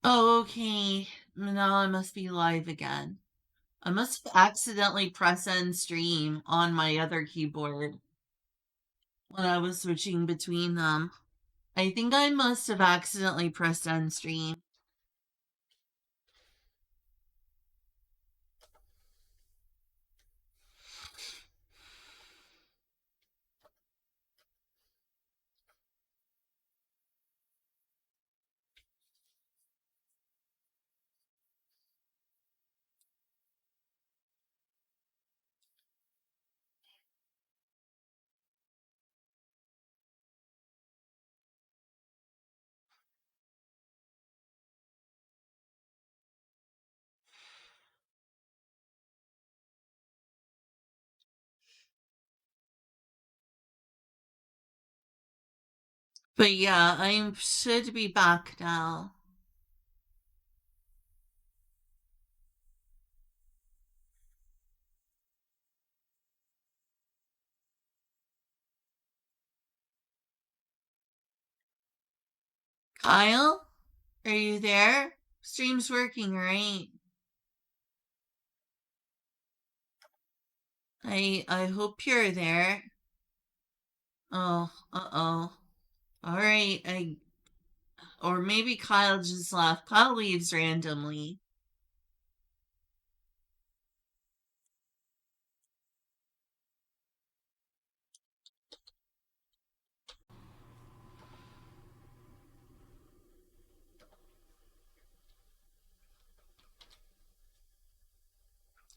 Oh, okay. Now I must be live again. I must have accidentally pressed end stream on my other keyboard when I was switching between them. I think I must have accidentally pressed end stream. But yeah, I should be back now. Kyle, are you there? Stream's working, right? I hope you're there. Oh, uh-oh. All right, or maybe Kyle just left. Kyle leaves randomly.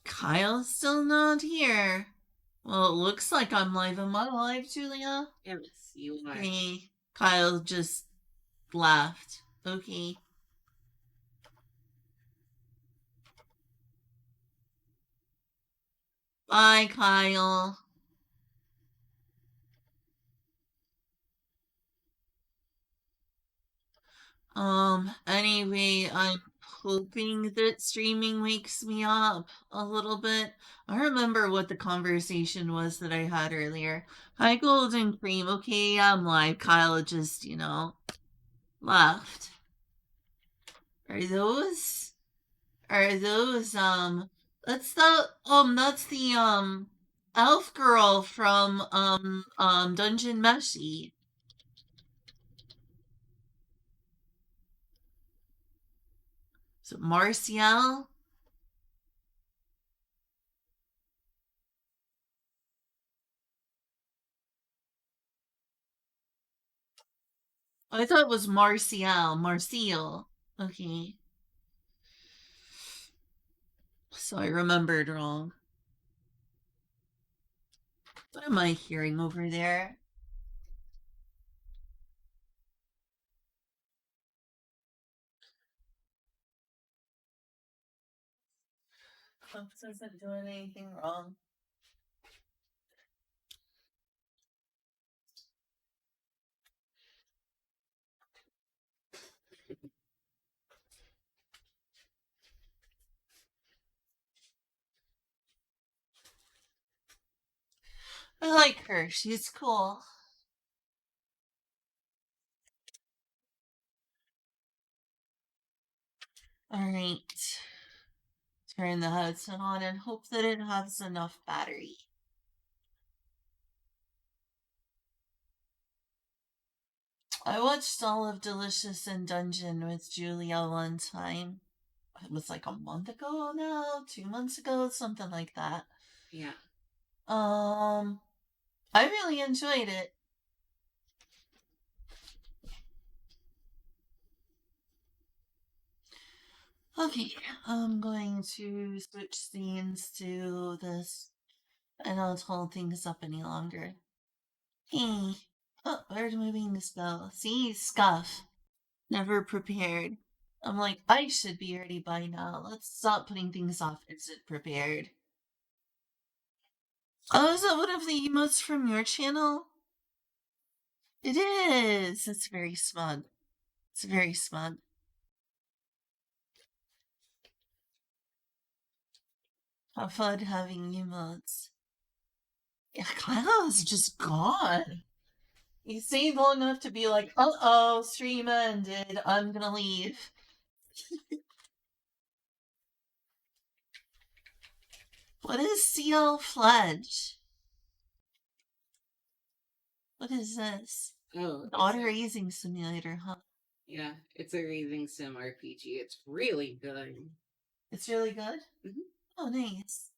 Kyle's still not here. Well, it looks like I'm live. Am I live, Julia? Yes, you are. Okay. Kyle just left. Okay. Bye, Kyle. Anyway, I'm hoping that streaming wakes me up a little bit. I remember what the conversation was that I had earlier. Hi, Golden Cream. Okay, I'm live. Kyle just, left. Are those, that's the elf girl from, Dungeon Meshi. So Martial? I thought it was Martial. Okay. So I remembered wrong. What am I hearing over there? Hope isn't doing anything wrong. I like her. She's cool. Alright. Turn the headset on and hope that it has enough battery. I watched all of Delicious in Dungeon with Julia one time. It was like a month ago now, 2 months ago, something like that. Yeah. I really enjoyed it. Okay, I'm going to switch scenes to this. I don't hold things up any longer. Hey. Oh, where did my wings go? See? Scuff. Never prepared. I'm like, I should be ready by now. Let's stop putting things off. Is it prepared? Oh, is that one of the emotes from your channel? It is. It's very smug. It's very smug. Have fun having emotes. Yeah, Kyle is just gone. He stayed long enough to be like, uh-oh, stream ended. I'm gonna leave. What is CL Fledge? What is this? Oh, Auto raising simulator, huh? Yeah, it's a raising sim RPG. It's really good. It's really good? Mhm. Oh, nice.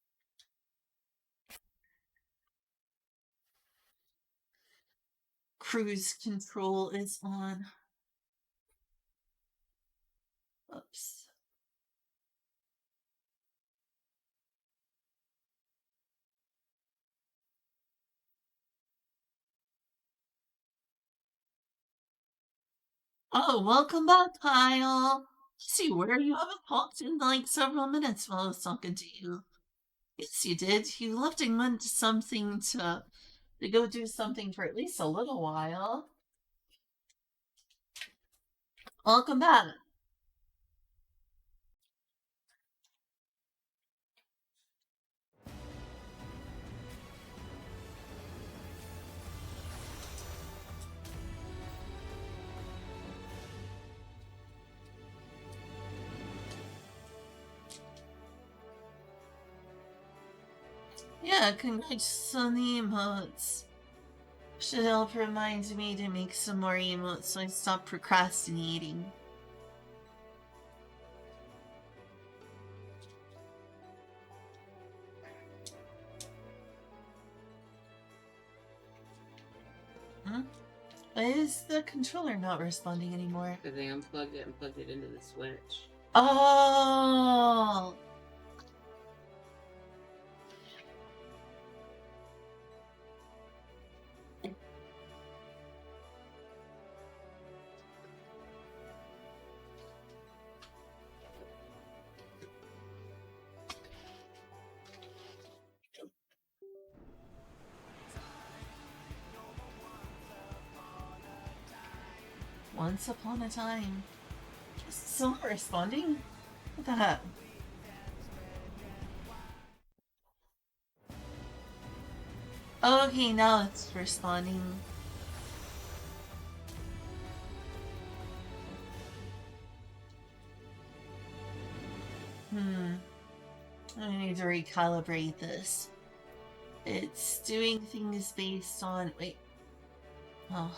Cruise control is on. Oops. Oh, welcome back, Kyle. See, where you haven't talked in like several minutes while I was talking to you. Yes, you did. You left and went to something to go do something for at least a little while. Welcome back. Yeah, congrats on the emotes. Should help remind me to make some more emotes so I stop procrastinating. Hmm? Why is the controller not responding anymore? Because they unplugged it and plugged it into the Switch. Oh! Once upon a time. Is it still not responding? What the heck? Okay, now it's responding. I need to recalibrate this. It's doing things based on. Wait. Oh.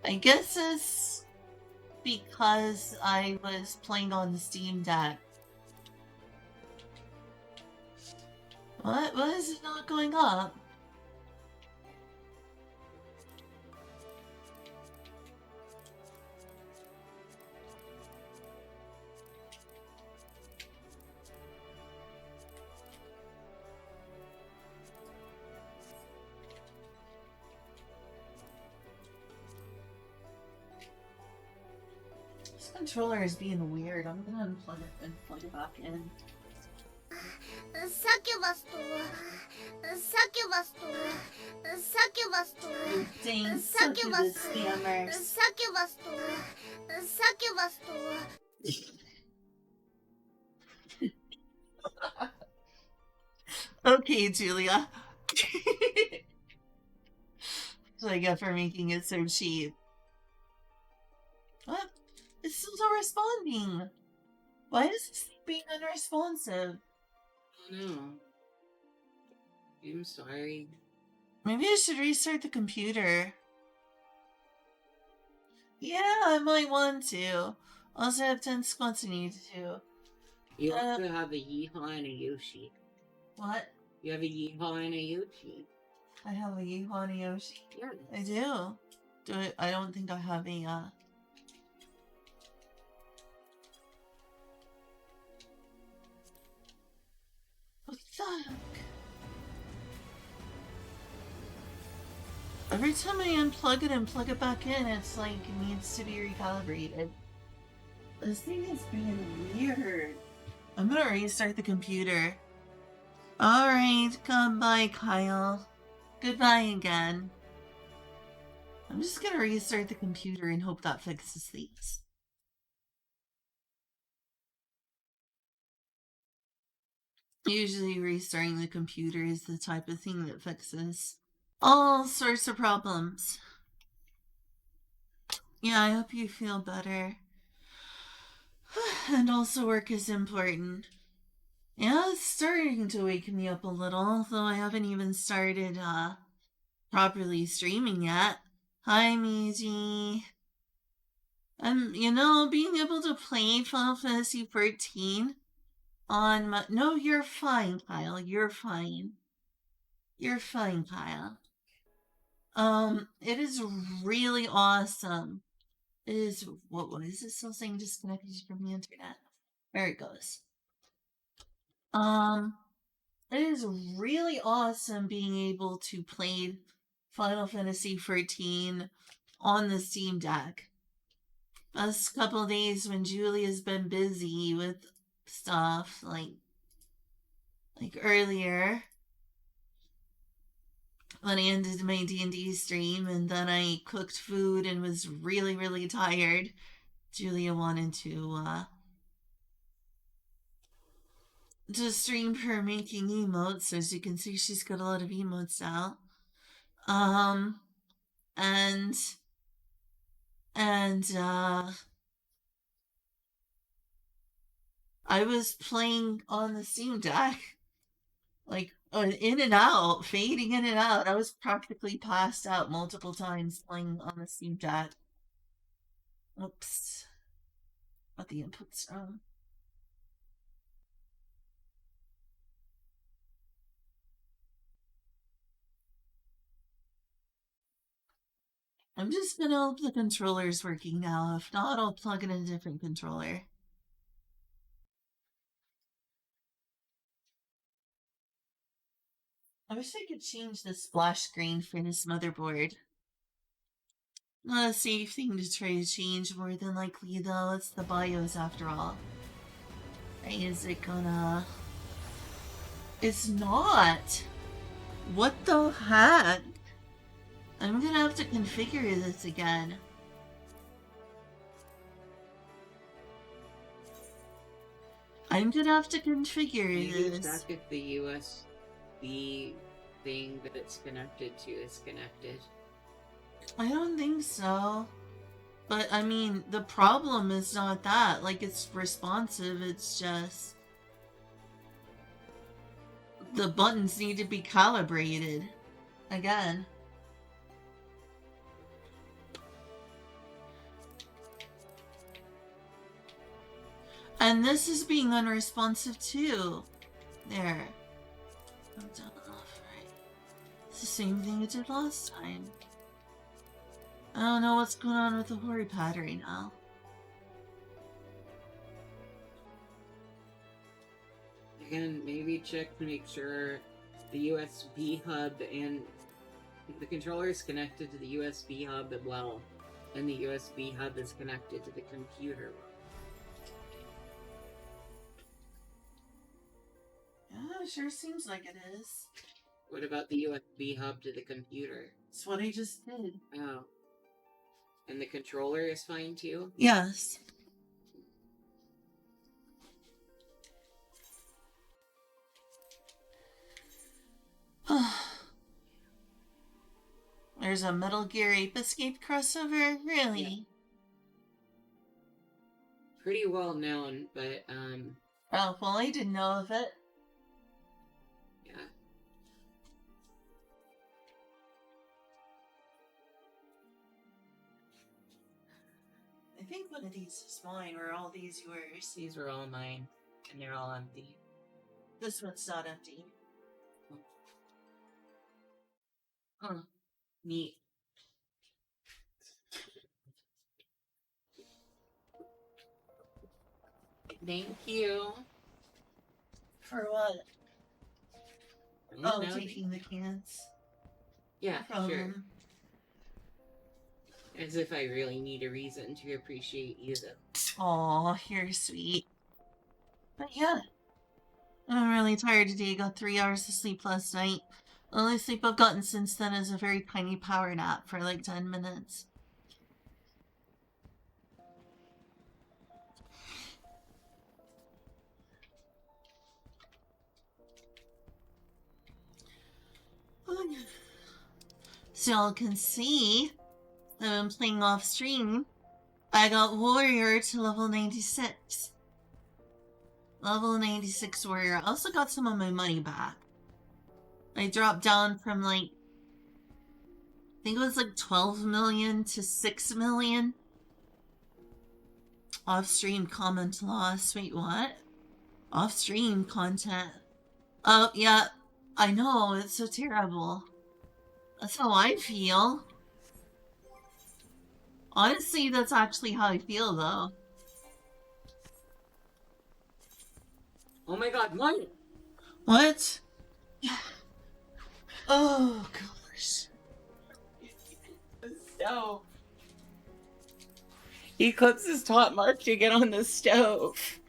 I guess it's because I was playing on the Steam Deck. What? What is it not going up? This controller is being weird. I'm gonna unplug it and plug it back in. Succubus Dang, succubus scammers. Okay, Julia. What I get for making it so cheap. What? It's still not responding. Why is this being unresponsive? Oh no. I'm sorry. Maybe I should restart the computer. Yeah, I might want to. Also have 10 squats I need to do. You also have a Yeehaw and a Yoshi. What? You have a Yeehaw and a Yoshi. I have a Yeehaw and a Yoshi? Yes. I do. I don't think I have a, What the heck? Every time I unplug it and plug it back in, it's like it needs to be recalibrated. This thing is being weird. I'm gonna restart the computer. Alright, goodbye, Kyle. Goodbye again. I'm just gonna restart the computer and hope that fixes things. Usually restarting the computer is the type of thing that fixes all sorts of problems. Yeah, I hope you feel better. And also, work is important. Yeah, it's starting to wake me up a little, though I haven't even started properly streaming yet. Hi, Miji. Being able to play Final Fantasy 14 on my. No, you're fine, Kyle. You're fine. You're fine, Kyle. It is really awesome. It is. What is it still saying? Disconnected from the internet. There it goes. Um, it is really awesome being able to play Final Fantasy 14 on the Steam Deck. Last couple days when Julia's been busy with stuff like earlier when I ended my D&D stream and then I cooked food and was really really tired. Julia wanted to stream her making emotes. As you can see, she's got a lot of emotes now. And I was playing on the Steam Deck, like in and out, fading in and out. I was practically passed out multiple times playing on the Steam Deck. Oops, got the inputs wrong. I'm just gonna hope the controller's working now. If not, I'll plug in a different controller. I wish I could change the splash screen for this motherboard. Not a safe thing to try to change, more than likely, though. It's the BIOS after all. Is it gonna... It's not! What the heck? I'm gonna have to configure this again. I'm gonna have to configure Maybe this. check if the USB thing that it's connected to is connected. I don't think so. But, I mean, the problem is not that. Like, it's responsive, it's just... The buttons need to be calibrated. Again. And this is being unresponsive too. There. Right. It's the same thing it did last time. I don't know what's going on with the Hori pad right now. Again, maybe check to make sure the USB hub and the controller is connected to the USB hub as well, and the USB hub is connected to the computer. Yeah, it sure seems like it is. What about the USB hub to the computer? It's what I just did. Oh. And the controller is fine too? Yes. There's a Metal Gear Ape Escape crossover? Really? Yeah. Pretty well known, but Oh, well, I didn't know of it. Yeah. I think one of these is mine, or all these yours. These are all mine, and they're all empty. This one's not empty. Oh, neat. Thank you. For what? No, Oh, taking the cans. Yeah, No sure. As if I really need a reason to appreciate you, though. Aw, you're sweet. But yeah, I'm really tired today. Got 3 hours of sleep last night. The only sleep I've gotten since then is a very tiny power nap for like 10 minutes. So y'all can see that I'm playing off stream. I got Warrior to level 96. Level 96 Warrior. I also got some of my money back. I dropped down from like, I think it was like 12 million to 6 million. Off-stream comment loss. Wait, what? Off-stream content. Oh, yeah. I know, it's so terrible. That's how I feel. Honestly, that's actually how I feel, though. Oh my god, money! What? Oh, gosh. So... Eclipse's top mark to get on the stove.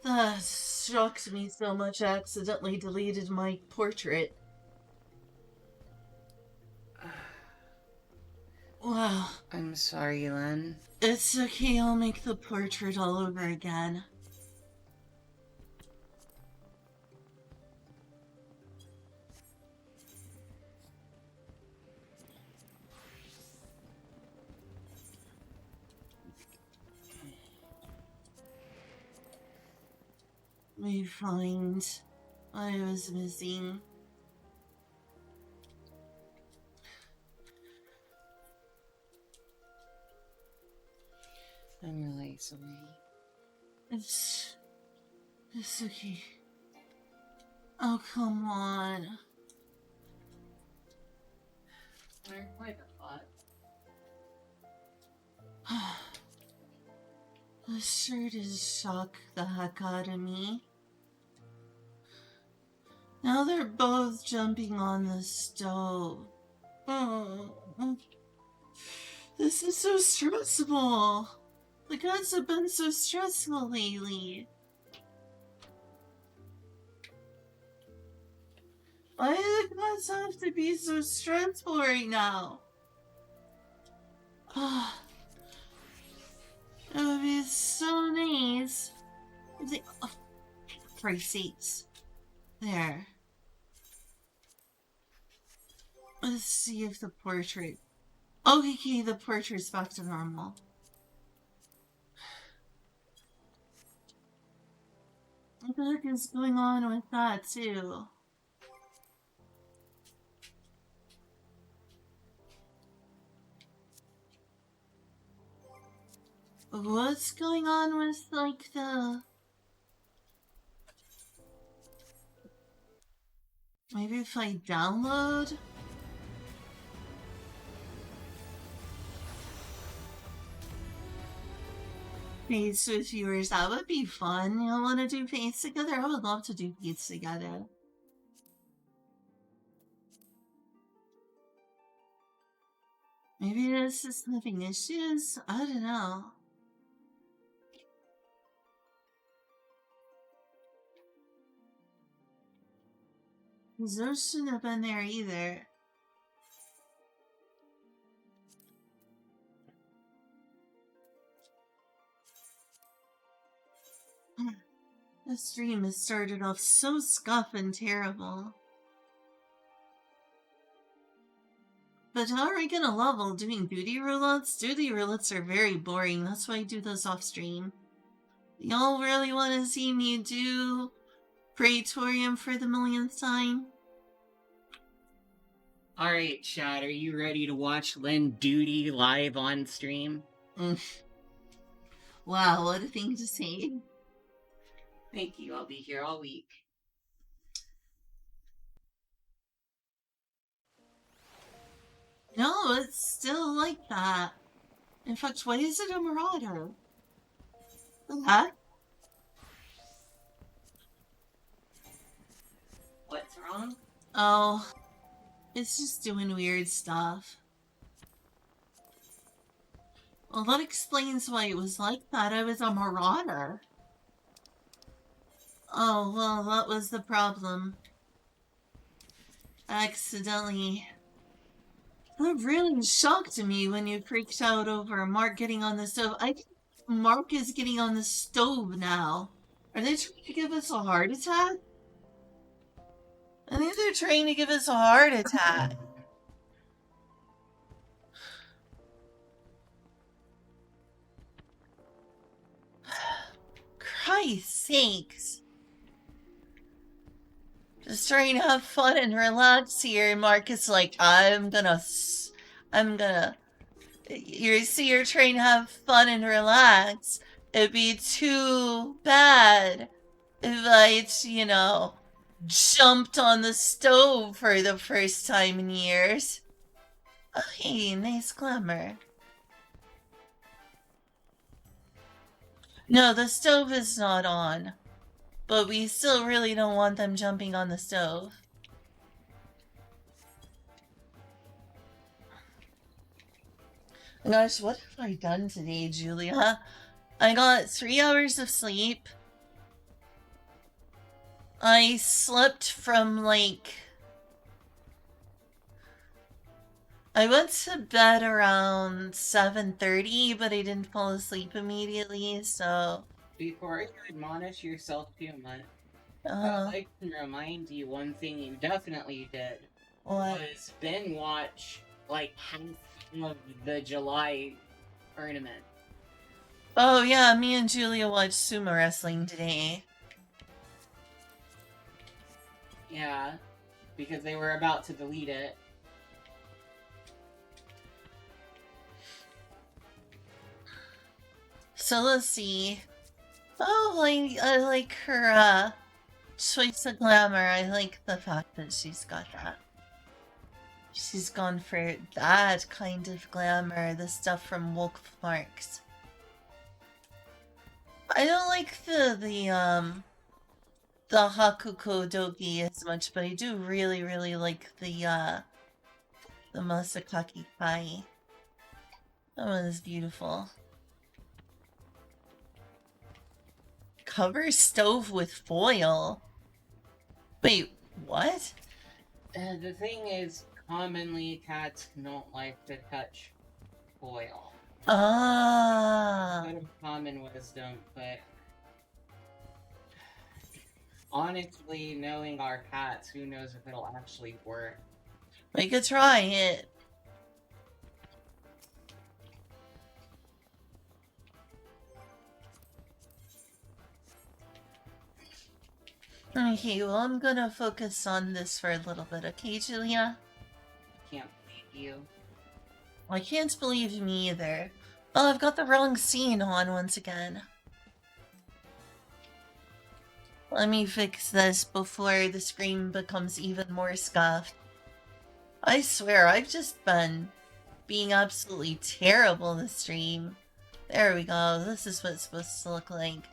That shocked me so much I accidentally deleted my portrait. Wow. I'm sorry, Len. It's okay, I'll make the portrait all over again. Let me find what I was missing. I'm really sorry. It's okay. Oh, come on. Quite a lot. The shirt is shocked the heck out of me. Now they're both jumping on the stove. Oh, this is so stressful. The gods have been so stressful lately. Why do the gods have to be so stressful right now? It would be so nice if they... Oh, for Christ's sakes. There. Let's see if the portrait... Okay, the portrait's back to normal. What the heck is going on with that, too? What's going on with, like, the... Maybe if I download? Fates with viewers, that would be fun. You want to do fates together? I would love to do fates together. Maybe this is having issues? I don't know. Those shouldn't have been there either. The stream has started off so scuff and terrible. But how are we gonna level doing duty roulettes? Duty roulettes are very boring, that's why I do those off stream. Y'all really want to see me do Praetorium for the millionth time? Alright, chat, are you ready to watch Len Duty live on stream? Wow, what a thing to say. Thank you, I'll be here all week. No, it's still like that. In fact, why is it a marauder? Huh? What's wrong? Oh, it's just doing weird stuff. Well, that explains why it was like that. I was a marauder. Oh, well, that was the problem. Accidentally. That really shocked me when you freaked out over Mark getting on the stove. I think Mark is getting on the stove now. Are they trying to give us a heart attack? I think they're trying to give us a heart attack. Christ's sakes. Just trying to have fun and relax here. And Mark is like, I'm gonna. You're trying to have fun and relax. It'd be too bad if I, jumped on the stove for the first time in years. Oh, hey, nice glamour. No, the stove is not on. But we still really don't want them jumping on the stove. Gosh, what have I done today, Julia? I got 3 hours of sleep. I slept from I went to bed around 7:30, but I didn't fall asleep immediately, so Before you admonish yourself too much, I'd uh like to remind you one thing you definitely did what? was binge watch like half of the July tournament. Oh yeah, me and Julia watched sumo wrestling today. Yeah, because they were about to delete it. So let's see. Oh, I like her choice of glamour. I like the fact that she's got that. She's gone for that kind of glamour, the stuff from Wolf Marks. I don't like the Hakuko Dogi as much, but I do really, really like the Masakaki Kai. That one is beautiful. Cover stove with foil. Wait, what? The thing is, commonly cats don't like to touch foil. Ah. Kind of common wisdom, but honestly, knowing our cats, who knows if it'll actually work. We could try it. Okay, well, I'm gonna focus on this for a little bit, okay, Julia? Can't believe you. I can't believe me either. Oh, I've got the wrong scene on once again. Let me fix this before the screen becomes even more scuffed. I swear, I've just been being absolutely terrible this stream. There we go, this is what it's supposed to look like.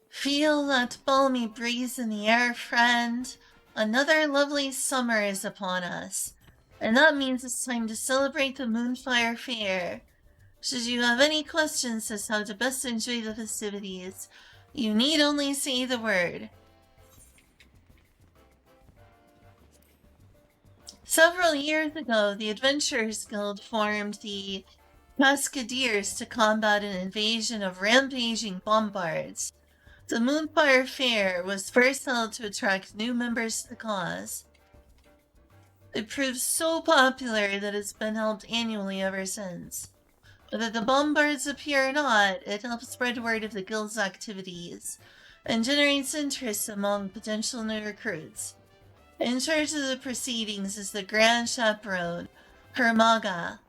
Feel that balmy breeze in the air, friend. Another lovely summer is upon us. And that means it's time to celebrate the Moonfire Faire. Should you have any questions as how to best enjoy the festivities, you need only say the word. Several years ago, the Adventurers Guild formed the Cascadiers to combat an invasion of rampaging bombards. The Moonfire Faire was first held to attract new members to the cause. It proved so popular that it's been held annually ever since. Whether the bombards appear or not, it helps spread word of the guild's activities and generates interest among potential new recruits. In charge of the proceedings is the Grand Chaperone, Hermaga.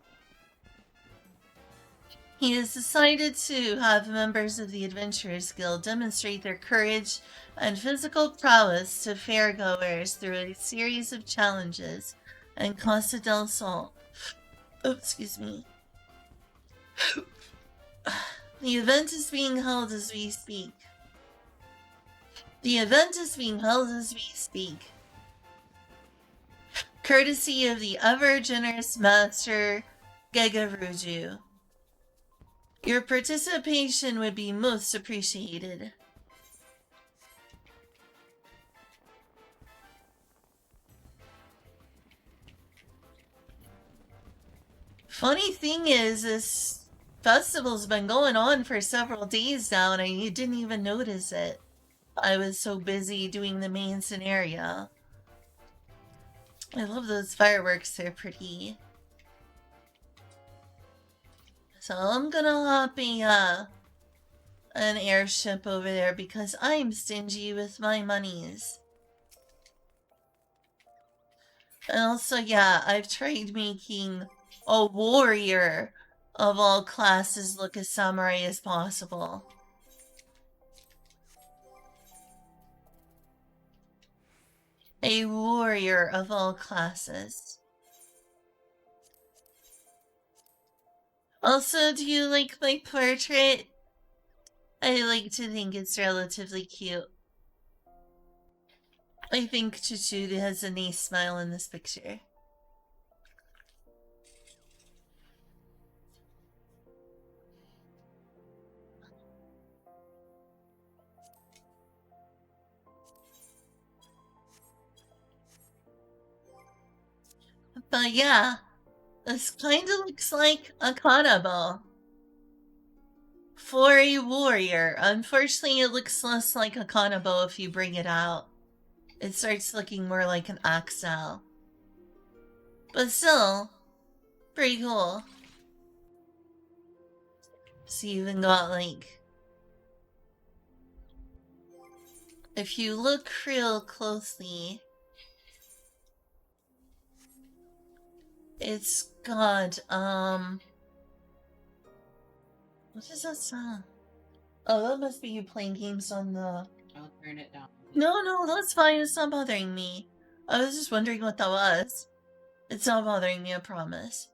He has decided to have members of the Adventurers Guild demonstrate their courage and physical prowess to fairgoers through a series of challenges in Costa del Sol. Oh, excuse me. The event is being held as we speak. Courtesy of the ever-generous Master Gegaruju. Your participation would be most appreciated. Funny thing is, this festival's been going on for several days now, and I didn't even notice it. I was so busy doing the main scenario. I love those fireworks, they're pretty. So I'm gonna hop an airship over there because I'm stingy with my monies. And also, yeah, I've tried making a warrior of all classes look as samurai as possible. A warrior of all classes. Also, do you like my portrait? I like to think it's relatively cute. I think Chuchude has a nice smile in this picture. But yeah, this kinda looks like a kanabo. For a warrior. Unfortunately, it looks less like a kanabo if you bring it out. It starts looking more like an axle. But still, pretty cool. So you even got like... If you look real closely, it's got, what is that sound? Oh, that must be you playing games on the... I'll turn it down. No, that's fine. It's not bothering me. I was just wondering what that was. It's not bothering me, I promise.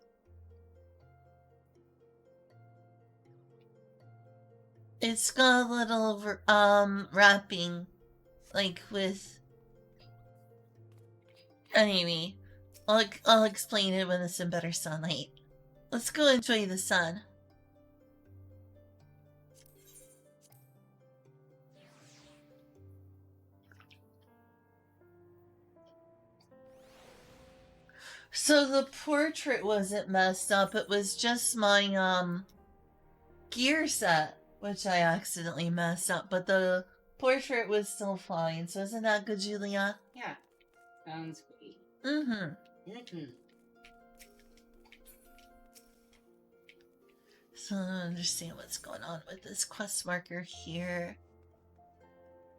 It's got a little, wrapping, like with... Anyway, I'll explain it when it's in better sunlight. Let's go enjoy the sun. So the portrait wasn't messed up, it was just my, gear set, which I accidentally messed up, but the portrait was still fine, so isn't that good, Julia? Yeah, sounds great. So I don't understand what's going on with this quest marker here.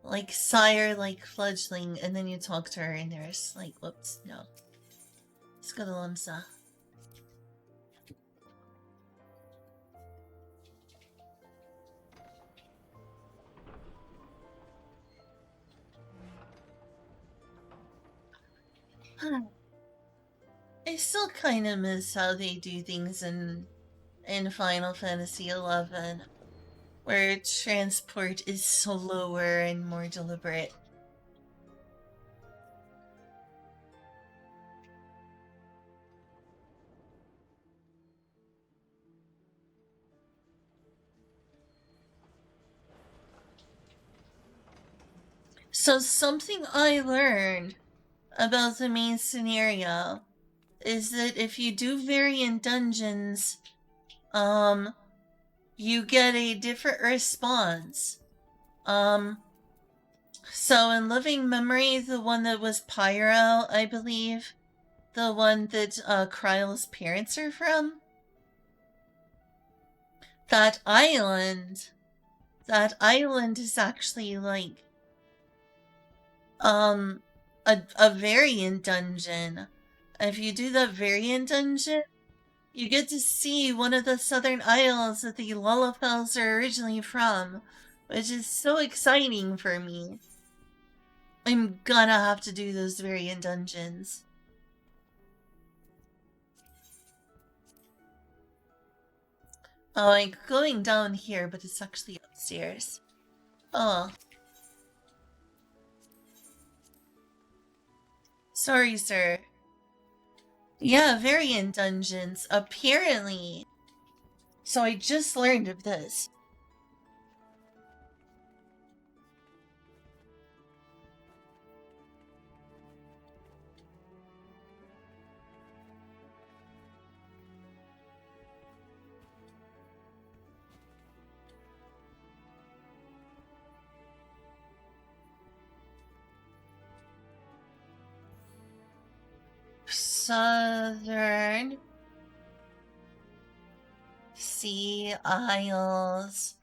Like sire, like fledgling, and then you talk to her and there's like, whoops, no. Let's go to Limsa. I still kind of miss how they do things in Final Fantasy XI, where transport is slower and more deliberate. So something I learned about the main scenario is that if you do variant dungeons, you get a different response. So in Living Memory, the one that was Pyro, I believe, the one that Kryle's parents are from, that island is actually like a variant dungeon. If you do the variant dungeon, you get to see one of the southern isles that the Lullafels are originally from, which is so exciting for me. I'm gonna have to do those variant dungeons. Oh, I'm going down here, but it's actually upstairs. Oh. Sorry, sir. Yeah, variant dungeons, apparently. So I just learned of this. Southern Sea Isles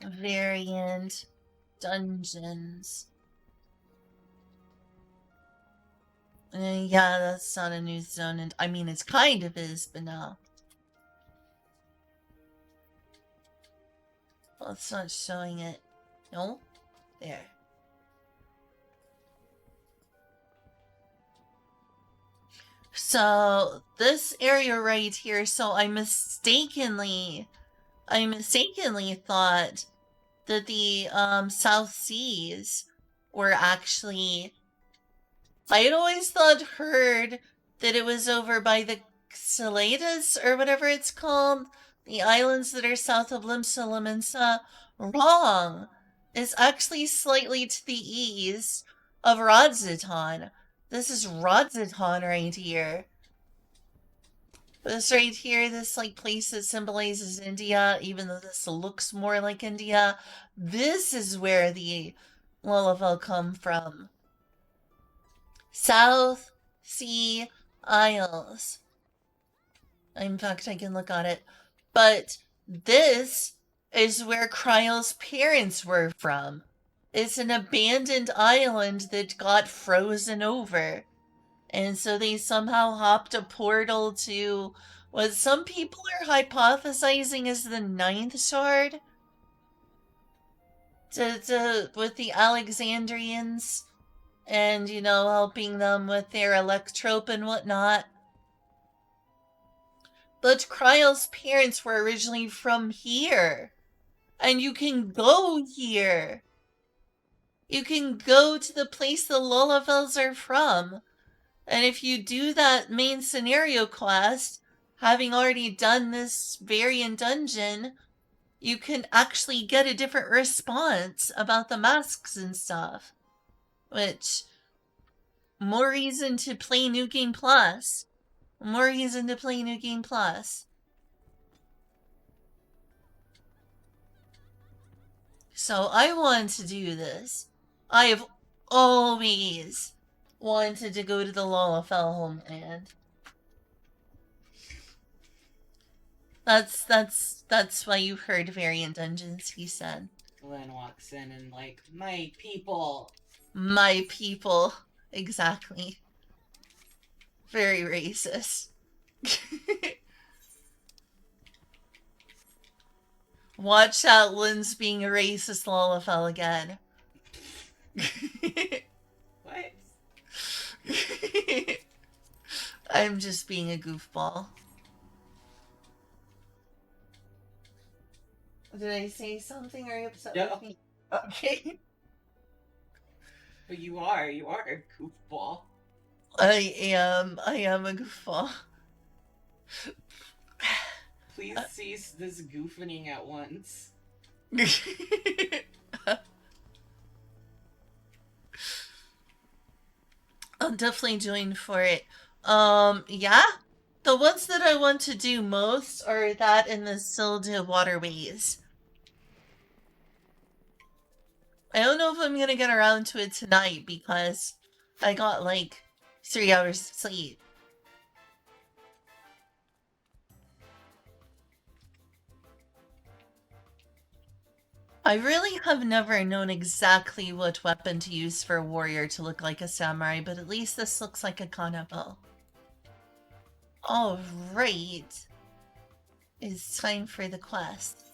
variant dungeons. Yeah, that's not a new zone, and I mean, it's kind of is, but no. Well, it's not showing it. No? There. So, this area right here, so I mistakenly thought that the South Seas were actually, I had always heard that it was over by the Saladas or whatever it's called, the islands that are south of Limsa Limensa. Wrong. It's actually slightly to the east of Rodziton. This is Rodziton right here. This right here, this like place that symbolizes India, even though this looks more like India, this is where the Lullavel come from. South Sea Isles. In fact, I can look on it. But this is where Kryle's parents were from. It's an abandoned island that got frozen over. And so they somehow hopped a portal to what some people are hypothesizing is the ninth shard. With the Alexandrians and, you know, helping them with their electrope and whatnot. But Kryle's parents were originally from here. And you can go here. You can go to the place the Lullabels are from. And if you do that main scenario quest, having already done this variant dungeon, you can actually get a different response about the masks and stuff. Which, more reason to play New Game Plus. More reason to play New Game Plus. So I want to do this. I have always wanted to go to the Lullafell homeland. That's why you heard variant dungeons, he said. Glenn walks in and like, my people. My people. Exactly. Very racist. Watch out, Lynn's being a racist Lullafell again. What? I'm just being a goofball. Did I say something? Are you upset with me? Okay. But you are a goofball. I am a goofball. Please cease this goofing at once. I'll definitely join for it. Yeah? The ones that I want to do most are that and the Silda waterways. I don't know if I'm gonna get around to it tonight because I got like 3 hours of sleep. I really have never known exactly what weapon to use for a warrior to look like a samurai, but at least this looks like a kanabo. Alright. It's time for the quest.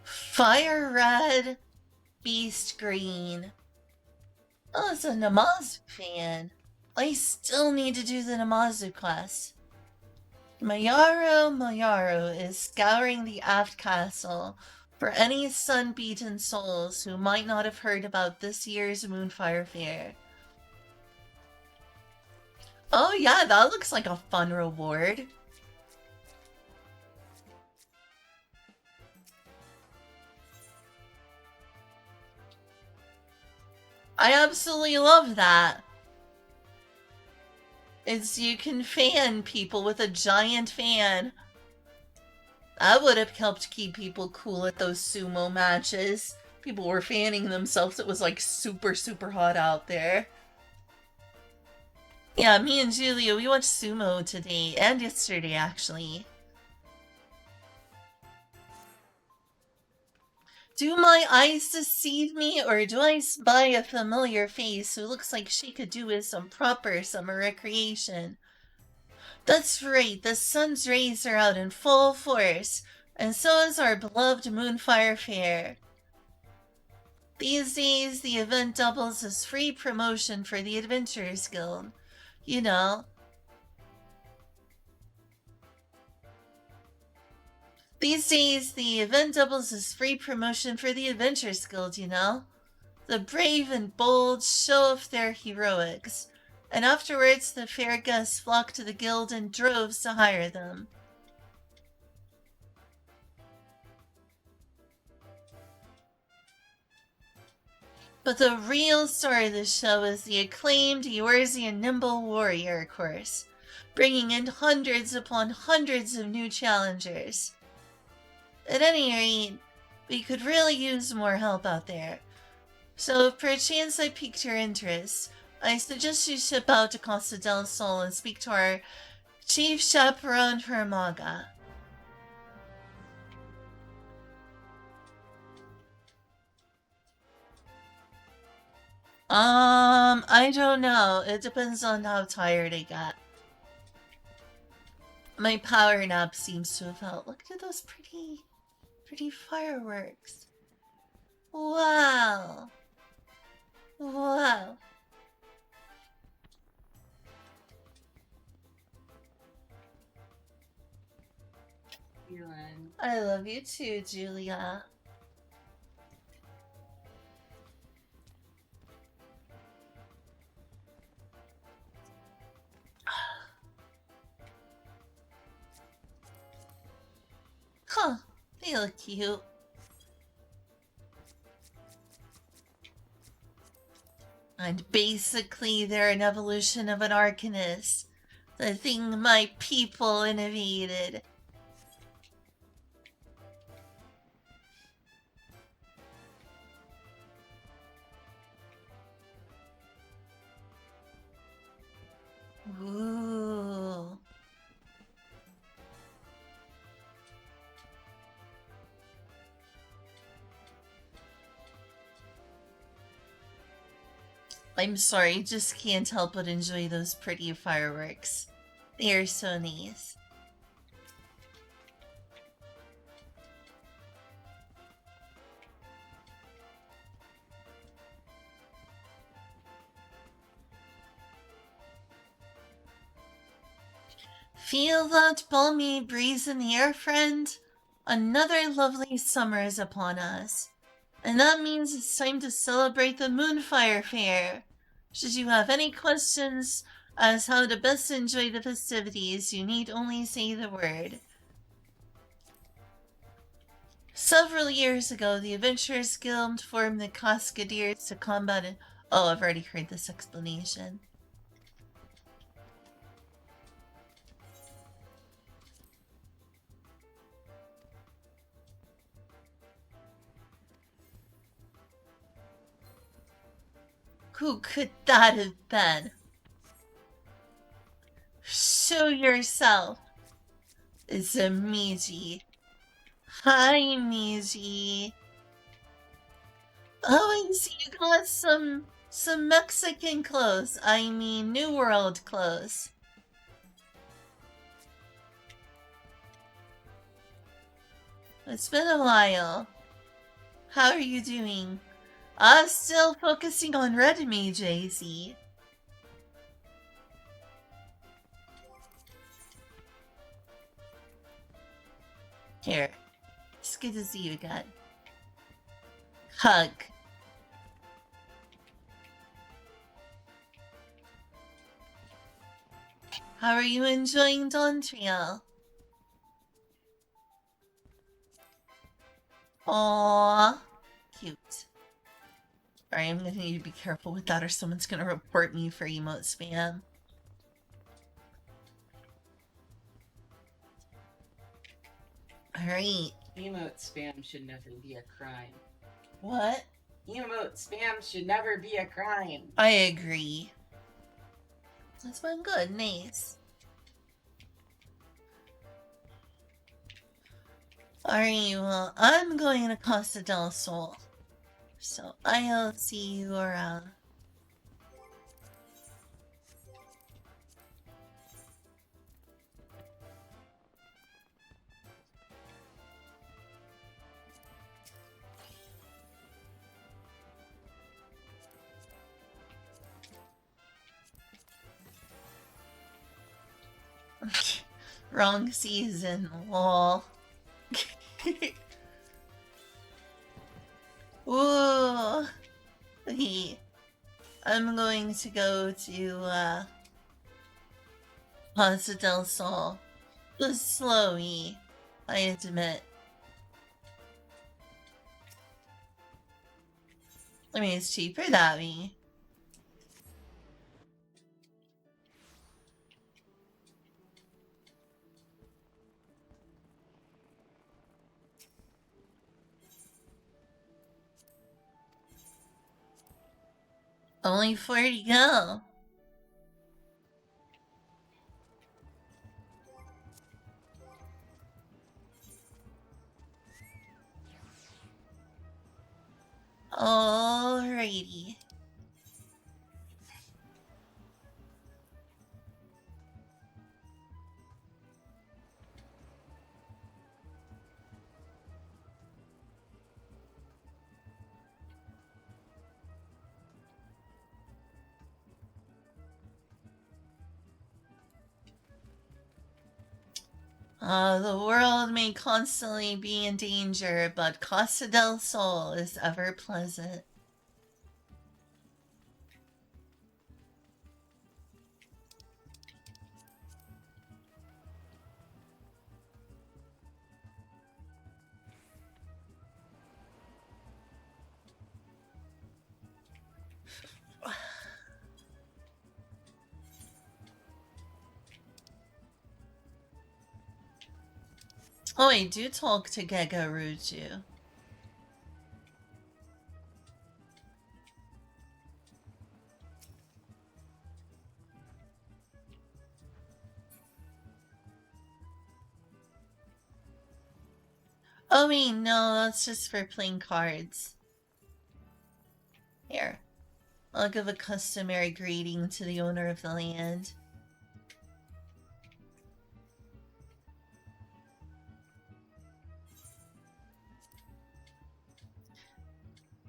Fire red, beast green. Oh, it's a Namazu fan. I still need to do the Namazu quest. Mayaro is scouring the aft castle for any sun-beaten souls who might not have heard about this year's Moonfire Faire. Oh yeah, that looks like a fun reward. I absolutely love that. It's you can fan people with a giant fan. That would have helped keep people cool at those sumo matches. People were fanning themselves. It was like super, super hot out there. Yeah, me and Julia, we watched sumo today and yesterday, actually. Do my eyes deceive me, or do I spy a familiar face who looks like she could do with some proper summer recreation? That's right, the sun's rays are out in full force, and so is our beloved Moonfire Faire. These days, the event doubles as free promotion for the Adventurers Guild. You know, these days, the event doubles as free promotion for the Adventurers Guild, you know? The brave and bold show off their heroics, and afterwards the fair guests flock to the guild in droves to hire them. But the real star of the show is the acclaimed Eorzean Nimble Warrior course, bringing in hundreds upon hundreds of new challengers. At any rate, we could really use more help out there. So if perchance I piqued your interest, I suggest you ship out to Costa del Sol and speak to our chief chaperone for Maga. I don't know. It depends on how tired I got. My power nap seems to have helped. Look at those pretty fireworks. Wow. Wow. I love you too, Julia. Huh. They look cute. And basically, they're an evolution of an Arcanist. The thing my people innovated. Ooh. I'm sorry, just can't help but enjoy those pretty fireworks. They are so nice. Feel that balmy breeze in the air, friend? Another lovely summer is upon us. And that means it's time to celebrate the Moonfire Fair. Should you have any questions as how to best enjoy the festivities, you need only say the word. Several years ago, the Adventurers Guild formed the Cascadiers to combat it. Oh, I've already heard this explanation. Who could that have been? Show yourself. It's a Miji. Hi, Miji. Oh, I see you got some Mexican clothes. I mean, New World clothes. It's been a while. How are you doing? Still focusing on Redmi, JC. Here. It's good to see you again. Hug. How are you enjoying Dawntrail? Aww. Cute. Alright, I'm gonna need to be careful with that or someone's gonna report me for emote spam. Alright. Emote spam should never be a crime. What? Emote spam should never be a crime. I agree. That's been good. Nice. Alright, well, I'm going to Costa del Sol. So I'll see you around. Wrong season, lol. Ooh. Okay. I'm going to go to Costa del Sol. Just slowly, I admit. I mean, it's cheaper that way. Only 40 go. Alrighty. The world may constantly be in danger, but Costa del Sol is ever pleasant. Oh, I do talk to Gegaruju. Oh wait, no, that's just for playing cards. Here. I'll give a customary greeting to the owner of the land.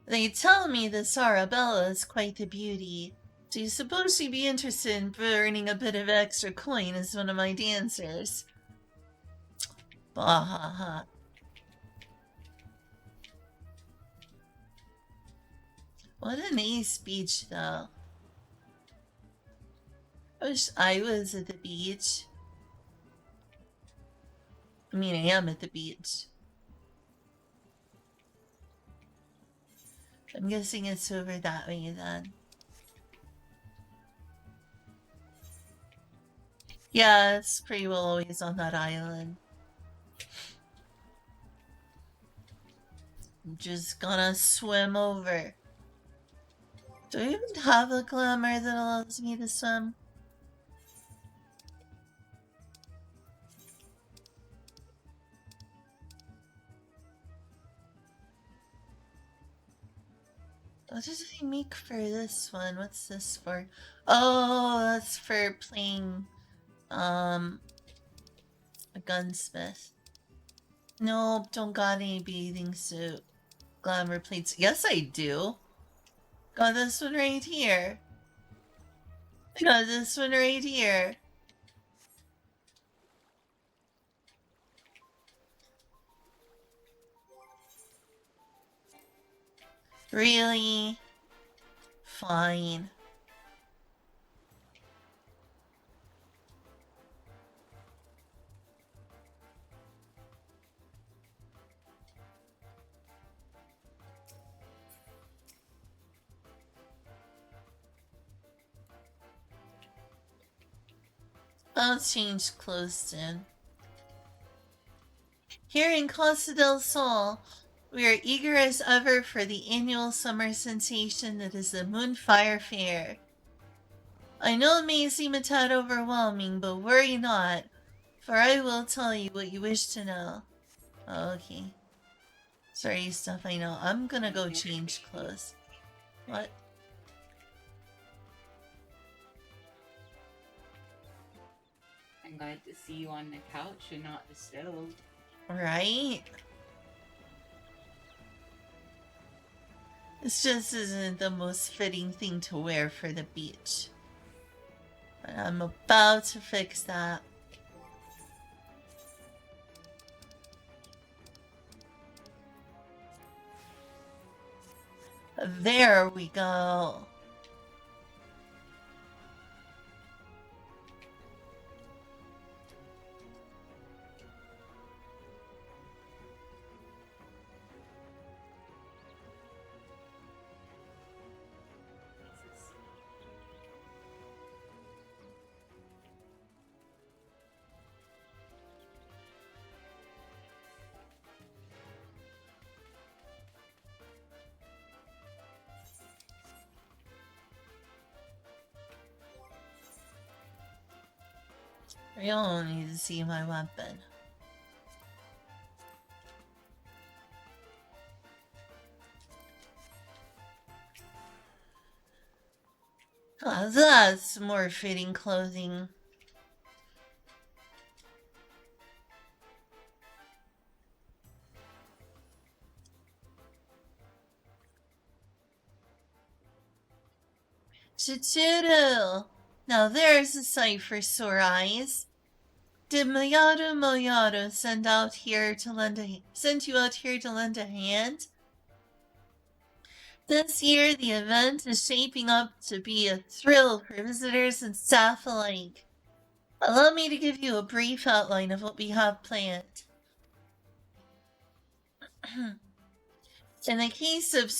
They tell me this Arabella is quite the beauty. Do you suppose she'd be interested in earning a bit of extra coin as one of my dancers? Bahaha. What a nice beach, though. I wish I was at the beach. I mean, I am at the beach. I'm guessing it's over that way then. Yeah, it's pretty well always on that island. I'm just gonna swim over. Do I even have a glamour that allows me to swim? What does it make for this one? What's this for? Oh, that's for playing, a gunsmith. Nope, don't got any bathing suit. Glamour plates. Yes, I do. Got this one right here. I got this one right here. Really? Fine. I'll change clothes soon. Here in Costa del Sol, we are eager as ever for the annual summer sensation that is the Moonfire Faire. I know it may seem a tad overwhelming, but worry not, for I will tell you what you wish to know. Okay. Sorry, stuff I know. I'm gonna go change clothes. What? I'm glad to see you on the couch and not the stove. Right? This just isn't the most fitting thing to wear for the beach. But I'm about to fix that. There we go. We all need to see my weapon. Oh, that's more fitting clothing. Chituru! Now there's a sight for sore eyes. Did Mayado send you out here to lend a hand? This year, the event is shaping up to be a thrill for visitors and staff alike. Allow me to give you a brief outline of what we have planned. In the case of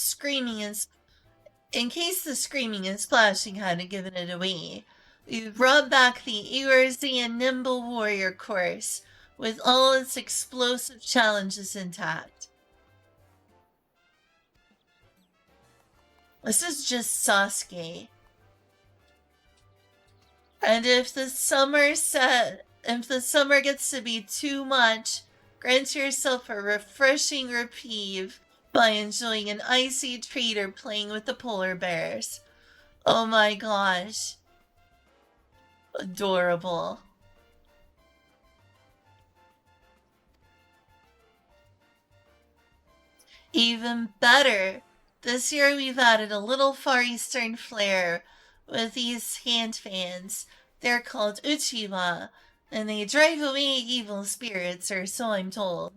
in case the screaming and splashing hadn't given it away, we brought back the Ewarzy and Nimble Warrior course with all its explosive challenges intact. This is just Sasuke. And if the summer gets to be too much, grant yourself a refreshing reprieve by enjoying an icy treat or playing with the polar bears. Oh my gosh. Adorable. Even better, this year we've added a little Far Eastern flair with these hand fans. They're called Uchiwa, and they drive away evil spirits, or so I'm told.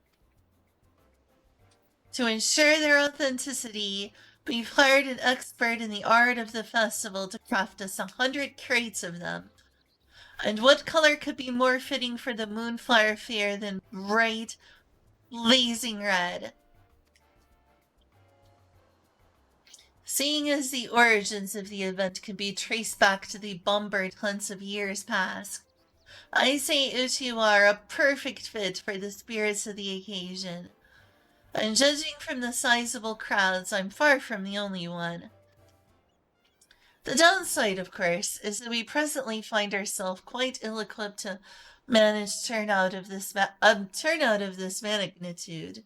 To ensure their authenticity, we've hired an expert in the art of the festival to craft us 100 crates of them. And what color could be more fitting for the Moonfire Faire than bright, blazing red? Seeing as the origins of the event can be traced back to the Bombard hunts of years past, I say Uchiwa are a perfect fit for the spirits of the occasion. And judging from the sizable crowds, I'm far from the only one. The downside, of course, is that we presently find ourselves quite ill-equipped to manage turnout of this magnitude.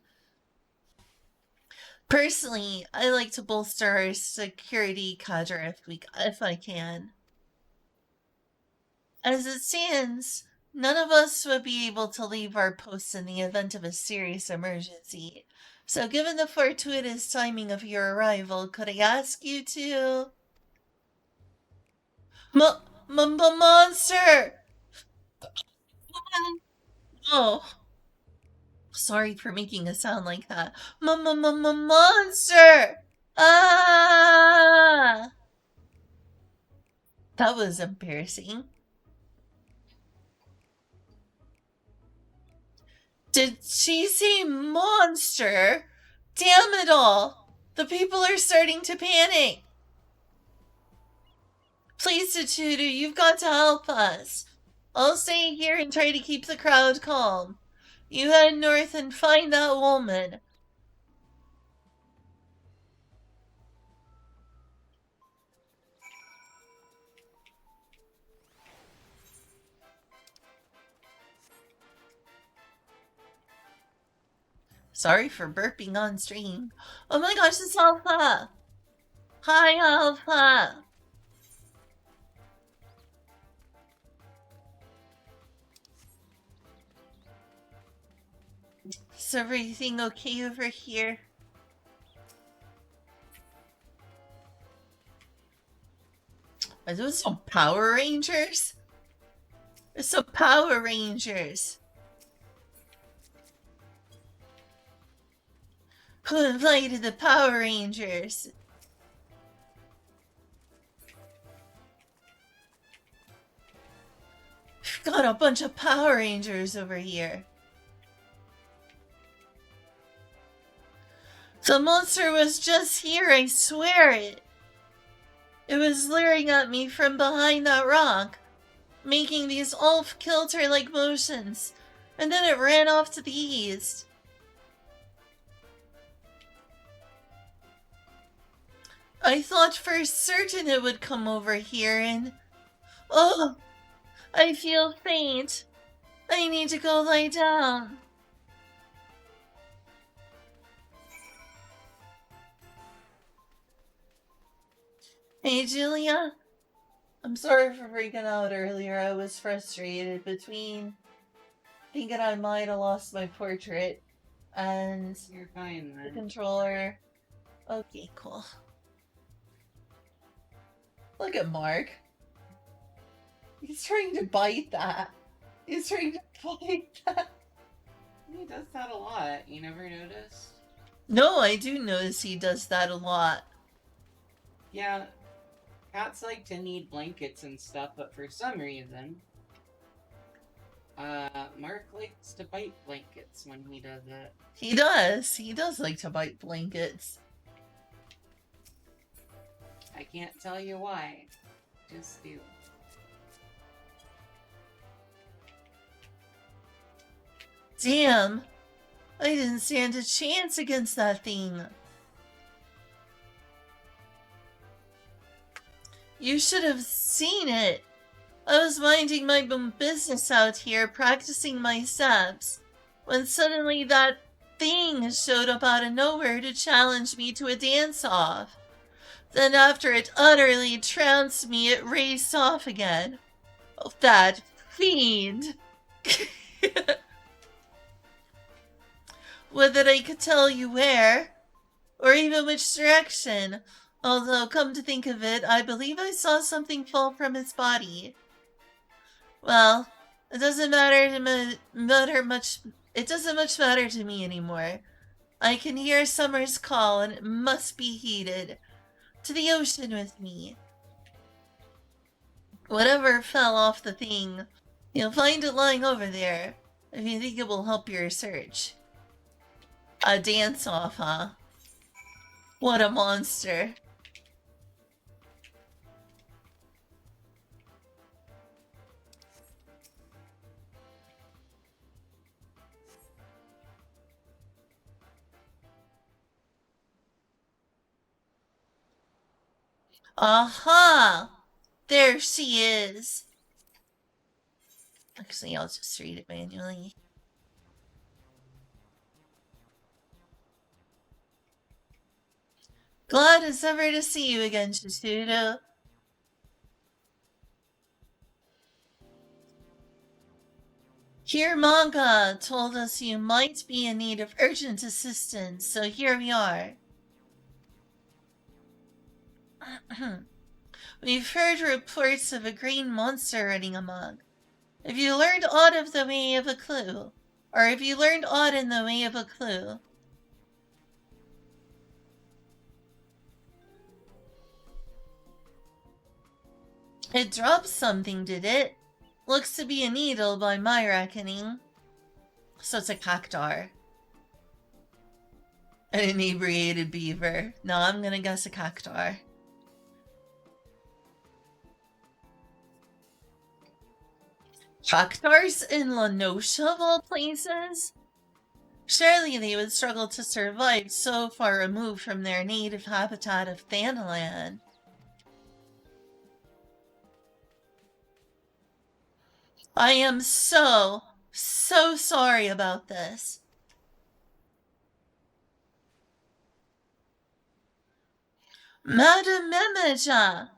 Personally, I like to bolster our security cadre if I can. As it stands, none of us would be able to leave our posts in the event of a serious emergency. So given the fortuitous timing of your arrival, could I ask you to... Monster! Oh, sorry for making a sound like that. Monster! Ah! That was embarrassing. Did she say monster? Damn it all! The people are starting to panic. Please, Tutu, you've got to help us. I'll stay here and try to keep the crowd calm. You head north and find that woman. Sorry for burping on stream. Oh my gosh, it's Alpha! Hi, Alpha! Is everything okay over here? Are those some Power Rangers? There's some Power Rangers. Who invited the Power Rangers? We've got a bunch of Power Rangers over here. The monster was just here, I swear it. It was leering at me from behind that rock, making these off-kilter-like motions, and then it ran off to the east. I thought for certain it would come over here and... Oh! I feel faint. I need to go lie down. Hey, Julia. I'm sorry for freaking out earlier. I was frustrated between thinking I might have lost my portrait and You're fine, the then. controller. Okay, cool. Look at Mark. He's trying to bite that. He's trying to bite that. He does that a lot. You never noticed? No, I do notice he does that a lot. Yeah, cats like to need blankets and stuff, but for some reason, Mark likes to bite blankets when he does it. He does. He does like to bite blankets. I can't tell you why. Just do. Damn. I didn't stand a chance against that thing. You should have seen it. I was minding my own business out here, practicing my steps, when suddenly that thing showed up out of nowhere to challenge me to a dance-off. Then after it utterly trounced me, it raced off again. Oh, that fiend! Would that I could tell you where, or even which direction, although, come to think of it, I believe I saw something fall from its body. Well, it doesn't it doesn't much matter to me anymore. I can hear summer's call, and it must be heeded. To the ocean with me. Whatever fell off the thing, you'll find it lying over there, if you think it will help your search. A dance-off, huh? What a monster. Aha! There she is. Actually, I'll just read it manually. Glad as ever to see you again, Chisudo. Here Manga told us you might be in need of urgent assistance, so here we are. We've heard reports of a green monster running amok. Have you learned aught of the way of a clue? Or have you learned aught in the way of a clue? It dropped something, did it? Looks to be a needle by my reckoning. So it's a cactar. An inebriated beaver. No, I'm gonna guess a cactar. Cactars in Lenosha, of all places? Surely they would struggle to survive so far removed from their native habitat of Thanalan. I am so sorry about this. Madam Memaja!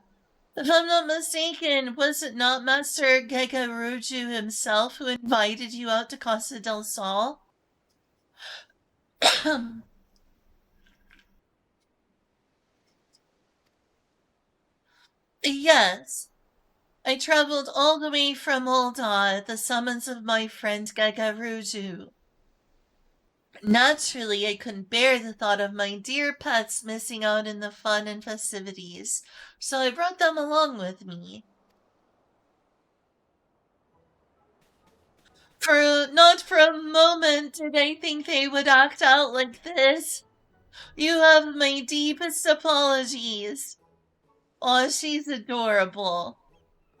If I'm not mistaken, was it not Master Gegaruju himself who invited you out to Casa del Sol? Yes. I traveled all the way from Ulda at the summons of my friend Gegaruju. Naturally, I couldn't bear the thought of my dear pets missing out in the fun and festivities, so I brought them along with me. Not for a moment did I think they would act out like this. You have my deepest apologies. Oh, she's adorable.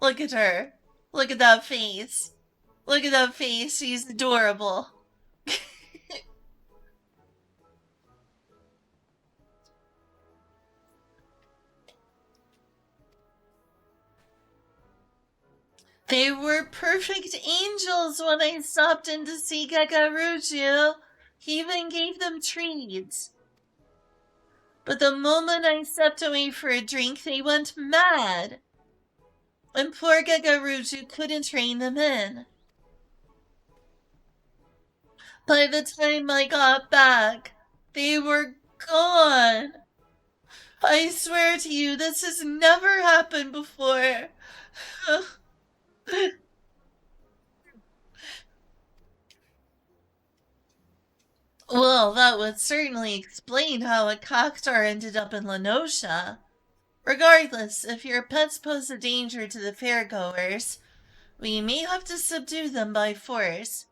Look at her. Look at that face. Look at that face. She's adorable. They were perfect angels when I stopped in to see Kakaruju. He even gave them treats. But the moment I stepped away for a drink, they went mad. And poor Gagaruju couldn't rein them in. By the time I got back, they were gone. I swear to you, this has never happened before. Well, that would certainly explain how a cactar ended up in Lenosha. Regardless, if your pets pose a danger to the fairgoers, we may have to subdue them by force.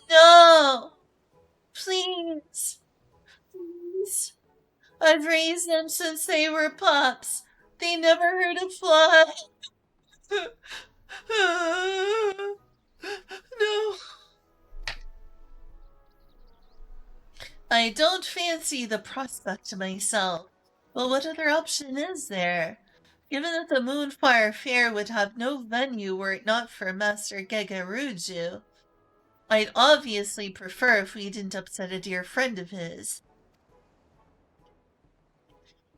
No! Please! Please! I've raised them since they were pups. They never hurt a fly. No. I don't fancy the prospect myself. But what other option is there? Given that the Moonfire Fair would have no venue were it not for Master Gegaruju, I'd obviously prefer if we didn't upset a dear friend of his.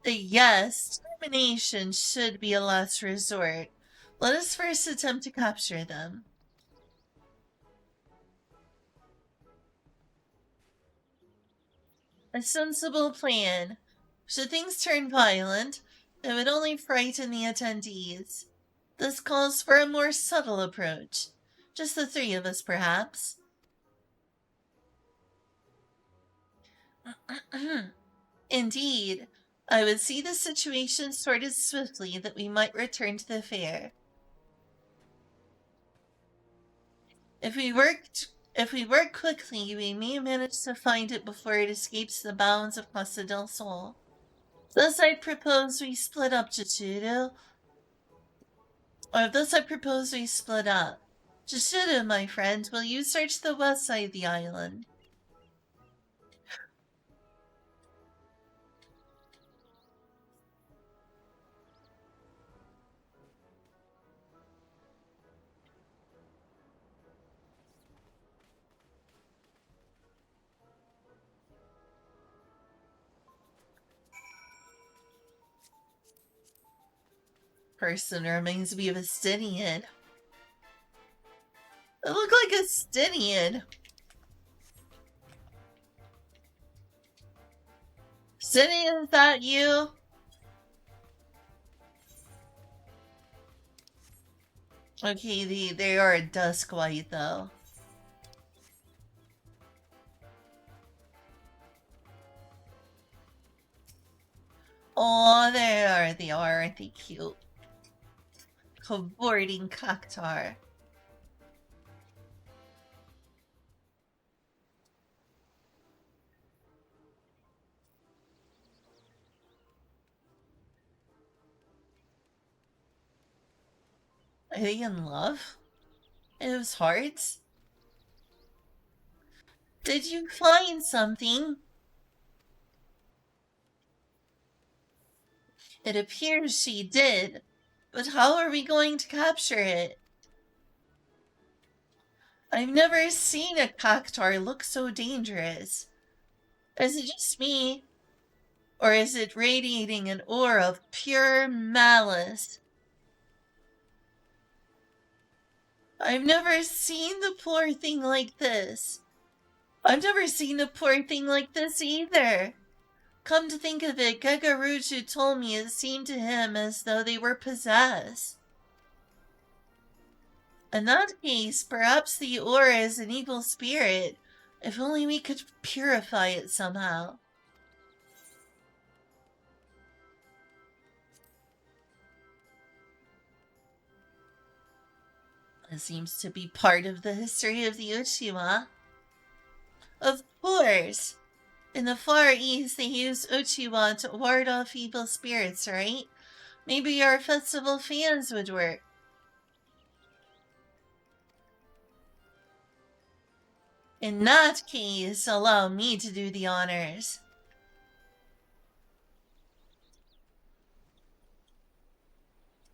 Yes, termination should be a last resort. Let us first attempt to capture them. A sensible plan. Should things turn violent, it would only frighten the attendees. This calls for a more subtle approach. Just the three of us, perhaps. Indeed, I would see the situation sorted swiftly that we might return to the fair. If we work quickly, we may manage to find it before it escapes the bounds of Costa del Sol. Thus I propose we split up, Chichiro. Chichiro, my friend, will you search the west side of the island? Person reminds me of a Stynian. It looked like a Stynian. Stynian, is that you? Okay, they are a dusk white though. Oh, they are, aren't they cute? Cavorting cactar. Are they in love? It was hearts? Did you find something? It appears she did. But how are we going to capture it? I've never seen a cactuar look so dangerous. Is it just me? Or is it radiating an aura of pure malice? I've never seen the poor thing like this. I've never seen a poor thing like this either. Come to think of it, Gagaruju told me it seemed to him as though they were possessed. In that case, perhaps the aura is an evil spirit. If only we could purify it somehow. It seems to be part of the history of the Uchiwa. Of course! In the Far East, they use Uchiwa to ward off evil spirits, right? Maybe our festival fans would work. In that case, allow me to do the honors.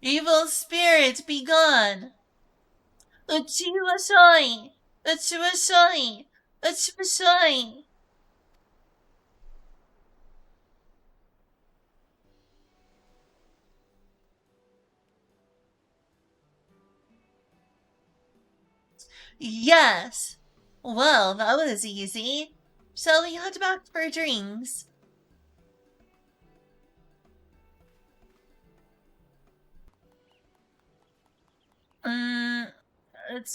Evil spirit, be gone! Uchiwa shoi! Uchiwa shoi! Uchiwa shoi! Yes! Well, that was easy. Shall we head back for drinks?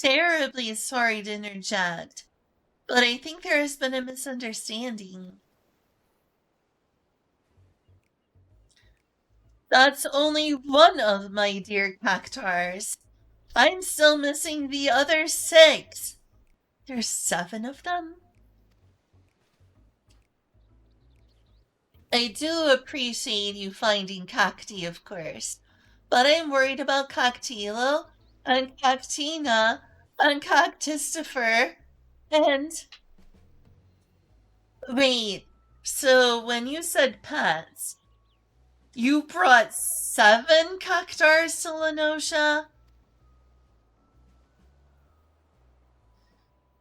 Terribly sorry to interject, but I think there has been a misunderstanding. That's only one of my dear cactuars. I'm still missing the other 6. There's 7 of them? I do appreciate you finding Cacti, of course, but I'm worried about Cactilo, and Cactina, and Cactistifer, and... Wait, so when you said pets, you brought 7 cactuars to Lenosha?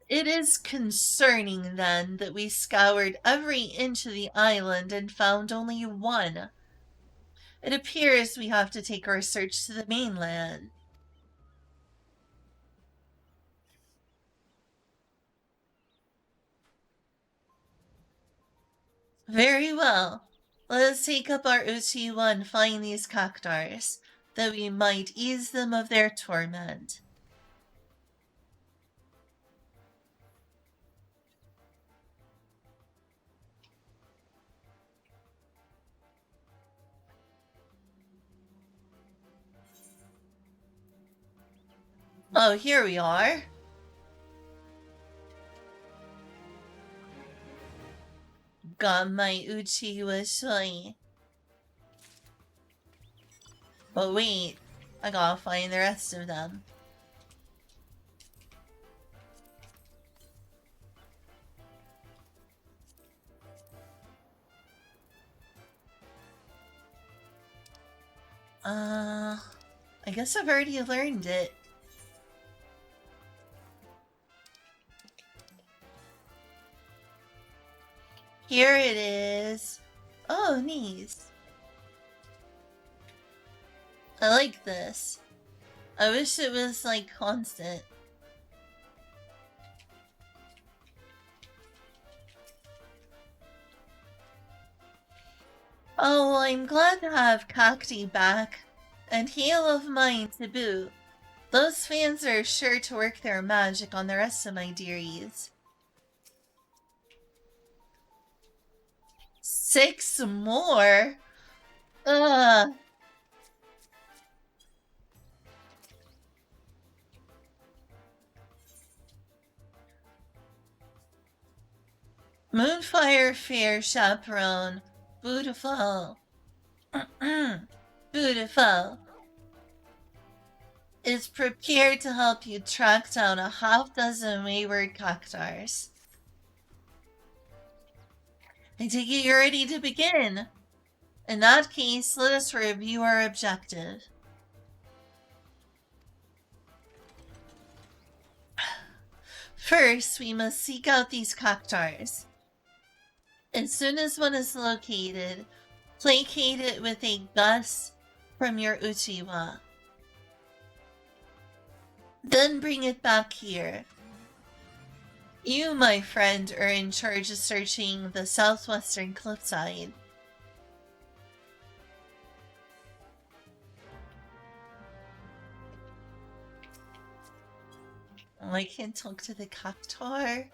It is concerning, then, that we scoured every inch of the island and found only 1. It appears we have to take our search to the mainland. Very well. Let us take up our Uchiwa and find these cactuars, that we might ease them of their torment. Oh, here we are. Got my Uchiwa shoi. But wait, I gotta find the rest of them. I guess I've already learned it. Here it is. Oh, nice. I like this. I wish it was, like, constant. Oh, well, I'm glad to have Cacti back. And Hail of mine to boot. Those fans are sure to work their magic on the rest of my dearies. 6 more? Ugh. Moonfire Faire chaperone. Beautiful. Beautiful. Is prepared to help you track down a half-dozen wayward cactuars. I take it you're ready to begin. In that case, let us review our objective. First, we must seek out these cactars. As soon as one is located, placate it with a gust from your Uchiwa. Then bring it back here. You, my friend, are in charge of searching the southwestern cliffside. Oh, I can't talk to the cactar.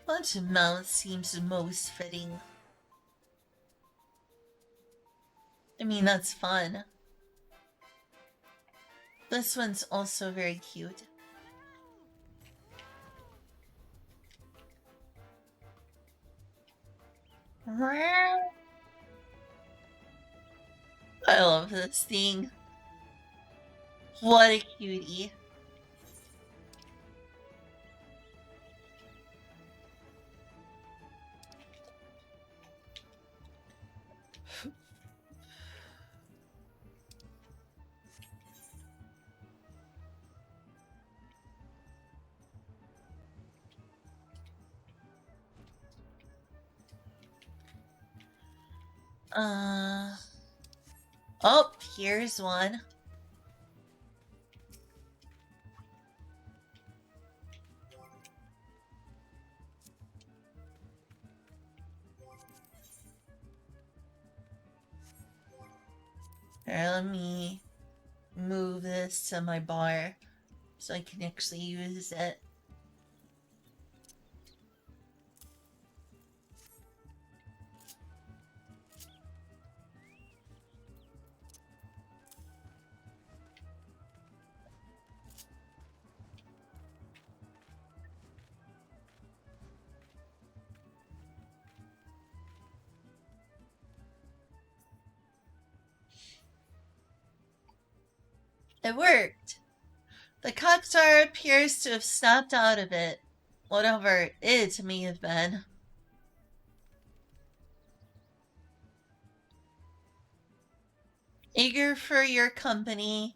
What mouth seems most fitting? I mean, that's fun. This one's also very cute. I love this thing. What a cutie. Oh, here's one. Here, let me move this to my bar so I can actually use it. It worked. The cactar appears to have snapped out of it, whatever it may have been. Eager for your company,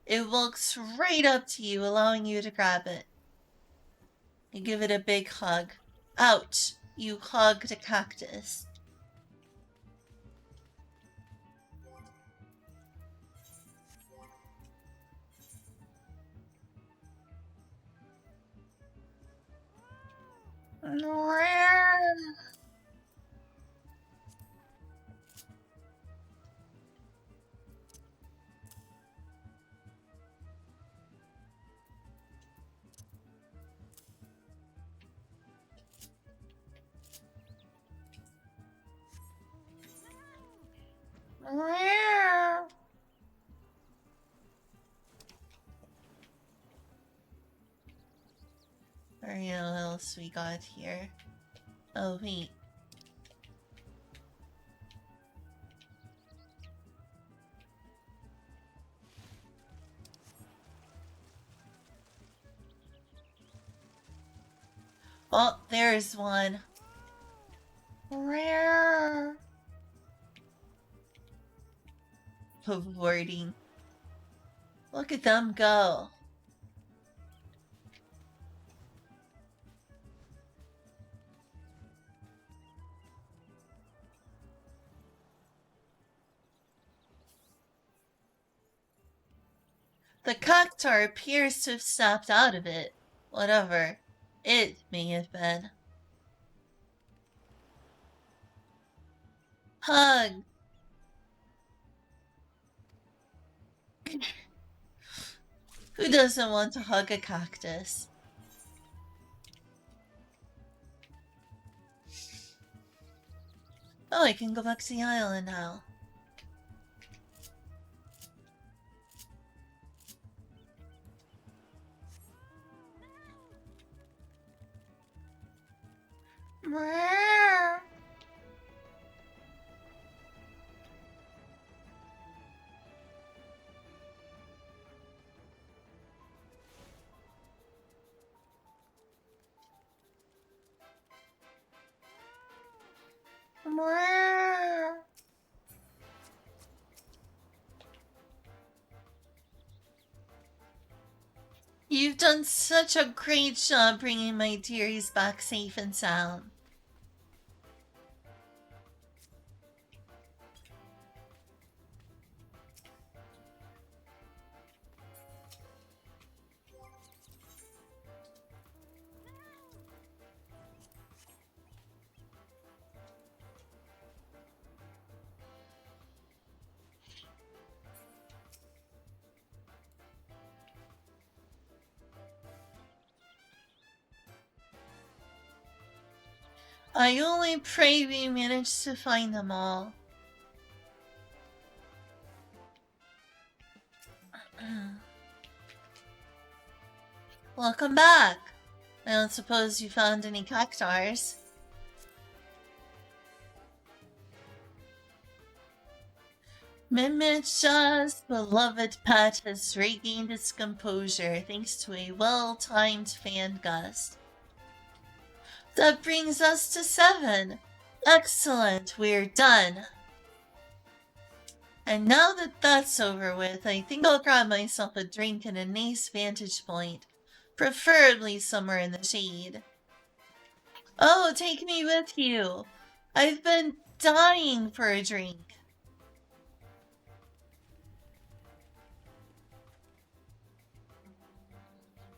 it walks right up to you, allowing you to grab it. You give it a big hug. Ouch! You hugged a cactus. Alright, what else we got here? Oh, wait. Oh, there's one. Rare. Avoiding. Look at them go. The cactar appears to have snapped out of it, whatever it may have been. Hug. Who doesn't want to hug a cactus? Oh, I can go back to the island now. You've done such a great job bringing my dearies back safe and sound. I only pray we manage to find them all. Welcome back. I don't suppose you found any cactars. Mimicha's beloved pet has regained its composure thanks to a well-timed fan gust. That brings us to 7. Excellent, we're done. And now that that's over with, I think I'll grab myself a drink and a nice vantage point, preferably somewhere in the shade. Oh, take me with you. I've been dying for a drink.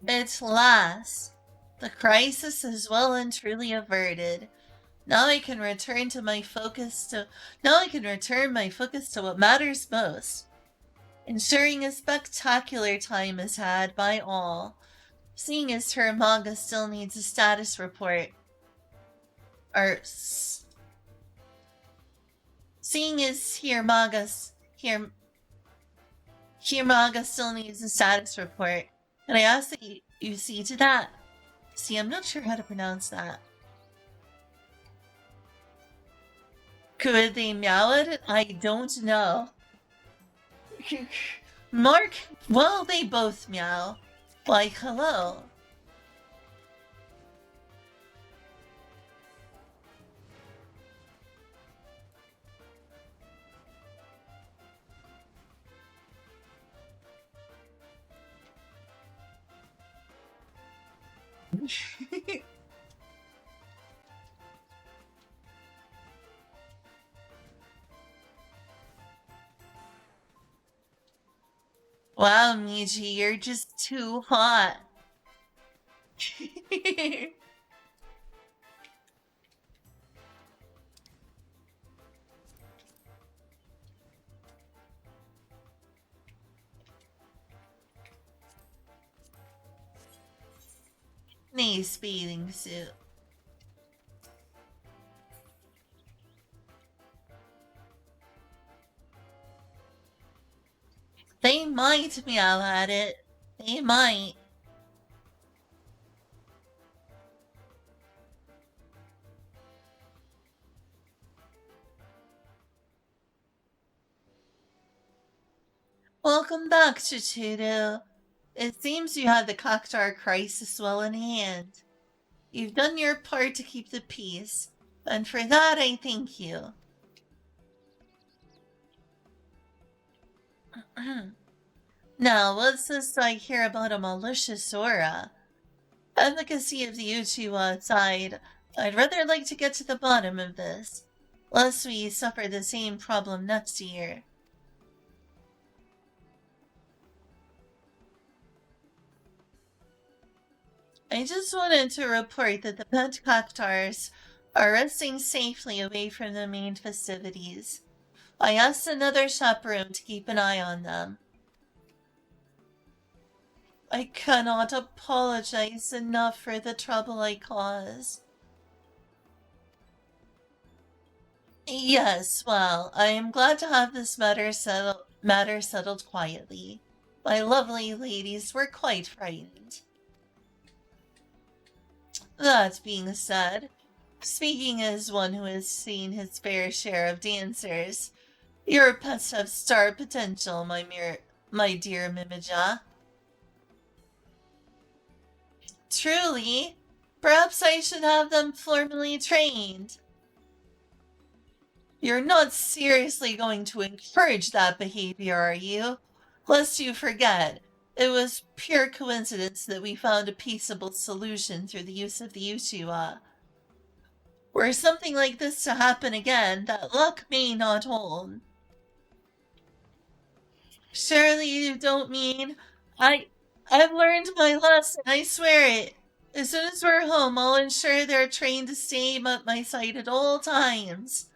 At last, the crisis is well and truly averted. Now I can return my focus to what matters most. Ensuring a spectacular time is had by all, seeing as her manga still needs a status report. Seeing as here manga still needs a status report. And I ask that you see to that. See, I'm not sure how to pronounce that. Could they meow at it? I don't know. Mark, well, they both meow. Like, hello. Wow, Miji, you're just too hot. Nice bathing suit. They might meow at it. They might. Welcome back, Chichiro. It seems you had the cactar crisis well in hand. You've done your part to keep the peace, and for that I thank you. Now, what's this I hear about a malicious aura? Efficacy of the Uchiwa aside, I'd rather like to get to the bottom of this, lest we suffer the same problem next year. I just wanted to report that the pet cactars are resting safely away from the main festivities. I asked another chaperone to keep an eye on them. I cannot apologize enough for the trouble I caused. Yes, well, I am glad to have this matter settled quietly. My lovely ladies were quite frightened. That being said, speaking as one who has seen his fair share of dancers, your pets have star potential, my dear Mimija. Truly, perhaps I should have them formally trained. You're not seriously going to encourage that behavior, are you? Lest you forget, It was pure coincidence that we found a peaceable solution through the use of the Uchiwa. Were something like this to happen again, that luck may not hold. Surely you don't mean... I've learned my lesson, I swear it. As soon as we're home, I'll ensure they're trained to stay at my side at all times.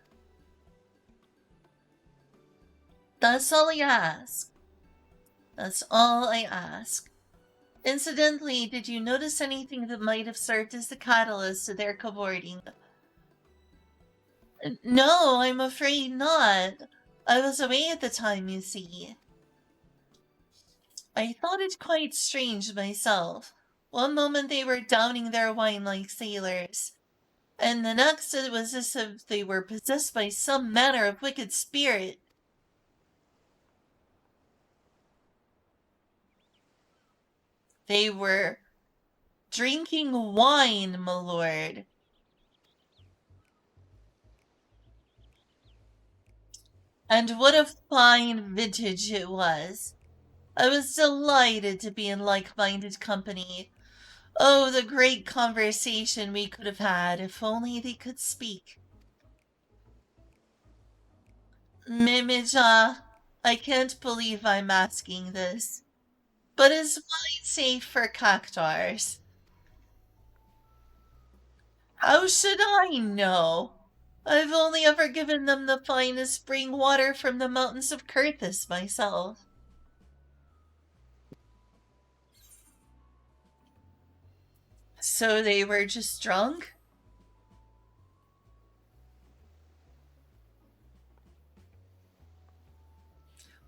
That's all I ask. That's all I ask. Incidentally, did you notice anything that might have served as the catalyst to their cavorting? No, I'm afraid not. I was away at the time, you see. I thought it quite strange myself. One moment they were downing their wine like sailors, and the next it was as if they were possessed by some manner of wicked spirit. They were drinking wine, my lord. And what a fine vintage it was. I was delighted to be in like-minded company. Oh, the great conversation we could have had if only they could speak. Mimija, I can't believe I'm asking this, but is wine safe for cactars? How should I know? I've only ever given them the finest spring water from the mountains of Kurthis myself. So they were just drunk?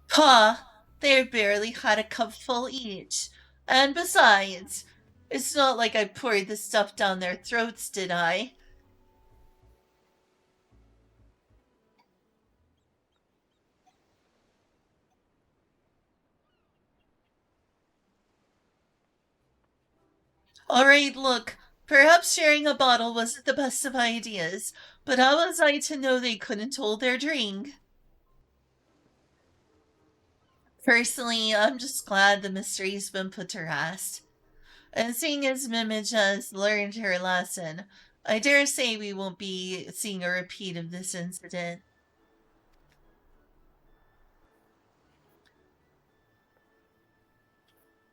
Pa, they barely had a cupful each. And besides, it's not like I poured the stuff down their throats, did I? Alright, look, perhaps sharing a bottle wasn't the best of ideas, but how was I to know they couldn't hold their drink? Personally, I'm just glad the mystery's been put to rest. And seeing as Mimage has learned her lesson, I dare say we won't be seeing a repeat of this incident.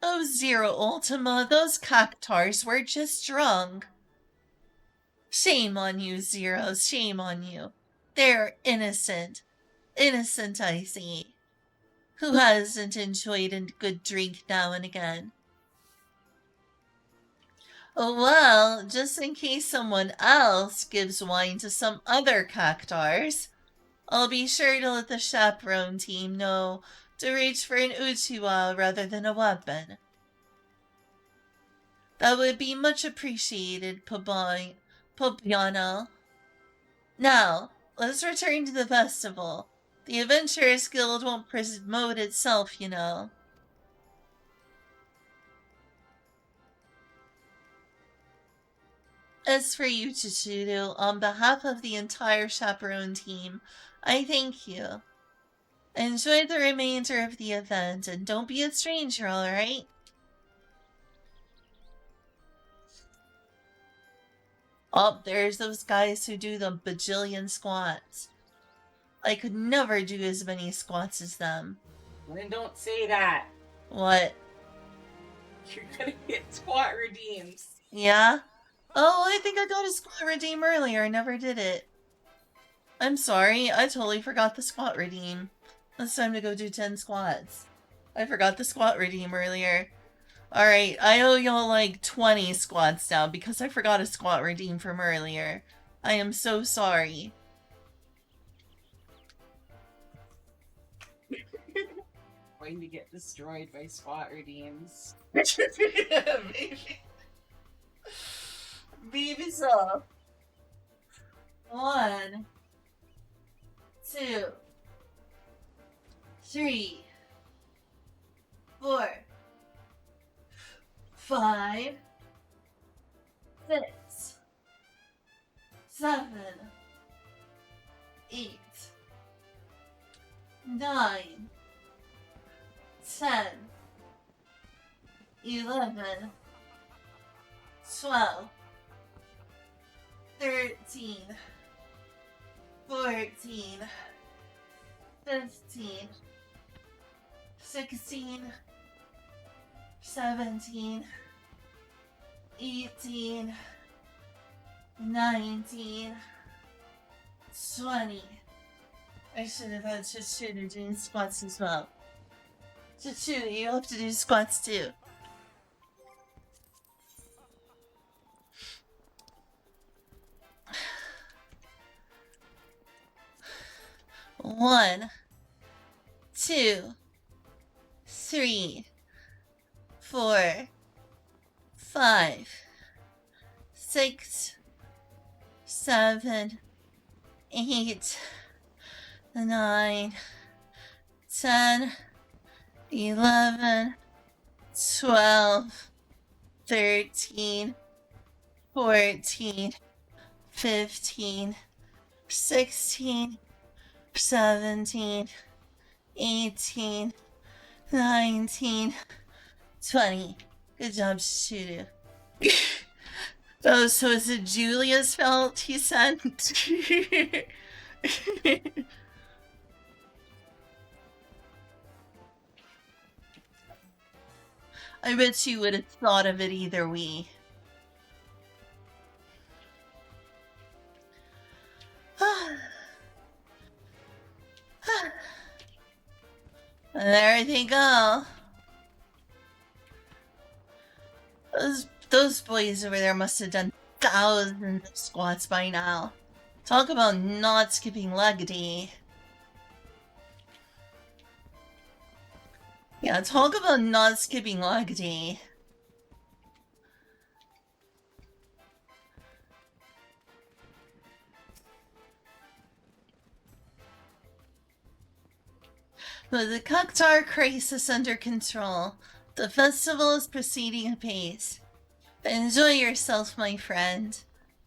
Oh, Zero Ultima, those cactars were just drunk. Shame on you, Zero, shame on you. They're innocent. Innocent, I see. Who hasn't enjoyed a good drink now and again? Oh, well, just in case someone else gives wine to some other cactars, I'll be sure to let the chaperone team know to reach for an uchiwa rather than a weapon. That would be much appreciated, Pobiana. Now, let's return to the festival. The Adventurers Guild won't promote itself, you know. As for you, Chichiro, on behalf of the entire chaperone team, I thank you. Enjoy the remainder of the event, and don't be a stranger, alright? Oh, there's those guys who do the bajillion squats. I could never do as many squats as them. Then don't say that. What? You're gonna get squat redeems. Yeah? Oh, I think I got a squat redeem earlier. I never did it. I'm sorry. I totally forgot the squat redeem. It's time to go do 10 squats. I forgot the squat redeem earlier. Alright, I owe y'all like 20 squats now because I forgot a squat redeem from earlier. I am so sorry. Going to get destroyed by squat redeems. Yeah, baby. Baby so. 1, 2, 3, 4, 5, 6, 7, 8, 9, 10, 11, 12, 13, 14, 15, 16, 17, 18, 19, 20. I should have had Chichuda doing squats as well. Chichuda, you have to do squats too. One, 2, 3, 4, 5, 6, 7, 8, 9, 10, 11, 12, 13, 14, 15, 16, 17, 18, 19, 20. Good job, Shudu. Oh, so is it Julia's fault, he said? I bet you would have thought of it either way. There they go. Those boys over there must have done thousands of squats by now. Talk about not skipping leg day. Yeah, talk about not skipping leg day. With the Cactar crisis under control, the festival is proceeding apace. Enjoy yourself, my friend.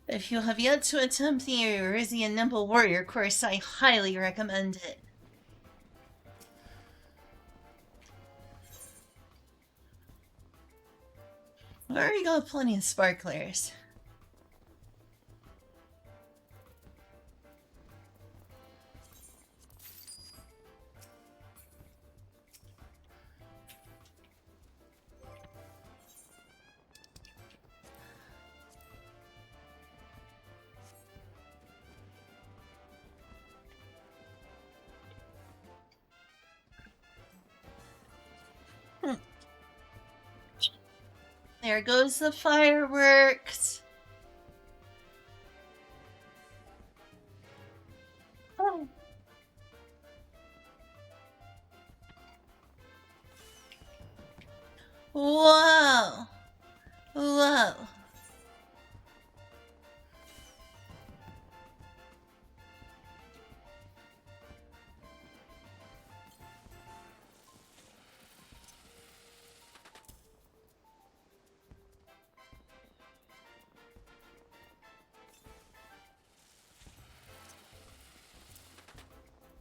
If you have yet to attempt the Eurasian Nimble Warrior course, I highly recommend it. We already got plenty of sparklers. There goes the fireworks. Oh. Whoa. Whoa.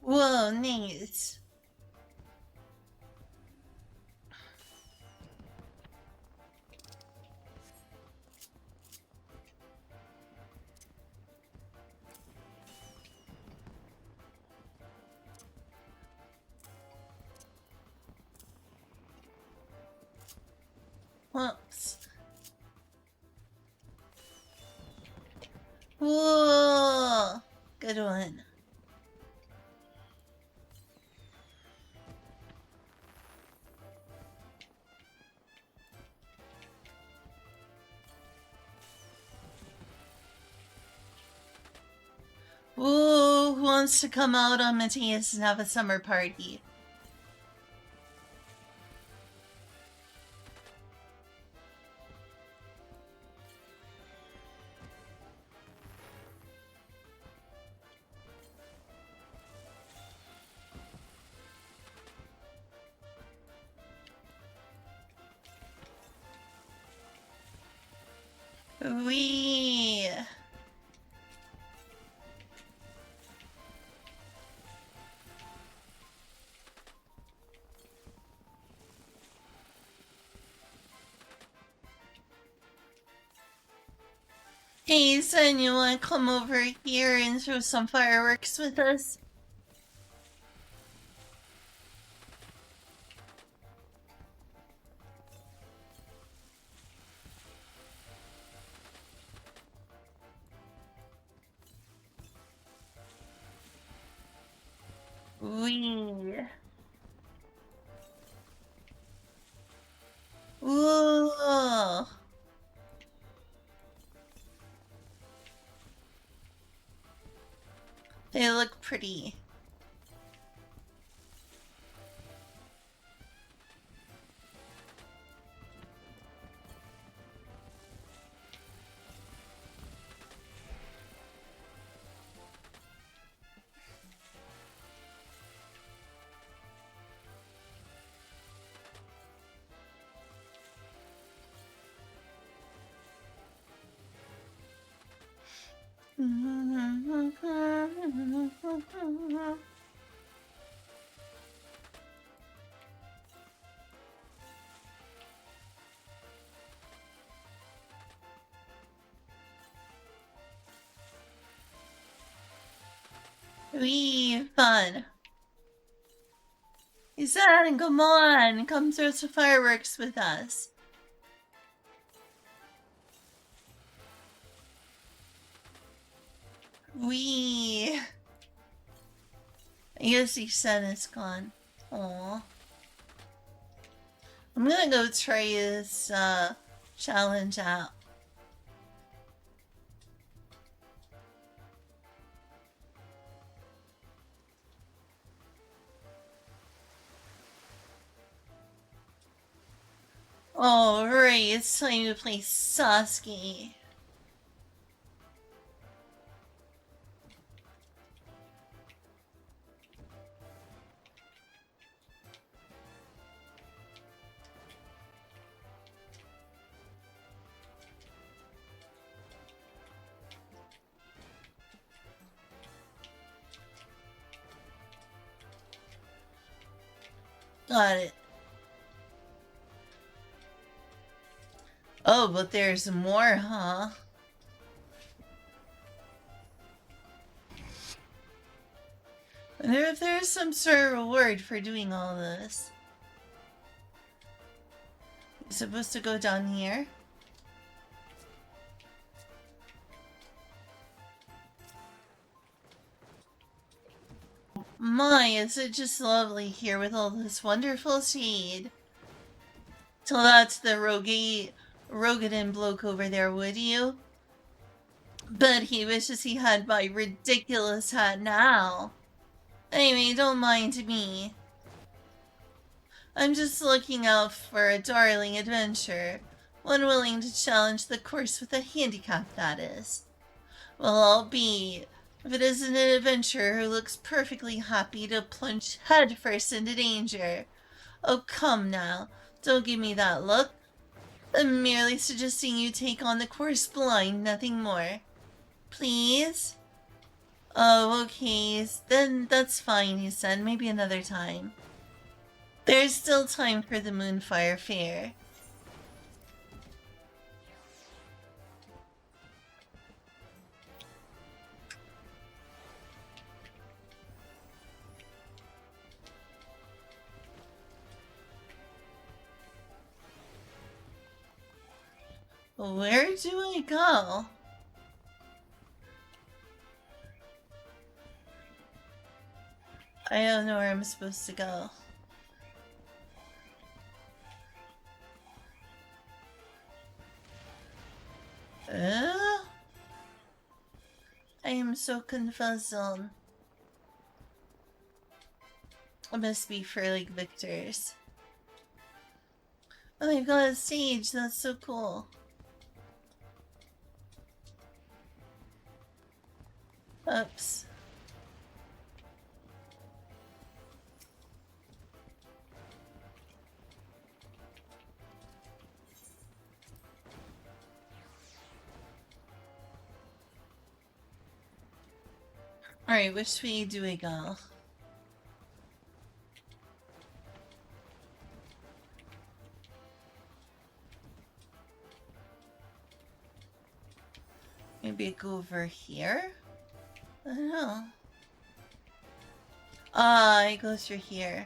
Whoa, nice. Whoops. Whoa. Good one. Ooh, who wants to come out on Matthias and have a summer party? Wee. Hey, son, you want to come over here and throw some fireworks with us? Wee. Whoa. They look pretty. Wee, fun. He said, come on, come throw some fireworks with us. Wee. I guess he said it's gone. Aw. I'm gonna go try this, challenge out. Alright, it's time to play Sasuke. Got it. Oh, but there's more, huh? I wonder if there's some sort of reward for doing all this. You're supposed to go down here? My, is it just lovely here with all this wonderful shade. Tell that to the Rogadin bloke over there, would you? But he wishes he had my ridiculous hat now. Anyway, don't mind me. I'm just looking out for a darling adventure. One willing to challenge the course with a handicap, that is. Well, I'll be, if it isn't an adventurer who looks perfectly happy to plunge headfirst into danger. Oh, come now. Don't give me that look. I'm merely suggesting you take on the course blind, nothing more. Please? Oh, okay. Then that's fine, he said. Maybe another time. There's still time for the Moonfire Faire. Where do I go? I don't know where I'm supposed to go. I am so confused. It must be for, like, victors. Oh, they've got a stage. That's so cool. Oops. Alright, which way do we go? Maybe go over here? I don't know. Ah, it goes through here.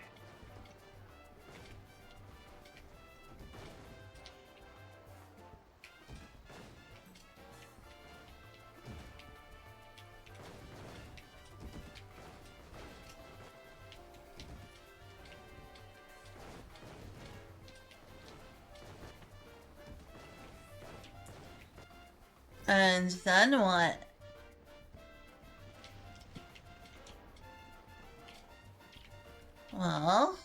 And then what? Well...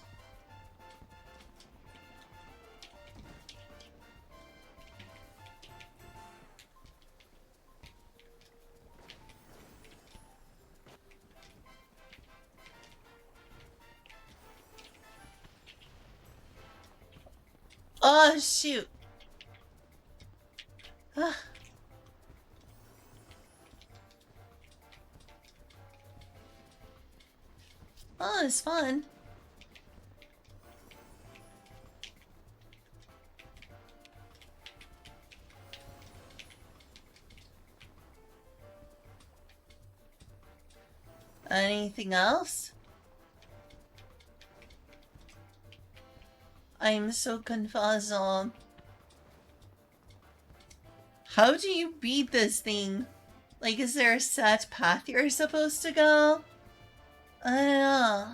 Oh, shoot. Ah. Oh, it's fun. Anything else? I'm so confuzzled. How do you beat this thing? Like, is there a set path you're supposed to go? I don't know.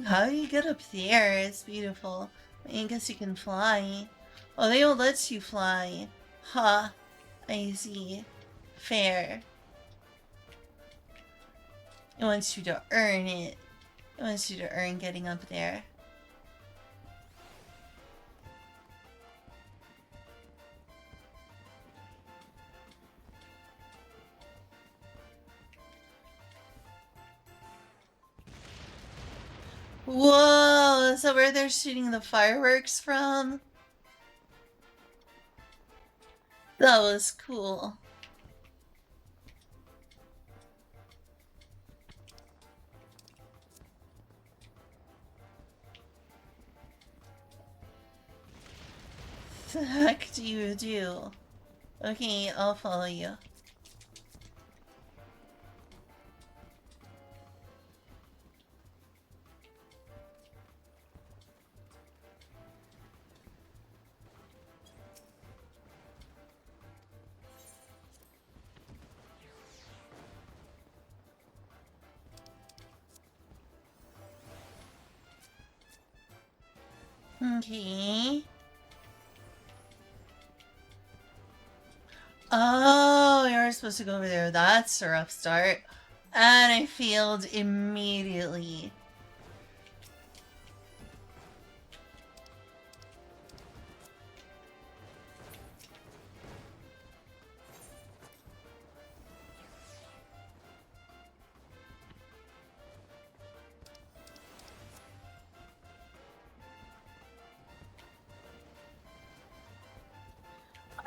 How do you get up there? It's beautiful. I guess you can fly. Oh, they don't let you fly. Huh. I see. Fair. It wants you to earn it. It wants you to earn getting up there. Whoa! Is that where they're shooting the fireworks from? That was cool. The heck do you do? Okay, I'll follow you. Okay. Oh, you're supposed to go over there. That's a rough start. And I failed immediately.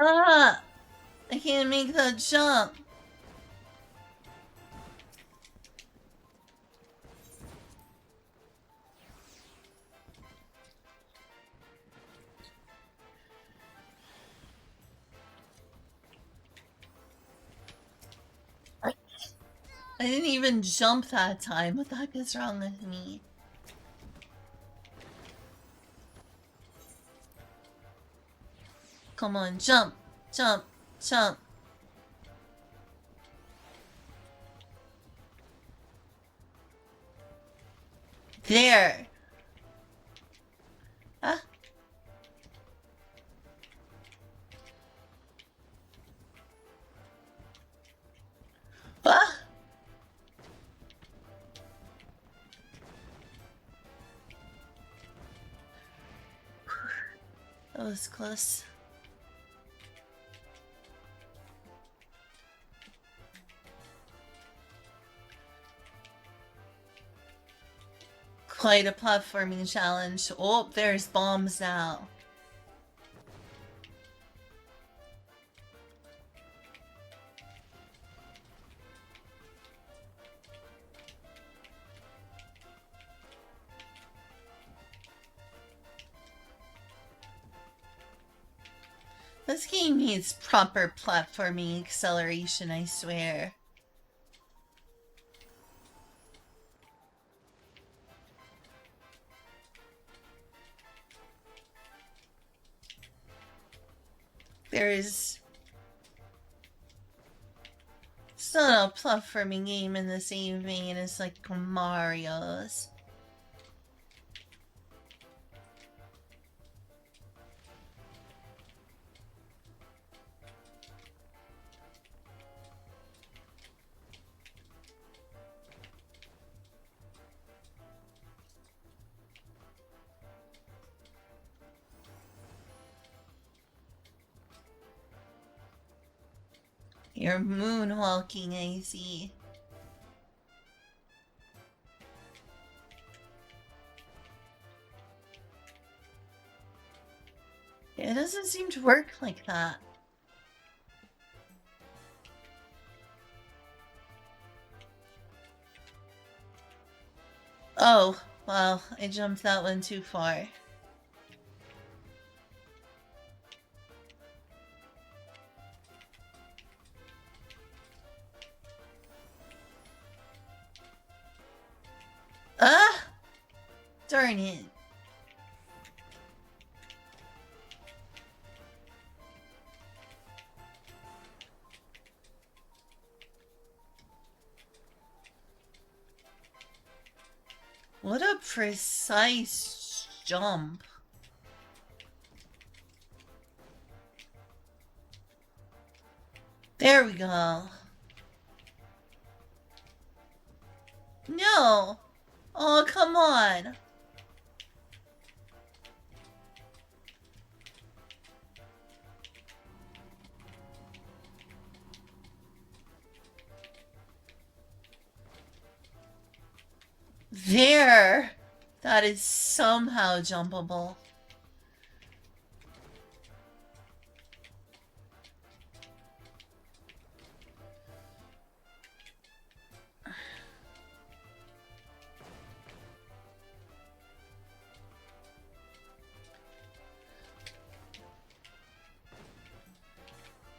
Ah! I can't make that jump. I didn't even jump that time. What the heck is wrong with me? Come on, jump, jump, jump. There. Ah. Ah. That was close. Quite a platforming challenge. Oh, there's bombs now. This game needs proper platforming acceleration, I swear. There is still a platforming game in the same vein as like Mario's. You're moonwalking, I see. It doesn't seem to work like that. Oh, well, I jumped that one too far. Ah! Darn it. What a precise jump. There we go. No! Oh, come on. There! That is somehow jumpable.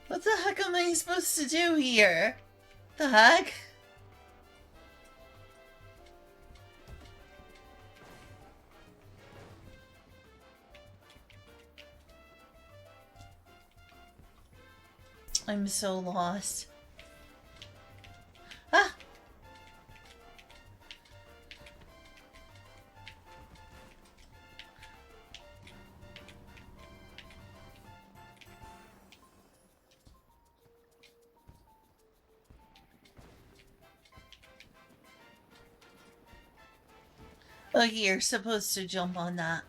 What the heck am I supposed to do here? The heck? I'm so lost. Ah! Oh, you're supposed to jump on that.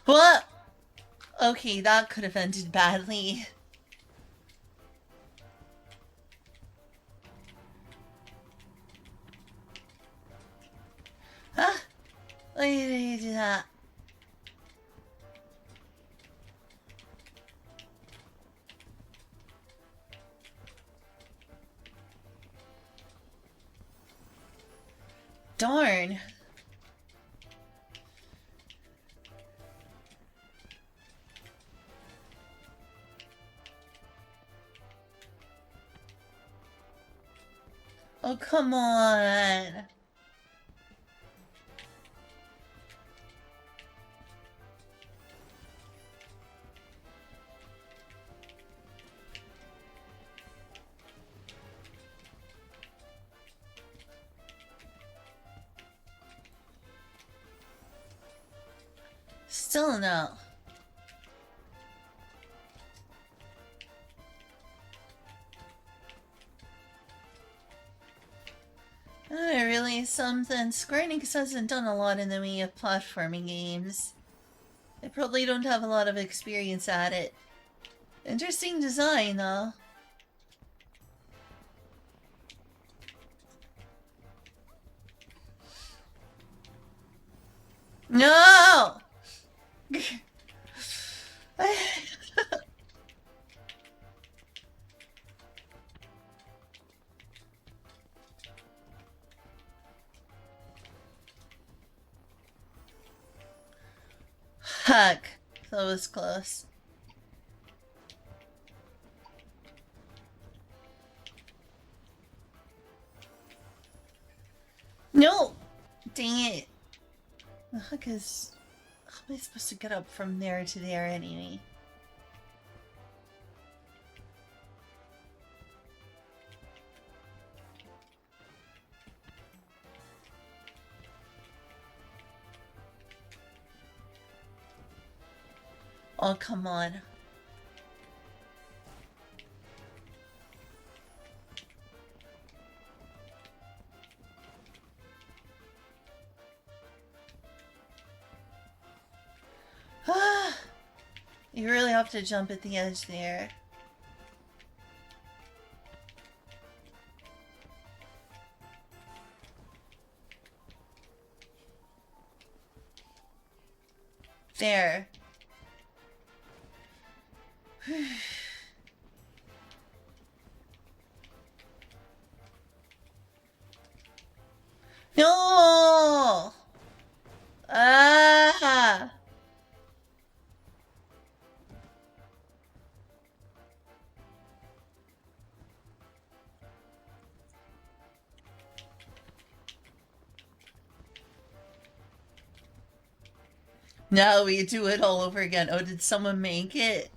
What? Okay, that could have ended badly. Huh? Why did you do that? Darn. Oh, come on. Still no. Really something. Square Enix hasn't done a lot in the way of platforming games. They probably don't have a lot of experience at it. Interesting design, though. No! was close. No! Dang it. The heck is... How am I supposed to get up from there to there anyway? Oh, come on. You really have to jump at the edge there. There. No! Ah! Now we do it all over again. Oh, did someone make it?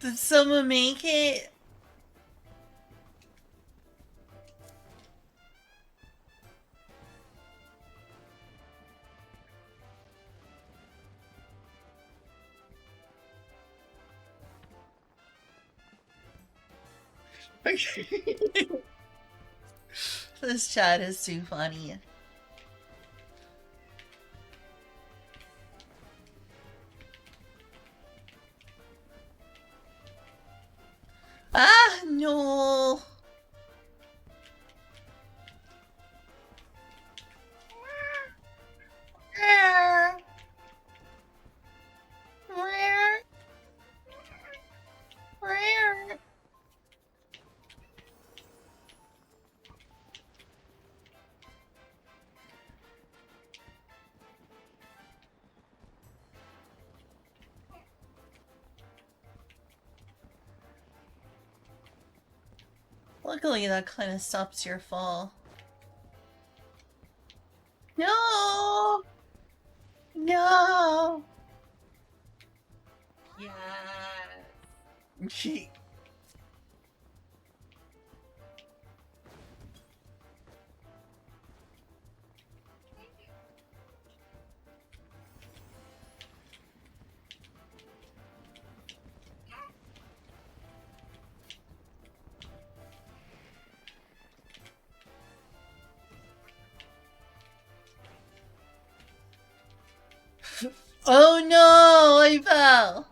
Did someone make it? This chat is too funny. Ah, no. Luckily, that kind of stops your fall. No! No! Yeah. Oh no! I fell!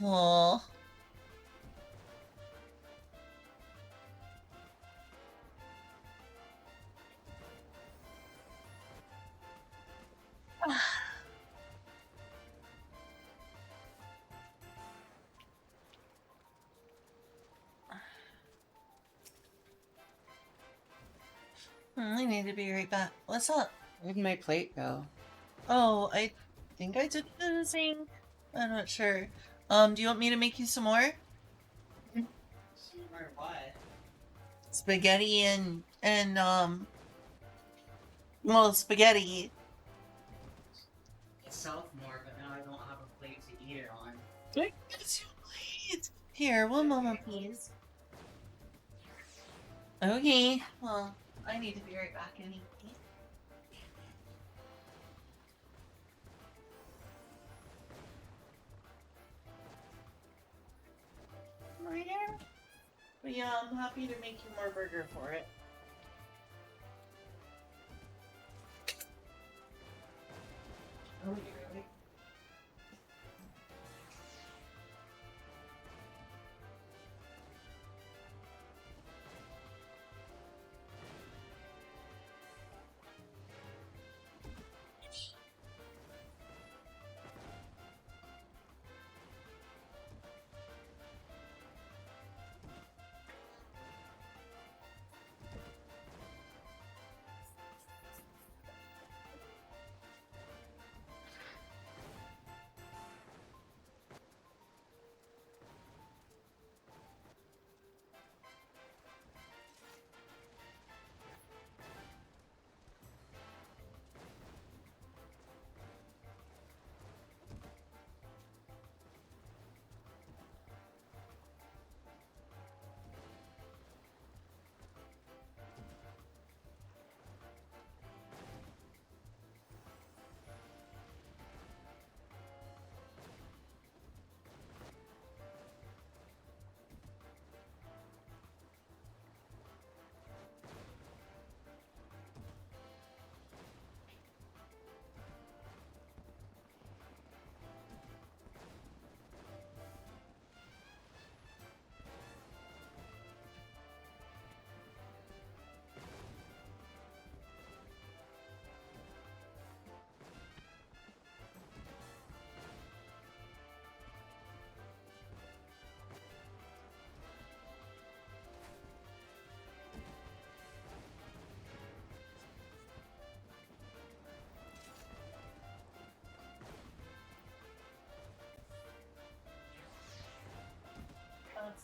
Aww. I need to be right back. What's up? Where'd my plate go? Oh, I think I took the sink. I'm not sure. Do you want me to make you some more? Or what? Spaghetti well, spaghetti. Myself more, but now I don't have a plate to eat it on. Yes, you please. Here, one moment, please. Okay, well, I need to be right back anyway. But yeah, I'm happy to make you more burger for it. Oh, you really?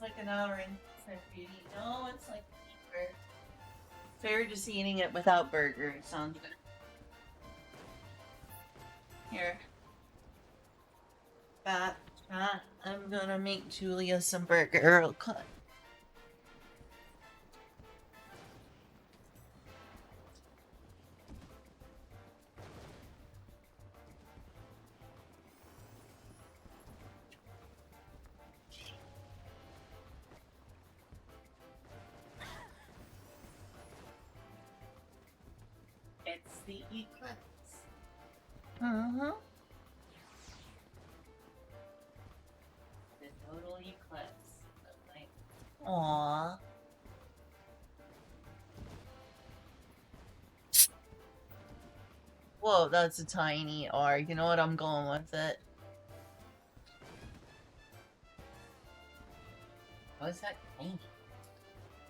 It's like an hour and for beauty. No, it's like cheaper. Fair just eating it without burger. It sounds good. Here, fat, fat. I'm gonna make Julia some burger. Okay. It's the eclipse. Mm-hmm. The total eclipse. Like, aww. Whoa, that's a tiny R. You know what? I'm going with it. How is that tiny?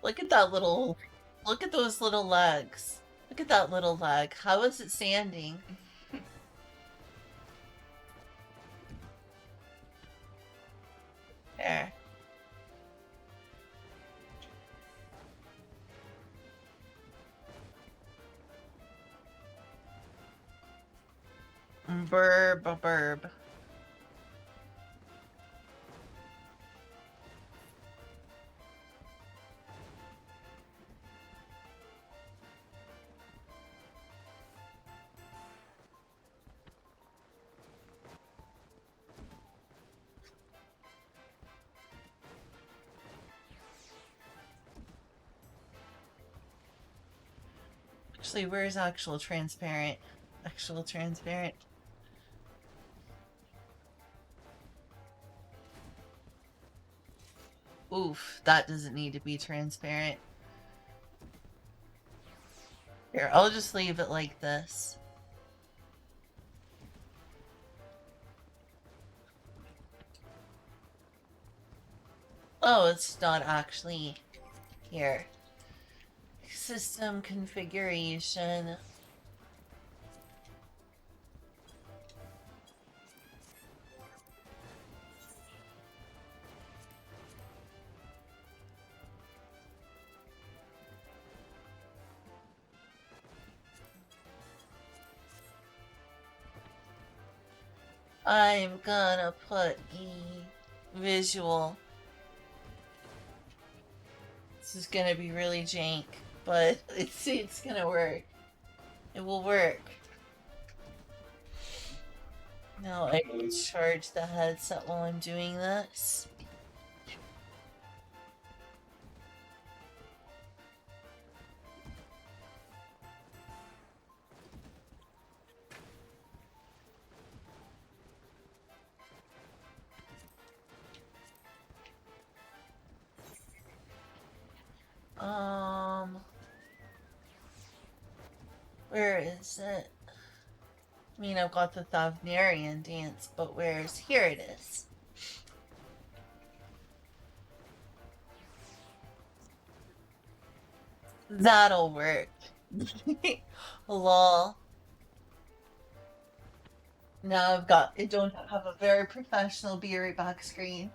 Look at that little. Look at those little legs. Look at that little leg. How is it standing? There. Burb, burb. Actually, where's actual transparent? Actual transparent. Oof, that doesn't need to be transparent. Here, I'll just leave it like this. Oh, it's not actually here. System configuration. I'm gonna put a visual. This is gonna be really jank, but it's gonna work. It will work. Now I can charge the headset while I'm doing this. Where is it? I mean, I've got the Thavnarian dance, but where's... Here it is. That'll work. Lol. Now I've got... I don't have a very professional be right back screen.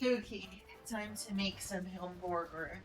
Okay, time to make some hamburger.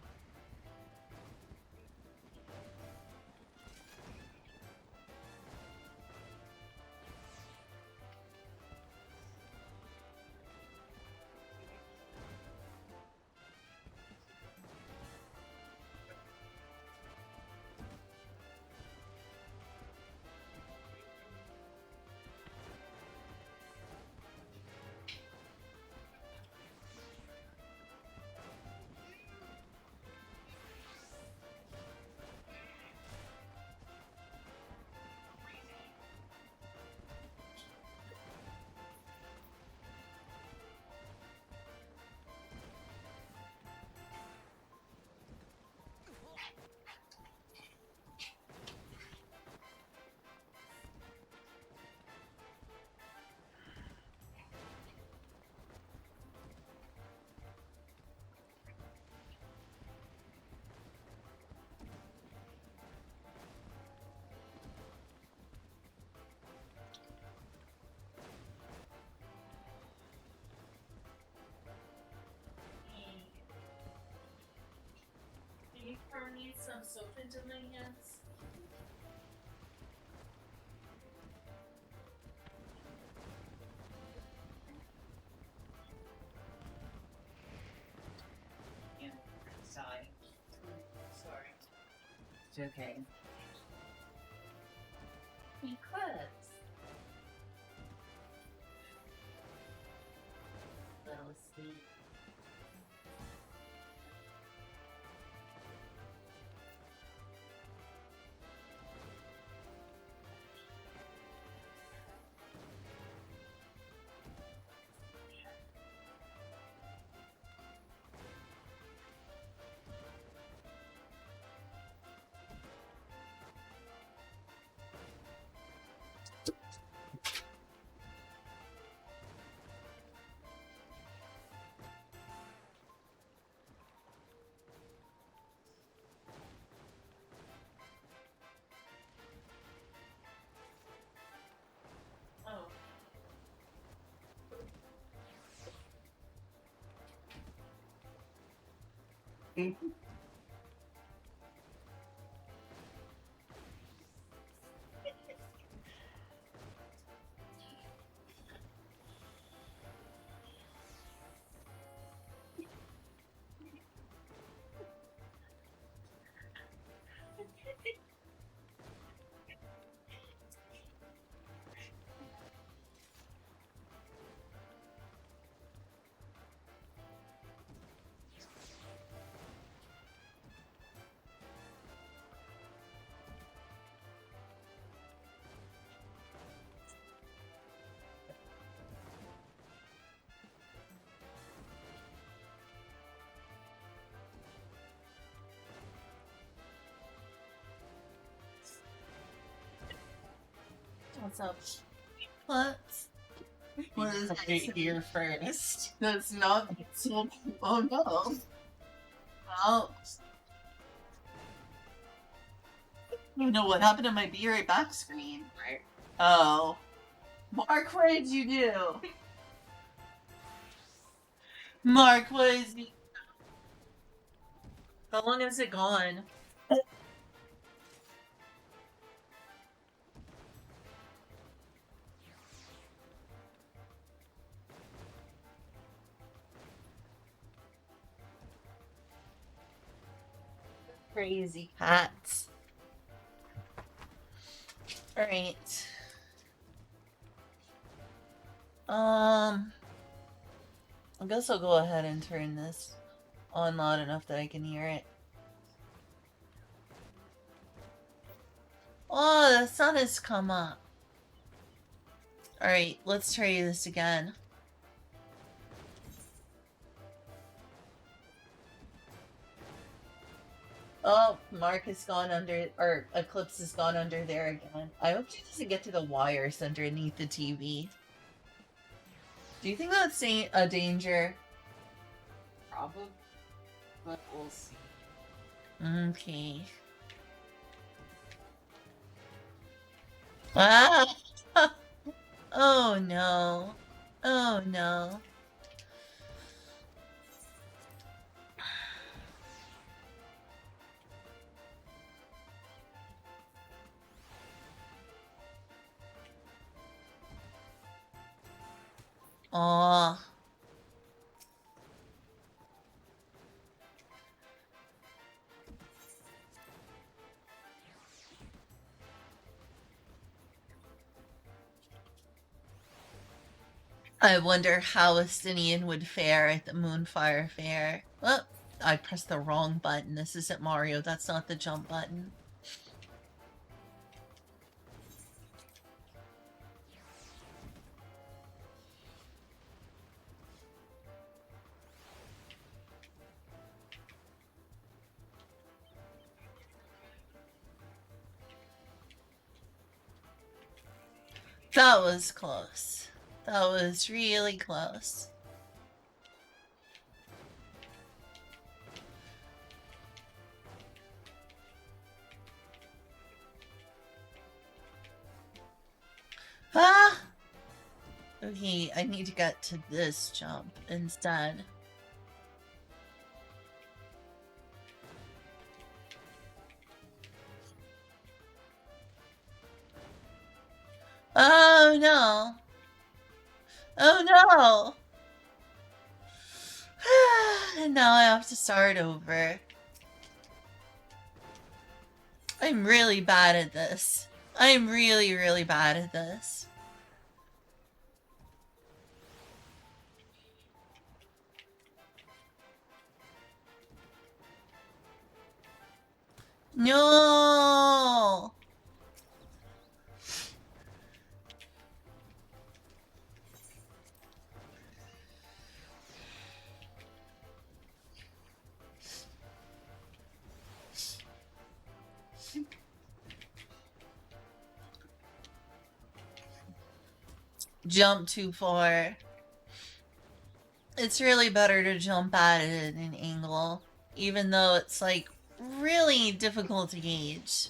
have soap into my hands. Yeah, sorry. Sorry. It's okay. Because. Little sleep. Oh. What's up? What? What is Right here first. That's not so. Oh no. Well, you know what happened to my Be Right Back screen? Right. Oh. Mark, what did you do? Mark, what is he? How long is it gone? Crazy cats. Alright. I guess I'll go ahead and turn this on loud enough that I can hear it. Oh, the sun has come up. Alright, let's try this again. Oh, Mark has gone under, or Eclipse has gone under there again. I hope she doesn't get to the wires underneath the TV. Do you think that's a danger? Probably. But we'll see. Okay. Ah! Oh no. Oh no. Aw. I wonder how Estinian would fare at the Moonfire Fair. Oh, I pressed the wrong button. This isn't Mario. That's not the jump button. That was close. That was really close. Ah! Okay, I need to get to this jump instead. Oh no. Oh no. And now I have to start over. I'm really bad at this. I'm really, really bad at this. No! Jump too far. It's really better to jump at it at an angle, even though it's like really difficult to gauge.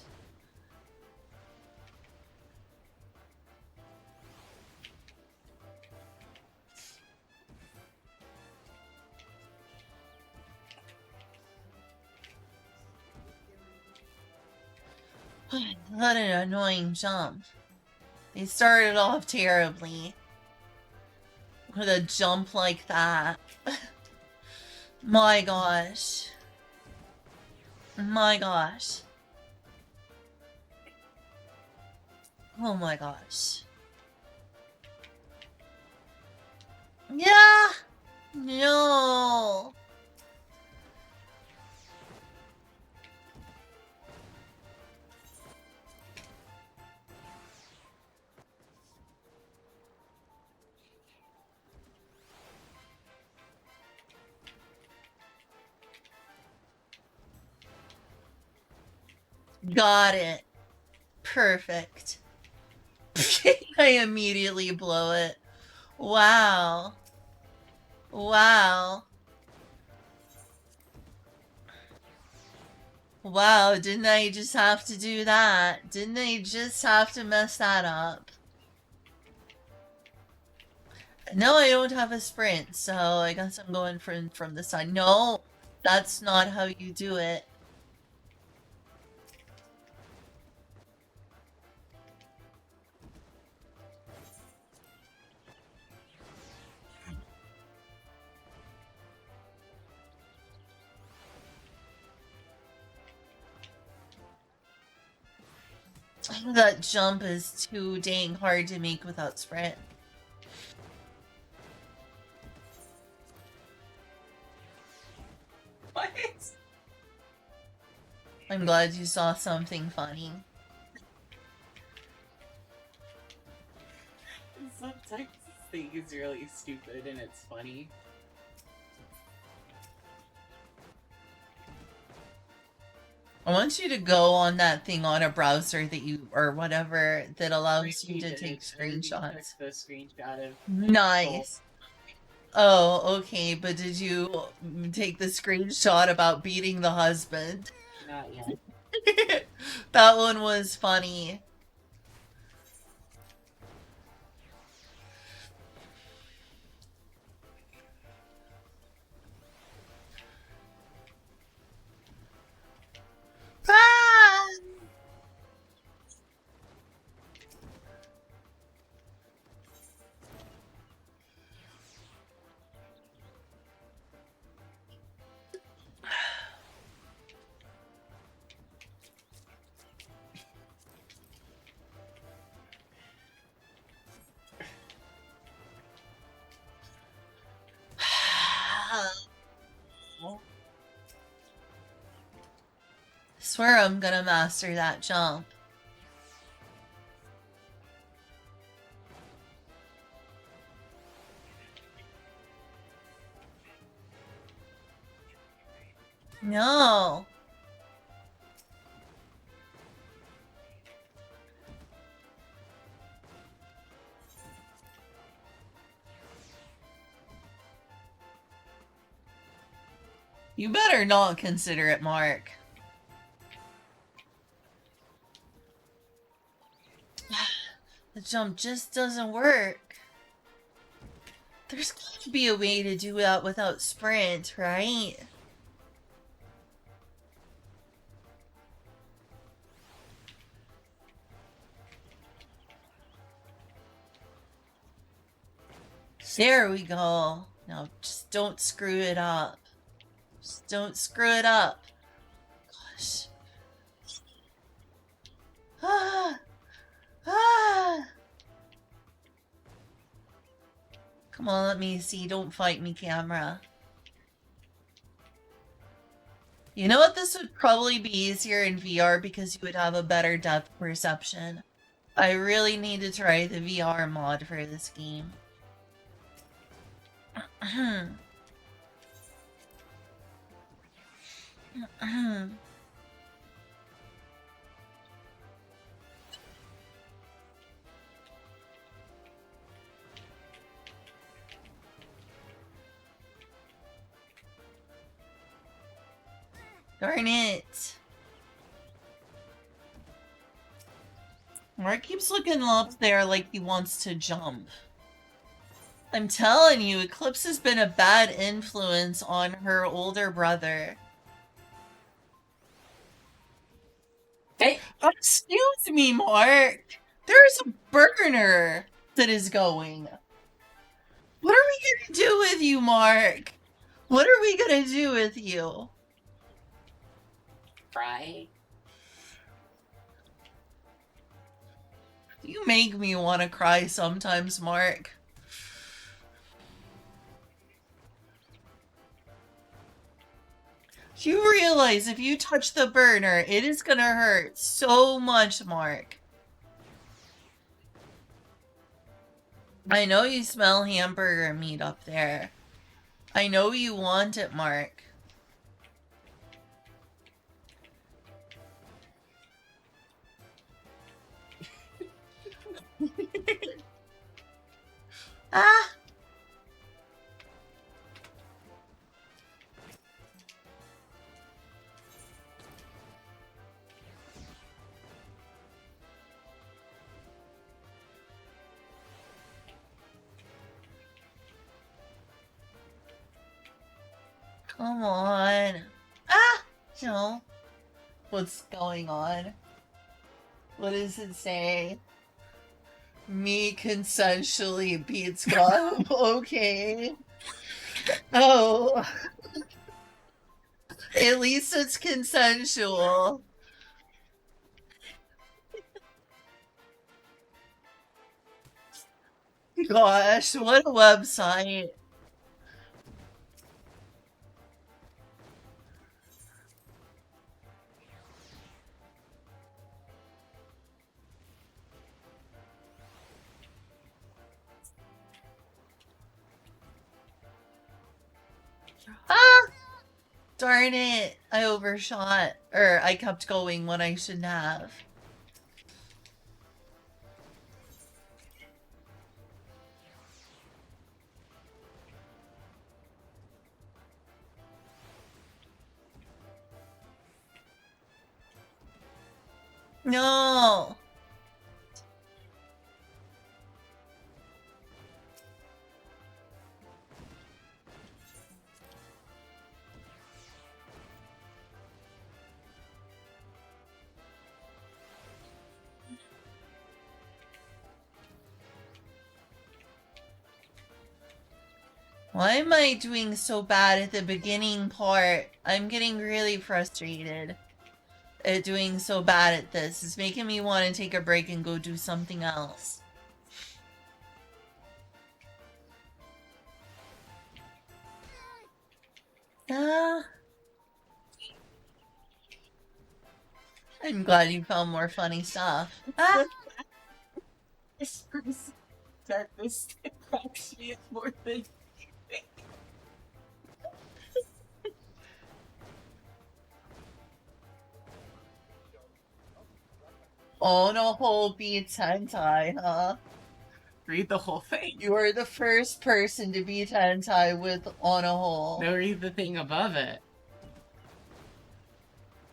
What an annoying jump. They started off terribly with a jump like that. My gosh. My gosh. Oh my gosh. Yeah! No! Got it. Perfect. I immediately blow it. Wow. Wow. Wow, didn't I just have to do that? Didn't I just have to mess that up? No, I don't have a sprint, so I guess I'm going from the side. No, that's not how you do it. That jump is too dang hard to make without sprint. What? I'm glad you saw something funny. Sometimes this thing is really stupid and it's funny. I want you to go on that thing on a browser that you, or whatever, that allows you to take screenshots. The screenshot of Nice. Oh, okay, but did you take the screenshot about beating the husband? Not yet. That one was funny. Ah! Swear I'm gonna master that jump. No. You better not consider it, Mark. The jump just doesn't work. There's got to be a way to do that without sprint, right? There we go. Now, just don't screw it up. Just don't screw it up. Gosh. Ah. Ah. Come on, let me see. Don't fight me, camera. You know what? This would probably be easier in VR because you would have a better depth perception. I really need to try the VR mod for this game. Darn it. Mark keeps looking up there like he wants to jump. I'm telling you, Eclipse has been a bad influence on her older brother. Hey! Excuse me, Mark! There's a burner that is going. What are we gonna do with you, Mark? What are we gonna do with you? Cry. You make me want to cry sometimes, Mark. You realize if you touch the burner, it is gonna hurt so much, Mark. I know you smell hamburger meat up there. I know you want it, Mark. Ah! Come on. Ah! No. What's going on? What does it say? Me consensually beats God. Okay. Oh. At least it's consensual. Gosh, what a website. Ah! Darn it. I overshot. Or I kept going when I shouldn't have. No! Why am I doing so bad at the beginning part? I'm getting really frustrated at doing so bad at this. It's making me want to take a break and go do something else. I'm glad you found more funny stuff. This person darkness cracks me up more than On a whole beats hentai, huh? read the whole thing. You are the first person to beat hentai with on a whole. No, read the thing above it.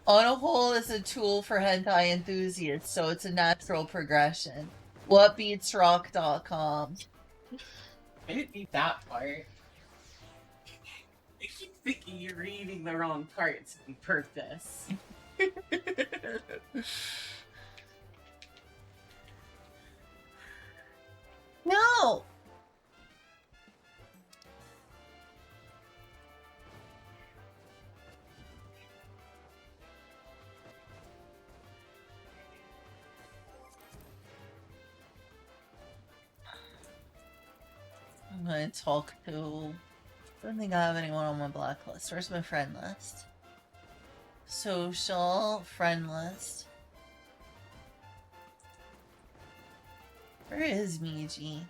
On a whole is a tool for hentai enthusiasts, so it's a natural progression. Whatbeatsrock.com. I didn't read that part. I keep thinking you're reading the wrong parts on purpose. No! I'm gonna talk to... I don't think I have anyone on my blacklist. Where's my friend list? Social, friend list. Where is Miji?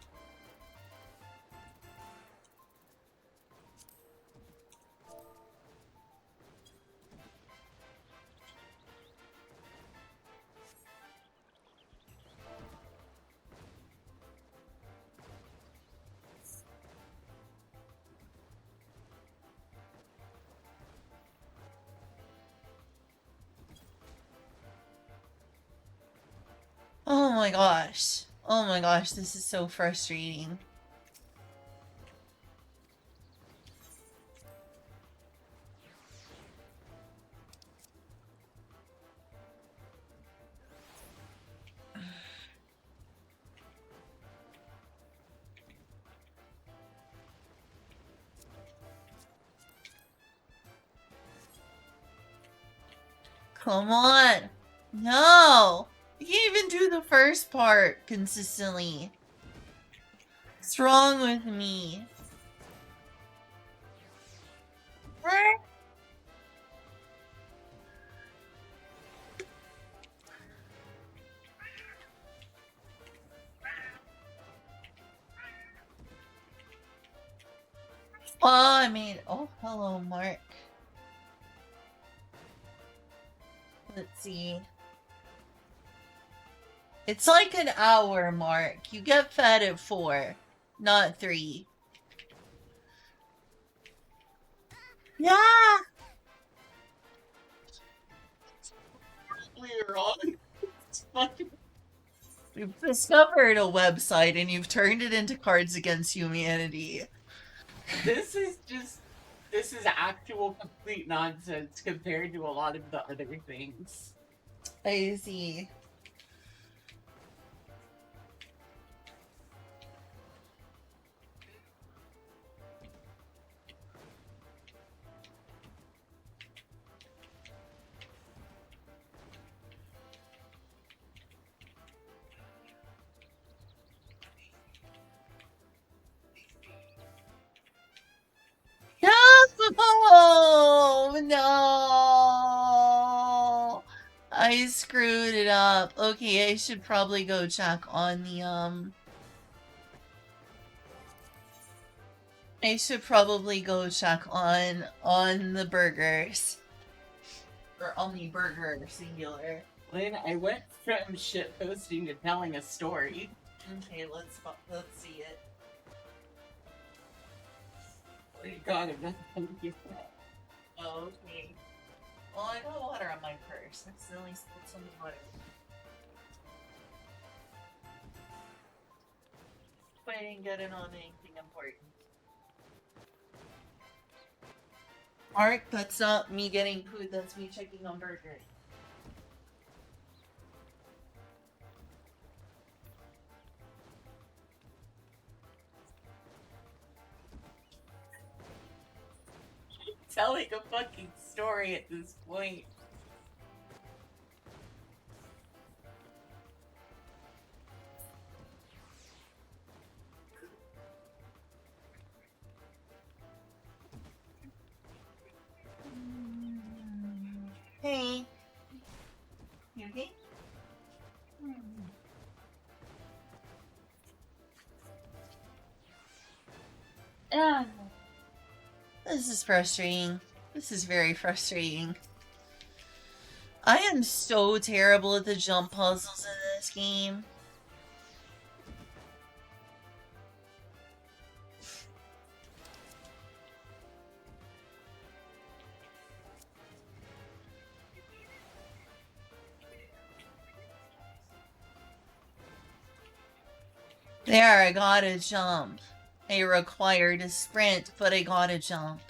Oh my gosh. Oh my gosh, this is so frustrating. Come on. No. You can't even do the first part consistently. What's wrong with me? Oh, I mean, oh, hello, Mark. Let's see. It's like an hour, Mark. You get fed at 4, not 3. Yeah! We're wrong. You've discovered a website and you've turned it into Cards Against Humanity. This is actual complete nonsense compared to a lot of the other things. I see. No! No! I screwed it up. Okay, I should probably go check on the, I should probably go check on the burgers. Or on the burger, singular. Lynn, I went from shit posting to telling a story. Okay, let's see it. Oh my god, I'm not gonna get that. Oh, okay. Well, I got water on my purse. I accidentally spilled some water. But I didn't get it on anything important. Mark, that's not me getting food, that's me checking on burger. Telling a fucking story at this point. Hey. You okay? This is frustrating. This is very frustrating. I am so terrible at the jump puzzles in this game. There, I gotta jump. I required a sprint, but I gotta jump.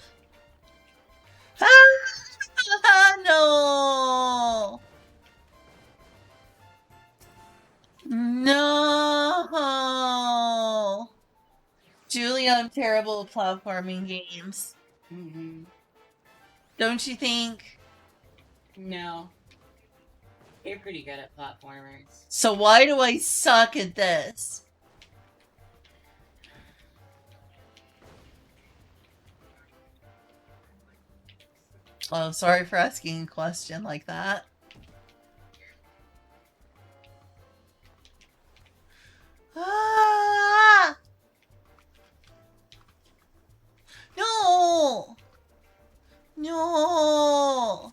Ah, no! No! Julie, I'm terrible at platforming games. Mm-hmm. Don't you think? No. You're pretty good at platformers. So why do I suck at this? Oh, sorry for asking a question like that. Ah! No! No!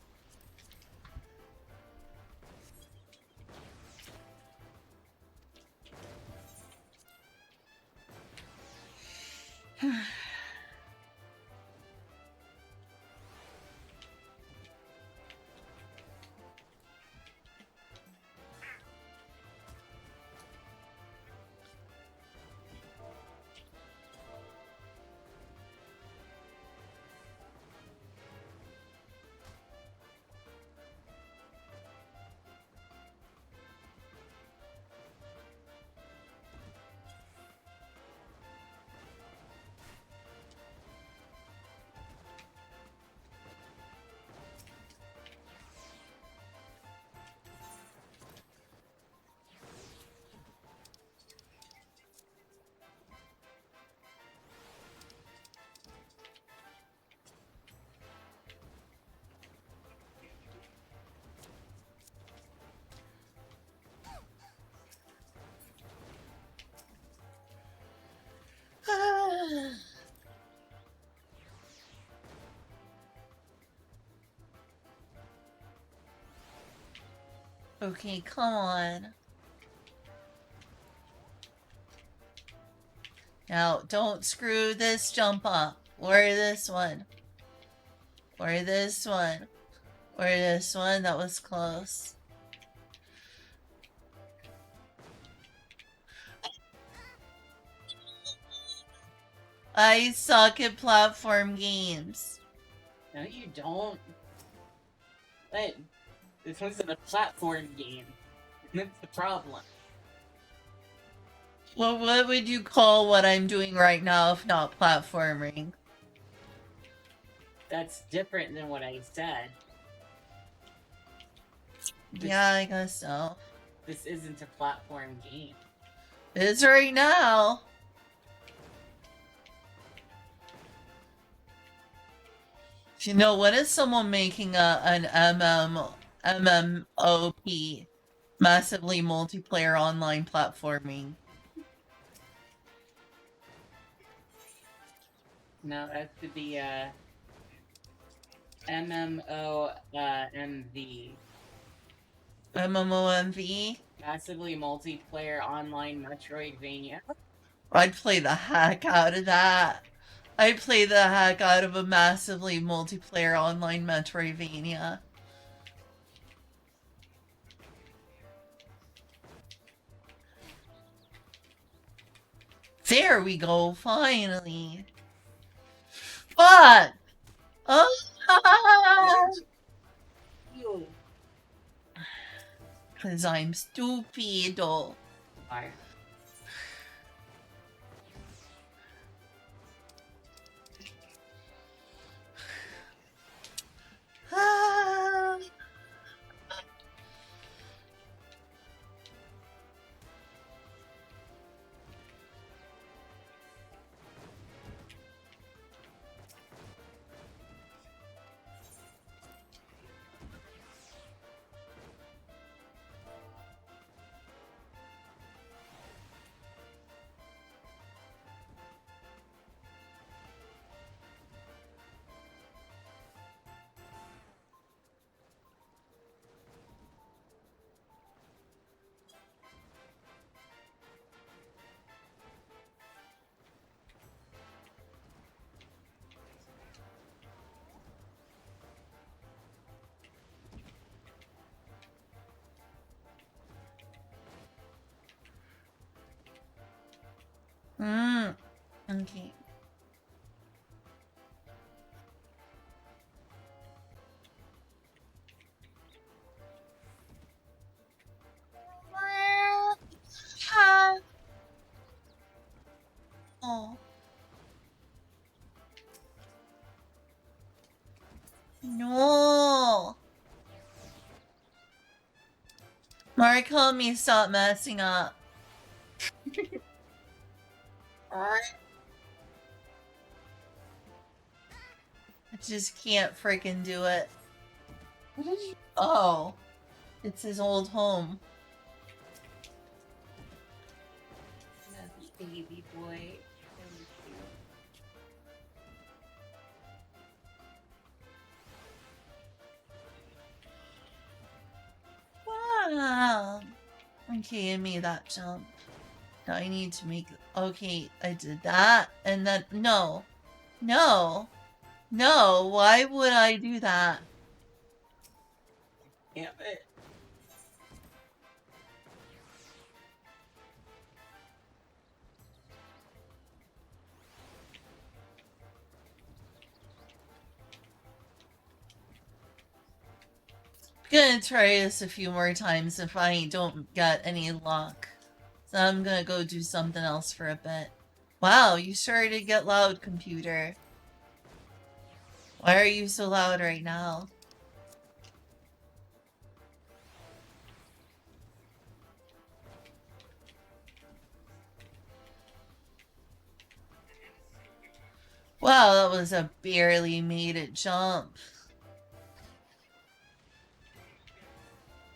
Okay, come on. Now, don't screw this jump up. Or this one. Or this one. Or this one. That was close. I suck at platform games. No, you don't. But this wasn't a platform game. That's the problem. Well, what would you call what I'm doing right now if not platforming? That's different than what I said. Yeah, I guess so. This isn't a platform game. It is right now. You know, when is someone making an MMOP, massively multiplayer online platforming? No, that could be MMOMV. MMOMV? Massively multiplayer online Metroidvania. I'd play the heck out of that. I'd play the heck out of a massively multiplayer online Metroidvania. There we go, finally. Fuck! You. Cause I'm stupid. Fire. Okay. Oh. No. Mark, help me stop messing up. I just can't freaking do it. What did you? Oh, it's his old home. Baby boy. Wow. Okay, I made that jump. Now I need to make... Okay, I did that. And then... No. No. No. Why would I do that? Damn it. Gonna try this a few more times if I don't get any luck. So I'm gonna go do something else for a bit. Wow, you sure did get loud, computer. Why are you so loud right now? Wow, that was a barely made it jump.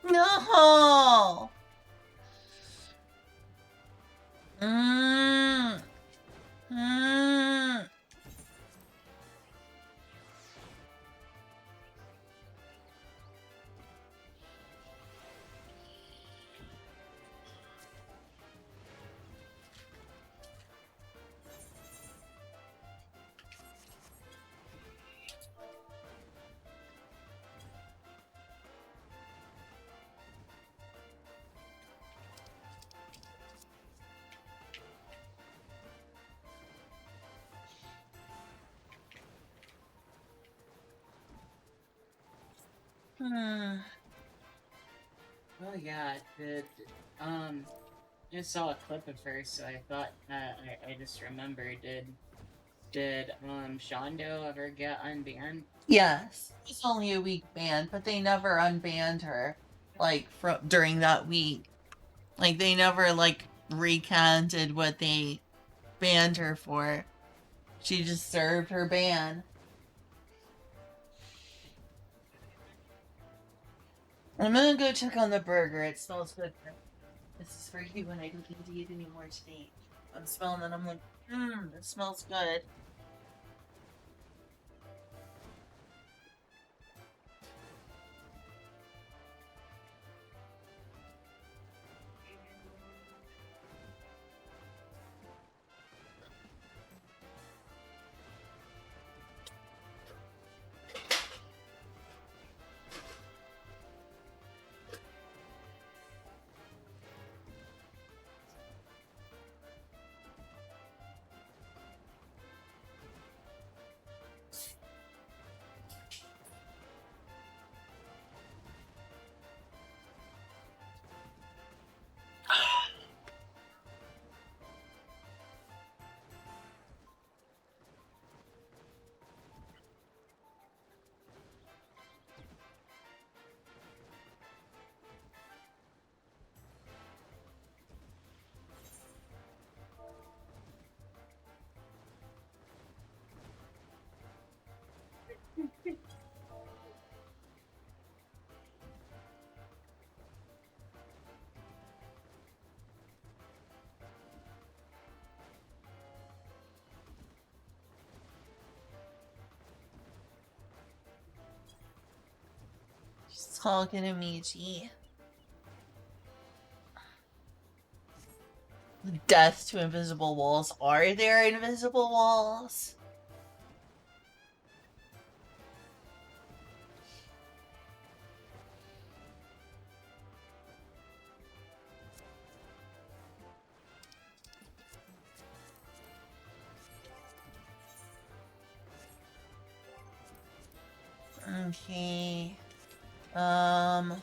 No! Mmm. Mmm. Hmm. Oh yeah, I saw a clip of her, so I thought I just remembered. Did Shondo ever get unbanned? Yes. It's only a week ban, but they never unbanned her. Like, during that week. Like, they never, like, recanted what they banned her for. She just served her ban. I'm gonna go check on the burger. It smells good. This is for you when I don't need to eat anymore today. I'm smelling it. I'm like, it smells good. She's talking to me, gee. Death to invisible walls. Are there invisible walls? Okay. Um...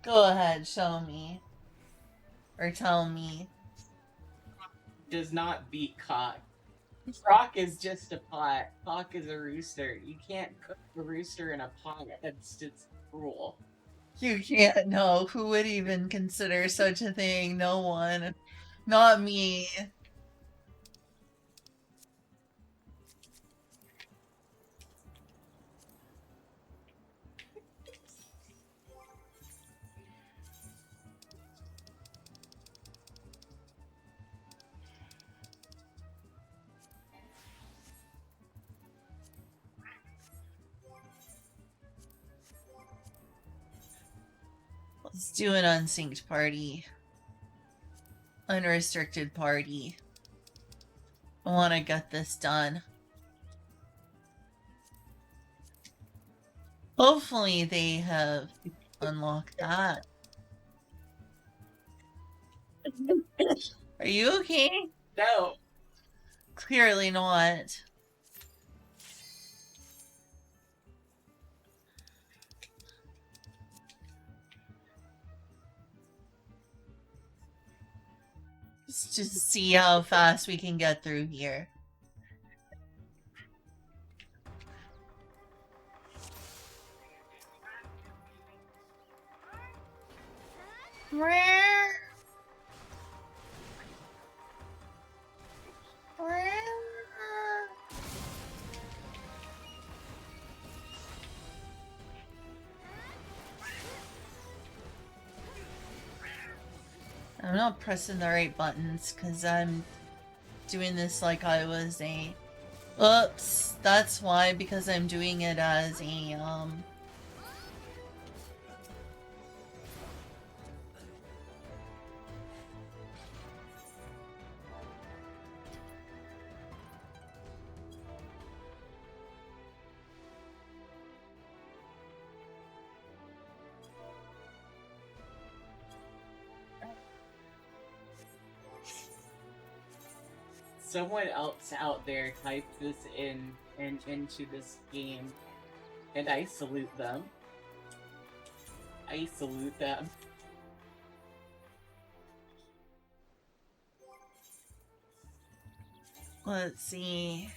Go ahead, show me. Or tell me. Does not beat cock. Crock is just a pot. Cock is a rooster. You can't cook a rooster in a pot. That's just cruel. You can't know. Who would even consider such a thing? No one. Not me. Let's do an unsynced party. Unrestricted party. I want to get this done. Hopefully they have unlocked that. Are you okay? No. Clearly not. Let's just see how fast we can get through here. I'm not pressing the right buttons because I'm doing this like I was a... Oops, that's why, because I'm doing it as a, Someone else out there typed this in and into this game, and I salute them. I salute them. let's see.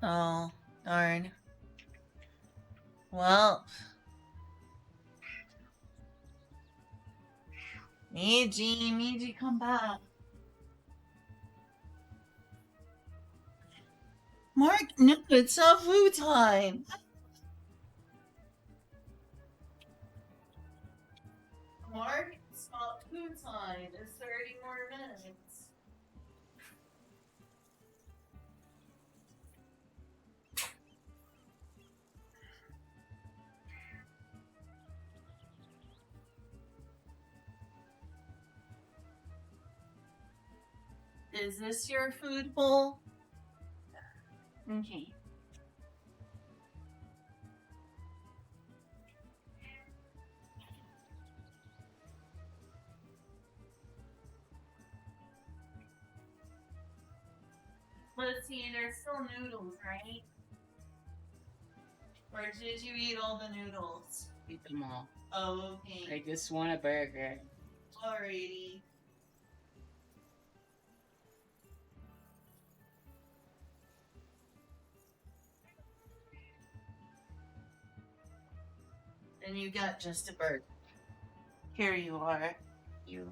Oh, darn. Well. Meiji, come back. Mark, no, it's not food time. Mark, it's not food time. It's 30 more minutes. Is this your food bowl? Okay. Let's see, there's still noodles, right? Or did you eat all the noodles? Eat them all. Oh, okay. I just want a burger. Alrighty. And you got just a burger. Here you are. You.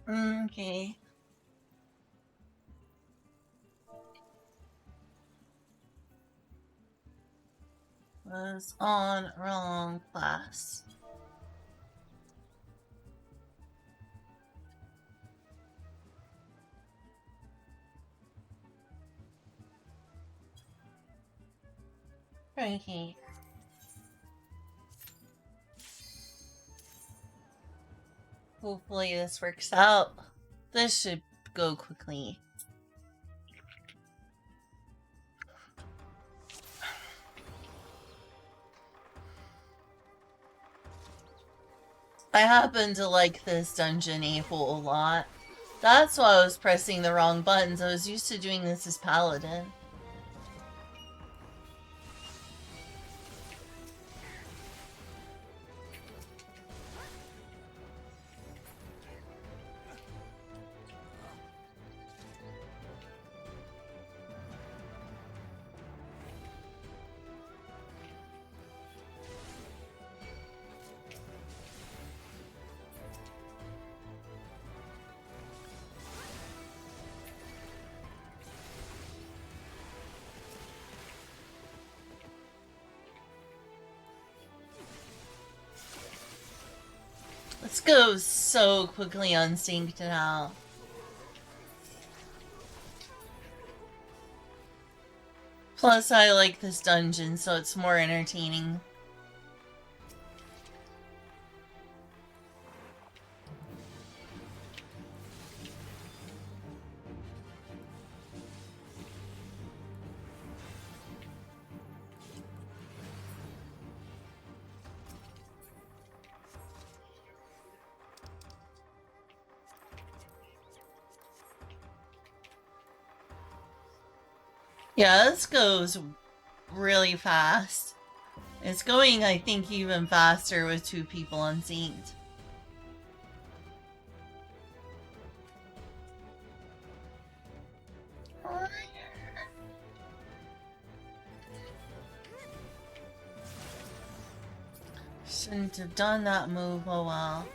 Okay. Was on wrong class. Okay. Hopefully this works out. This should go quickly. I happen to like this dungeon a whole lot. That's why I was pressing the wrong buttons. I was used to doing this as Paladin. Let's go so quickly unsynced now. Plus, I like this dungeon, so it's more entertaining. Yeah, this goes really fast. It's going, I think, even faster with 2 people unsynced. Shouldn't have done that move, oh well.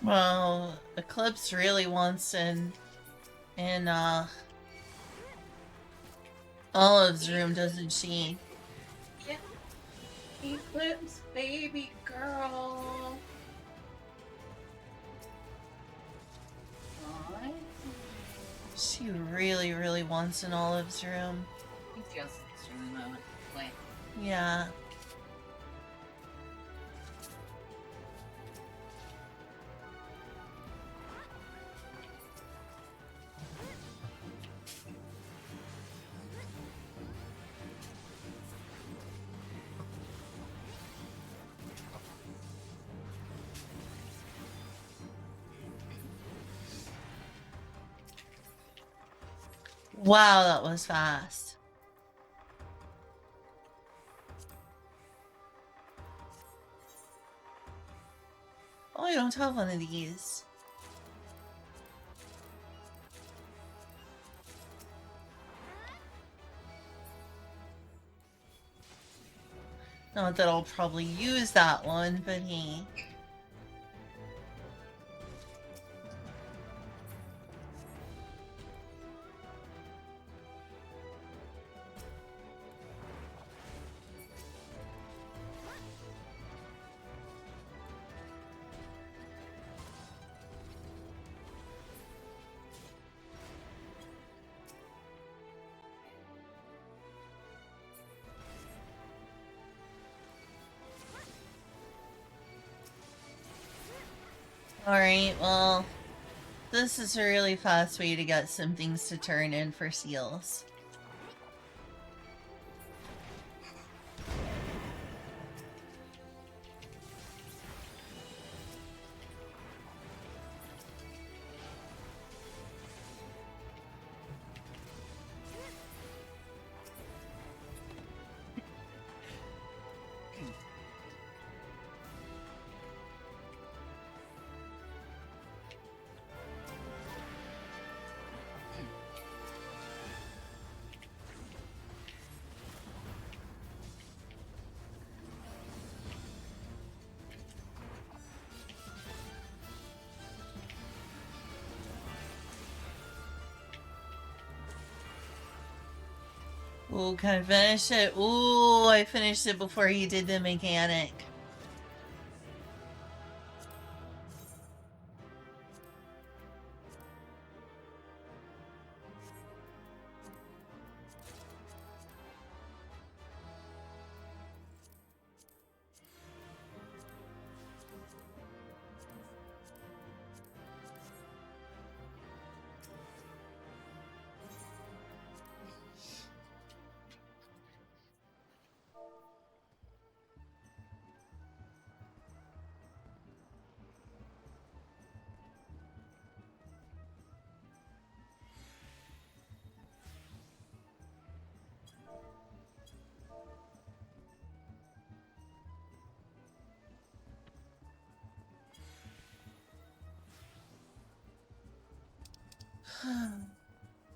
Well, Eclipse really wants in Olive's room, doesn't she? Yeah. Eclipse, baby girl. Alright. She really, really wants in Olive's room. He's just in the moment. Wait. Yeah. Wow, that was fast. Oh, I don't have one of these. Not that I'll probably use that one, but hey. Alright, well, this is a really fast way to get some things to turn in for seals. Ooh, can I finish it? Ooh, I finished it before he did the mechanic.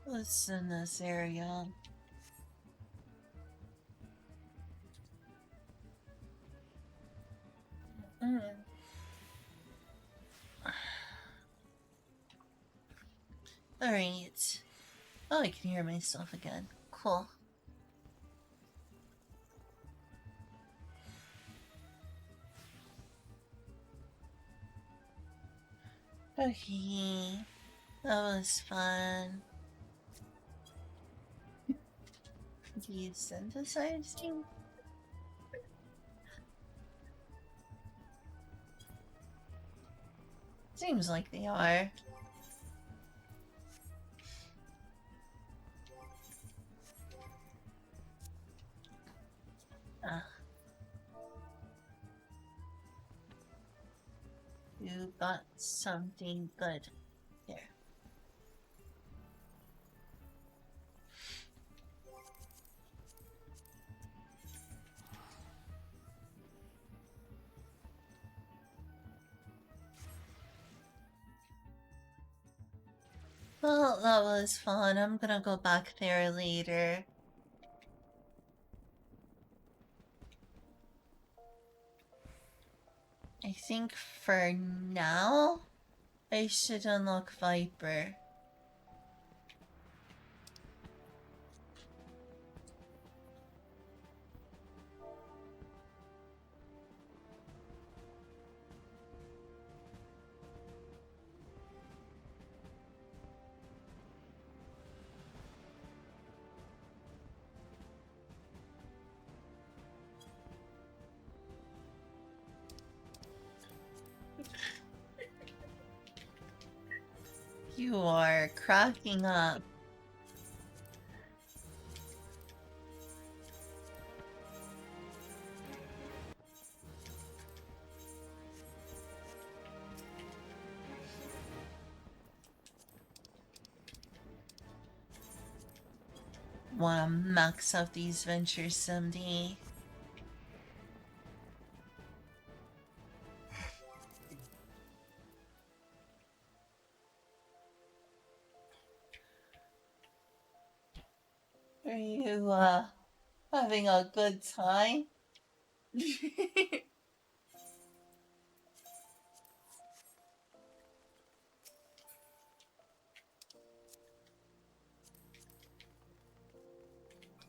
What's in this area? Alright. Oh, I can hear myself again. Cool. Okay. That was fun. Desynthesizing? Seems like they are. Ah. You got something good. There. Well, that was fun. I'm gonna go back there later. I think for now, I should unlock Viper. You are cracking up. Wanna max out these ventures someday. Are you, having a good time?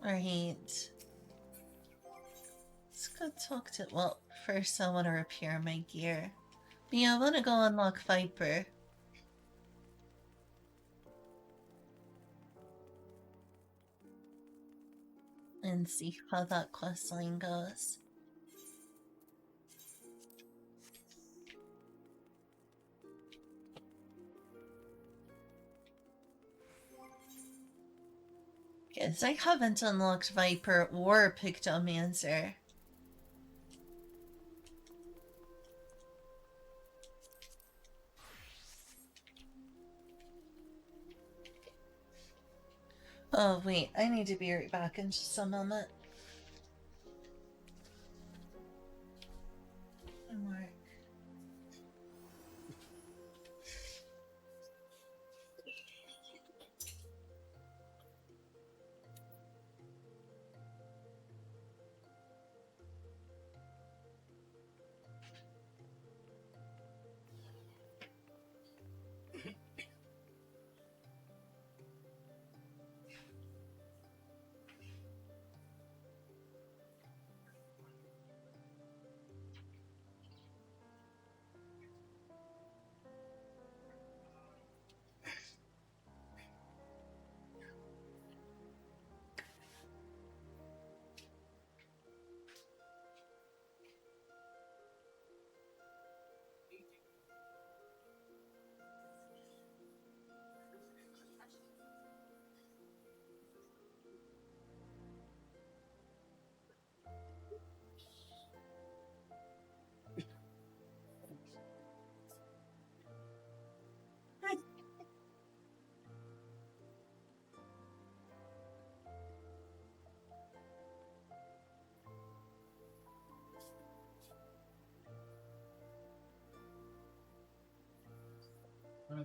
Right. Let's go talk to. Well, first I want to repair my gear. But yeah, I want to go unlock Viper. And see how that questline goes. Because I haven't unlocked Viper or picked up Mancer. Oh, wait, I need to be right back in just a moment. Mark.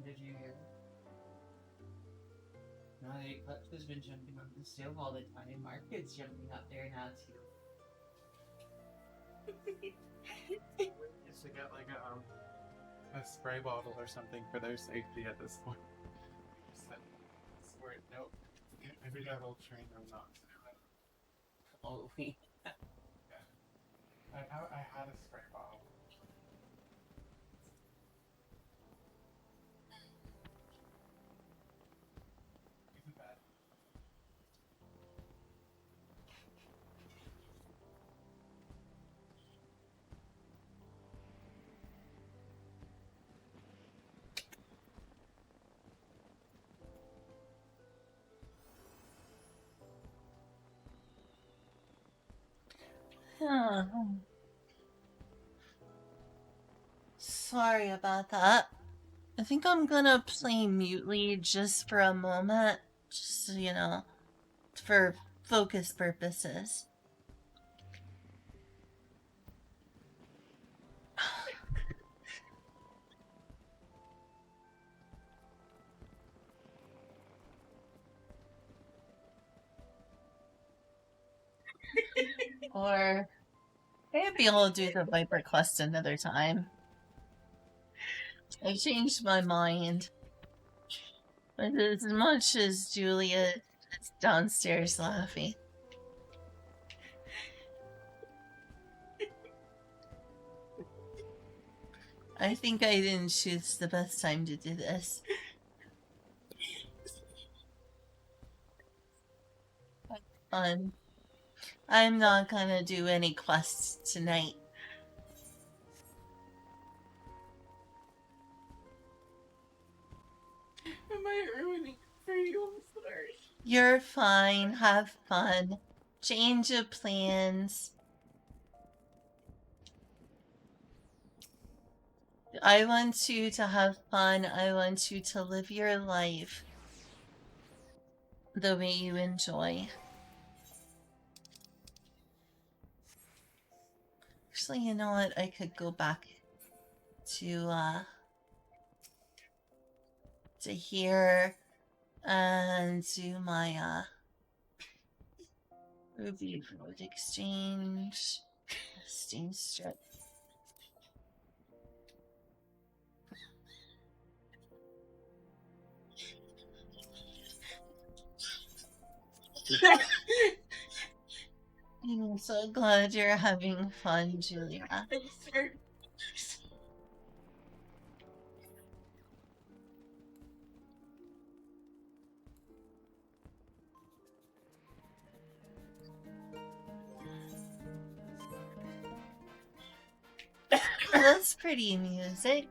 did you hear? No, the eclipse has been jumping on the stove all the time. Market's jumping up there now too. Is to get like a spray bottle or something for their safety at this point. Swear, nope. Maybe that'll train them not to do it. Oh, wait. I had a spray bottle. Isn't bad. Huh. Sorry about that. I think I'm gonna play mutely just for a moment. Just, for focus purposes. Or maybe I'll do the Viper quest another time. I changed my mind. But as much as Julia is downstairs laughing. I think I didn't choose the best time to do this. I'm not gonna do any quests tonight. Am I ruining it for you? I'm sorry. You're fine. Have fun. Change of plans. I want you to have fun. I want you to live your life the way you enjoy. Actually, you know what? I could go back to here and do my Ruby Road Exchange Steam Strip. I'm so glad you're having fun, Julia. That's pretty music.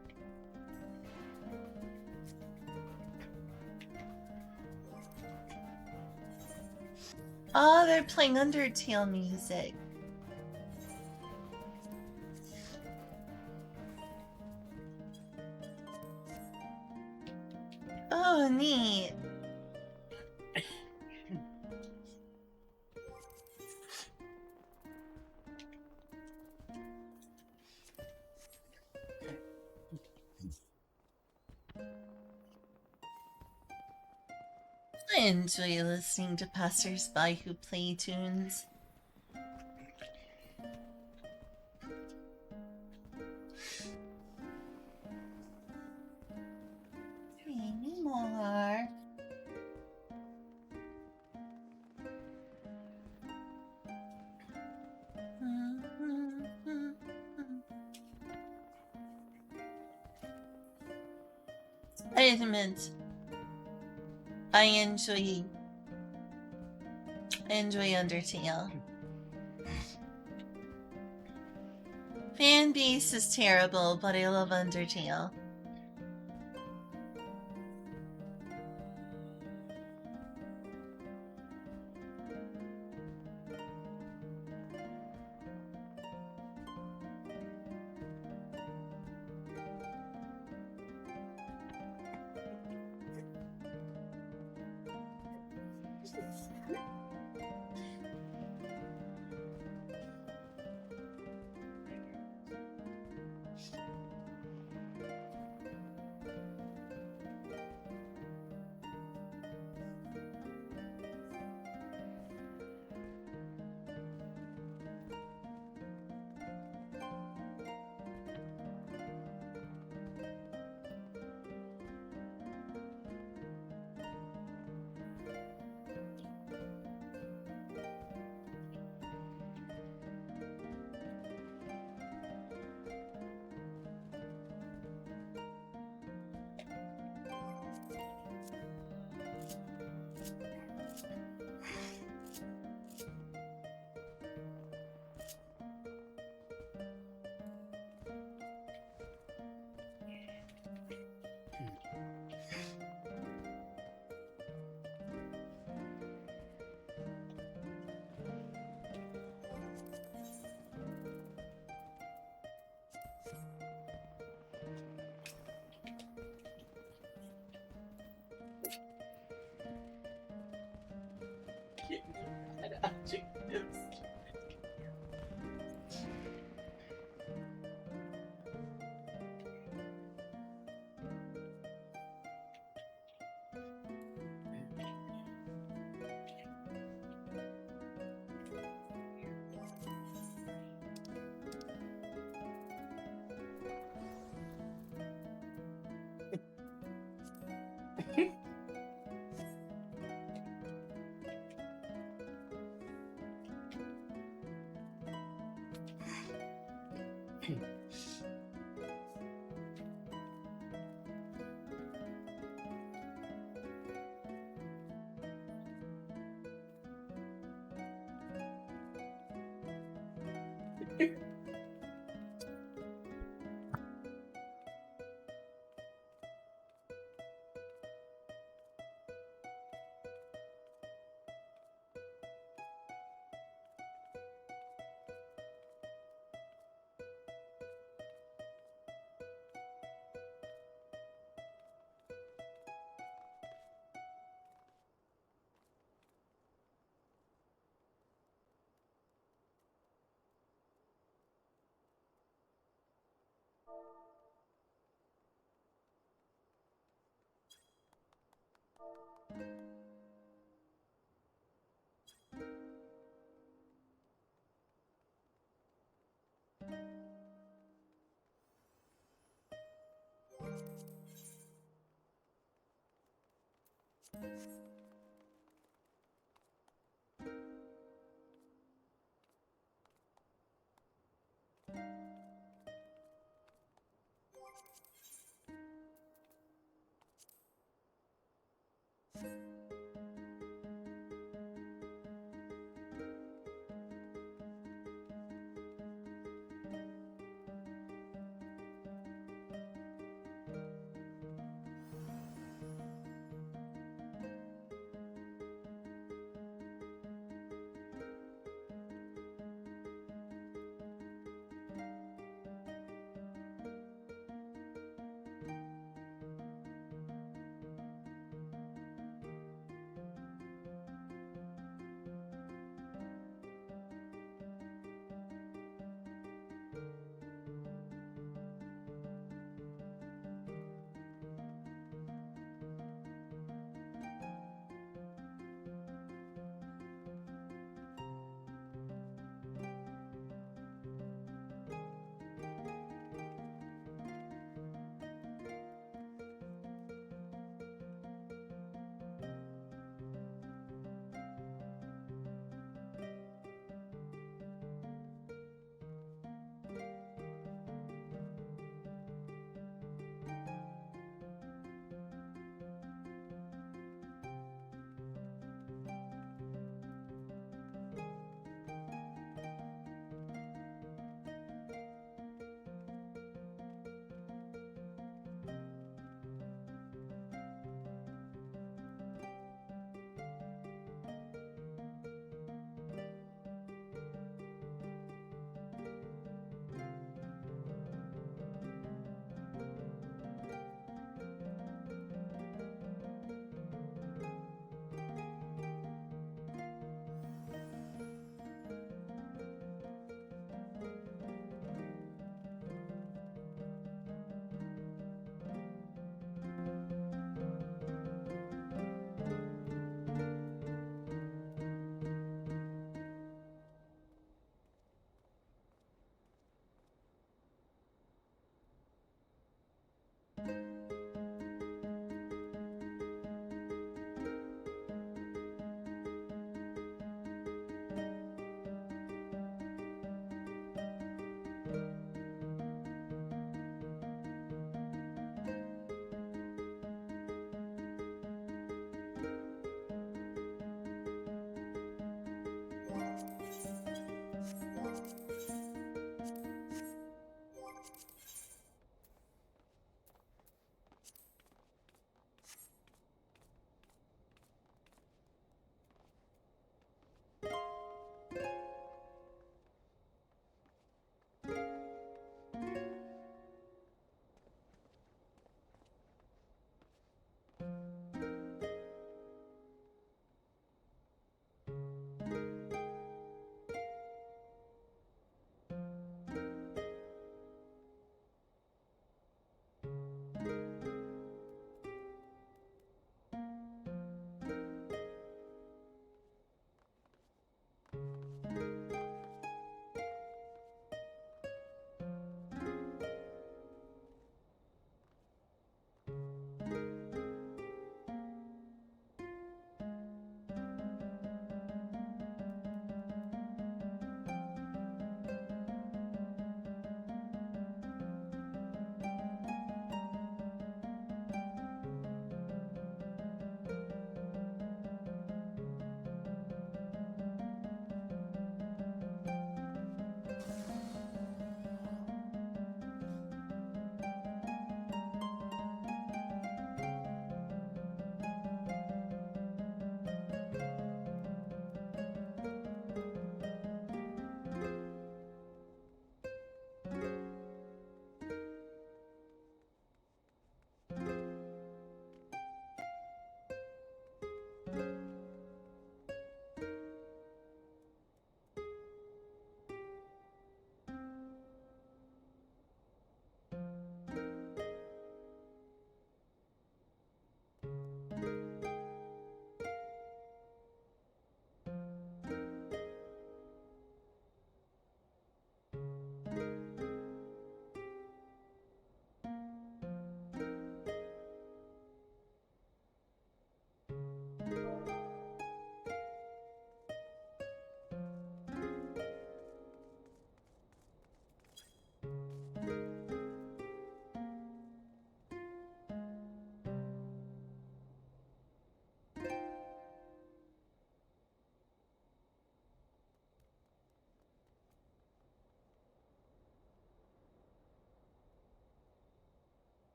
Oh, they're playing Undertale music. Oh, neat. I enjoy listening to passersby who play tunes. Anymore. I admit, I enjoy Undertale. Fan base is terrible, but I love Undertale.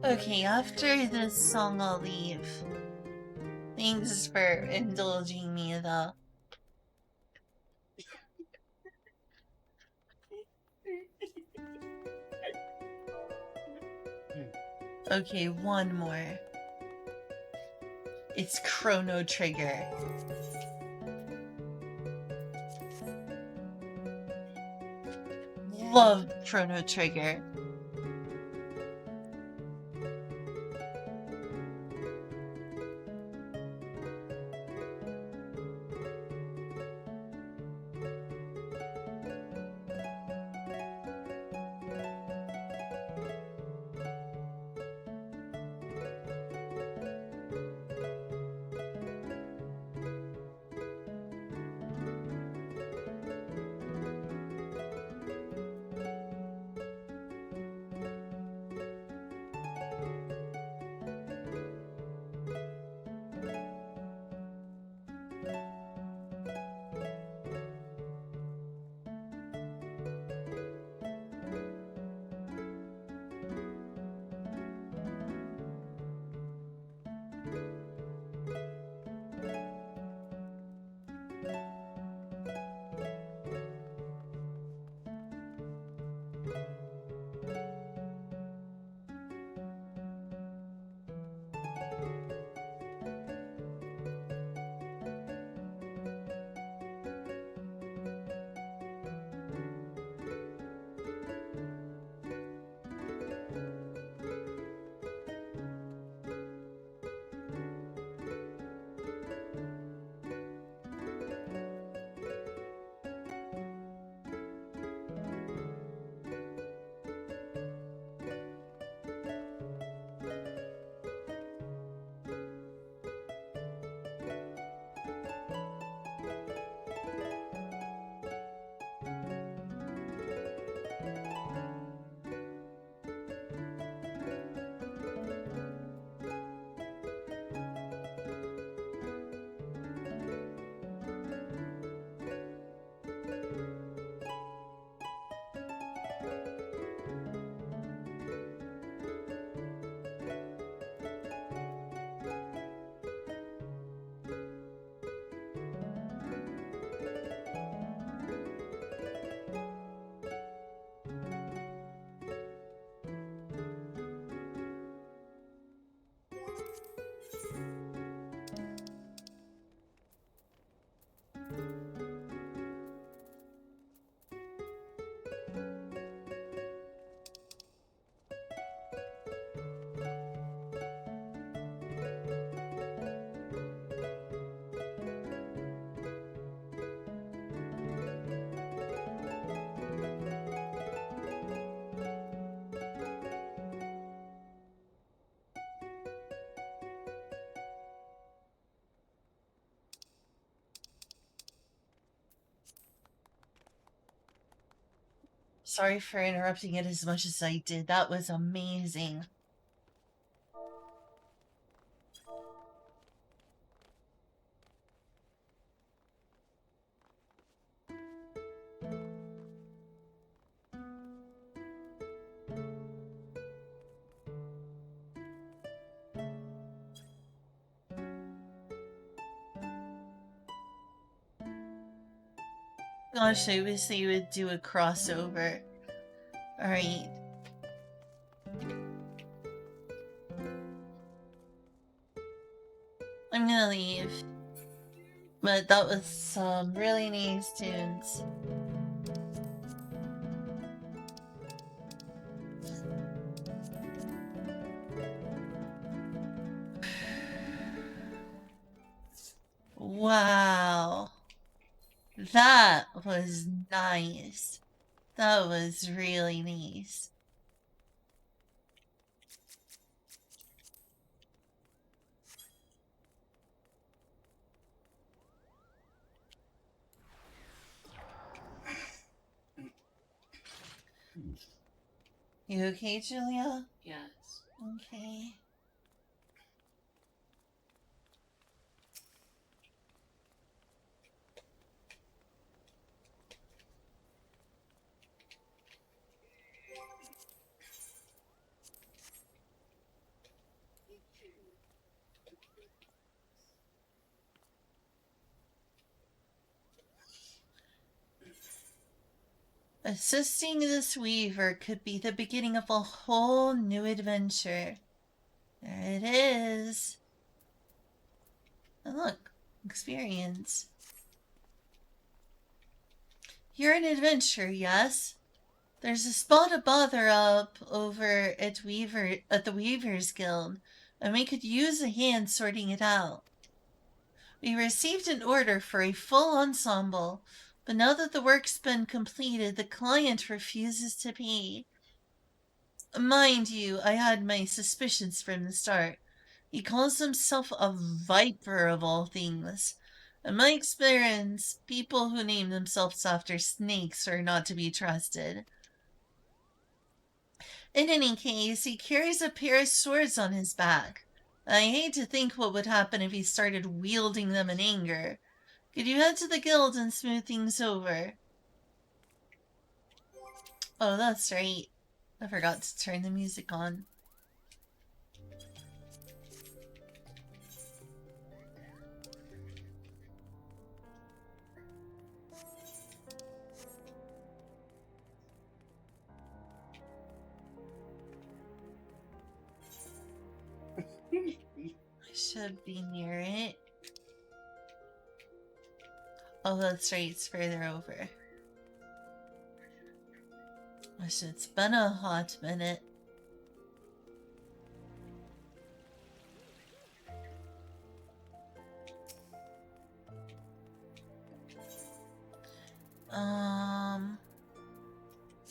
Okay, after this song, I'll leave. Thanks for indulging me, though. Okay, one more. It's Chrono Trigger. Love Chrono Trigger. Sorry for interrupting it as much as I did. That was amazing. Gosh, I wish they would do a crossover. Alright. I'm gonna leave. But that was some really nice tunes. Wow. That was nice. That was really nice. You okay, Julia? Yes. Okay. Assisting this weaver could be the beginning of a whole new adventure. There it is. And look, experience. You're an adventurer, yes? There's a spot of bother up over at the Weavers Guild, and we could use a hand sorting it out. We received an order for a full ensemble, but now that the work's been completed, the client refuses to pay. Mind you, I had my suspicions from the start. He calls himself a viper of all things. In my experience, people who name themselves after snakes are not to be trusted. In any case, he carries a pair of swords on his back. I hate to think what would happen if he started wielding them in anger. Could you head to the guild and smooth things over? Oh, that's right. I forgot to turn the music on. I should be near it. Oh, that's right, it's further over. It's been a hot minute.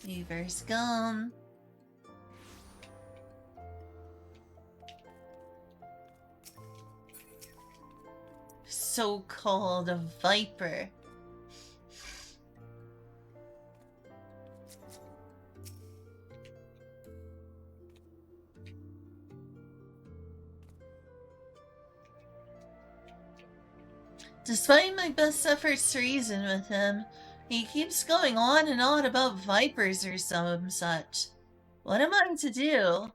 Weaver's gone. So-called a viper. Despite my best efforts to reason with him, he keeps going on and on about vipers or some such. What am I to do?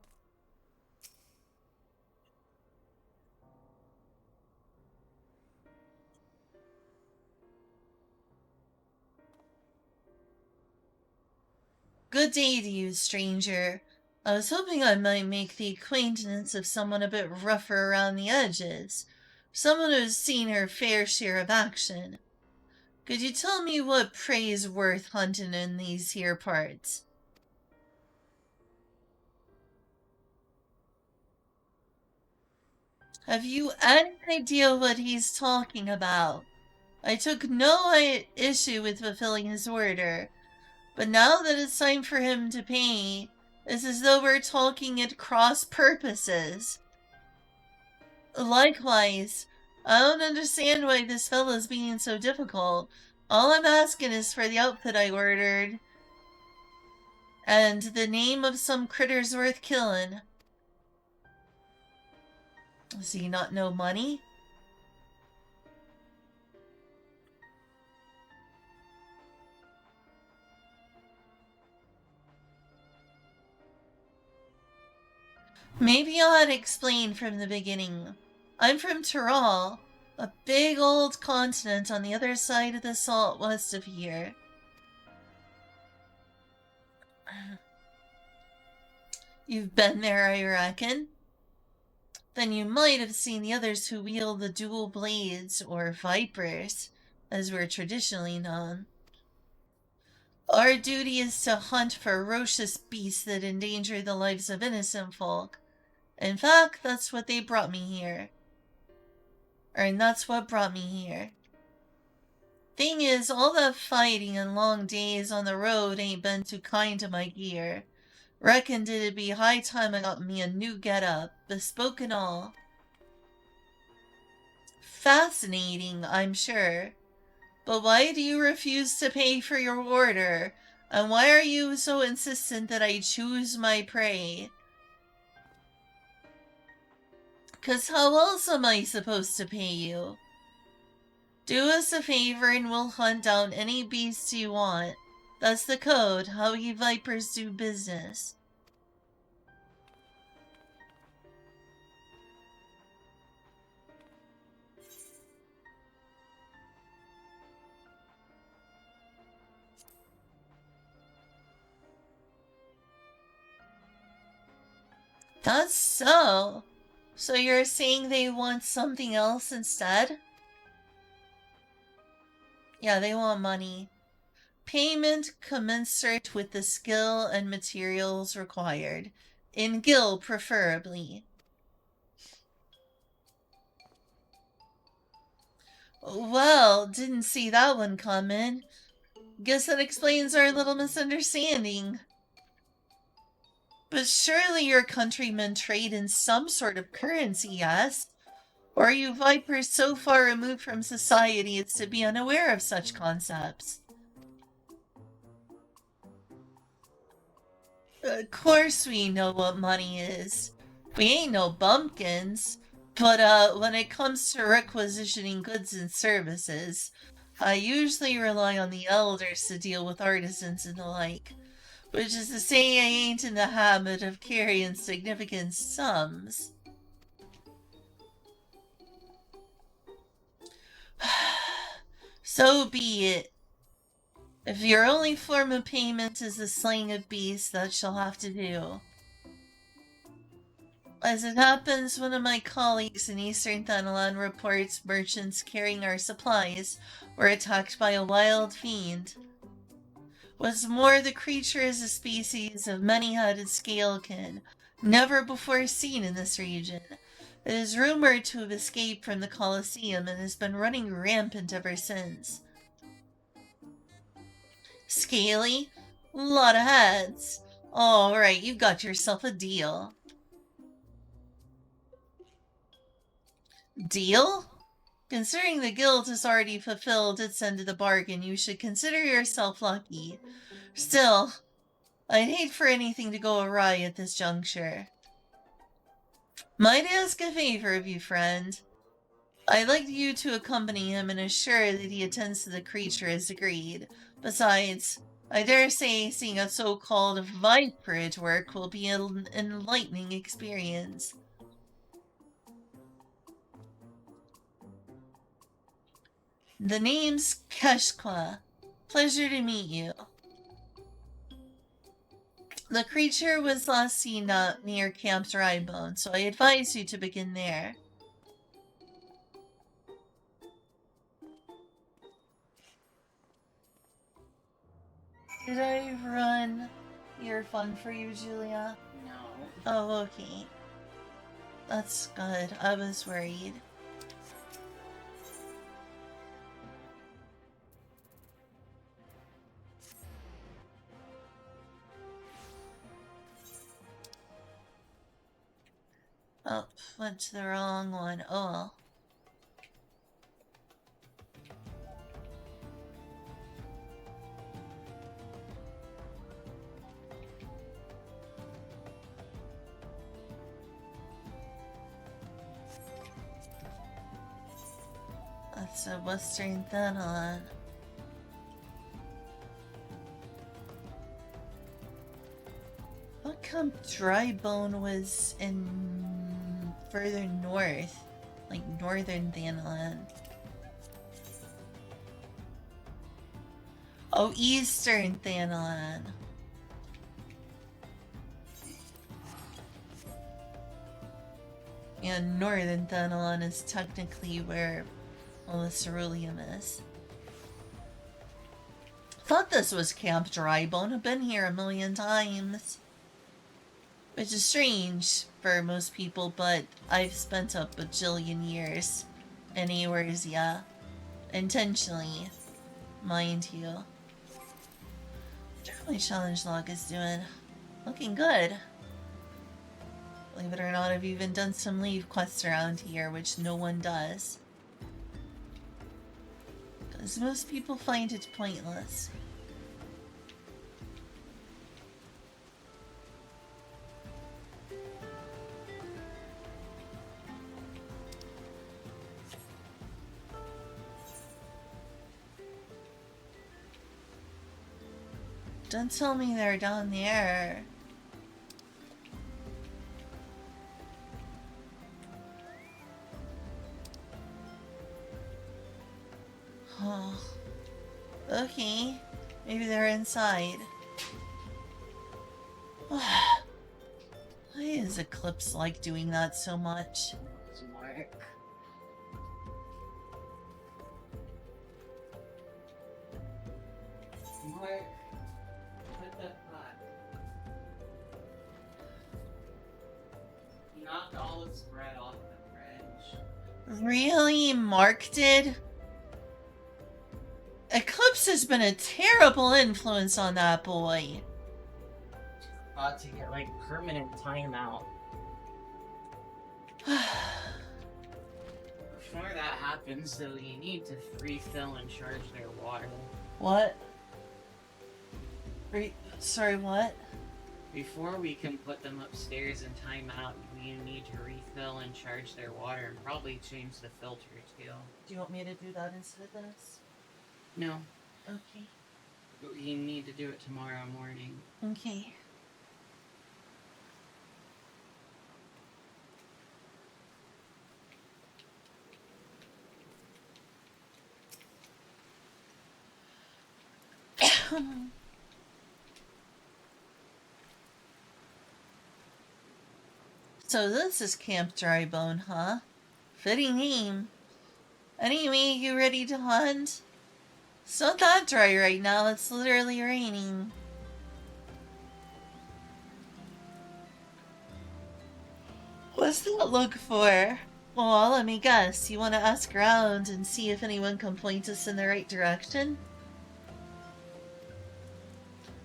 Good day to you, stranger. I was hoping I might make the acquaintance of someone a bit rougher around the edges. Someone who's seen her fair share of action. Could you tell me what prey's worth hunting in these here parts? Have you any idea what he's talking about? I took no issue with fulfilling his order, but now that it's time for him to pay, it's as though we're talking at cross purposes. Likewise, I don't understand why this fella's being so difficult. All I'm asking is for the outfit I ordered, and the name of some critters worth killing. Does he not know money? Maybe I ought to explain from the beginning. I'm from Tyrol, a big old continent on the other side of the salt west of here. You've been there, I reckon? Then you might have seen the others who wield the dual blades, or vipers, as we're traditionally known. Our duty is to hunt ferocious beasts that endanger the lives of innocent folk. In fact, that's what they brought me here. And that's what brought me here. Thing is, all that fighting and long days on the road ain't been too kind to my gear. Reckoned it'd be high time I got me a new get-up, bespoke and all. Fascinating, I'm sure. But why do you refuse to pay for your order? And why are you so insistent that I choose my prey? 'Cause how else am I supposed to pay you? Do us a favor and we'll hunt down any beasts you want. That's the code, how you vipers do business. That's so. So you're saying they want something else instead? Yeah, they want money. Payment commensurate with the skill and materials required. In Gil, preferably. Well, didn't see that one coming. Guess that explains our little misunderstanding. But surely your countrymen trade in some sort of currency, yes? Or are you vipers so far removed from society as to be unaware of such concepts? Of course we know what money is. We ain't no bumpkins. But when it comes to requisitioning goods and services, I usually rely on the elders to deal with artisans and the like. Which is to say I ain't in the habit of carrying significant sums. So be it. If your only form of payment is the slaying of beasts, that shall have to do. As it happens, one of my colleagues in Eastern Thanalan reports merchants carrying our supplies were attacked by a wild fiend. What's more, the creature is a species of many-headed scalekin, never before seen in this region. It is rumored to have escaped from the Colosseum and has been running rampant ever since. Scaly? Lot of heads. Alright, you got yourself a deal. Deal? Considering the guild has already fulfilled its end of the bargain, you should consider yourself lucky. Still, I'd hate for anything to go awry at this juncture. Might ask a favor of you, friend. I'd like you to accompany him and assure that he attends to the creature as agreed. Besides, I dare say seeing a so-called viper at work will be an enlightening experience. The name's Keshqua. Pleasure to meet you. The creature was last seen near Camp Drybone, so I advise you to begin there. Did I run your fun for you, Julia? No. Oh, okay. That's good. I was worried. Oh, went to the wrong one. Oh well. That's a Western Thanon. How come Drybone was in further north? Like northern Thanon. Oh, eastern Thanon. And northern Thanon is technically where the ceruleum is. Thought this was Camp Drybone. I've been here a million times. Which is strange for most people, but I've spent a bajillion years in Eorzea. Intentionally, mind you. How my challenge log is doing. Looking good. Believe it or not, I've even done some leave quests around here, which no one does. Because most people find it pointless. Don't tell me they're down there. Oh. Okay. Maybe they're inside. Why is Eclipse like doing that so much? Mark. Mark. What the fuck? He knocked all his bread off the fridge. Really? Mark did? Eclipse has been a terrible influence on that boy. Ought to get like permanent timeout. Before that happens, though, you need to refill and charge their water. What? Sorry, what? Before we can put them upstairs in timeout, we need to refill and charge their water and probably change the filter too. Do you want me to do that instead of this? No, Okay. you need to do it tomorrow morning. Okay. So this is Camp Drybone, huh? Fitting name. Anyway, you ready to hunt? It's not that dry right now, it's literally raining. What's that look for? Well, let me guess. You want to ask around and see if anyone can point us in the right direction?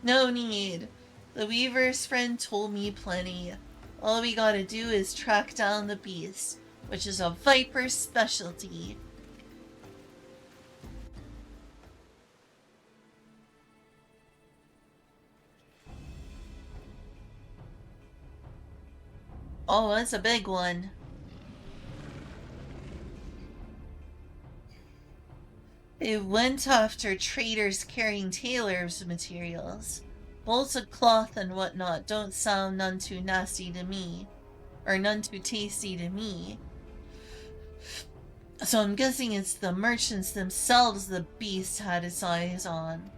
No need. The Weaver's friend told me plenty. All we gotta do is track down the beast, which is a Viper's specialty. Oh, that's a big one. It went after traders carrying tailors' materials. Bolts of cloth and whatnot don't sound none too nasty to me. Or none too tasty to me. So I'm guessing it's the merchants themselves the beast had its eyes on.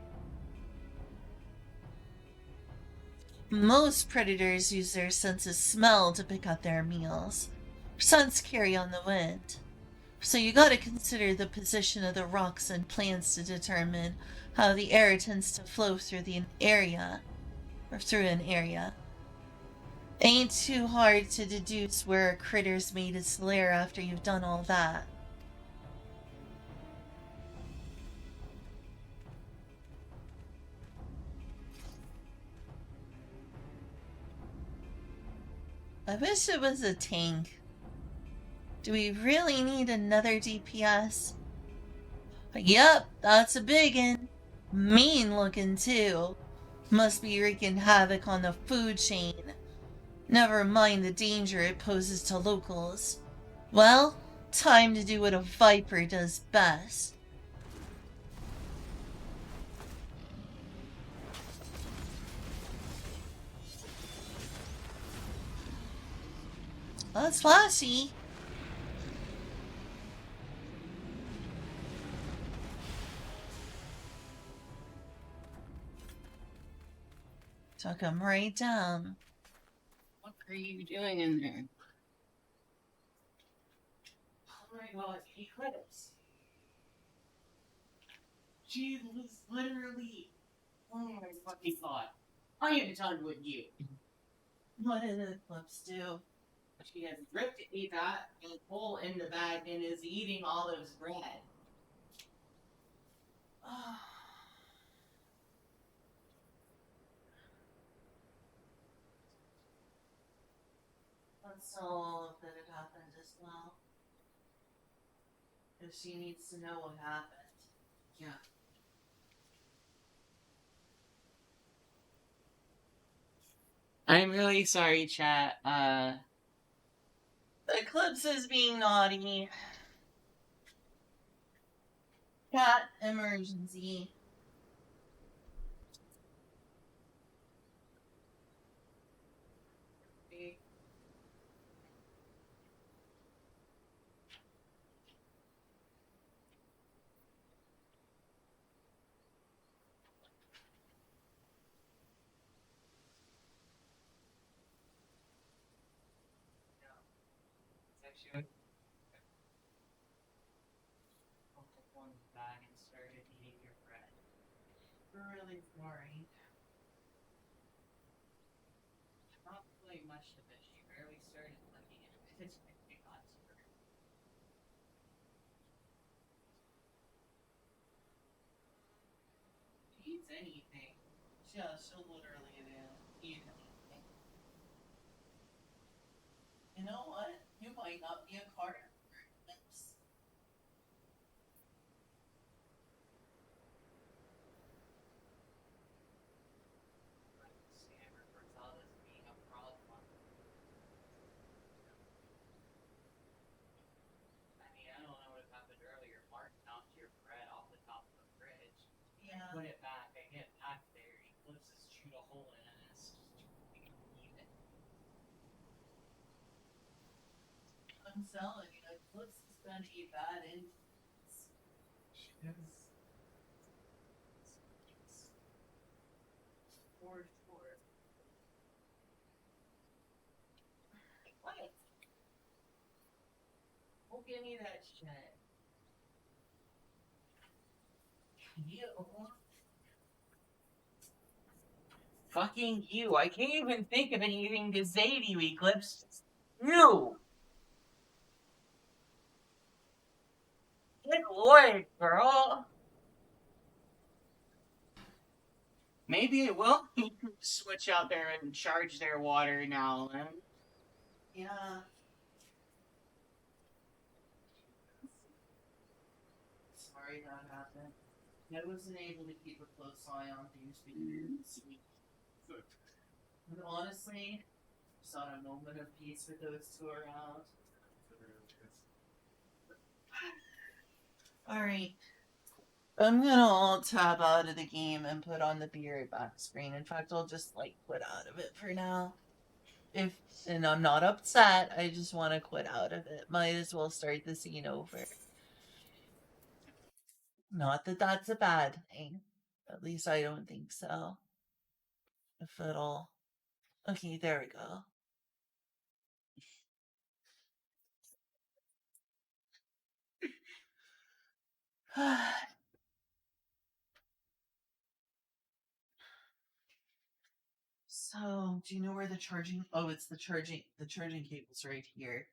Most predators use their sense of smell to pick out their meals. Scents carry on the wind. So you gotta consider the position of the rocks and plants to determine how the air tends to flow through the area. Or through an area. Ain't too hard to deduce where a critter's made its lair after you've done all that. I wish it was a tank. Do we really need another DPS? Yep, that's a biggin'. Mean looking too. Must be wreaking havoc on the food chain. Never mind the danger it poses to locals. Well, time to do what a Viper does best. That's flashy. Took him right down. What are you doing in there? Oh my god, Eclipse. She was literally. Oh my fucking god. I am done with you. What did Eclipse do? She has ripped that hole in the bag and is eating Olive's bread. That's all that had happened as well. If she needs to know what happened. Yeah. I'm really sorry, chat. Eclipse is being naughty. Cat emergency. should put the one bag and started eating your bread. Really boring. Not really much of it. She barely started looking at it. It's when it got to her. She eats anything. Yeah, she'll literally eat anything. You know what? You might not be a carnivore. Oops. Sam foresaw this being a problem. I mean, I don't know what happened earlier. Mark knocked your bread off the top of the fridge. Yeah. Put it back. I get back there. He flips his chewed a hole in it and it's eat it. I'm telling you, Eclipse is gonna eat bad influence. She is. For sure. What? Well, give me that shit. You. Fucking you. I can't even think of anything to say to you, Eclipse. You! Good lord, girl. Maybe I will switch out there and charge their water now, then. Yeah. Sorry that happened. I wasn't able to keep a close eye on things this week. But honestly, just on a moment of peace with those two around. Alright. I'm gonna alt tab out of the game and put on the be right back screen. In fact, I'll just quit out of it for now. And I'm not upset, I just want to quit out of it. Might as well start the scene over. Not that that's a bad thing. At least I don't think so. If at all. Okay, there we go. So, do you know where the charging? Oh, it's the charging cable's right here.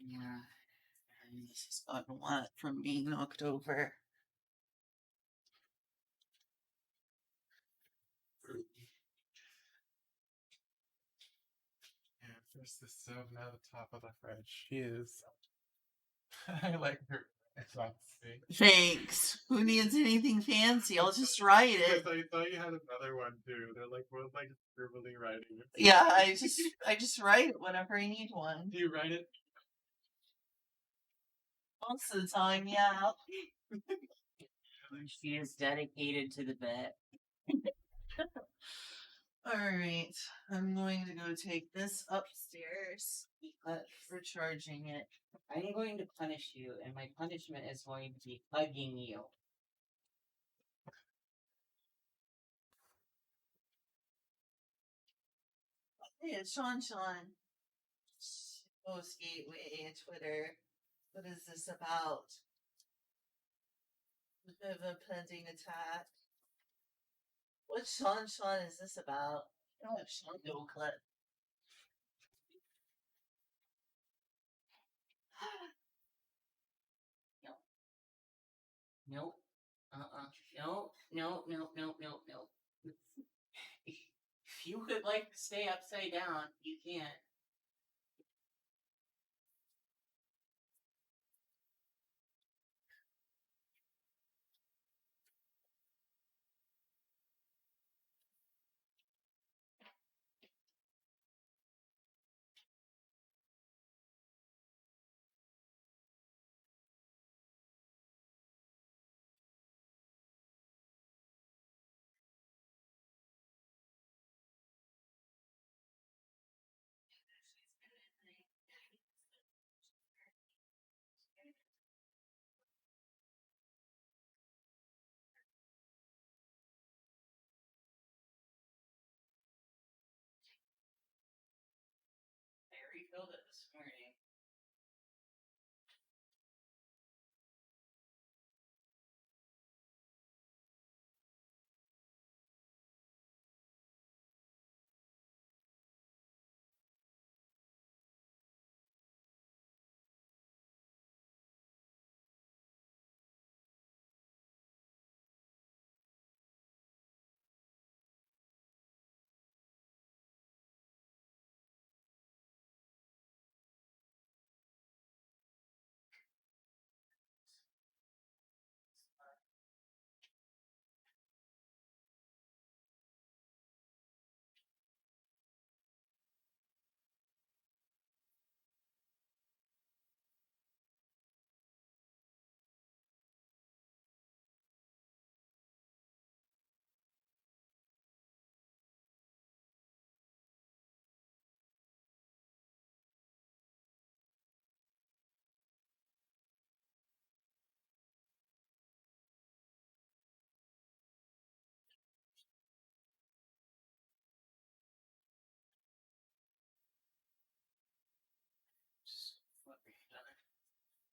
Yeah. And this has gotten a lot from being knocked over. Yeah, first the stove, now the top of the fridge. She is. I like her. Thanks. Who needs anything fancy? I'll just write it. I thought you had another one too. They're both scribbly writing it. Yeah, I just write it whenever I need one. Do you write it? Most of the time, yeah. She is dedicated to the bit. Alright, I'm going to go take this upstairs for charging it. I'm going to punish you, and my punishment is going to be hugging you. Hey, it's Sean. Post Gateway, Twitter. What is this about? A bit of a pending attack. What Sean is this about? Oh, Sean no clip. Nope. Nope. Nope. If you would like to stay upside down, you can't. this morning.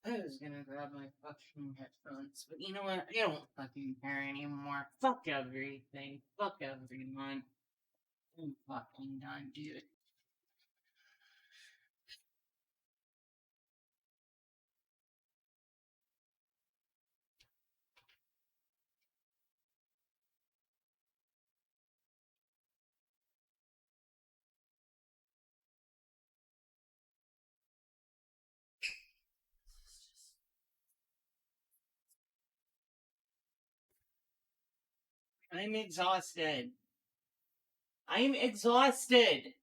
I was gonna grab my fucking headphones, but you know what? I don't fucking care anymore. Fuck everything. Fuck everyone. I'm fucking done, dude. I'm exhausted. I'm exhausted.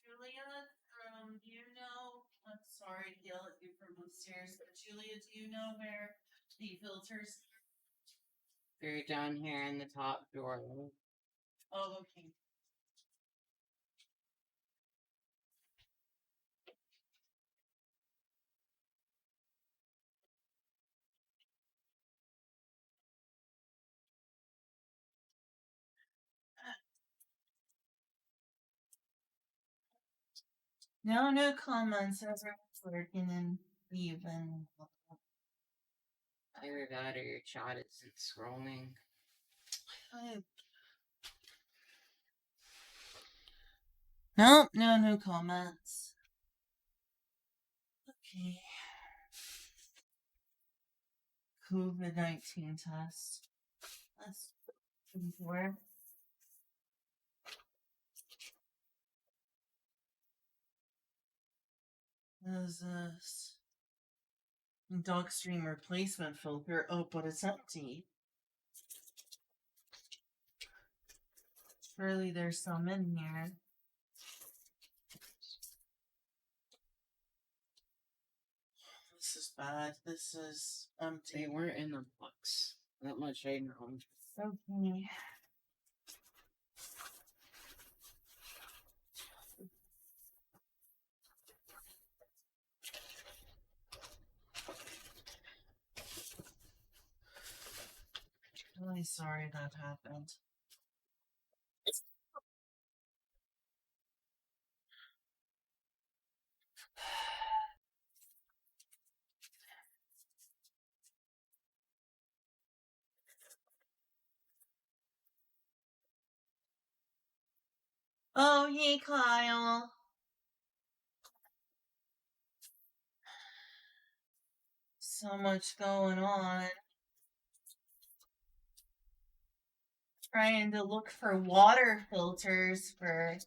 Julia, do you know? I'm sorry to yell at you from upstairs, but Julia, do you know where the filters? They're down here in the top drawer. Oh, okay. No comments. Everyone's working and even. Either that or your chat isn't scrolling. Nope, no comments. Okay. COVID-19 test. That's before. There's this dog stream replacement filter. Oh, but it's empty. Surely there's some in here. This is bad. This is empty. They weren't in the box. That much I know. Okay. Really sorry that happened. Oh, hey, Kyle. So much going on. Trying to look for water filters for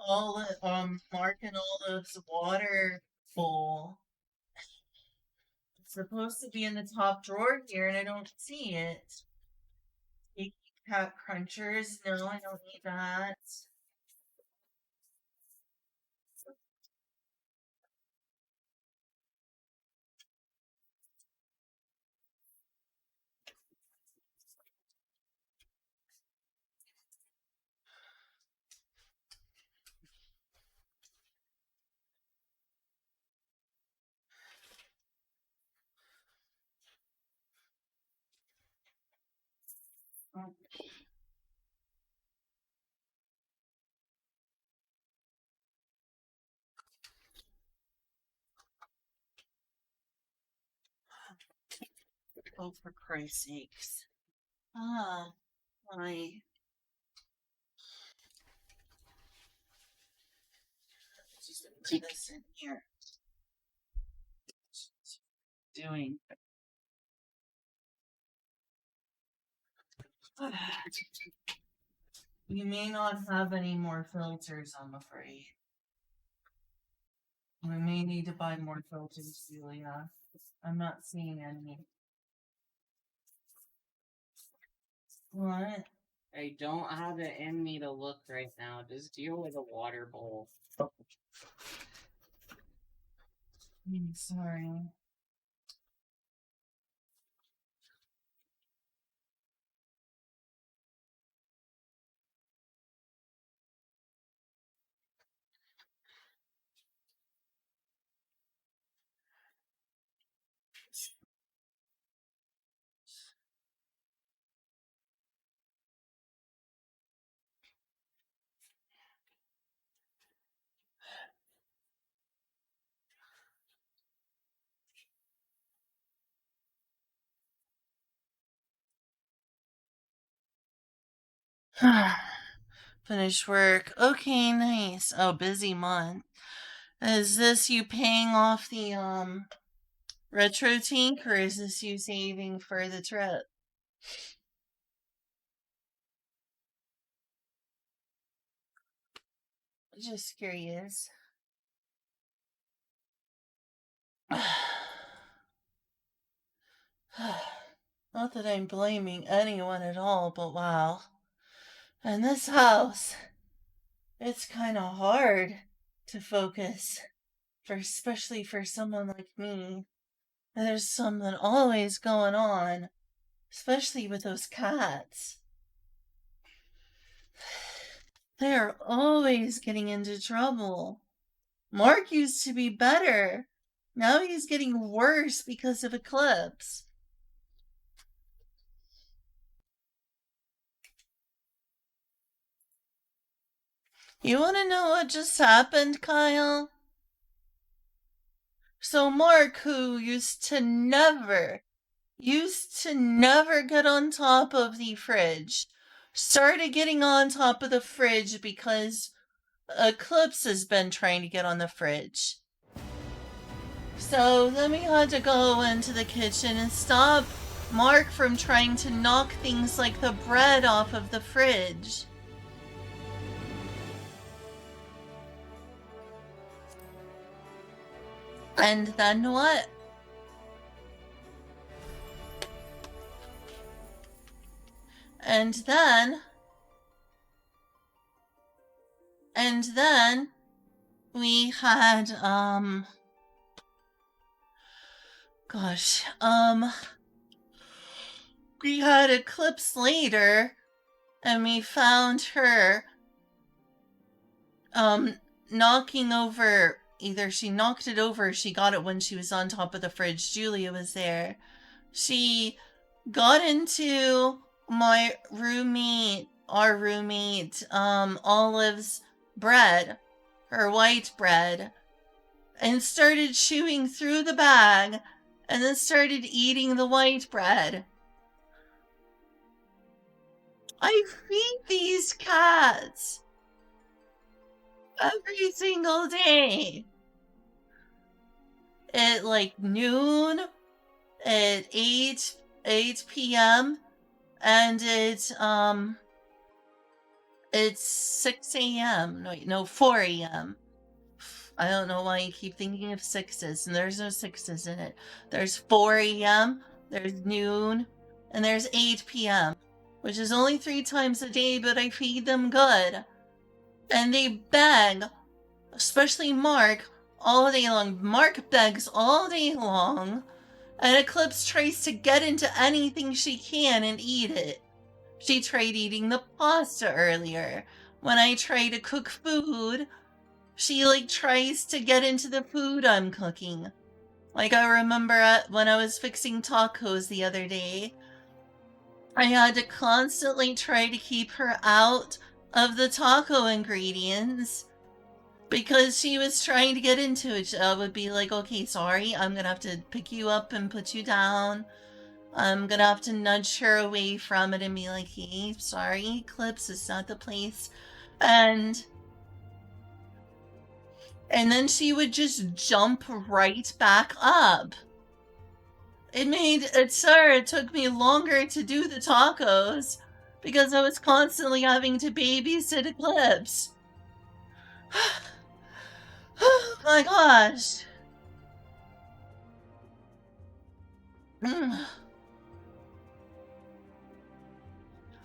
Mark and Olive's water bowl. It's supposed to be in the top drawer here, and I don't see it. Big cat crunchers. No, I don't need that. Oh, for Christ's sakes. Ah, my. Just put this in here. Doing. We may not have any more filters, I'm afraid. We may need to buy more filters, Julia. I'm not seeing any. What? I don't have it in me to look right now. Just deal with a water bowl. I'm sorry. Finish work. Okay, nice. Oh, busy month. Is this you paying off the retro tank, or is this you saving for the trip? Just curious. Not that I'm blaming anyone at all, but wow. In this house, it's kind of hard to focus, especially for someone like me. There's something always going on, especially with those cats. They're always getting into trouble. Mark used to be better. Now he's getting worse because of Eclipse. You want to know what just happened, Kyle? So Mark, who used to never get on top of the fridge, started getting on top of the fridge because Eclipse has been trying to get on the fridge. So then we had to go into the kitchen and stop Mark from trying to knock things like the bread off of the fridge. And then what? And then we had we had Eclipse later, and we found her knocking over, either she knocked it over or she got it when she was on top of the fridge. Julia was there. She got into our roommate Olive's bread, her white bread, and started chewing through the bag and then started eating the white bread. I feed these cats Every single day. At like noon, at 8 p.m., and it's 6 a.m. No, 4 a.m. I don't know why you keep thinking of sixes, and there's no sixes in it. There's 4 a.m., there's noon, and there's 8 p.m., which is only 3 times a day, but I feed them good. And they beg, especially Mark, all day long. Mark begs all day long, and Eclipse tries to get into anything she can and eat it. She tried eating the pasta earlier. When I try to cook food, she tries to get into the food I'm cooking. Like I remember when I was fixing tacos the other day, I had to constantly try to keep her out of the taco ingredients because she was trying to get into it. I would be like, okay, sorry, I'm gonna have to pick you up and put you down. I'm gonna have to nudge her away from it and be like, hey, sorry, Eclipse, it's not the place. And then she would just jump right back up. It took me longer to do the tacos because I was constantly having to babysit Eclipse. Oh my gosh.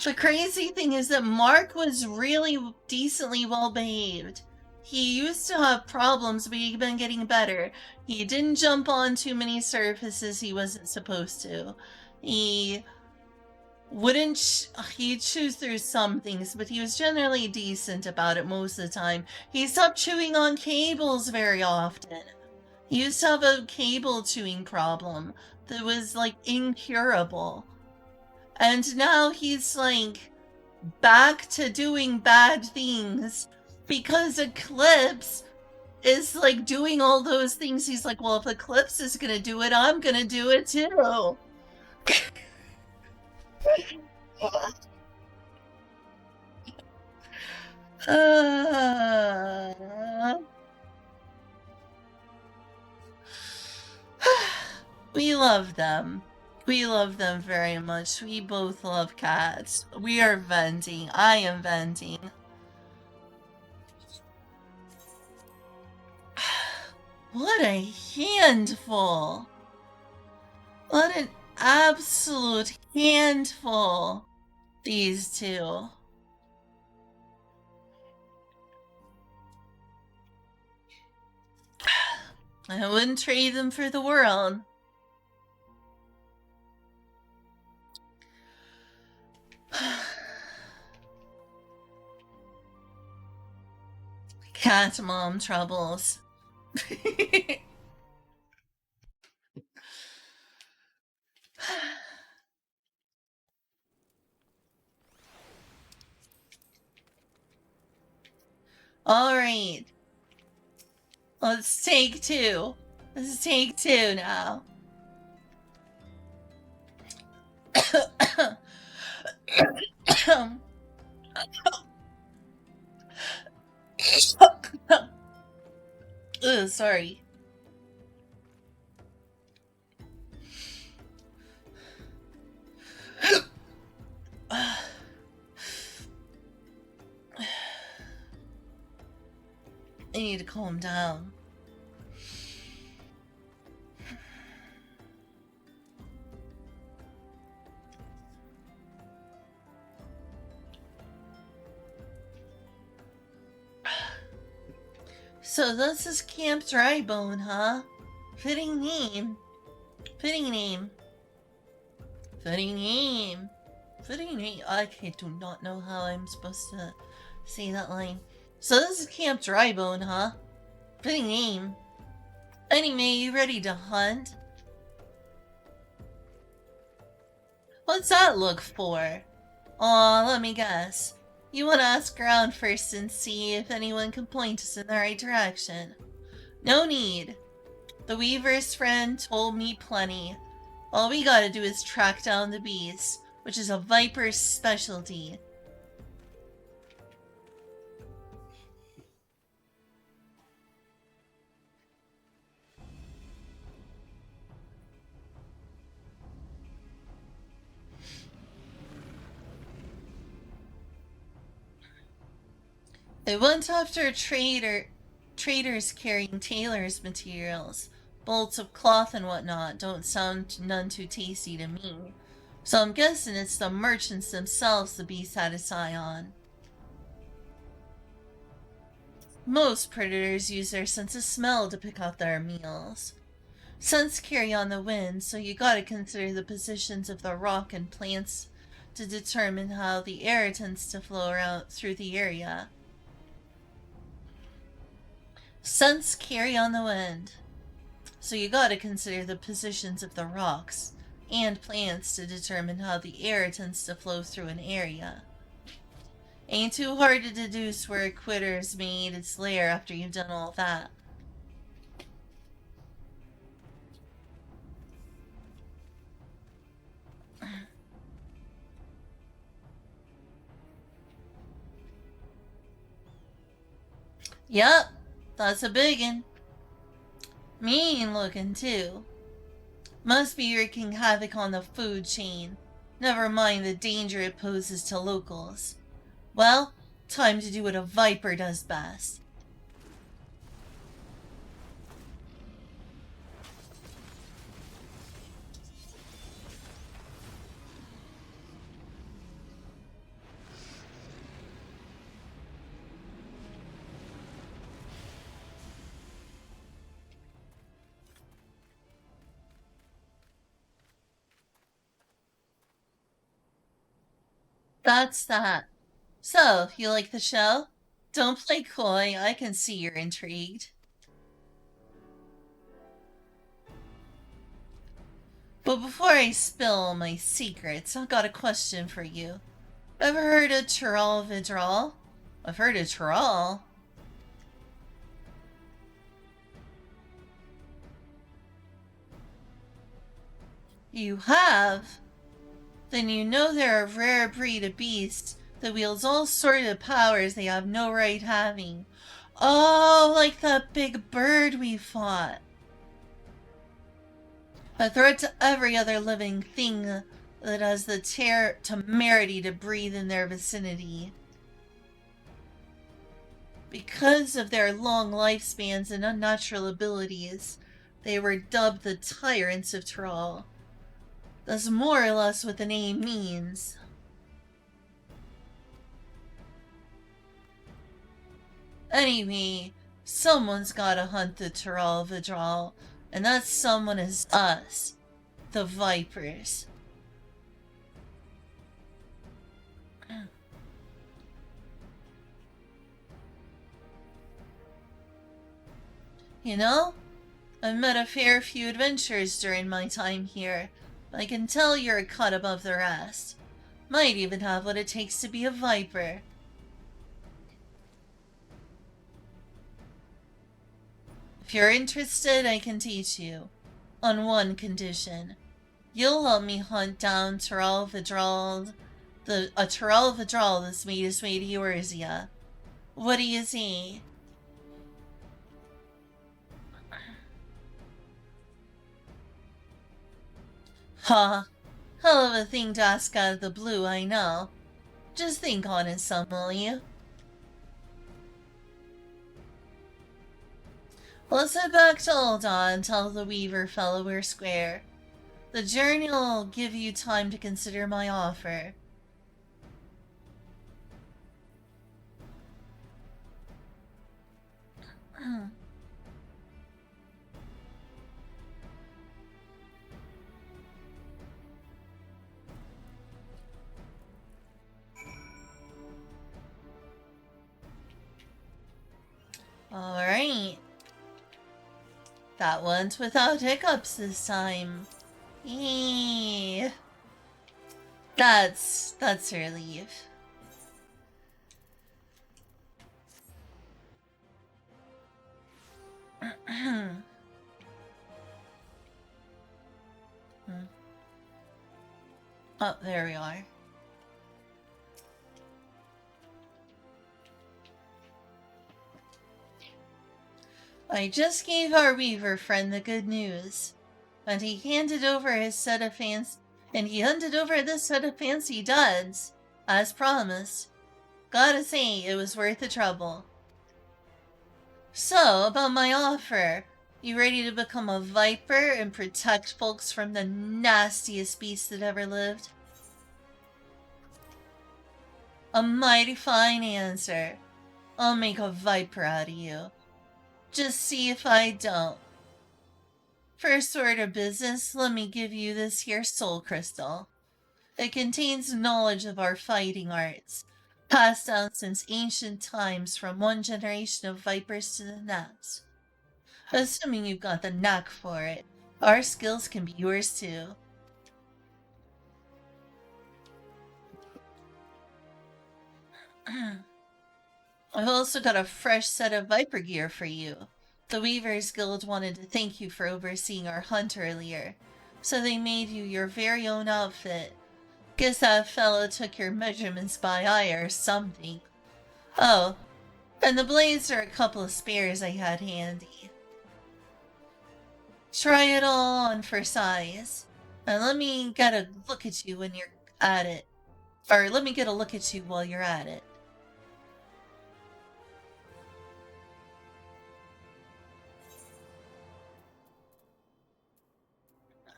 The crazy thing is that Mark was really decently well behaved. He used to have problems, but he'd been getting better. He didn't jump on too many surfaces he wasn't supposed to. He wouldn't he'd chew through some things, but he was generally decent about it most of the time. He stopped chewing on cables very often. He used to have a cable chewing problem that was incurable. And now he's back to doing bad things because Eclipse is doing all those things. He's like, well, if Eclipse is gonna do it, I'm gonna do it too. We love them. We love them very much. We both love cats. We are venting. I am venting. What a handful. What an absolute handful. These two. I wouldn't trade them for the world. Cat mom troubles. All right. Let's take two. Let's take two now. Ugh, sorry. I need to calm down. So this is Camp Drybone, huh? Fitting name. Fitting name. Fitting name. Fitting name. I do not know how I'm supposed to say that line. So this is Camp Drybone, huh? Fitting name. Anyway, you ready to hunt? What's that look for? Aw, let me guess. You want to ask around first and see if anyone can point us in the right direction. No need. The Weaver's friend told me plenty. All we gotta do is track down the beast, which is a Viper's specialty. They went after traders carrying tailors' materials. Bolts of cloth and whatnot don't sound none too tasty to me. So I'm guessing it's the merchants themselves the beast had its eye on. Most predators use their sense of smell to pick out their meals. Scents carry on the wind, so you gotta consider the positions of the rock and plants to determine how the air tends to flow around through the area. Scents carry on the wind, so you gotta consider the positions of the rocks and plants to determine how the air tends to flow through an area. Ain't too hard to deduce where a quitter's made its lair after you've done all that. Yup, that's a biggin'. Mean looking, too. Must be wreaking havoc on the food chain. Never mind the danger it poses to locals. Well, time to do what a viper does best. That's that. So, you like the show? Don't play coy, I can see you're intrigued. But before I spill my secrets, I've got a question for you. Ever heard of Tyrol Vidral? I've heard of Tyrol. You have? Then you know they're a rare breed of beast that wields all sorts of powers they have no right having. Oh, like that big bird we fought. A threat to every other living thing that has the temerity to breathe in their vicinity. Because of their long lifespans and unnatural abilities, they were dubbed the Tyrants of Tyrol. That's more or less what the name means. Anyway, someone's gotta hunt the Tyrol Vidral, and that someone is us, the Vipers. You know, I've met a fair few adventurers during my time here, but I can tell you're a cut above the rest. Might even have what it takes to be a Viper. If you're interested, I can teach you. On one condition. You'll help me hunt down Tyrol Vidral, a Tyrol Vidral that's made his way to Eorzea. What do you say? Ha! Hell of a thing to ask out of the blue, I know. Just think on it some, will you? Let's head back to Ul'dah and tell the Weaver fellow we're square. The journey will give you time to consider my offer. Alright. That went without hiccups this time. Eee. That's relief. Oh, there we are. I just gave our Weaver friend the good news, and he handed over his set of fancy duds, as promised. Gotta say, it was worth the trouble. So, about my offer. You ready to become a viper and protect folks from the nastiest beast that ever lived? A mighty fine answer. I'll make a viper out of you. Just see if I don't. First order business, let me give you this here soul crystal. It contains knowledge of our fighting arts, passed down since ancient times from one generation of vipers to the next. Assuming you've got the knack for it, our skills can be yours too. I've also got a fresh set of viper gear for you. The Weavers Guild wanted to thank you for overseeing our hunt earlier, so they made you your very own outfit. Guess that fellow took your measurements by eye or something. Oh, and the blades are a couple of spares I had handy. Try it all on for size, and let me get a look at you when you're at it. Or let me get a look at you while you're at it.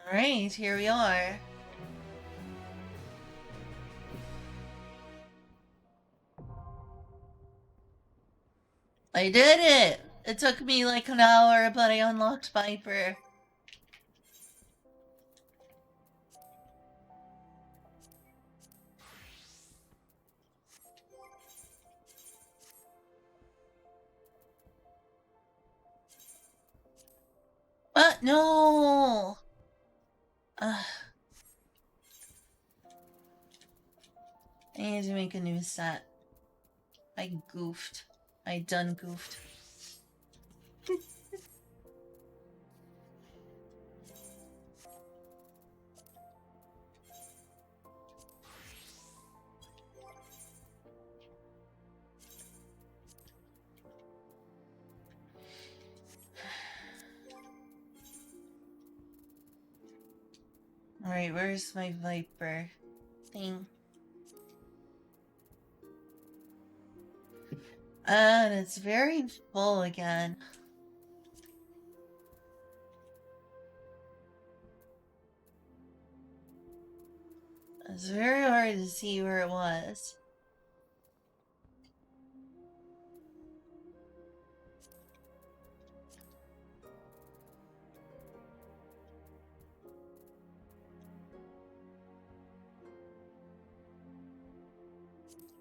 Alright, here we are. I did it! It took me like an hour, but I unlocked Viper. What? No! Ugh. I need to make a new set. I goofed. I done goofed. Alright, where's my Viper thing? And it's very full again. It's very hard to see where it was.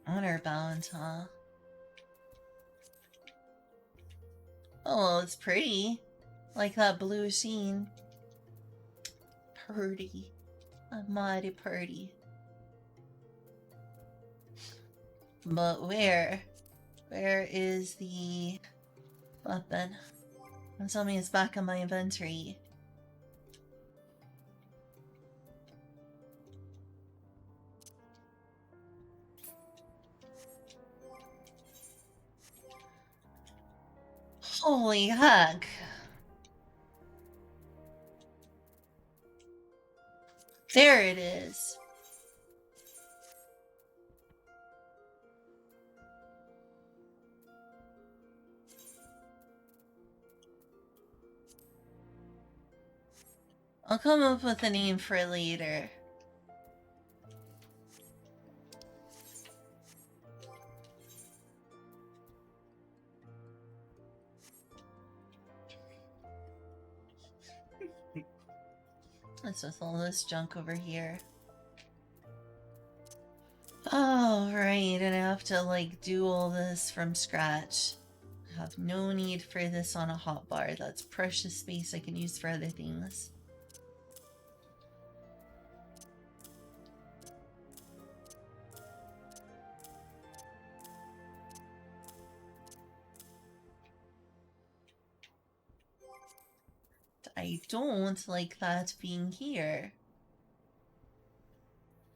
Honor bound, huh? Oh, well, it's pretty. Like that blue sheen. Pretty. A mighty pretty. But where? Where is the weapon? Don't tell me it's back in my inventory. Holy heck. There it is. I'll come up with a name for later. What's with all this junk over here? Oh, right, and I have to, like, do all this from scratch. I have no need for this on a hotbar. That's precious space I can use for other things. I don't like that being here.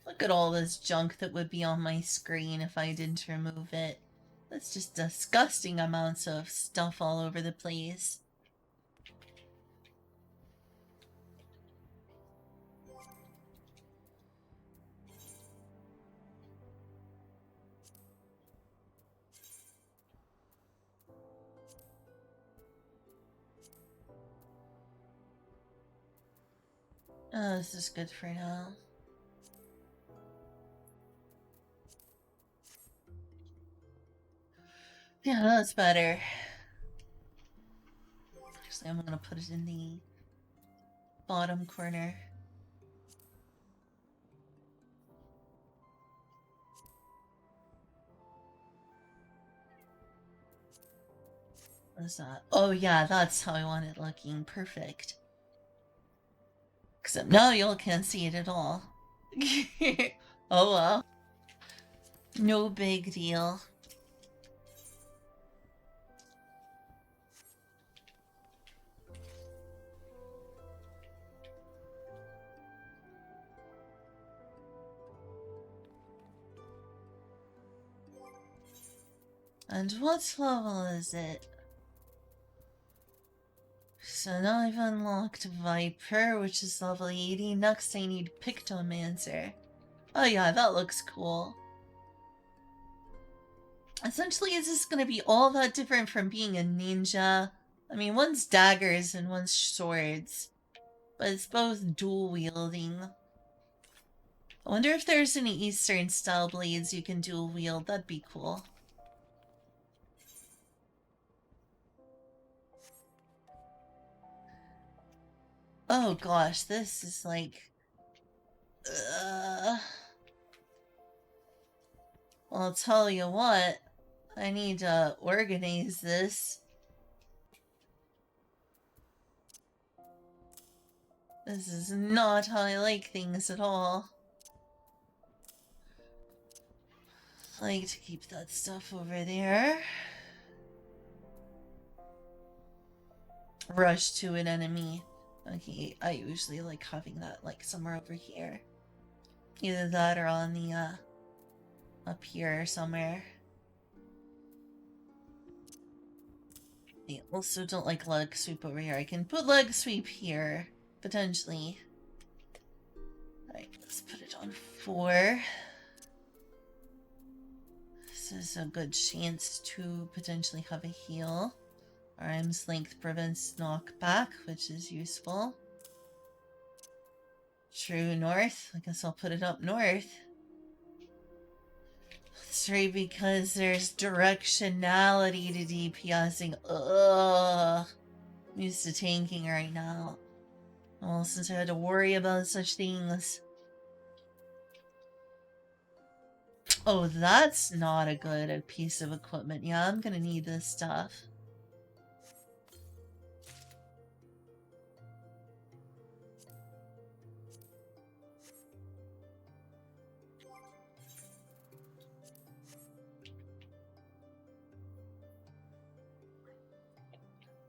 Look at all this junk that would be on my screen if I didn't remove it. That's just disgusting amounts of stuff all over the place. Oh, this is good for now. Yeah, that's better. Actually, I'm gonna put it in the bottom corner. What's that? Oh yeah, that's how I want it looking. Perfect. Except now y'all can't see it at all. Oh well. No big deal. And what level is it? So now I've unlocked Viper, which is level 80. Next I need Pictomancer. Oh yeah, that looks cool. Essentially, is this gonna be all that different from being a ninja? I mean, one's daggers and one's swords, but it's both dual wielding. I wonder if there's any Eastern style blades you can dual wield. That'd be cool. Oh gosh, this is like... Well, I'll tell you what. I need to organize this. This is not how I like things at all. I like to keep that stuff over there. Rush to an enemy. Okay, I usually like having that like somewhere over here. Either that or on the up here somewhere. I also don't like leg sweep over here. I can put leg sweep here, potentially. Alright, let's put it on 4. This is a good chance to potentially have a heal. Arm's length prevents knockback, which is useful. True north. I guess I'll put it up north. That's right, because there's directionality to DPSing. Ugh. I'm used to tanking right now. Well, since I had to worry about such things. Oh, that's not a good piece of equipment. Yeah, I'm gonna need this stuff.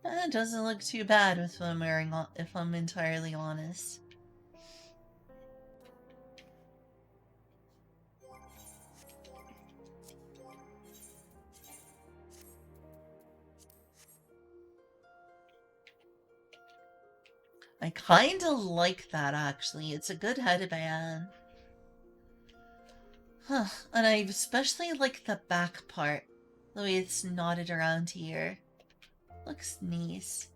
That doesn't look too bad with what I'm wearing, if I'm entirely honest. I kinda like that, actually. It's a good headband. Huh. And I especially like the back part. The way it's knotted around here. Looks nice.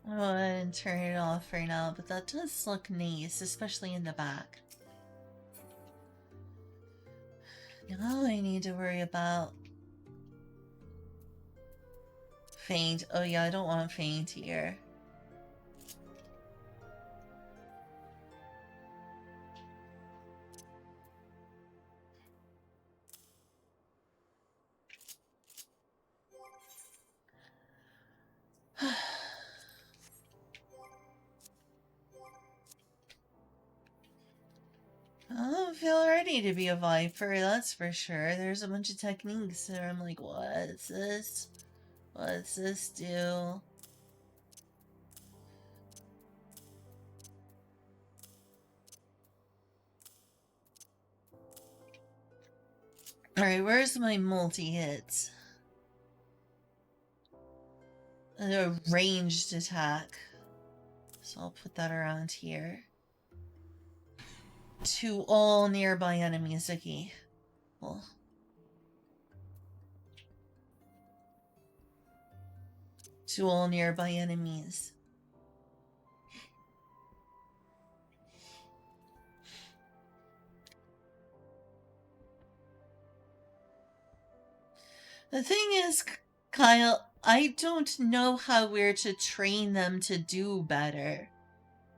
I'll go ahead and turn it off right now, but that does look nice, especially in the back. Now I need to worry about faint. Oh yeah, I don't want faint here. I don't feel ready to be a Viper, that's for sure. There's a bunch of techniques there. I'm like, what's this? What's this do? Alright, where's my multi-hits? A ranged attack. So I'll put that around here. To all nearby enemies, okay. Well. To all nearby enemies. The thing is, Kyle, I don't know how we're to train them to do better.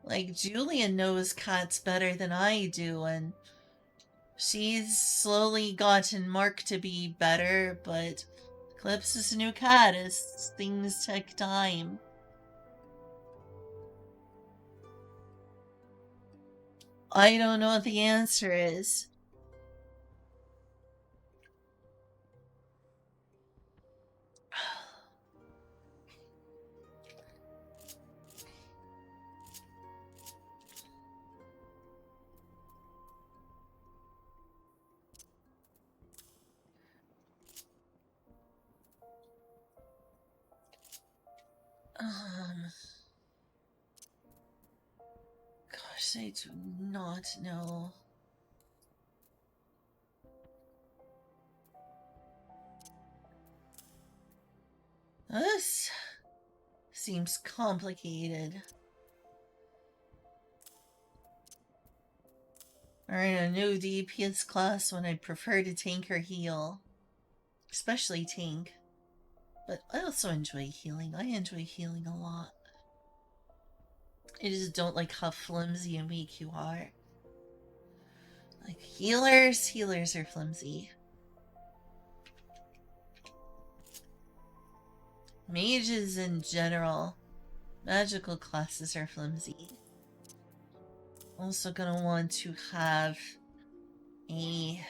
Like, Julian knows cats better than I do, and she's slowly gotten Mark to be better, but Eclipse's new cat is things take time. I don't know what the answer is. Gosh, I do not know. This seems complicated. Or in a new DPS class when I prefer to tank or heal. Especially tank. But I also enjoy healing. I enjoy healing a lot. I just don't like how flimsy and weak you are. Like, healers are flimsy. Mages in general. Magical classes are flimsy. Also gonna want to have a...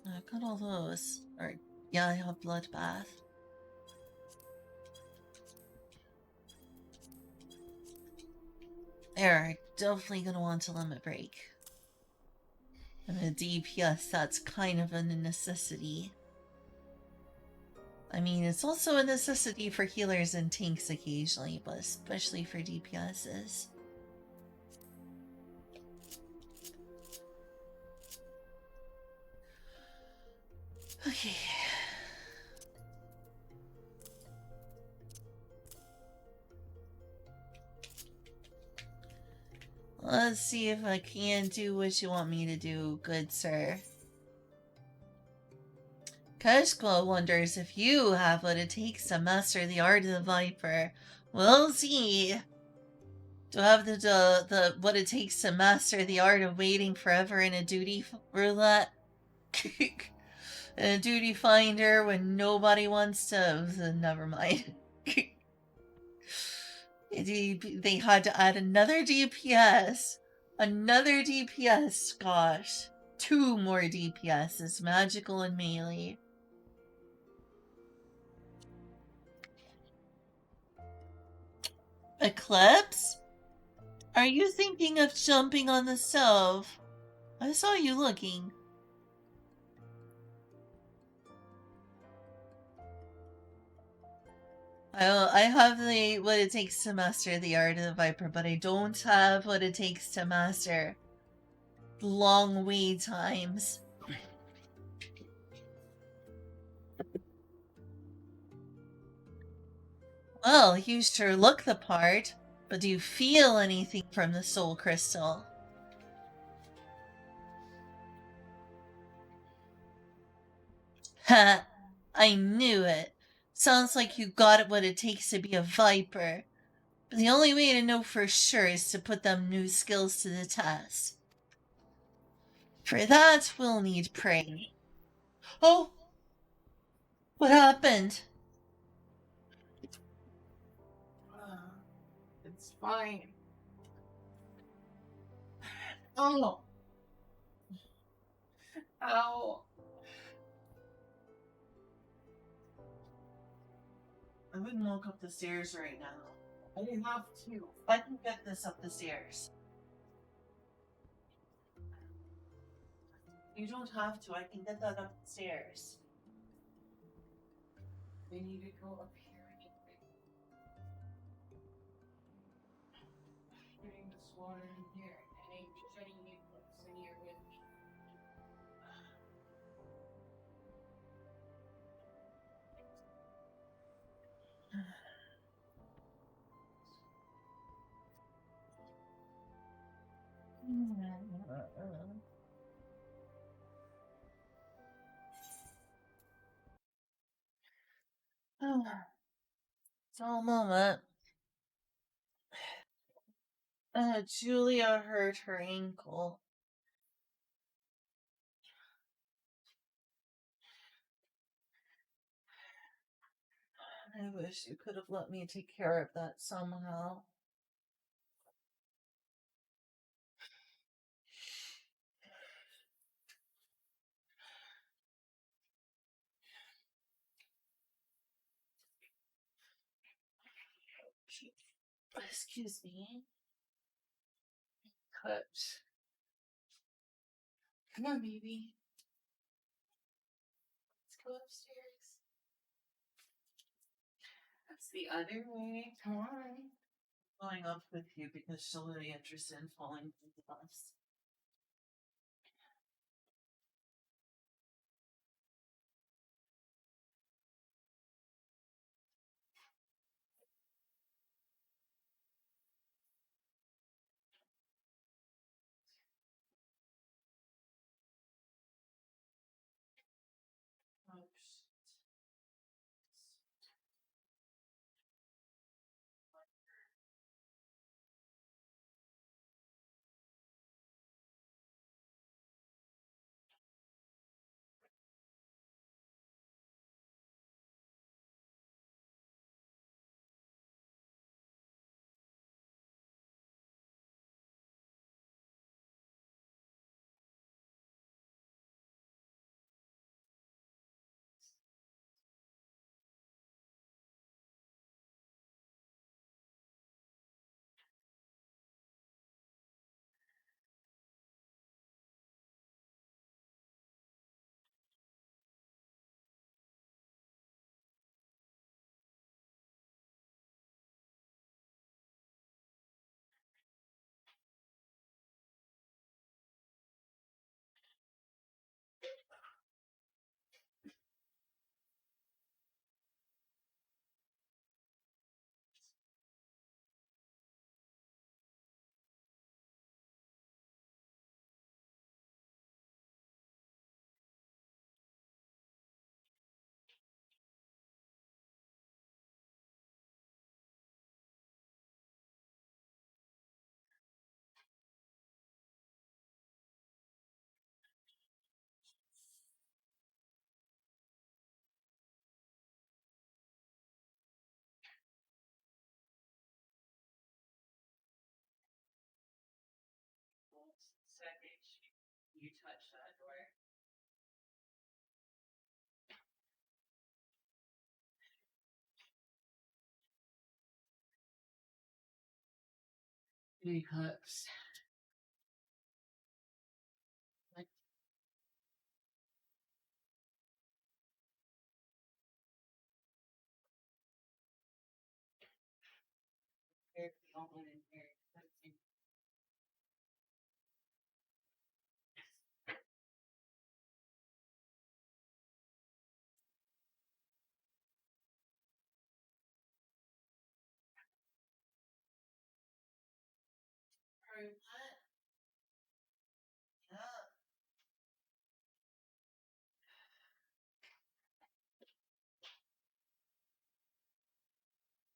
I got all those. Or, yeah, I have Bloodbath. There, definitely gonna want a Limit Break. And a DPS, that's kind of a necessity. I mean, it's also a necessity for healers and tanks occasionally, but especially for DPSs. Okay. Let's see if I can do what you want me to do, good sir. Keshko wonders if you have what it takes to master the art of the Viper. We'll see. Do I have the what it takes to master the art of waiting forever in a duty roulette? In a duty finder when nobody wants to... Never mind. They had to add another DPS. Another DPS, gosh. 2 more DPSs, magical and melee. Eclipse? Are you thinking of jumping on the stove? I saw you looking. I have what it takes to master the art of the Viper, but I don't have what it takes to master long wait times. Well, you sure look the part, but do you feel anything from the soul crystal? Ha! I knew it. Sounds like you got what it takes to be a Viper. But the only way to know for sure is to put them new skills to the test. For that, we'll need prey. Oh! What happened? It's fine. Oh! Ow! I wouldn't walk up the stairs right now. I didn't have to. I can get this up the stairs. You don't have to. I can get that upstairs. We need to go up here anyway. Putting this water in here, and I'm shutting you folks in here with me. So, Mama, Julia hurt her ankle. I wish you could have let me take care of that somehow. Excuse me. Cut. Come on, baby. Let's go upstairs. That's the other way. Come on. I'm going up with you because she'll be interested in falling from the bus. Oh, shit. Second, you touch that door. Any cups? Like, there's the one in here. Sorry, what? Yeah.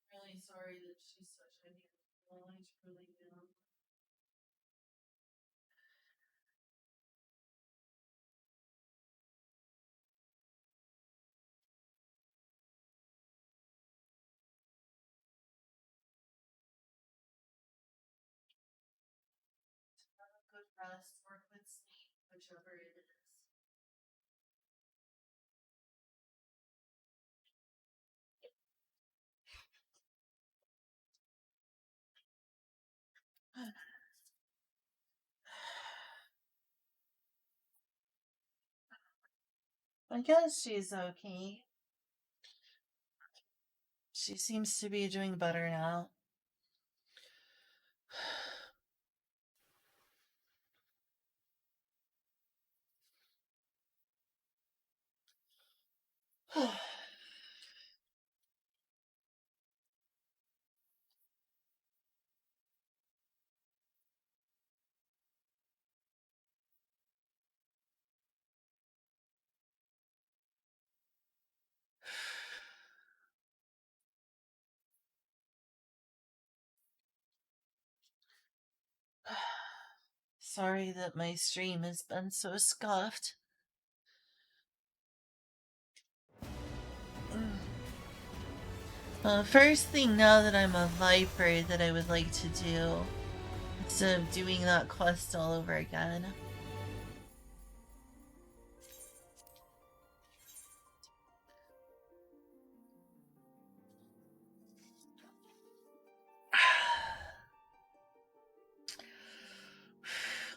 Really sorry that she's such a handful. I truly am. Have a good rest or good sleep, whichever it is. I guess she's okay. She seems to be doing better now. Sorry that my stream has been so scuffed. First thing now that I'm a Viper that I would like to do, instead of doing that quest all over again.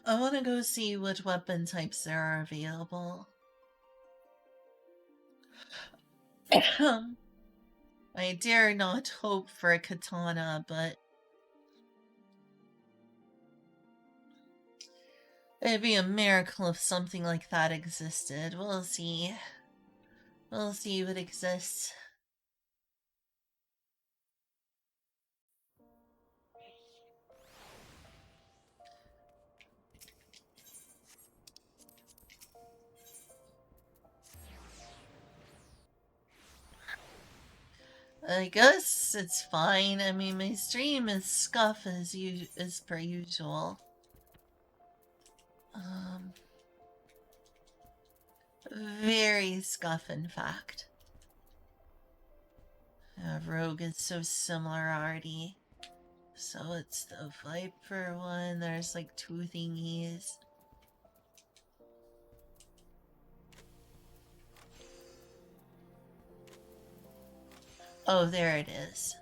I want to go see what weapon types there are available. I dare not hope for a katana, but it'd be a miracle if something like that existed. We'll see. We'll see what exists. I guess it's fine. I mean, my stream is scuff as per usual. Very scuff, in fact. Rogue is so similar already. So it's the Viper one. There's like two thingies. Oh, there it is.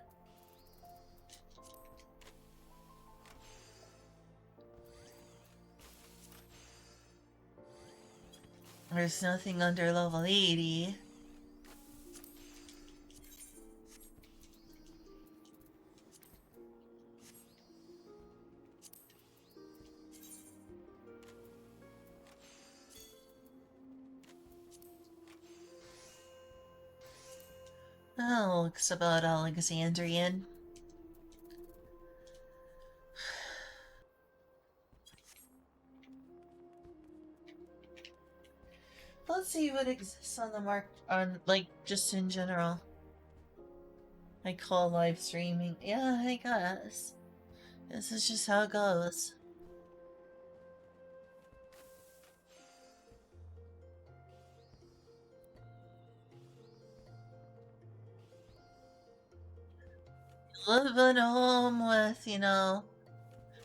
There's nothing under level 80. Oh, looks about Alexandrian. Let's see what exists on the like, just in general. I call live streaming. Yeah, I guess. This is just how it goes. Living home with,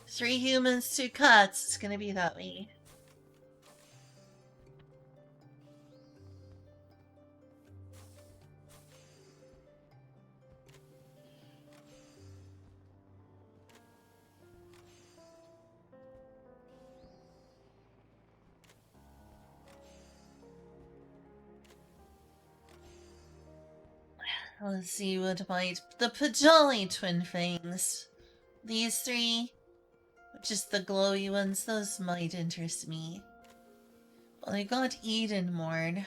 3 humans, 2 cats. It's gonna be that way. Let's see what might... The Pajali twin things. These 3, just the glowy ones, those might interest me. Well, I got Edenmorn.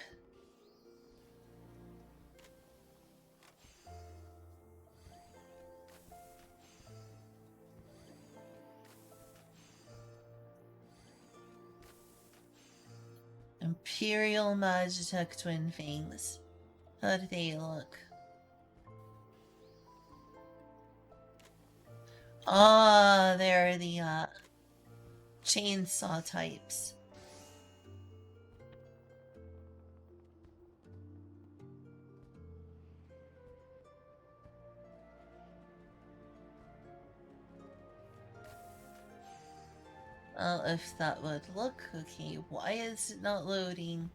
Imperial Magitech twin things. How do they look? Ah, they're the chainsaw types. Well, if that would look okay, why is it not loading?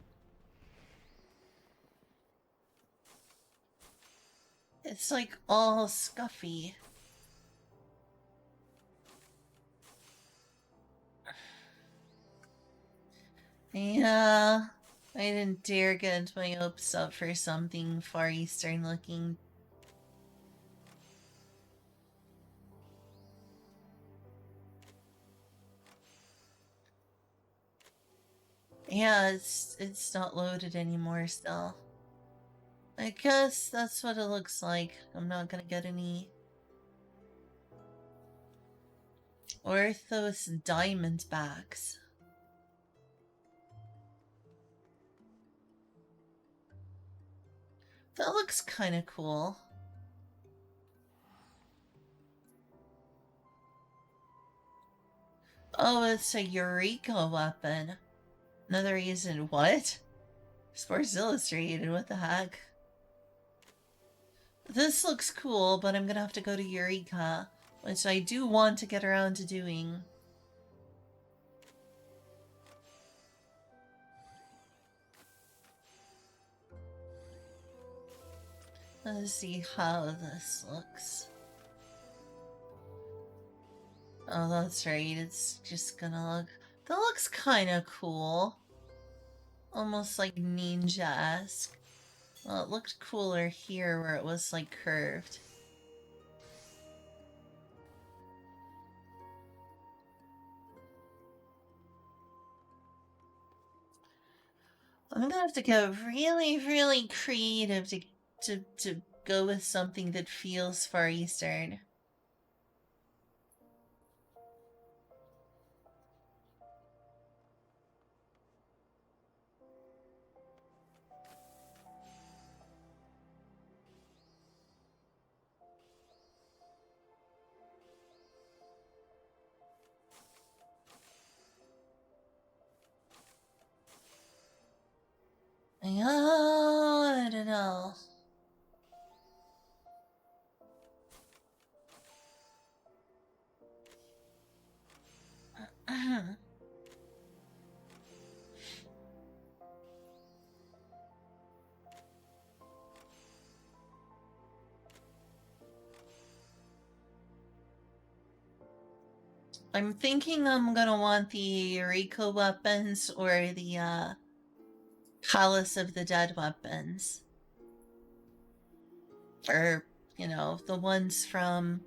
It's like all scuffy. Yeah. I didn't dare get my hopes up for something Far Eastern looking. Yeah, it's not loaded anymore still. I guess that's what it looks like. I'm not gonna get any Orthos Diamondbacks. That looks kind of cool. Oh, it's a Eureka weapon. Another reason. What? Sports Illustrated, what the heck? This looks cool, but I'm gonna have to go to Eureka, which I do want to get around to doing. Let's see how this looks. Oh, that's right. It's just gonna look... That looks kind of cool. Almost like ninja-esque. Well, it looked cooler here where it was like curved. I'm gonna have to get really, really creative to go with something that feels Far Eastern. Oh, I don't know. I'm thinking I'm gonna want the Eureka weapons or the Palace of the Dead weapons. Or, you know, the ones from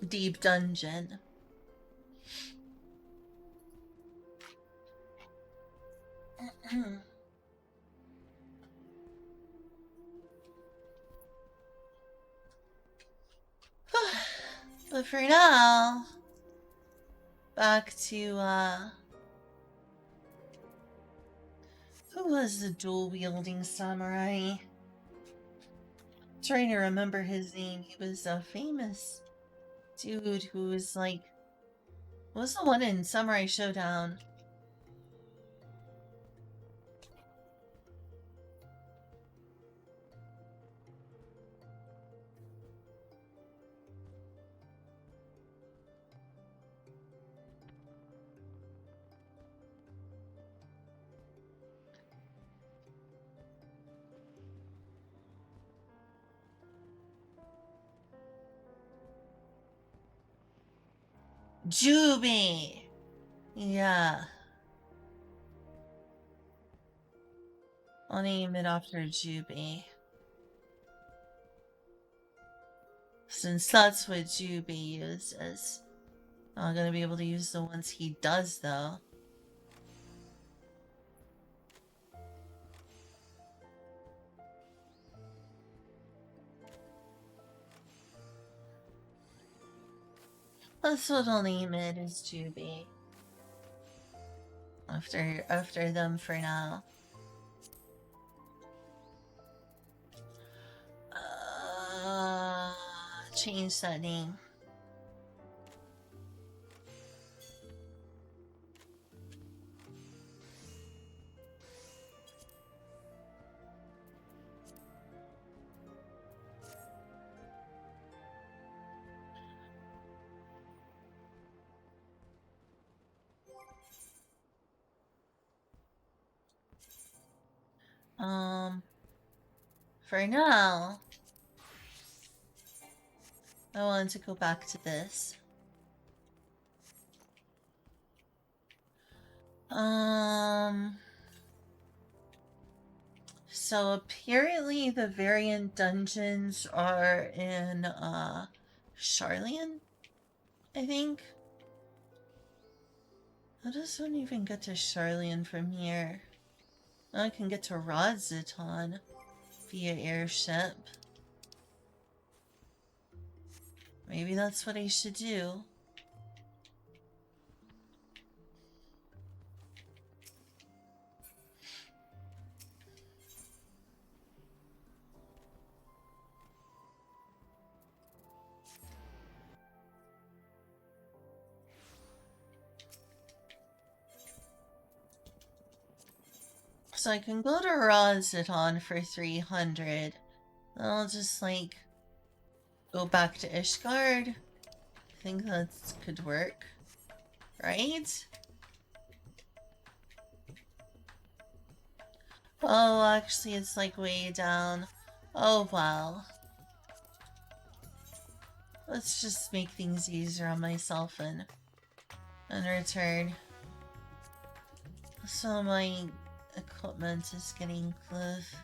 Deep Dungeon. But for now, back to, who was the dual-wielding samurai? I'm trying to remember his name. He was a famous dude who was like... What was the one in Samurai Showdown? Jubi! Yeah. I'll name it after Jubi. Since that's what Jubi uses. I'm not gonna be able to use the ones he does, though. That's what I'll name it, is Jubi. After them for now. Change that name. For now, I want to go back to this. So apparently the variant dungeons are in Charlian, I think. How does one even get to Charlian from here? I can get to Rodziton via airship. Maybe that's what I should do. So I can go to Rodziton for 300. I'll just, like, go back to Ishgard. I think that could work. Right? Oh, actually, it's, like, way down. Oh, well. Let's just make things easier on myself and return. So my equipment is getting close.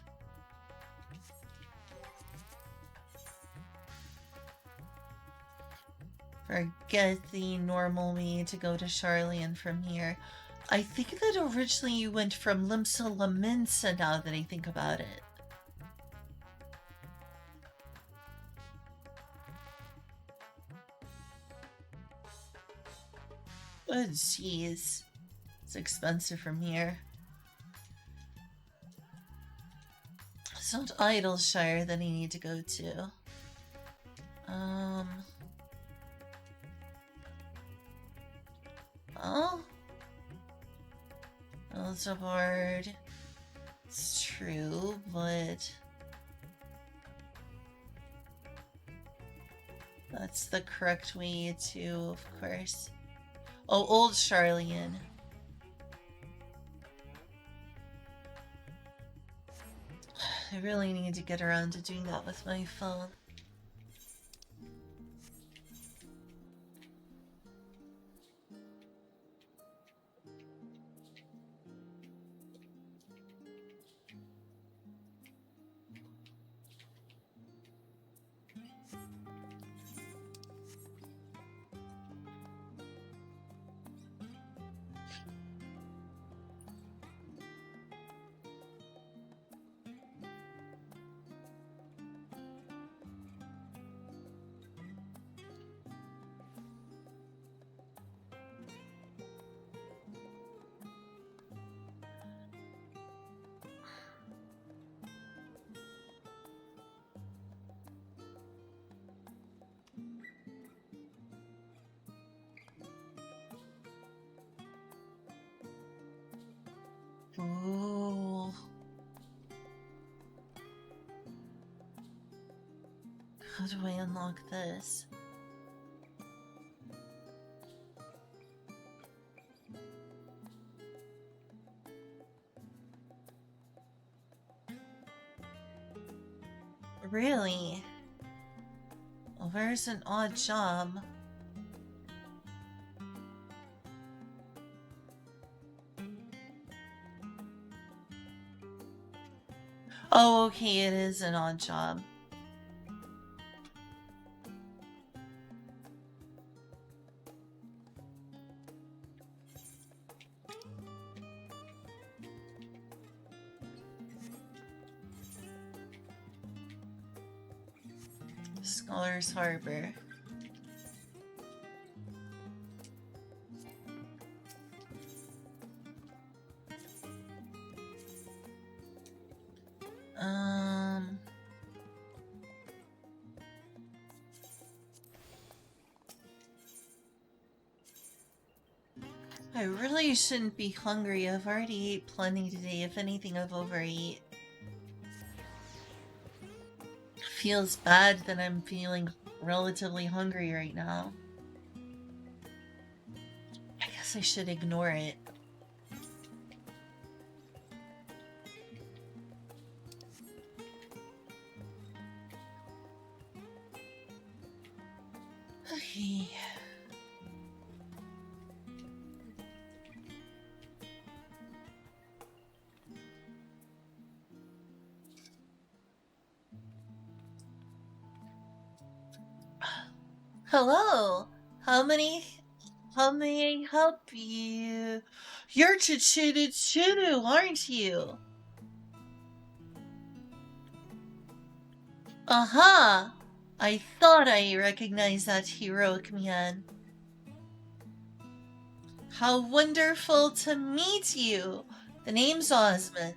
Forget the normal way to go to Charlian from here. I think that originally you went from Limsa Laminsa now that I think about it. Oh, jeez. It's expensive from here. It's not Idleshire that I need to go to. Oh? Elzabard. It's true, but... that's the correct way to, of course. Oh, Old Charlian. I really need to get around to doing that with my phone. Ooh. How do I unlock this? Really? Well, where's an odd job? Oh, okay, it is an odd job. Scholar's Harbor. I really shouldn't be hungry. I've already ate plenty today. If anything, I've overeat. Feels bad that I'm feeling relatively hungry right now. I guess I should ignore it. Okay. Hello. How many? How may I help you? You're Chichidu, aren't you? Aha! I thought I recognized that heroic man. How wonderful to meet you! The name's Osmond.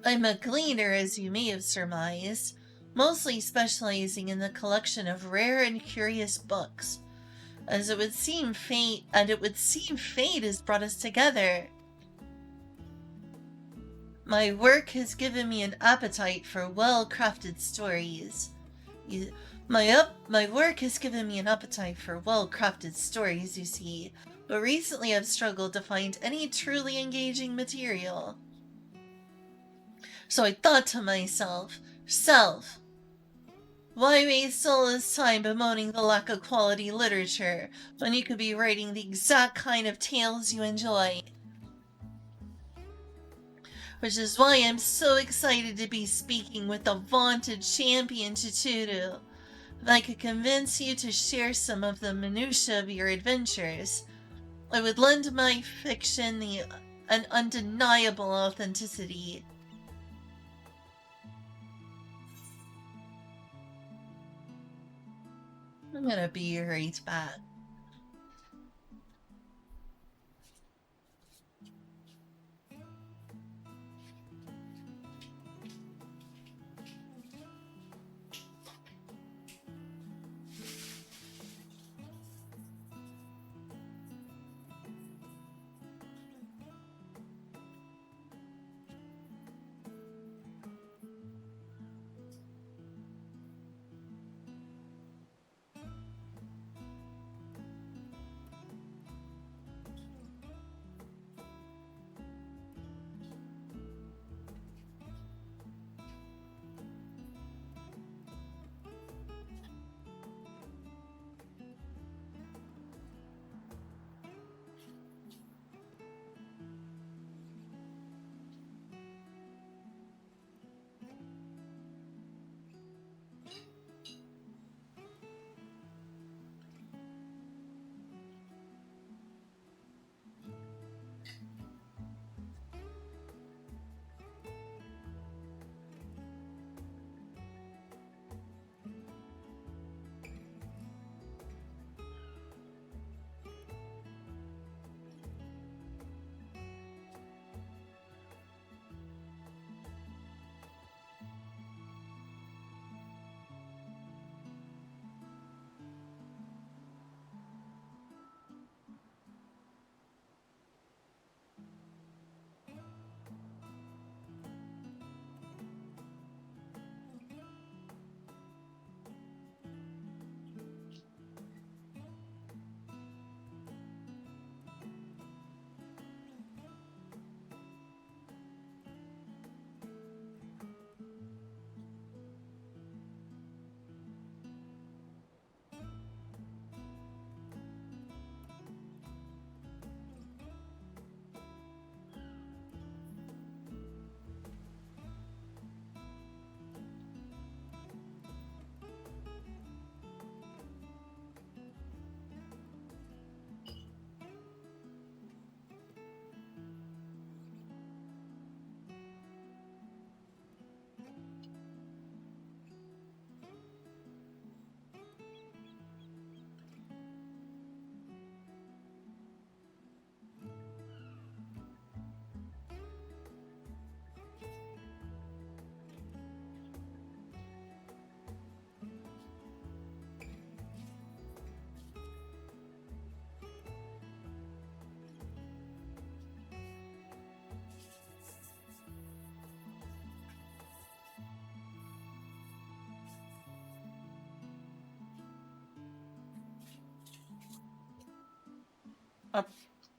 I'm a gleaner, as you may have surmised, mostly specializing in the collection of rare and curious books. As it would seem fate has brought us together. My work has given me an appetite for well-crafted stories. My work has given me an appetite for well-crafted stories, you see, but recently I've struggled to find any truly engaging material. So I thought to myself, Self, why waste all this time bemoaning the lack of quality literature when you could be writing the exact kind of tales you enjoy? Which is why I'm so excited to be speaking with the vaunted champion Chituru. If I could convince you to share some of the minutiae of your adventures, I would lend my fiction an undeniable authenticity. I'm gonna be right back.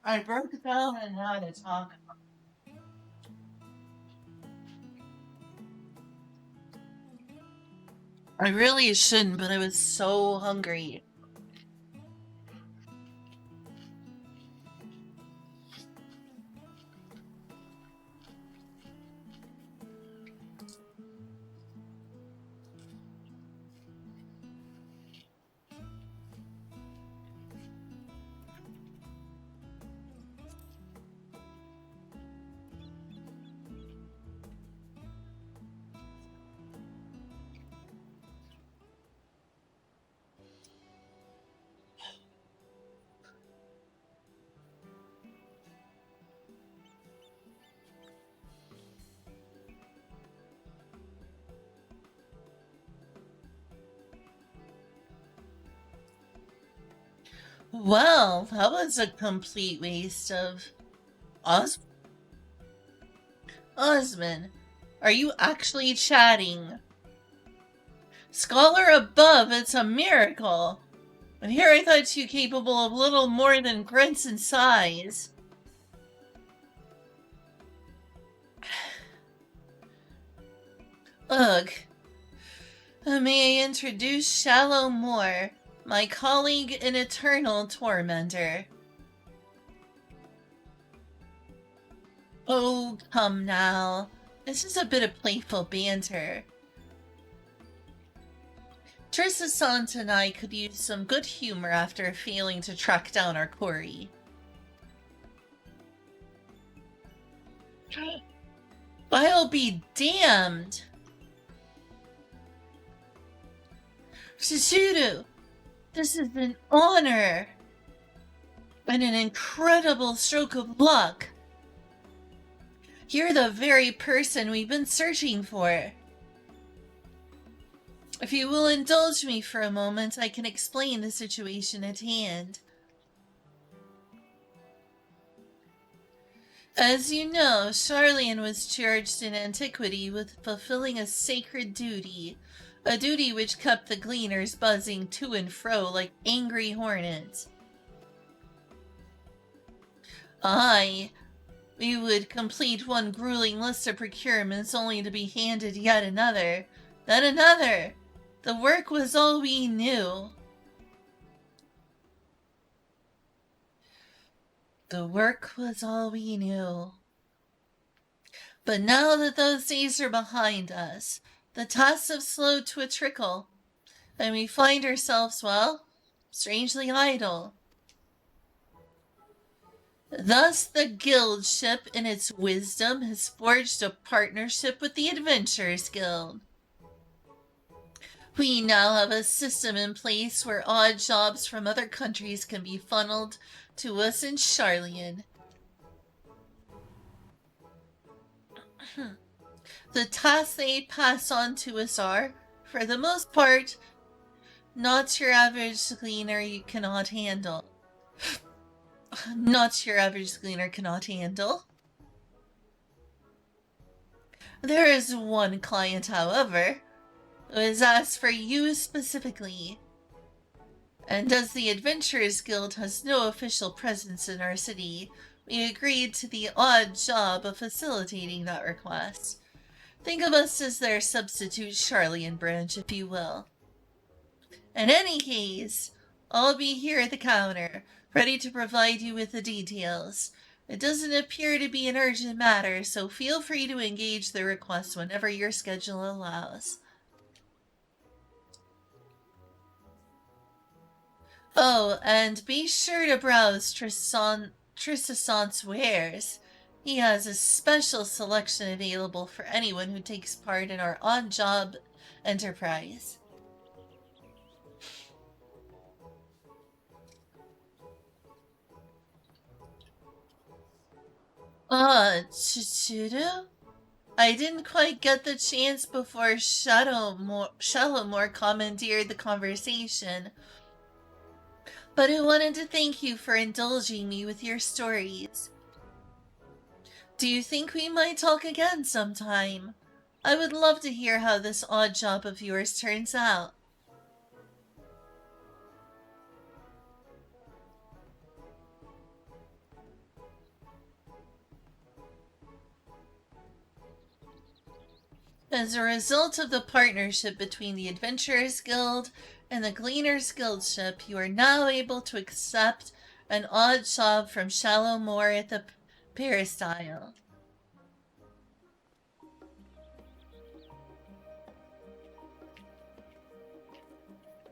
I broke down and had to talk. I really shouldn't, but I was so hungry. Well, that was a complete waste of Osman. Are you actually chatting? Scholar above, it's a miracle. And here I thought you capable of little more than grunts and sighs. Ugh. May I introduce Shallow Moore, my colleague and eternal tormentor. Oh, come now. This is a bit of playful banter. Trissa-sant and I could use some good humor after failing to track down our quarry. I'll be damned! Shishuru, this is an honor! And an incredible stroke of luck! You're the very person we've been searching for. If you will indulge me for a moment, I can explain the situation at hand. As you know, Charlian was charged in antiquity with fulfilling a sacred duty, a duty which kept the gleaners buzzing to and fro like angry hornets. Aye, we would complete one grueling list of procurements only to be handed yet another, then another. The work was all we knew. The work was all we knew. But now that those days are behind us, the tasks have slowed to a trickle, and we find ourselves, well, strangely idle. Thus, the guild ship, in its wisdom, has forged a partnership with the Adventurers Guild. We now have a system in place where odd jobs from other countries can be funneled to us in Charlian. The tasks they pass on to us are, for the most part, not your average gleaner you cannot handle. Not your average gleaner cannot handle. There is one client, however, who has asked for you specifically. And as the Adventurers Guild has no official presence in our city, we agreed to the odd job of facilitating that request. Think of us as their substitute Charlian branch, if you will. In any case, I'll be here at the counter, ready to provide you with the details. It doesn't appear to be an urgent matter, so feel free to engage the request whenever your schedule allows. Oh, and be sure to browse Trissa-sant's wares. He has a special selection available for anyone who takes part in our on-job enterprise. Chichiro? I didn't quite get the chance before Shallowmore commandeered the conversation, but I wanted to thank you for indulging me with your stories. Do you think we might talk again sometime? I would love to hear how this odd job of yours turns out. As a result of the partnership between the Adventurers Guild and the Gleaners Guild ship, you are now able to accept an odd job from Shallow Moor at the Peristyle.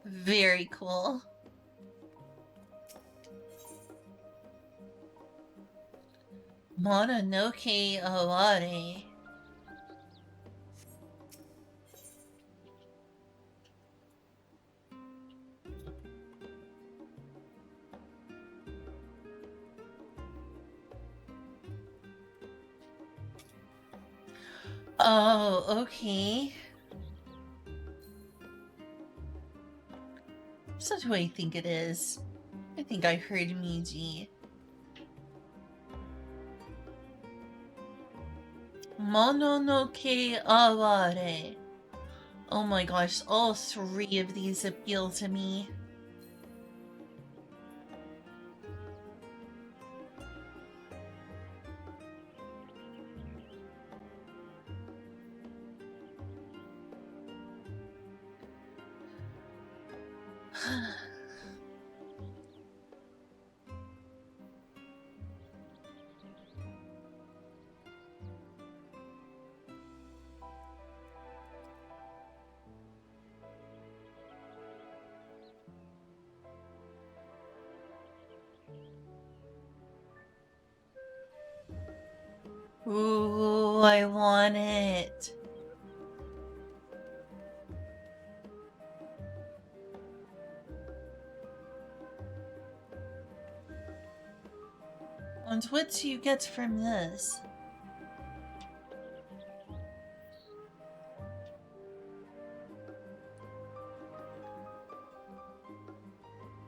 Very cool. Mononoke Aware. Oh, okay. Is that who I think it is? I think I heard Miji. Mononoke Aware. Oh my gosh, all three of these appeal to me. Ooh, I want it. And what do you get from this?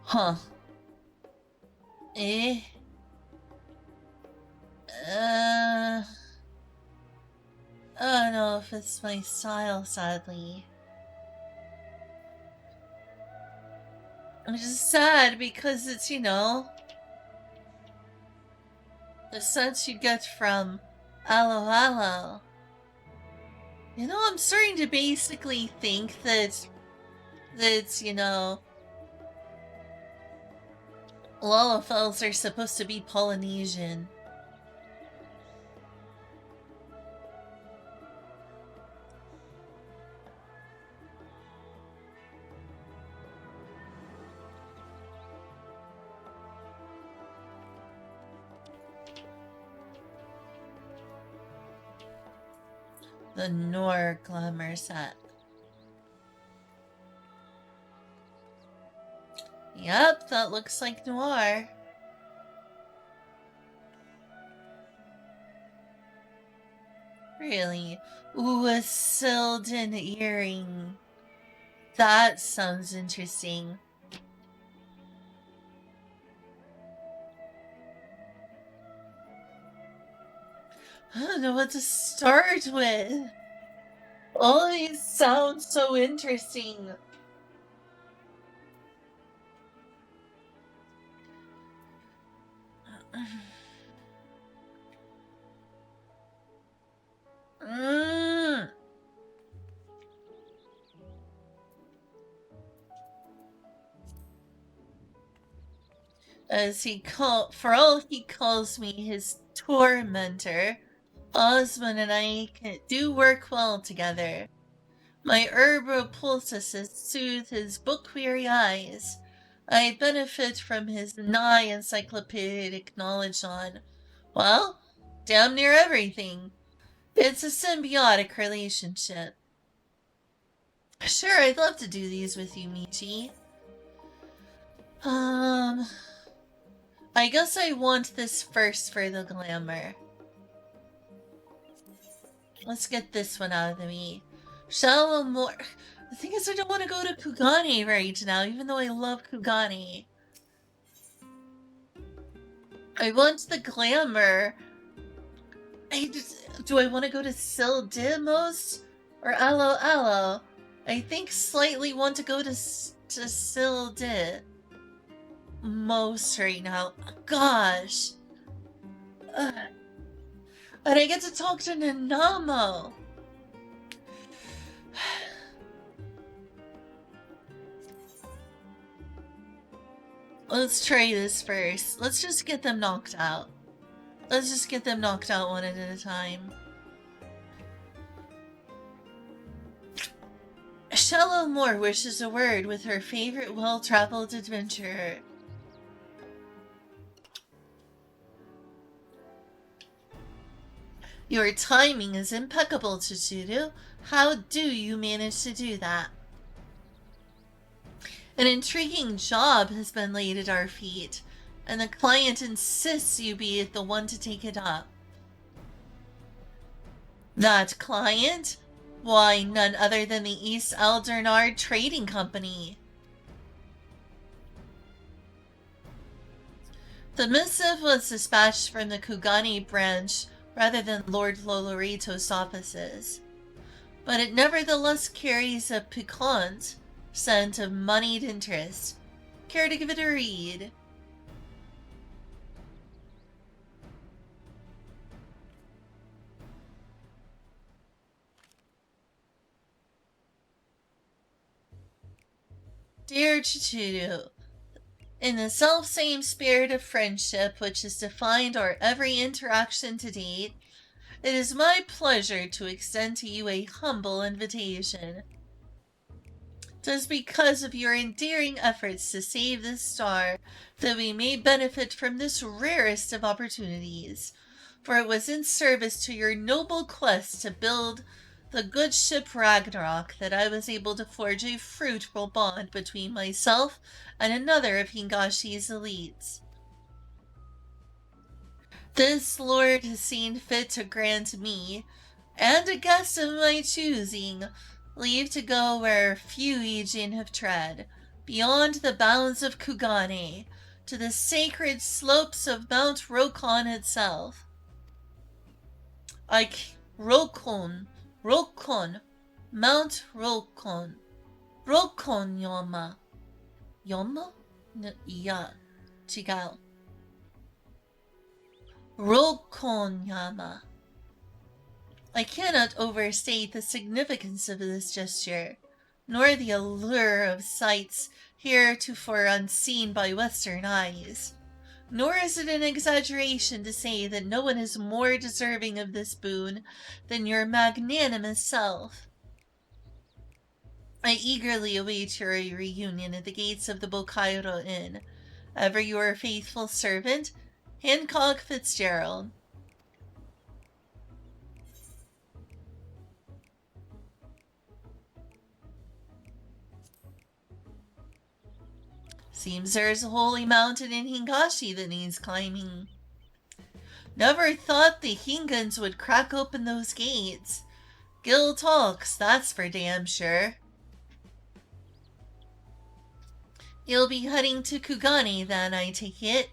Huh. Eh? I don't know if it's my style, sadly. I'm just sad because it's, you know, the sense you get from Aloe Aloe. You know, I'm starting to basically think that, you know, Lalafels are supposed to be Polynesian. The Noir glamour set. Yep, that looks like Noir. Really? Ooh, a Syldan earring. That sounds interesting. I don't know what to start with. All these sound so interesting. As for all he calls me his tormentor, Osmond and I do work well together. My herb poultices soothe his book-weary eyes. I benefit from his nigh encyclopedic knowledge on, well, damn near everything. It's a symbiotic relationship. Sure, I'd love to do these with you, Michi. I guess I want this first for the glamour. Let's get this one out of the way. Shallow more. The thing is, I don't want to go to Kugane right now, even though I love Kugane. I want the glamour. Do I want to go to Sildimos or Aloe Aloe? I think slightly want to go to Sildi most right now. Gosh. Ugh. And I get to talk to Nanamo. Let's try this first. Let's just get them knocked out. Let's just get them knocked out one at a time. Shallow Moore wishes a word with her favorite well-traveled adventurer. Your timing is impeccable, Chichuru. How do you manage to do that? An intriguing job has been laid at our feet, and the client insists you be the one to take it up. That client? Why, none other than the East Aldernard Trading Company. The missive was dispatched from the Kugani branch rather than Lord Lolorito's offices, but it nevertheless carries a piquant scent of moneyed interest. Care to give it a read? Dear Chichuru, in the self-same spirit of friendship which has defined our every interaction to date, it is my pleasure to extend to you a humble invitation. 'Tis because of your endearing efforts to save this star that we may benefit from this rarest of opportunities, for it was in service to your noble quest to build the good ship Ragnarok that I was able to forge a fruitful bond between myself and another of Hingashi's elites. This lord has seen fit to grant me, and a guest of my choosing, leave to go where few Aegean have tread, beyond the bounds of Kugane, to the sacred slopes of Mount Rokon itself. Rokon, Mount Rokon, Rokon Yoma. Yoma? Yeah, Chigao. Rokon Yama. I cannot overstate the significance of this gesture, nor the allure of sights heretofore unseen by Western eyes. Nor is it an exaggeration to say that no one is more deserving of this boon than your magnanimous self. I eagerly await your reunion at the gates of the Bokairo Inn. Ever your faithful servant, Hancock Fitzgerald. Seems there's a holy mountain in Hingashi that needs climbing. Never thought the Hingans would crack open those gates. Gil talks, that's for damn sure. You'll be heading to Kugani then, I take it?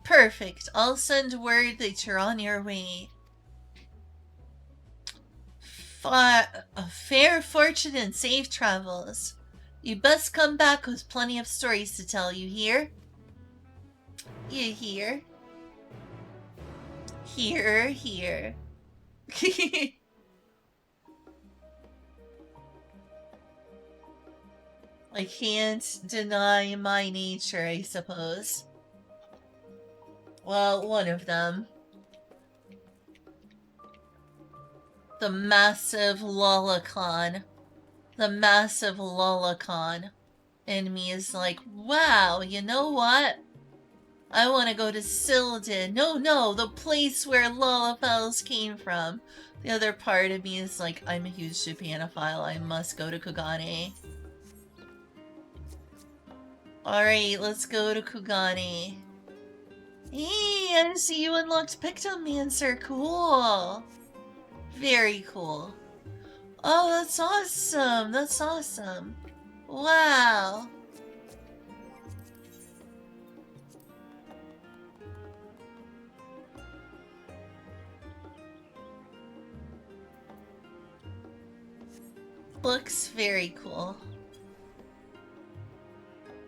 Perfect. I'll send word that you're on your way. Fair fortune and safe travels. You best come back with plenty of stories to tell, you hear? You hear? Here. I can't deny my nature, I suppose. Well, one of them. The massive lolicon. The massive lolicon. And me is like, wow, you know what? I want to go to Silden. No, the place where Lalafels came from. The other part of me is like, I'm a huge Japanophile. I must go to Kugane. Alright, let's go to Kugane. Hey, I see you unlocked Pictomancer. Cool. Very cool. Oh, that's awesome. That's awesome. Wow. Looks very cool.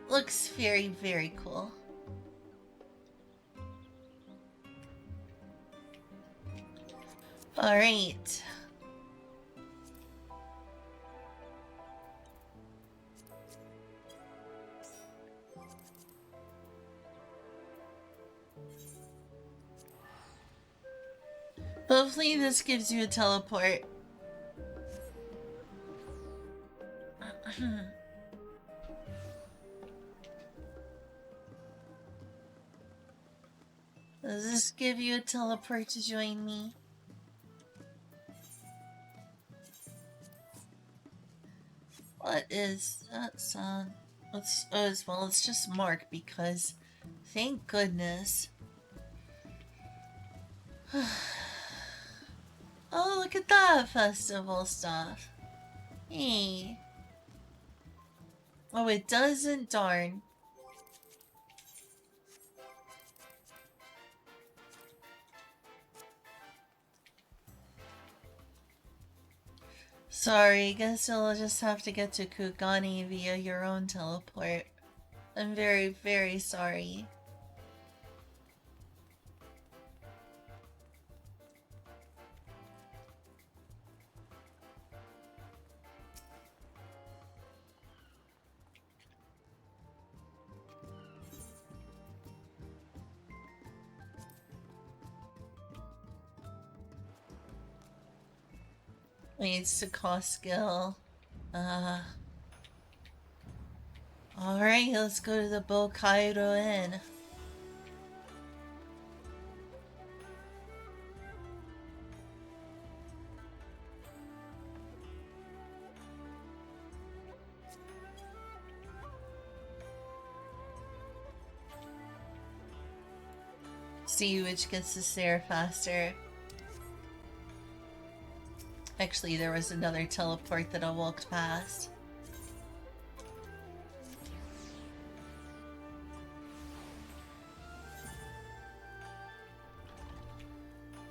Looks very, very cool. Alright. Hopefully this gives you a teleport. Does this give you a teleport to join me? What is that sound? It's just Mark because thank goodness. Oh, look at that festival stuff. Hey. Oh, it doesn't, darn. Sorry, guess you'll just have to get to Kugani via your own teleport. I'm very, very sorry. Needs to cost skill. Alright, let's go to the Bokairo Inn. See which gets us there faster. Actually, there was another teleport that I walked past.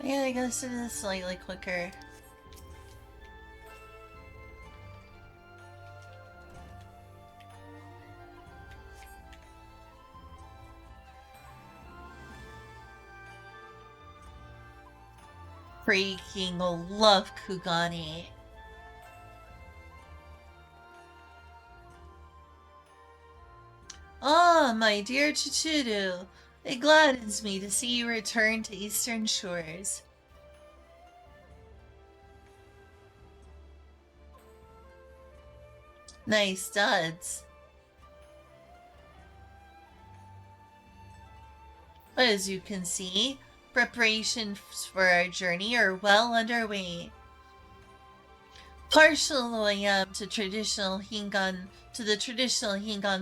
Yeah, I guess it is slightly quicker. Freaking love Kugani. Ah, my dear Chichiru, it gladdens me to see you return to Eastern Shores. Nice studs. As you can see, preparations for our journey are well underway. Partial though I am to the traditional Hingan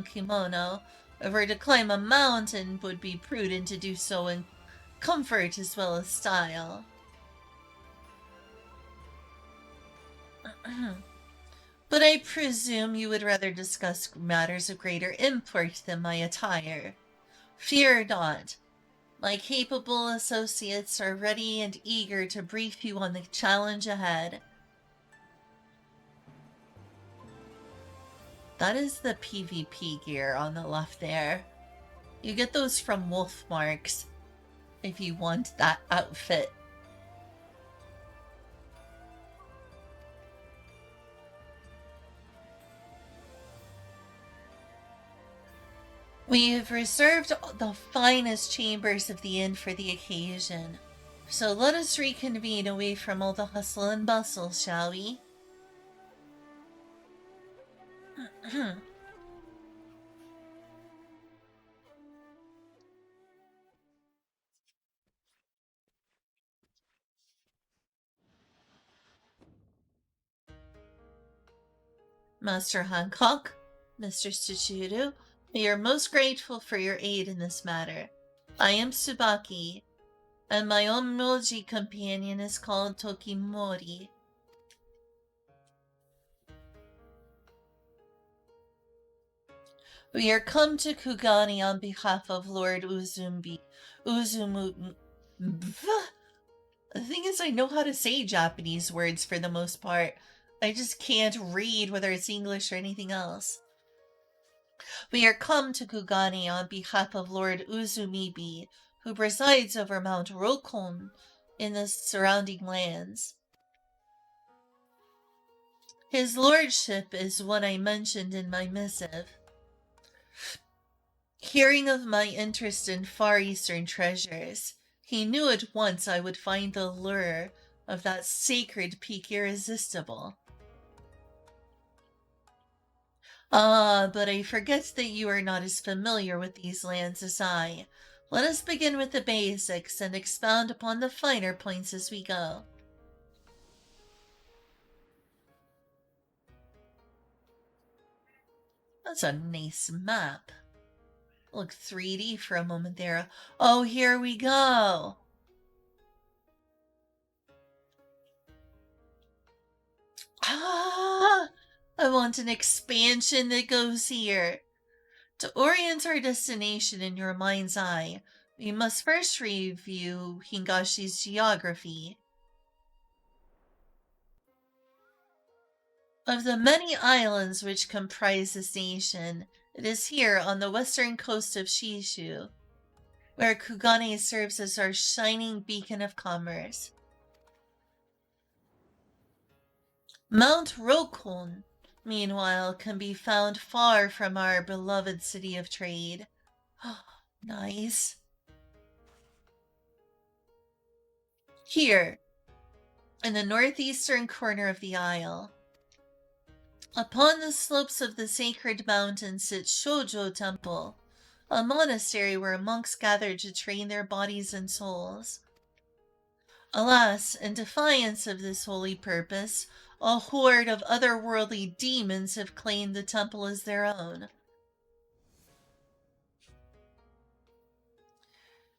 kimono, if we're to climb a mountain, would be prudent to do so in comfort as well as style. But I presume you would rather discuss matters of greater import than my attire. Fear not. My capable associates are ready and eager to brief you on the challenge ahead. That is the PvP gear on the left there. You get those from Wolfmarks if you want that outfit. We have reserved the finest chambers of the inn for the occasion. So let us reconvene away from all the hustle and bustle, shall we? Master Hancock, Mr. Tsuchiru, we are most grateful for your aid in this matter. I am Tsubaki, and my own Moji companion is called Tokimori. We are come to Kugani on behalf of Lord Uzumu. The thing is, I know how to say Japanese words for the most part. I just can't read whether it's English or anything else. We are come to Kugani on behalf of Lord Uzumibi, who presides over Mount Rokon in the surrounding lands. His lordship is what I mentioned in my missive. Hearing of my interest in Far Eastern treasures, he knew at once I would find the lure of that sacred peak irresistible. But I forget that you are not as familiar with these lands as I. Let us begin with the basics and expound upon the finer points as we go. That's a nice map. Look 3D for a moment there. Oh, here we go. Ah, I want an expansion that goes here. To orient our destination in your mind's eye, we must first review Hingashi's geography. Of the many islands which comprise this nation, it is here on the western coast of Shishu, where Kugane serves as our shining beacon of commerce. Mount Rokon, meanwhile, can be found far from our beloved city of trade. Nice. Here, in the northeastern corner of the isle, upon the slopes of the sacred mountain sits Shoujo Temple, a monastery where monks gathered to train their bodies and souls. Alas, in defiance of this holy purpose, a horde of otherworldly demons have claimed the temple as their own.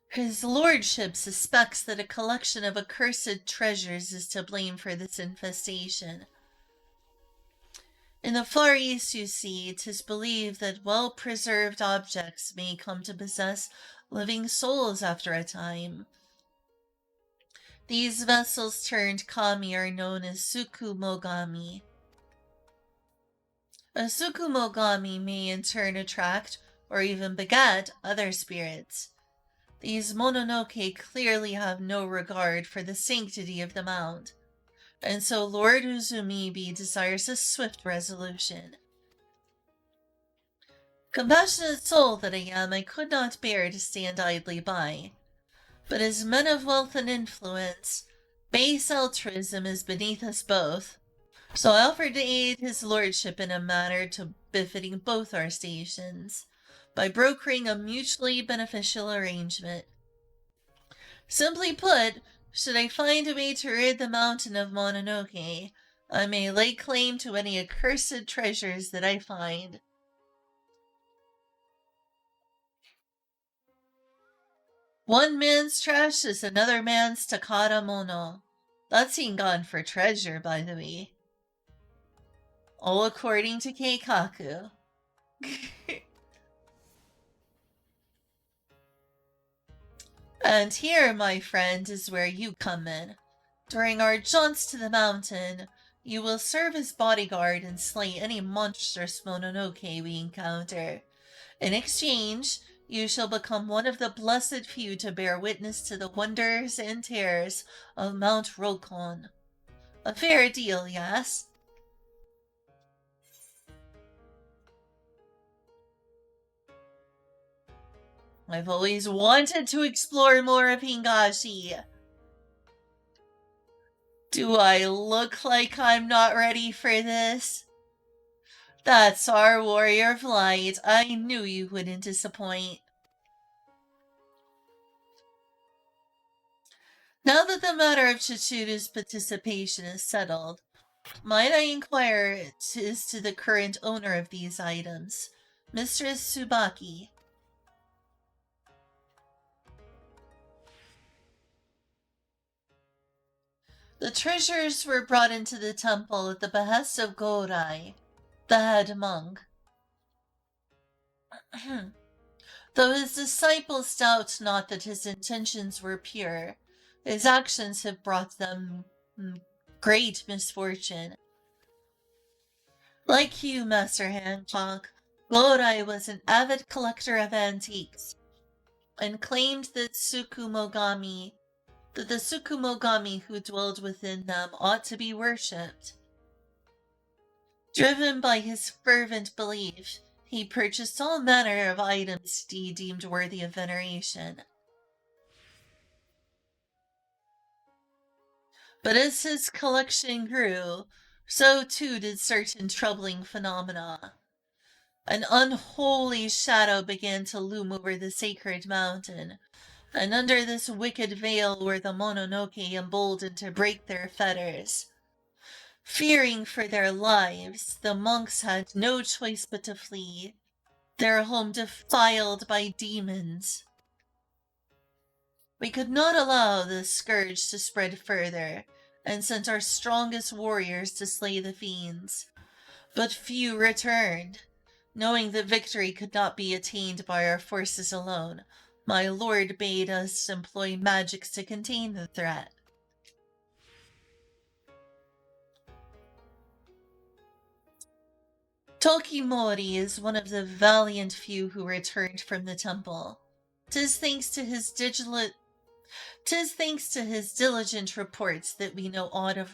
His lordship suspects that a collection of accursed treasures is to blame for this infestation. In the Far East, you see, it is believed that well-preserved objects may come to possess living souls after a time. These vessels turned kami are known as Tsukumogami. A Tsukumogami may in turn attract, or even beget, other spirits. These Mononoke clearly have no regard for the sanctity of the mount, and so Lord Uzumibe desires a swift resolution. Compassionate soul that I am, I could not bear to stand idly by. But as men of wealth and influence, base altruism is beneath us both, so I offered to aid his lordship in a manner to befitting both our stations, by brokering a mutually beneficial arrangement. Simply put, should I find a way to rid the mountain of Mononoke, I may lay claim to any accursed treasures that I find. One man's trash is another man's Takara Mono. That's gone for treasure, by the way. All according to Keikaku. And here, my friend, is where you come in. During our jaunts to the mountain, you will serve as bodyguard and slay any monstrous Mononoke we encounter. In exchange, you shall become one of the blessed few to bear witness to the wonders and terrors of Mount Rokon. A fair deal, yes? I've always wanted to explore more of Hingashi. Do I look like I'm not ready for this? That's our warrior of light. I knew you wouldn't disappoint. Now that the matter of Chichiru's participation is settled, might I inquire as to the current owner of these items, Mistress Tsubaki? The treasures were brought into the temple at the behest of Gorai, the head monk. Though his disciples doubt not that his intentions were pure, his actions have brought them great misfortune. Like you, Master Hancock, Gorai was an avid collector of antiques, and claimed that the Tsukumogami who dwelled within them ought to be worshipped. Driven by his fervent belief, he purchased all manner of items he deemed worthy of veneration. But as his collection grew, so too did certain troubling phenomena. An unholy shadow began to loom over the sacred mountain, and under this wicked veil were the Mononoke emboldened to break their fetters. Fearing for their lives, the monks had no choice but to flee, their home defiled by demons. We could not allow this scourge to spread further, and sent our strongest warriors to slay the fiends. But few returned. Knowing that victory could not be attained by our forces alone, my lord bade us employ magics to contain the threat. Tokimori is one of the valiant few who returned from the temple. 'Tis thanks to his diligent reports that we know aught of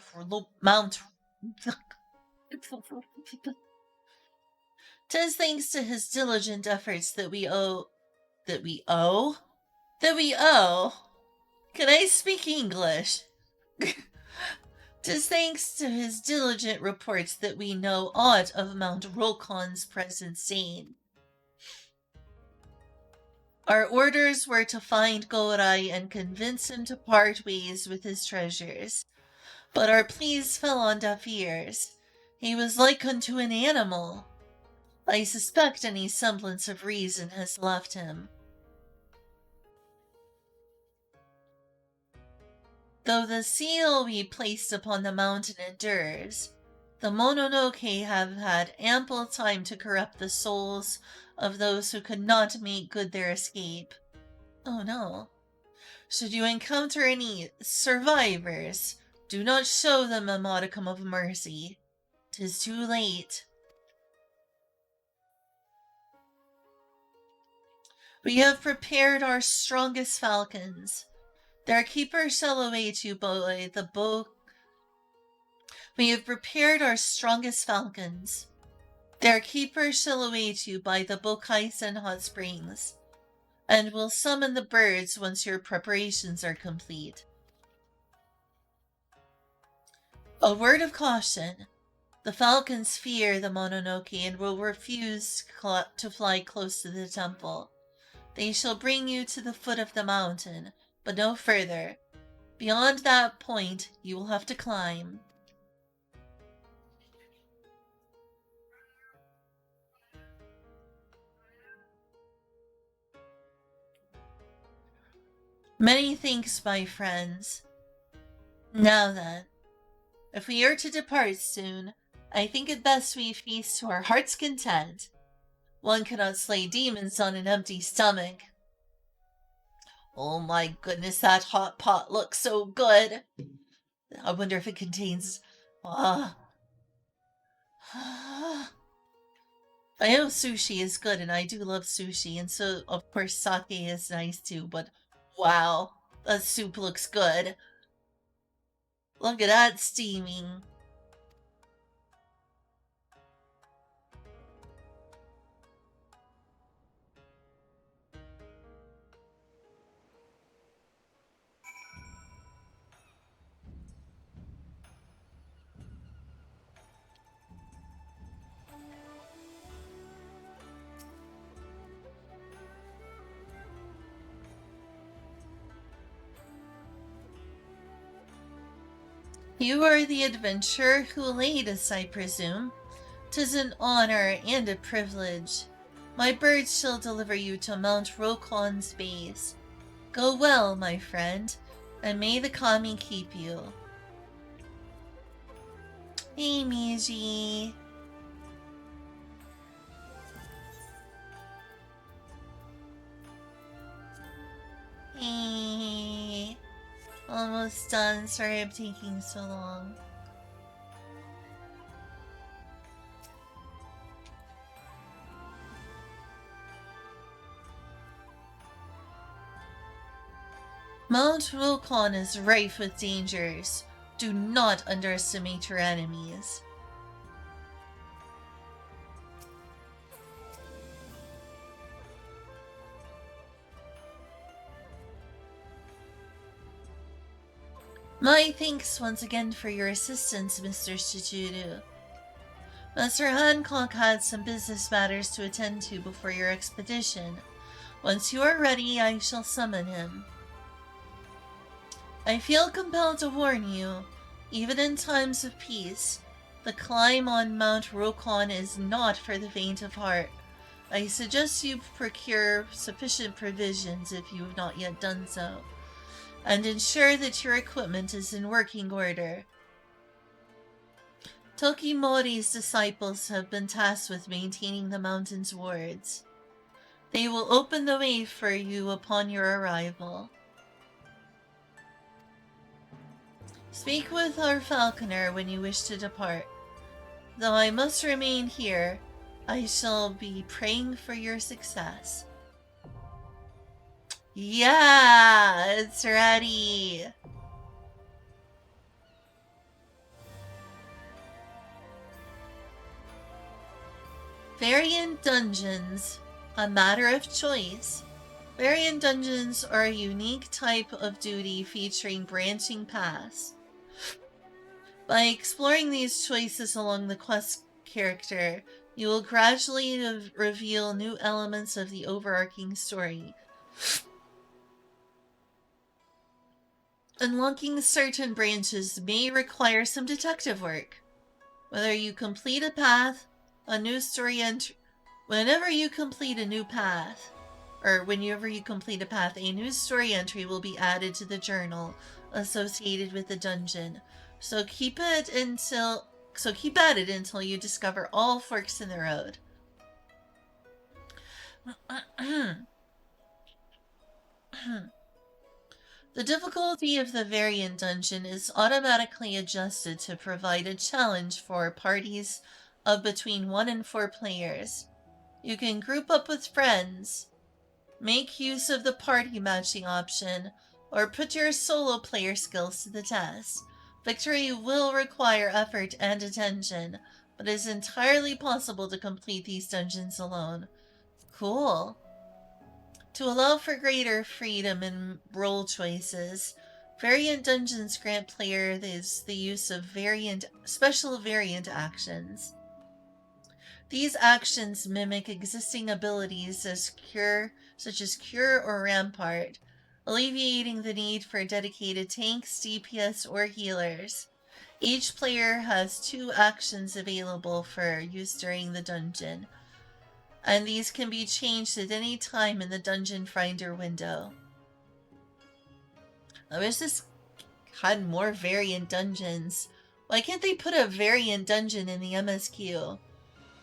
Mount. 'Tis thanks to his diligent efforts that we owe. Can I speak English? 'Tis thanks to his diligent reports that we know aught of Mount Rokon's present state. Our orders were to find Gorai and convince him to part ways with his treasures. But our pleas fell on deaf ears. He was like unto an animal. I suspect any semblance of reason has left him. Though the seal we placed upon the mountain endures, the Mononoke have had ample time to corrupt the souls of those who could not make good their escape. Oh no. Should you encounter any survivors, do not show them a modicum of mercy. 'Tis too late. We have prepared our strongest falcons. Their keeper shall await you by the We have prepared our strongest falcons. Their keeper shall await you by the Bokaisen hot springs, and will summon the birds once your preparations are complete. A word of caution. The falcons fear the Mononoke and will refuse to fly close to the temple. They shall bring you to the foot of the mountain, but no further. Beyond that point, you will have to climb. Many thanks, my friends. Now then, if we are to depart soon, I think it best we feast to our heart's content. One cannot slay demons on an empty stomach. Oh my goodness, that hot pot looks so good. I wonder if it contains... I know sushi is good, and I do love sushi, and so, of course, sake is nice too, but wow, that soup looks good. Look at that steaming. You are the adventurer who laid us, I presume. 'Tis an honor and a privilege. My birds shall deliver you to Mount Rokon's base. Go well, my friend, and may the kami keep you. Hey, Miji. Hey. Almost done. Sorry I'm taking so long. Mount Rokon is rife with dangers. Do not underestimate your enemies. My thanks once again for your assistance, Mr. Shichuru. Master Hancock had some business matters to attend to before your expedition. Once you are ready, I shall summon him. I feel compelled to warn you, even in times of peace, the climb on Mount Rokon is not for the faint of heart. I suggest you procure sufficient provisions if you have not yet done so, and ensure that your equipment is in working order. Tokimori's disciples have been tasked with maintaining the mountain's wards. They will open the way for you upon your arrival. Speak with our falconer when you wish to depart. Though I must remain here, I shall be praying for your success. Yeah, it's ready. Variant Dungeons, a matter of choice. Variant Dungeons are a unique type of duty featuring branching paths. By exploring these choices along the quest character, you will gradually reveal new elements of the overarching story. Unlocking certain branches may require some detective work. Whether you complete a path, a new story entry... Whenever you complete a new path, or whenever you complete a path, a new story entry will be added to the journal associated with the dungeon. So keep at it until you discover all forks in the road. The difficulty of the variant dungeon is automatically adjusted to provide a challenge for parties of between 1 and 4 players. You can group up with friends, make use of the party matching option, or put your solo player skills to the test. Victory will require effort and attention, but it is entirely possible to complete these dungeons alone. Cool. To allow for greater freedom in role choices, variant dungeons grant players the use of special variant actions. These actions mimic existing abilities such as Cure or Rampart, alleviating the need for dedicated tanks, DPS, or healers. Each player has 2 actions available for use during the dungeon, and these can be changed at any time in the Dungeon Finder window. I wish this had more variant dungeons. Why can't they put a variant dungeon in the MSQ?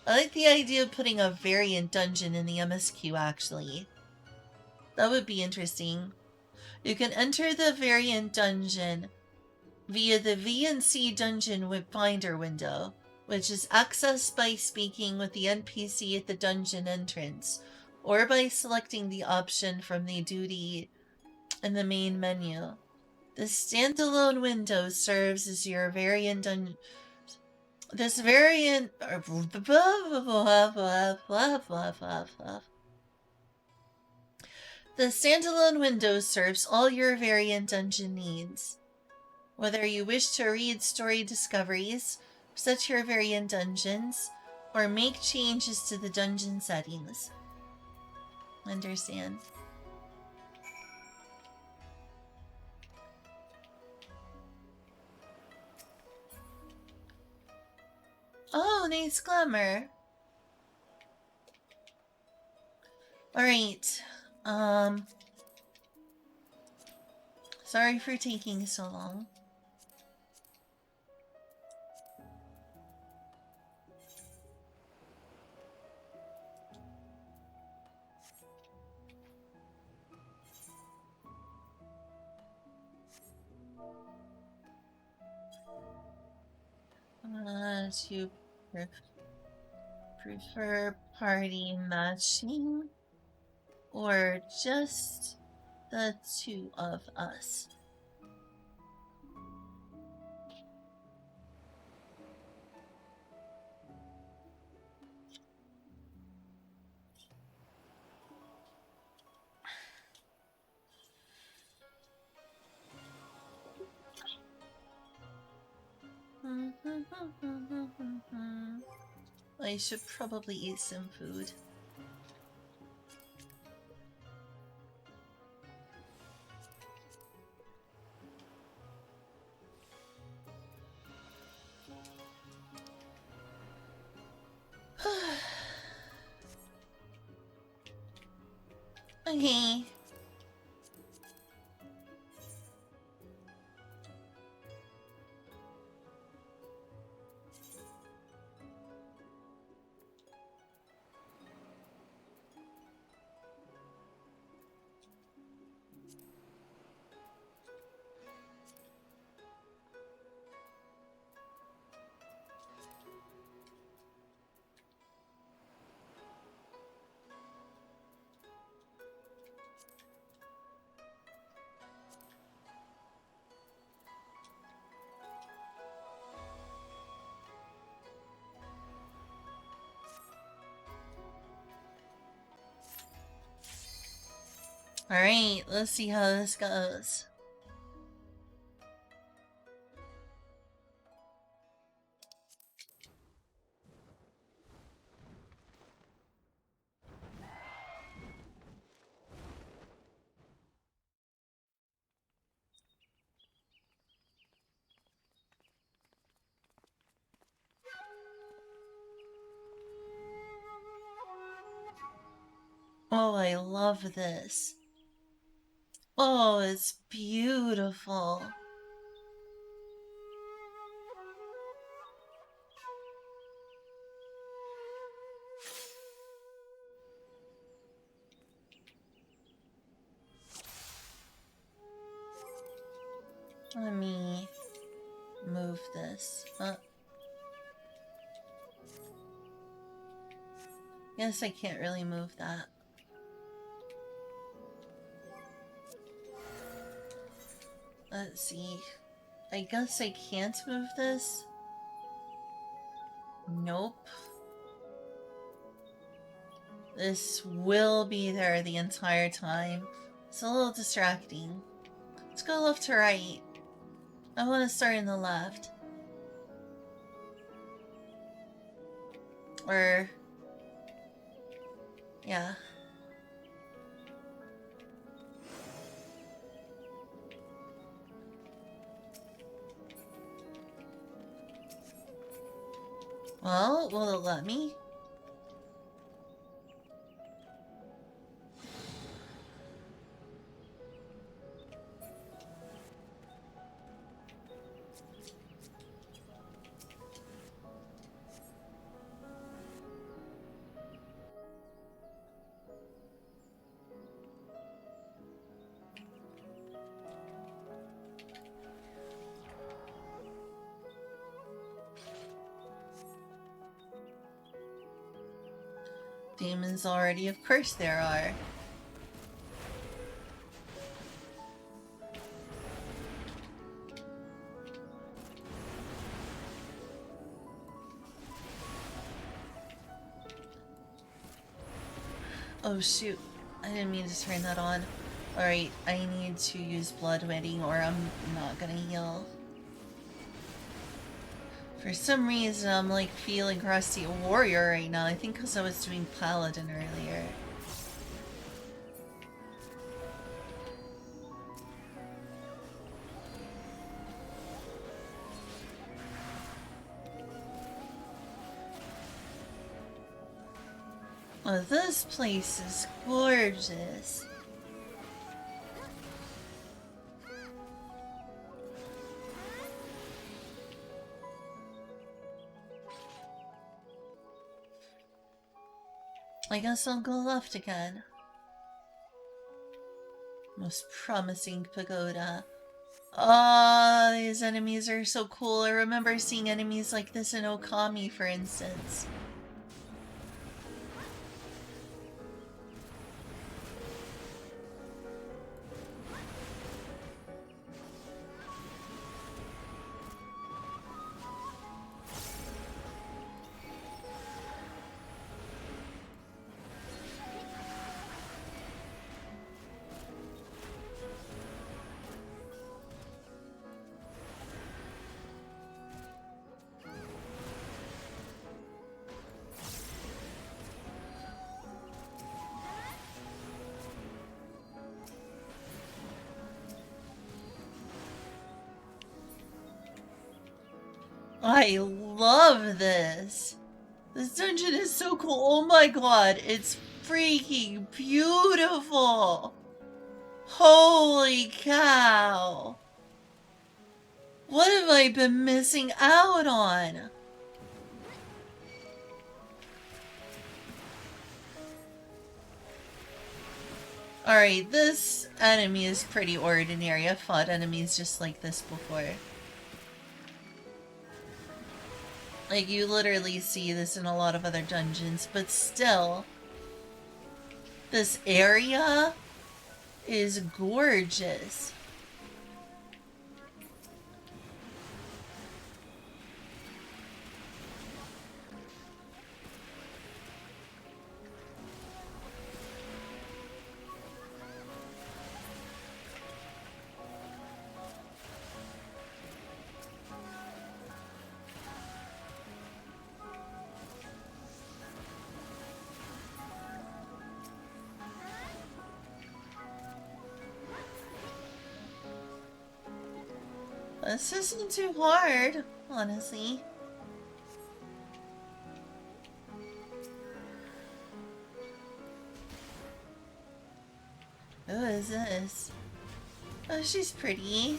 I like the idea of putting a variant dungeon in the MSQ, actually. That would be interesting. You can enter the variant dungeon via the VNC Dungeon Finder window, which is accessed by speaking with the NPC at the dungeon entrance, or by selecting the option from the duty in the main menu. The standalone window serves as your variant dungeon. This variant... The standalone window serves all your variant dungeon needs. Whether you wish to read story discoveries, set your variant dungeons, or make changes to the dungeon settings. Understand. Oh, nice glamour. Alright. Sorry for taking so long. To prefer party matching or just the 2 of us? I should probably eat some food. Okay. Alright, let's see how this goes. Oh, I love this. Oh, it's beautiful. Let me move this. Guess I can't really move that. Let's see. I guess I can't move this. Nope. This will be there the entire time. It's a little distracting. Let's go left to right. I want to start in the left. Or... yeah. Well, will it let me? Demons already, of course there are. Oh shoot, I didn't mean to turn that on. Alright, I need to use bloodletting or I'm not gonna heal. For some reason, I'm like feeling Rusty Warrior right now. I think because I was doing Paladin earlier. Oh, this place is gorgeous. I guess I'll go left again. Most promising pagoda. Oh, these enemies are so cool. I remember seeing enemies like this in Okami, for instance. I love this. This dungeon is so cool. Oh my god, it's freaking beautiful. Holy cow. What have I been missing out on? Alright, this enemy is pretty ordinary. I've fought enemies just like this before. Like, you literally see this in a lot of other dungeons, but still, this area is gorgeous. This isn't too hard, honestly. Who is this? Oh, she's pretty.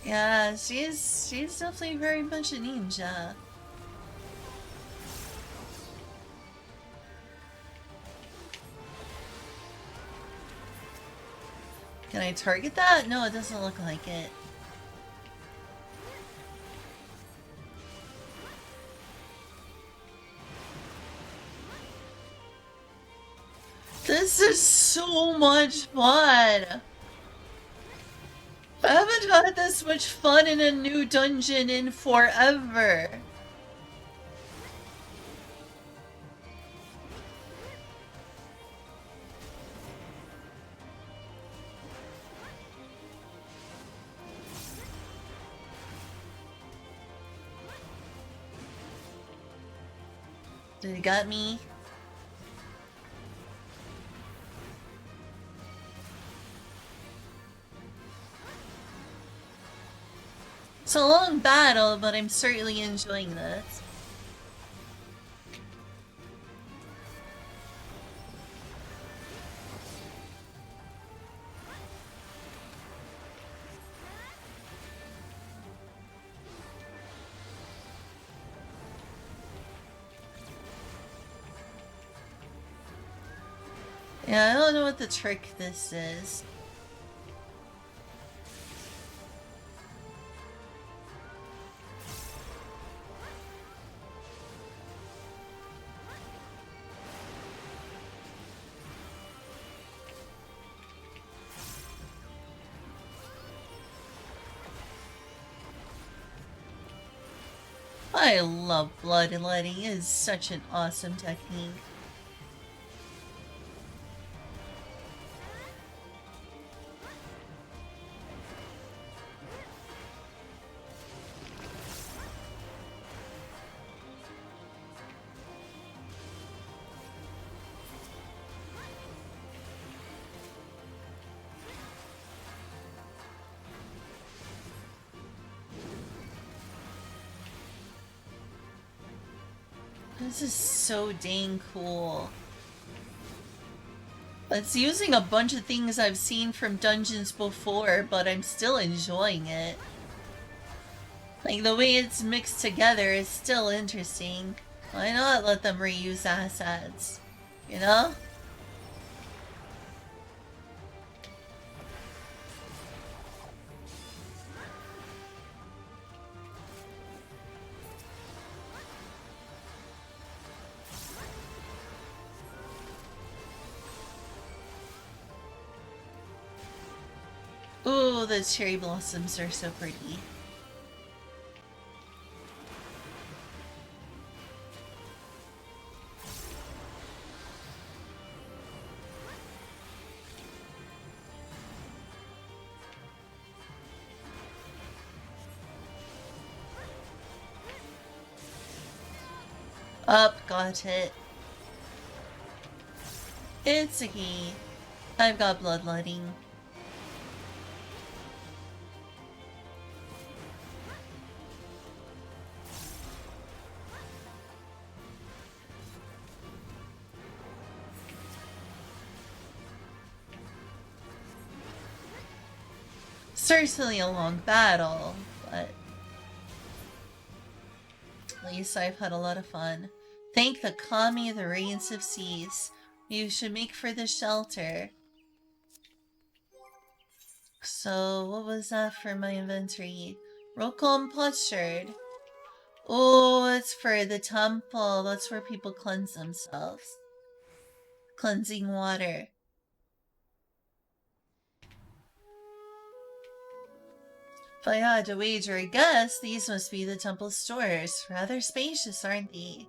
Yeah, she's definitely very much a ninja. Can I target that? No, it doesn't look like it. This is so much fun! I haven't had this much fun in a new dungeon in forever. Did it got me? It's a long battle, but I'm certainly enjoying this. Yeah, I don't know what the trick this is. I love bloodletting. It is such an awesome technique. This is so dang cool. It's using a bunch of things I've seen from dungeons before, but I'm still enjoying it. Like, the way it's mixed together is still interesting. Why not let them reuse assets? You know? Ooh, the cherry blossoms are so pretty. Up, got it. It's a key. I've got bloodletting. Certainly a long battle, but at least I've had a lot of fun. Thank the kami, the rains of seas. You should make for the shelter. So, what was that for my inventory? Rokom potsherd. Oh, it's for the temple. That's where people cleanse themselves. Cleansing water. If I had to wager a guess, these must be the temple stores. Rather spacious, aren't they?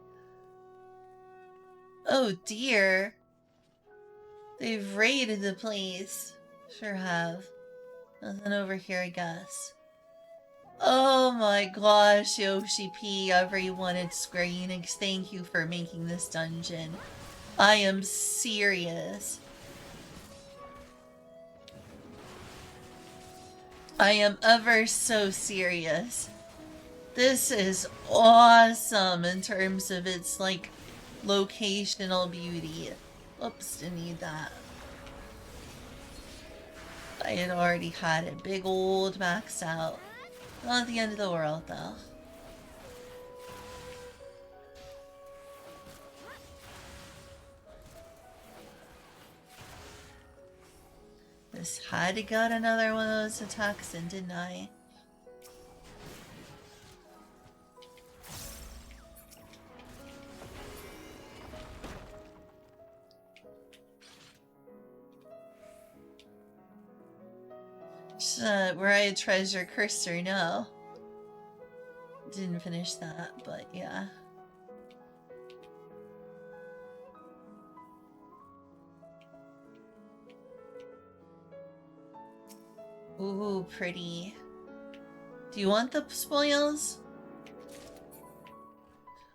Oh dear. They've raided the place. Sure have. Nothing over here, I guess. Oh my gosh, Yoshi P, everyone at Square Enix, thank you for making this dungeon. I am serious. I am ever so serious. This is awesome in terms of its, like, locational beauty. Oops, didn't need that. I had already had it big old maxed out. Not the end of the world, though. Just had to get another one of those attacks in, didn't I? Where I had treasure cursor, no. Didn't finish that, but yeah. Ooh, pretty. Do you want the spoils?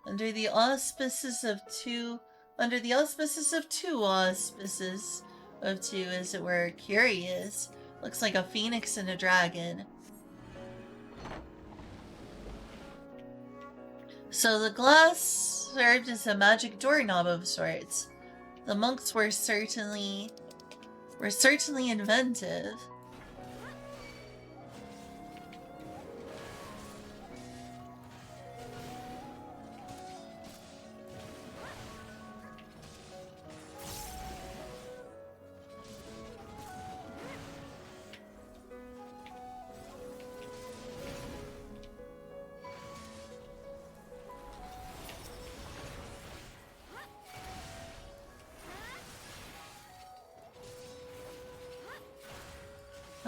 Under the auspices of two, as it were, curious. Looks like a phoenix and a dragon. So the glass served as a magic doorknob of sorts. The monks were certainly inventive.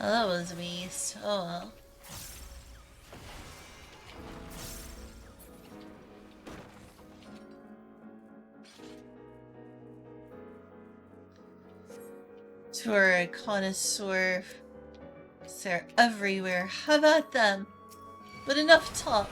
Oh, that was a waste. Oh well. Tour a connoisseur. They're everywhere. Have at them. But enough talk.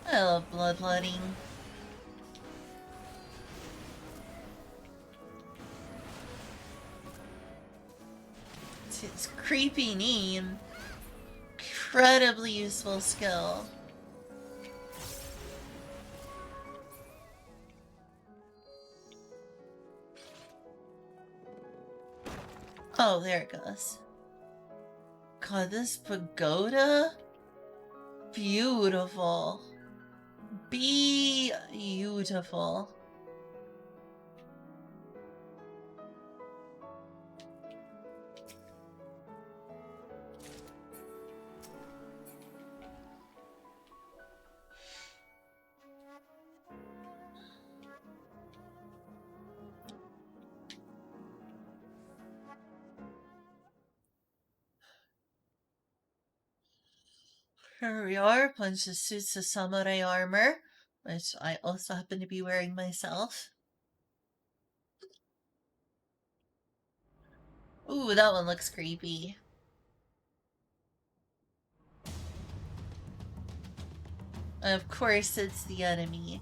I love bloodletting. It's creepy name. Incredibly useful skill. Oh, there it goes. God, this pagoda? Beautiful. Beautiful. Here we are, a bunch of suits of samurai armor, which I also happen to be wearing myself. Ooh, that one looks creepy. Of course, it's the enemy.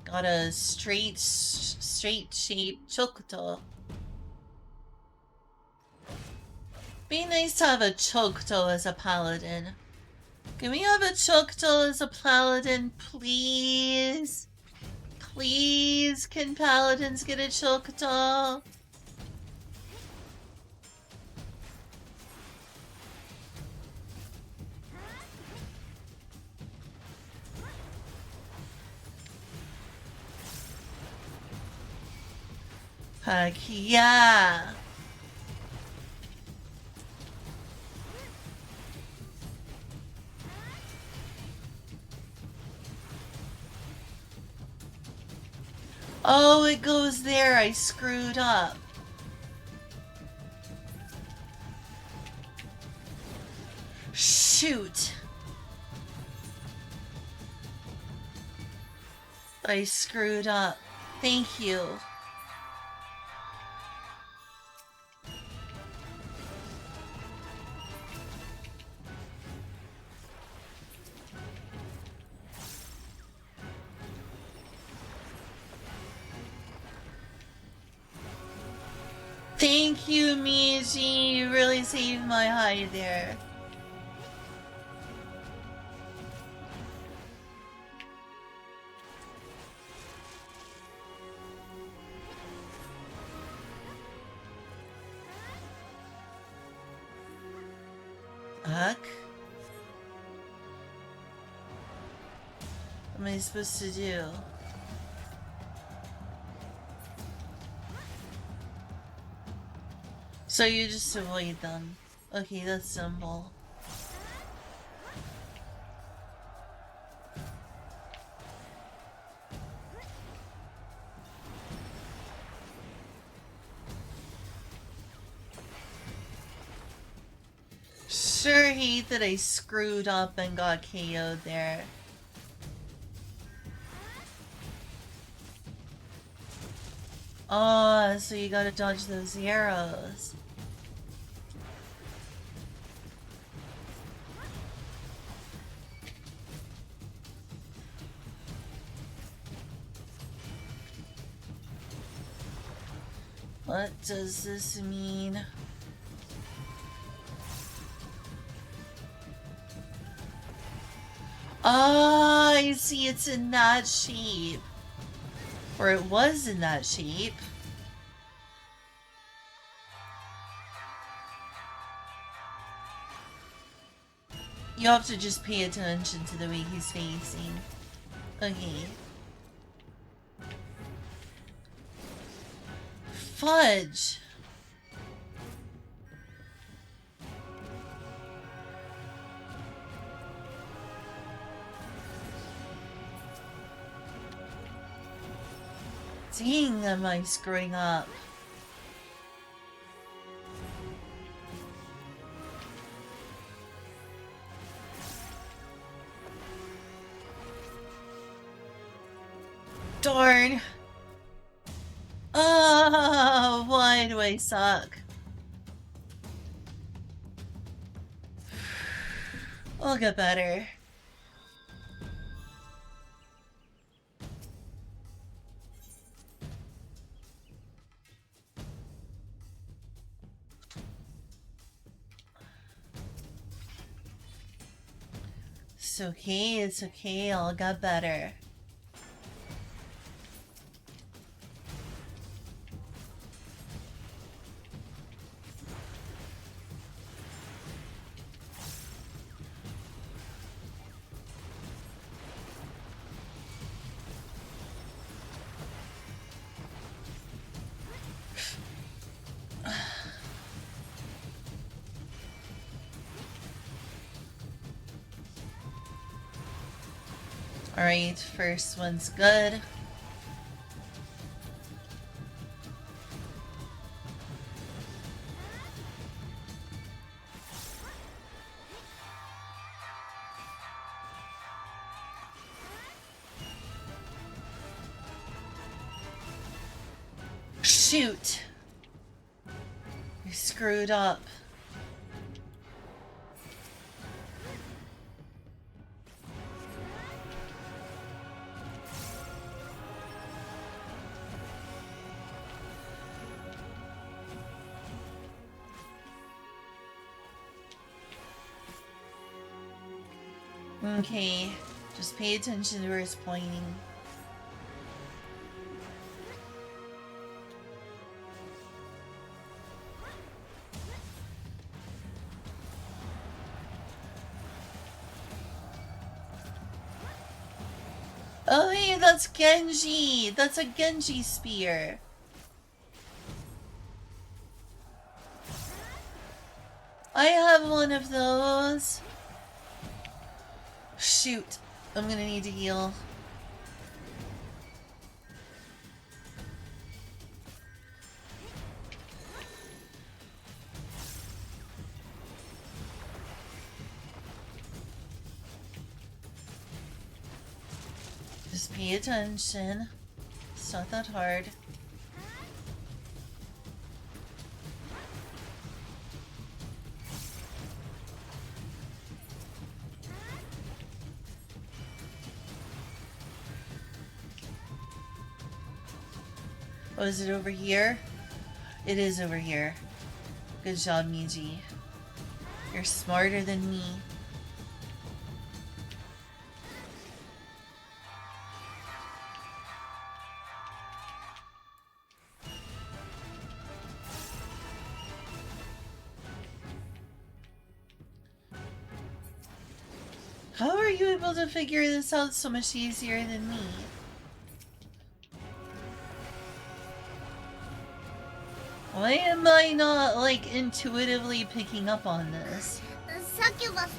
Got a straight shaped chokuto. Be nice to have a chokuto as a paladin. Can we have a chokuto as a paladin, please? Please, can paladins get a chokuto? Heck yeah! Oh, it goes there. I screwed up. Shoot. I screwed up. Thank you. Thank you, Miji. You really saved my hide there. Fuck. What am I supposed to do? So you just avoid them. Okay, that's simple. Sure hate that I screwed up and got KO'd there. Oh, so you gotta dodge those arrows. What does this mean? Oh, I see, it's in that shape. Or it was in that shape. You have to just pay attention to the way he's facing. Okay. Fudge! Dang, am I screwing up? Darn! Oh, why do I suck? I'll get better. It's okay, I'll get better. Alright, first one's good. Shoot! I screwed up. Okay, just pay attention to where it's pointing. Oh hey, that's Genji! That's a Genji spear! I have one of those! Shoot, I'm gonna need to heal. Just pay attention. It's not that hard. Oh, is it over here? It is over here. Good job, Miji. You're smarter than me. How are you able to figure this out so much easier than me? Why am I not, like, intuitively picking up on this? Succubus.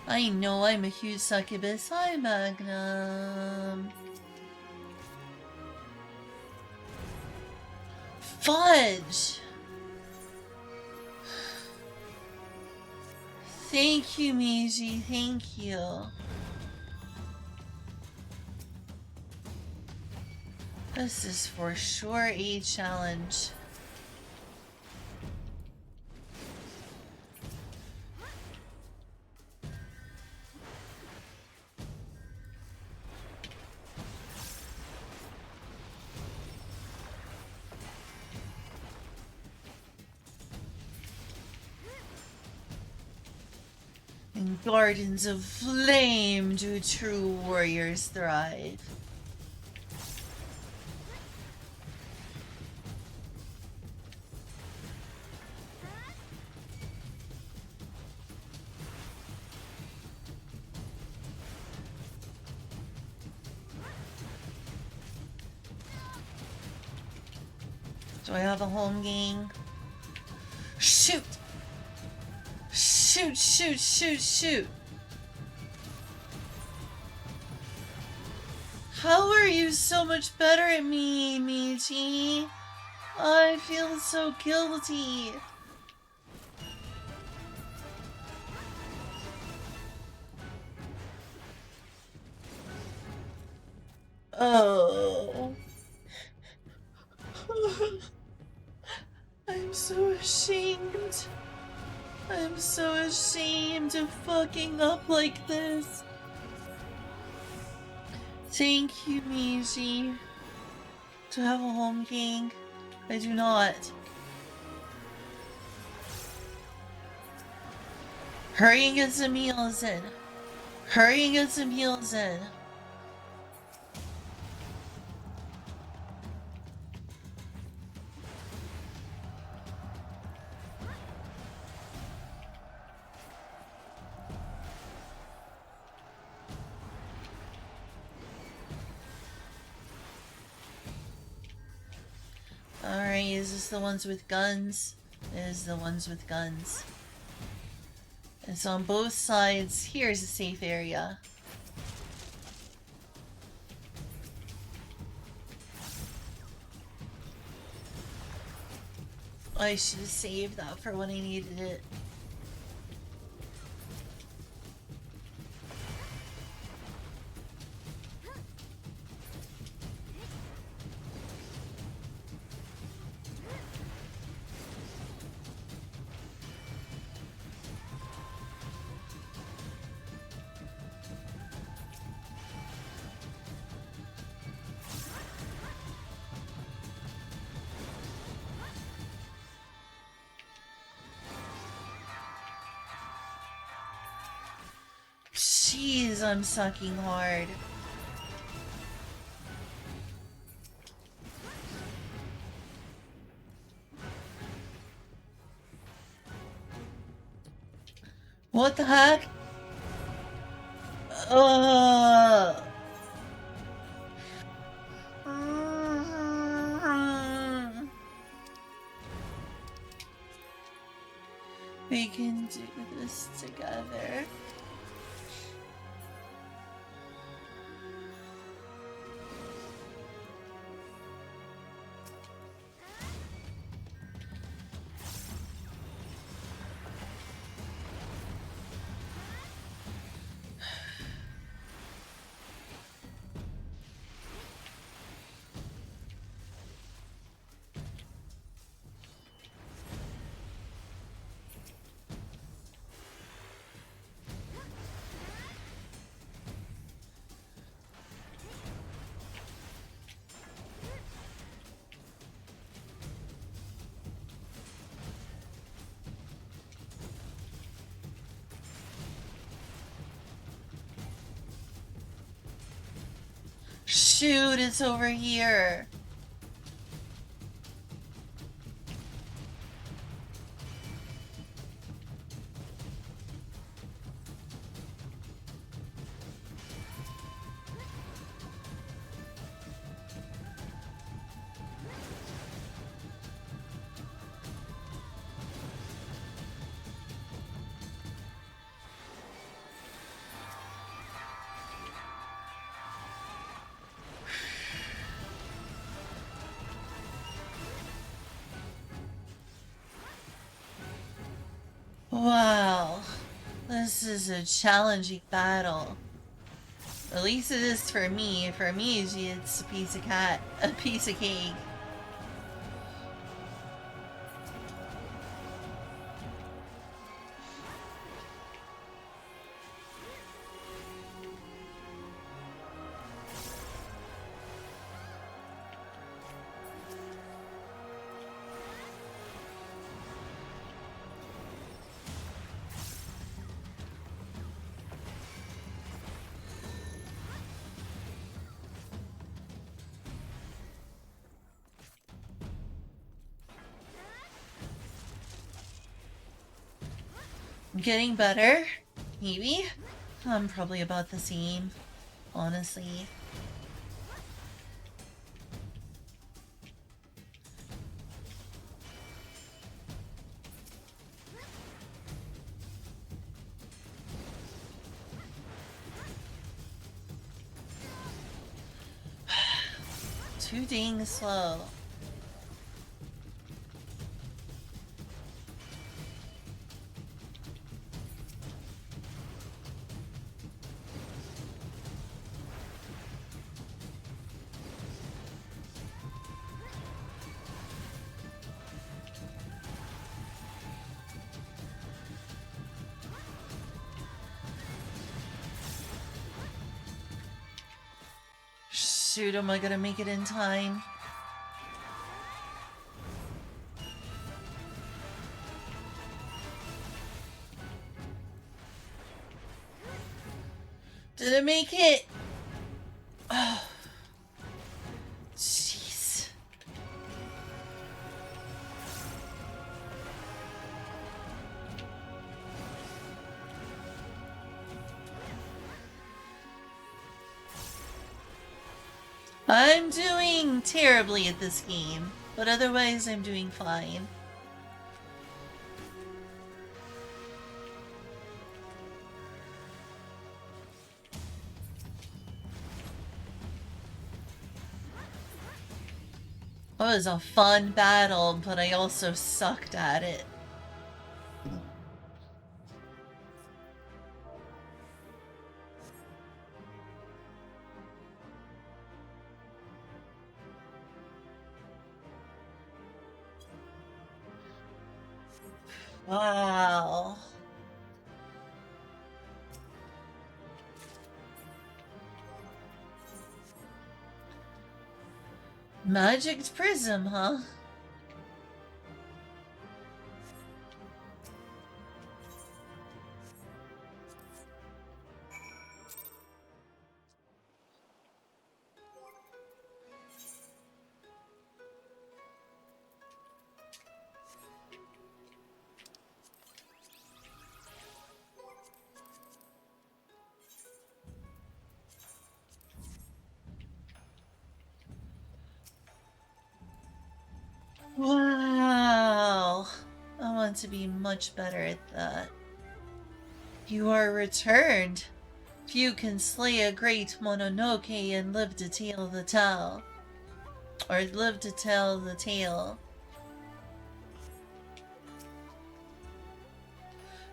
I know I'm a huge succubus. Hi, Magnum. Fudge! Thank you, Miji. Thank you. This is for sure a challenge. In gardens of flame do true warriors thrive. Do I have a home gang? Shoot! Shoot, shoot, shoot, shoot! How are you so much better at me, Michi? I feel so guilty. Oh. I'm so ashamed. I'm so ashamed of fucking up like this. Thank you, Miji. Do I have a home king? I do not. Hurry and get some meals in. Hurry and get some meals in. Alright, is this the ones with guns? It is the ones with guns. It's on both sides. Here's a safe area. I should have saved that for when I needed it. Jeez, I'm sucking hard. What the heck? We can do this together. shoot, it's over here. Wow, this is a challenging battle. At least it is for me. For me, it's a piece of cake. I'm getting better, maybe. I'm probably about the same, honestly. Too dang slow. Shoot, am I gonna make it in time? Did I make it? Oh, jeez. I'm doing terribly at this game, but otherwise I'm doing fine. It was a fun battle, but I also sucked at it. Wow. Magic prism, huh? Wow. I want to be much better at that. You are returned. Few can slay a great Mononoke and live to tell the tale. Or live to tell the tale.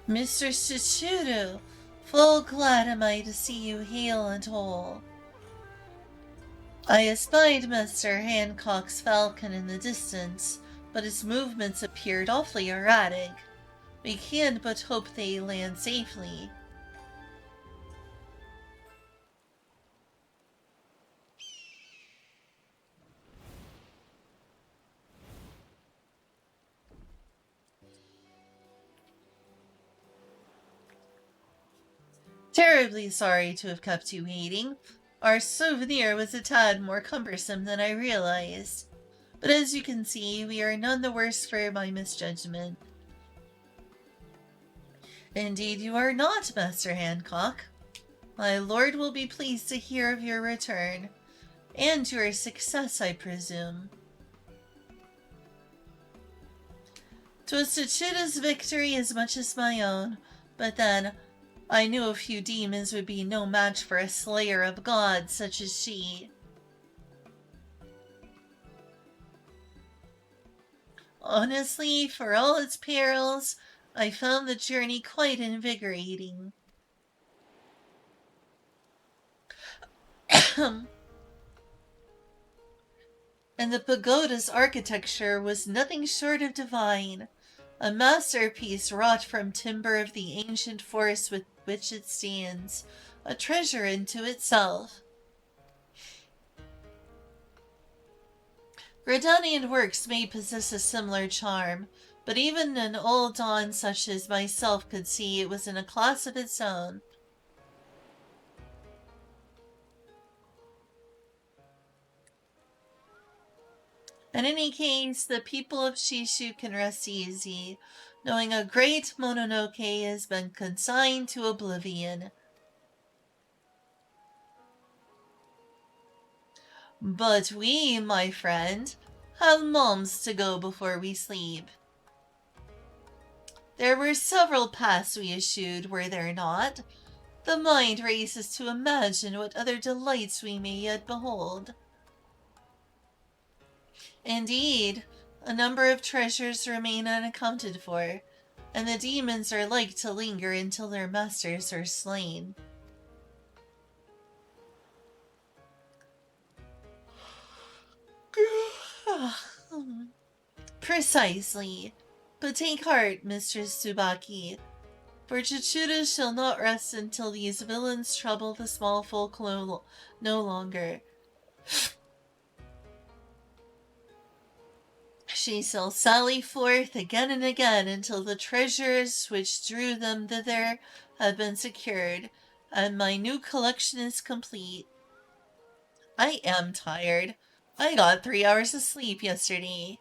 Mr. Shichuru, full glad am I to see you hale and whole. I espied Master Hancock's falcon in the distance, but its movements appeared awfully erratic. We can but hope they land safely. Terribly sorry to have kept you waiting. Our souvenir was a tad more cumbersome than I realized. But as you can see, we are none the worse for my misjudgment. Indeed you are not, Master Hancock. My lord will be pleased to hear of your return, and your success, I presume. 'Twas Tachuda's victory as much as my own, but then, I knew a few demons would be no match for a slayer of gods such as she. Honestly, for all its perils, I found the journey quite invigorating. And the pagoda's architecture was nothing short of divine. A masterpiece wrought from timber of the ancient forest with which it stands, a treasure unto itself. Gradanian works may possess a similar charm, but even an old don such as myself could see it was in a class of its own. In any case, the people of Shishu can rest easy, knowing a great Mononoke has been consigned to oblivion. But we, my friend, have moms to go before we sleep. There were several paths we eschewed, were there not? The mind races to imagine what other delights we may yet behold. Indeed, a number of treasures remain unaccounted for, and the demons are like to linger until their masters are slain. Precisely. But take heart, Mistress Tsubaki, for Chichuda shall not rest until these villains trouble the small folk no longer. She shall sally forth again and again until the treasures which drew them thither have been secured, and my new collection is complete. I am tired. I got 3 hours of sleep yesterday.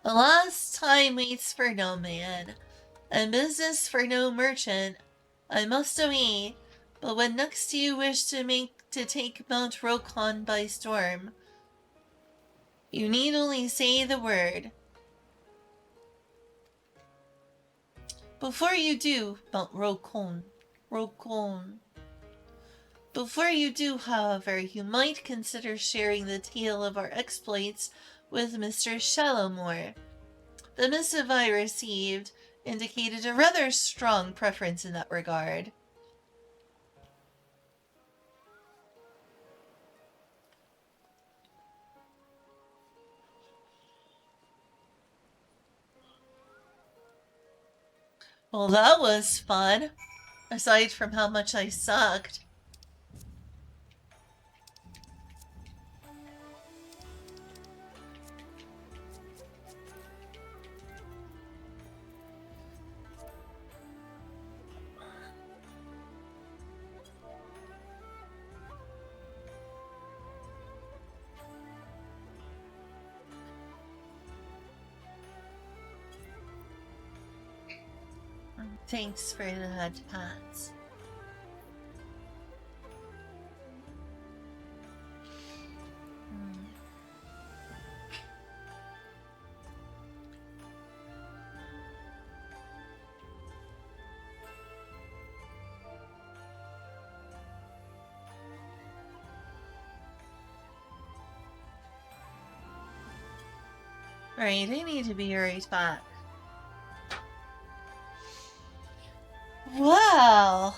Alas, time waits for no man, and business for no merchant. I must away, but when next you wish to take Mount Rokon by storm, you need only say the word. Before you do, Mount Rokon. Before you do, however, you might consider sharing the tale of our exploits with Mr. Shallowmore. The missive I received indicated a rather strong preference in that regard. Well, that was fun. Aside from how much I sucked. Thanks for the pats. Right, I need to be right back. Wow!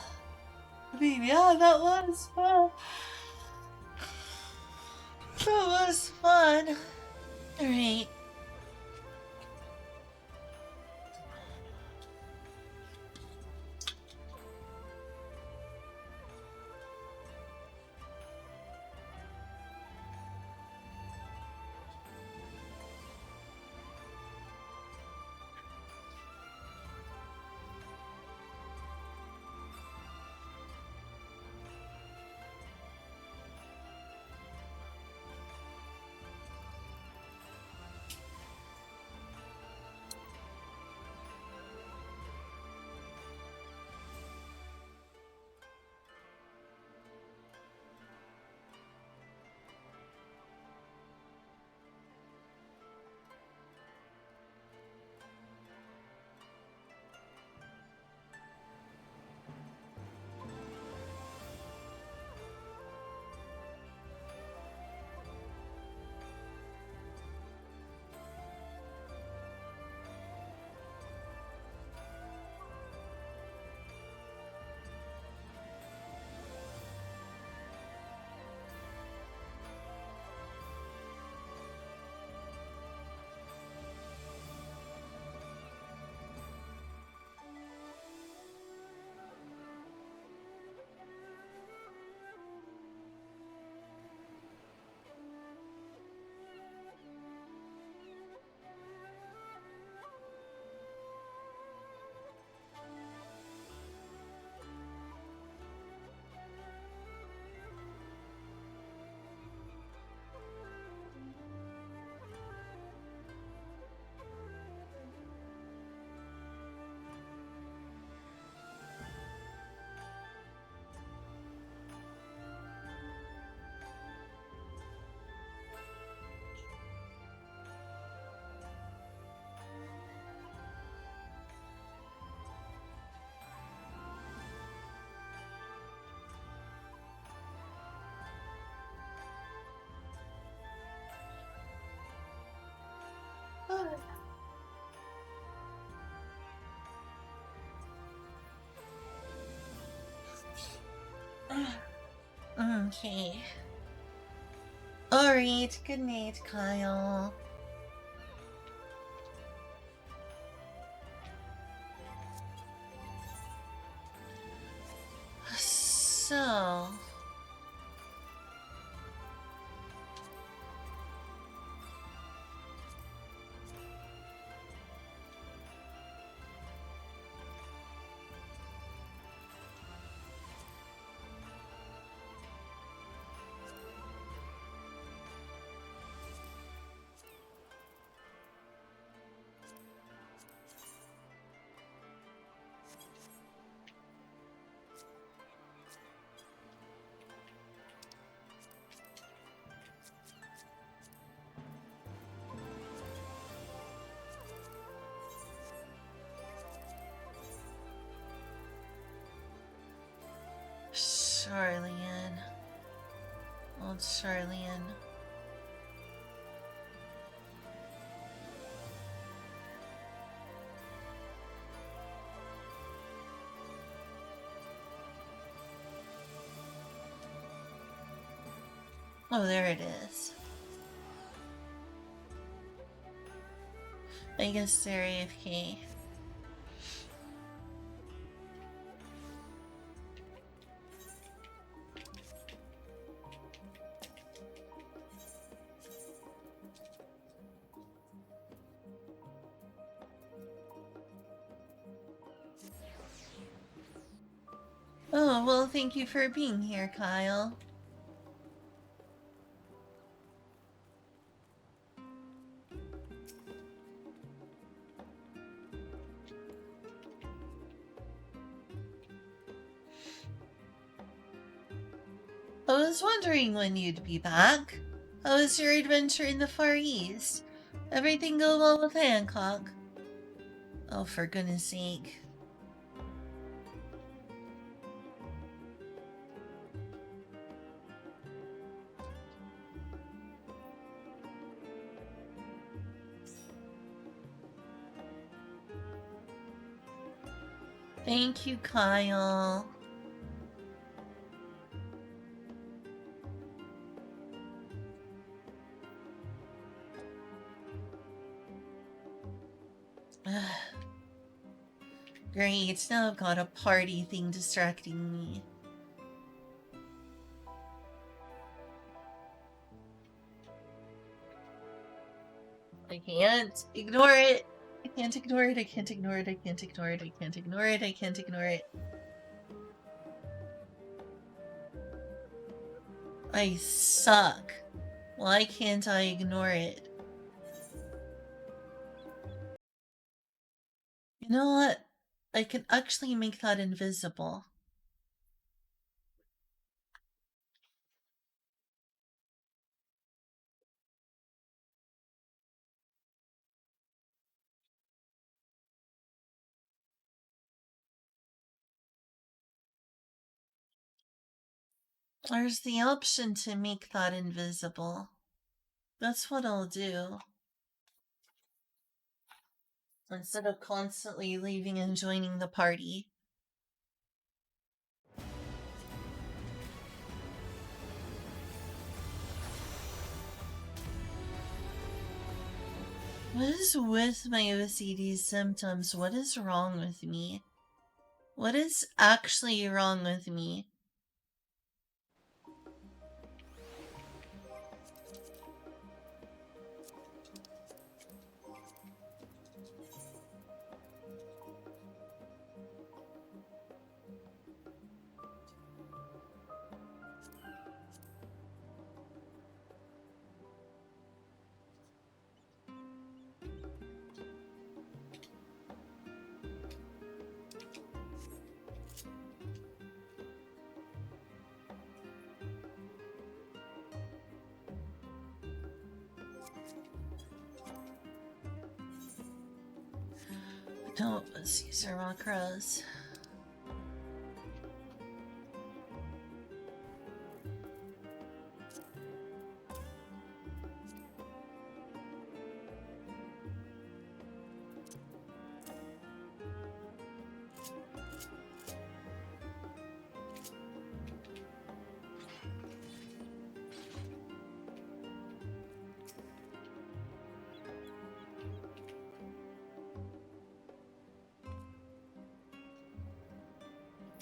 I mean, yeah, that was fun. That was fun. Alright. Okay. Alright, good night, Kyle. So... Charlian. Old Charlian. Oh, there it is. I guess they're AFK. Oh, well, thank you for being here, Kyle. I was wondering when you'd be back. How was your adventure in the Far East? Everything go well with Hancock? Oh, for goodness sake. Thank you, Kyle. Great, now I've got a party thing distracting me. I can't ignore it. I can't ignore it. I can't ignore it. I can't ignore it. I can't ignore it. I can't ignore it. I suck. Why can't I ignore it? You know what? I can actually make that invisible. There's the option to make that invisible. That's what I'll do. Instead of constantly leaving and joining the party. What is with my OCD symptoms? What is wrong with me? What is actually wrong with me? Don't let's use our rock rose.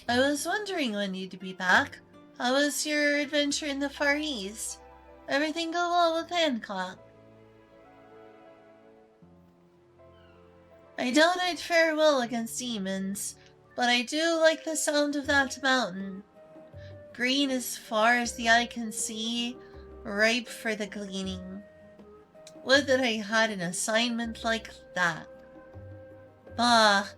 I was wondering when you'd be back. How was your adventure in the Far East? Everything go well with Hancock? I doubt I'd fare well against demons, but I do like the sound of that mountain. Green as far as the eye can see, ripe for the gleaning. Would that I had an assignment like that. Ah,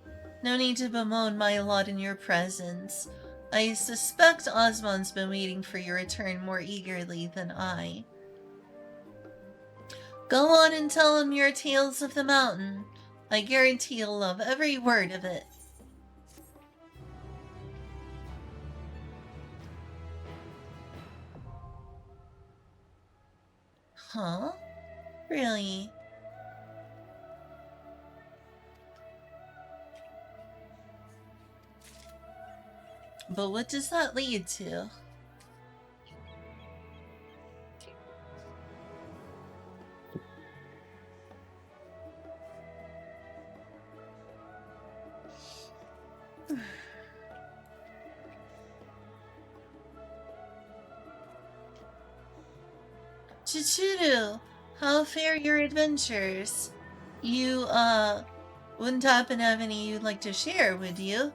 no need to bemoan my lot in your presence. I suspect Osmond's been waiting for your return more eagerly than I. Go on and tell him your tales of the mountain. I guarantee he'll love every word of it. Huh? Really? But what does that lead to? Chichuru, how fare your adventures? You, wouldn't happen to have any you'd like to share, would you?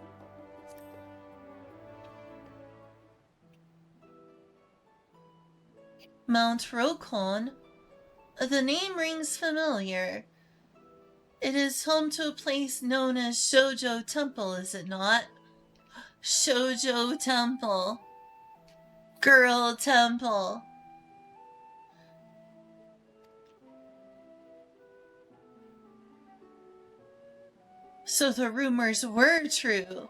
Mount Rokon? The name rings familiar. It is home to a place known as Shoujo Temple, is it not? Shoujo Temple. Girl Temple. So the rumors were true.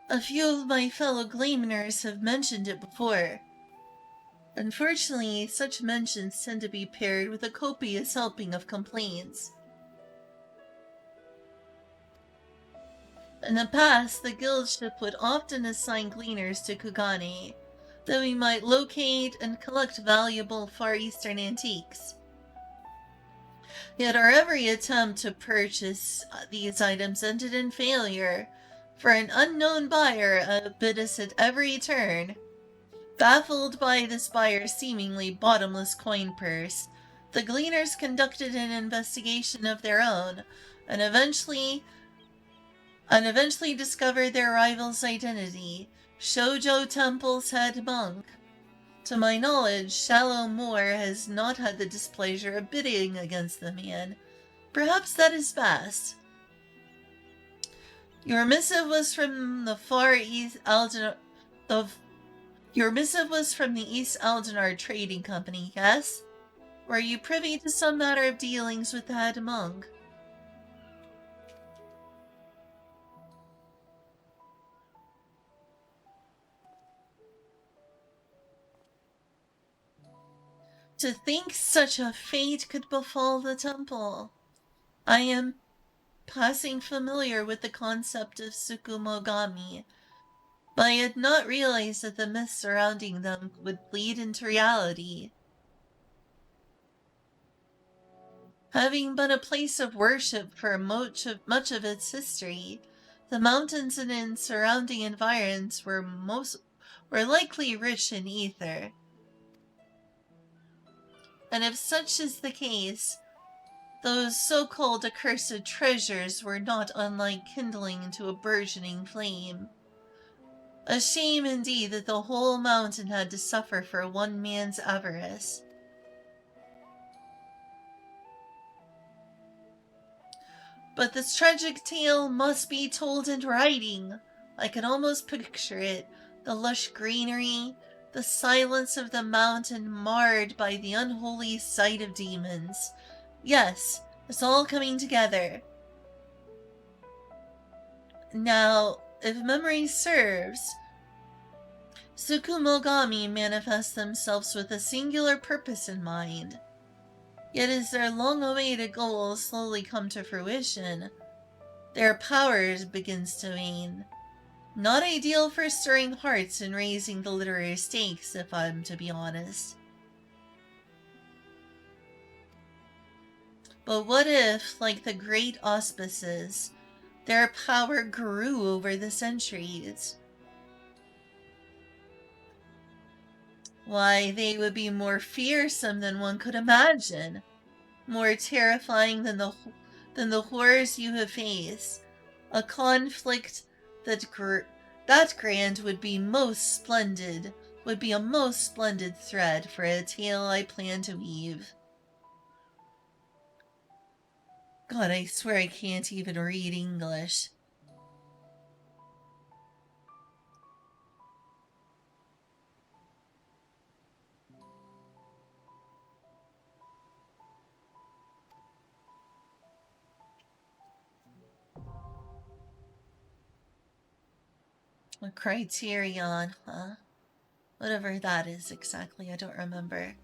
A few of my fellow Gleaminers have mentioned it before. Unfortunately, such mentions tend to be paired with a copious helping of complaints. In the past, the guildship would often assign gleaners to Kugane, that we might locate and collect valuable Far Eastern antiques. Yet our every attempt to purchase these items ended in failure, for an unknown buyer outbid us at every turn. Baffled by this buyer's seemingly bottomless coin purse, the gleaners conducted an investigation of their own, and eventually discovered their rival's identity, Shoujo Temple's head monk. To my knowledge, Shallow Moore has not had the displeasure of bidding against the man. Perhaps that is best. Your missive was from the Far East Your missive was from the East Aldenar Trading Company, yes? Were you privy to some matter of dealings with the head monk? To think such a fate could befall the temple. I am passing familiar with the concept of Tsukumogami, but I had not realized that the myths surrounding them would bleed into reality. Having been a place of worship for much of its history, the mountains and its surrounding environs were likely rich in ether. And if such is the case, those so-called accursed treasures were not unlike kindling into a burgeoning flame. A shame indeed that the whole mountain had to suffer for one man's avarice. But this tragic tale must be told in writing. I can almost picture it, the lush greenery, the silence of the mountain marred by the unholy sight of demons. Yes, it's all coming together. Now, if memory serves, Tsukumogami manifest themselves with a singular purpose in mind. Yet as their long-awaited goals slowly come to fruition, their power begins to wane. Not ideal for stirring hearts and raising the literary stakes, if I'm to be honest. But what if, like the great auspices, their power grew over the centuries? Why, they would be more fearsome than one could imagine. More terrifying than the horrors you have faced. A conflict that grand would be most splendid, would be a most splendid thread for a tale I plan to weave. God, I swear I can't even read English. A criterion, huh? Whatever that is exactly, I don't remember.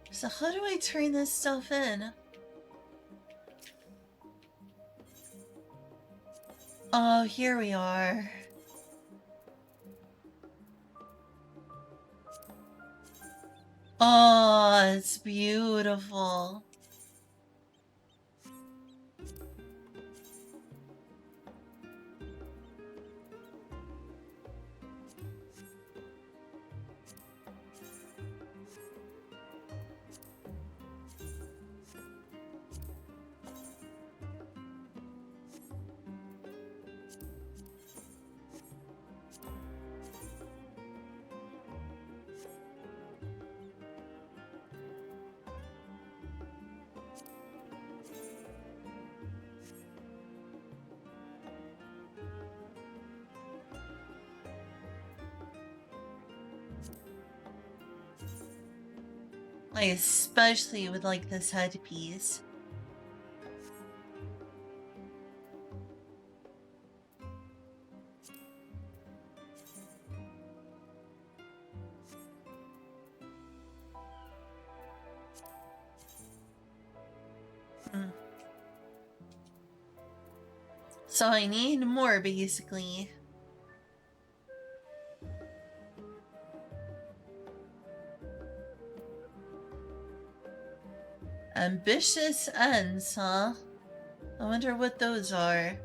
So how do I turn this stuff in? Oh, here we are. Oh, it's beautiful. I especially would like this headpiece. So I need more, basically. Ambitious ends, huh? I wonder what those are.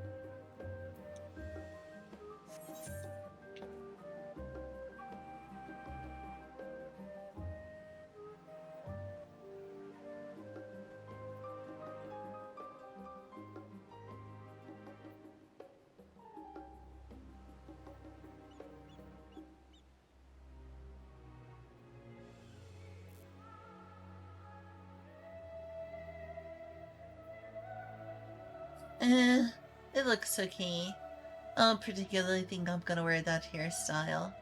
It looks okay. I don't particularly think I'm gonna wear that hairstyle.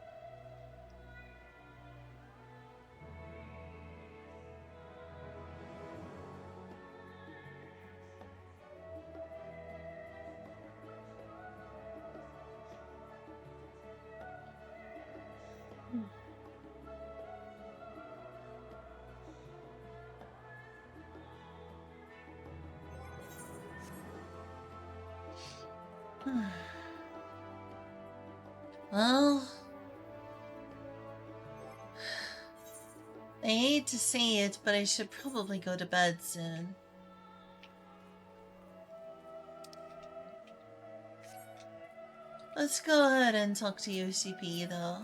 Well, I hate to say it, but I should probably go to bed soon. Let's go ahead and talk to Yoshi-P, though.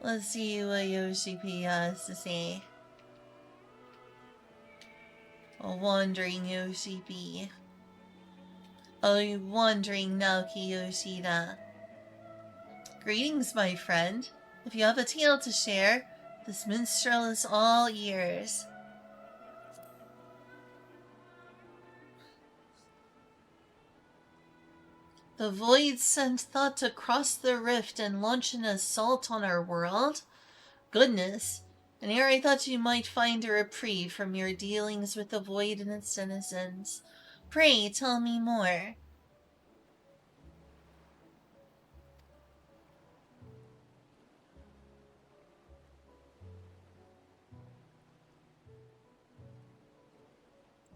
Let's see what Yoshi-P has to say. A wandering Yoshi-P. A wandering Naoki Yoshida. Greetings, my friend. If you have a tale to share, this minstrel is all ears. The void sent thought to cross the rift and launch an assault on our world? Goodness, and here I thought you might find a reprieve from your dealings with the void and its denizens. Pray tell me more.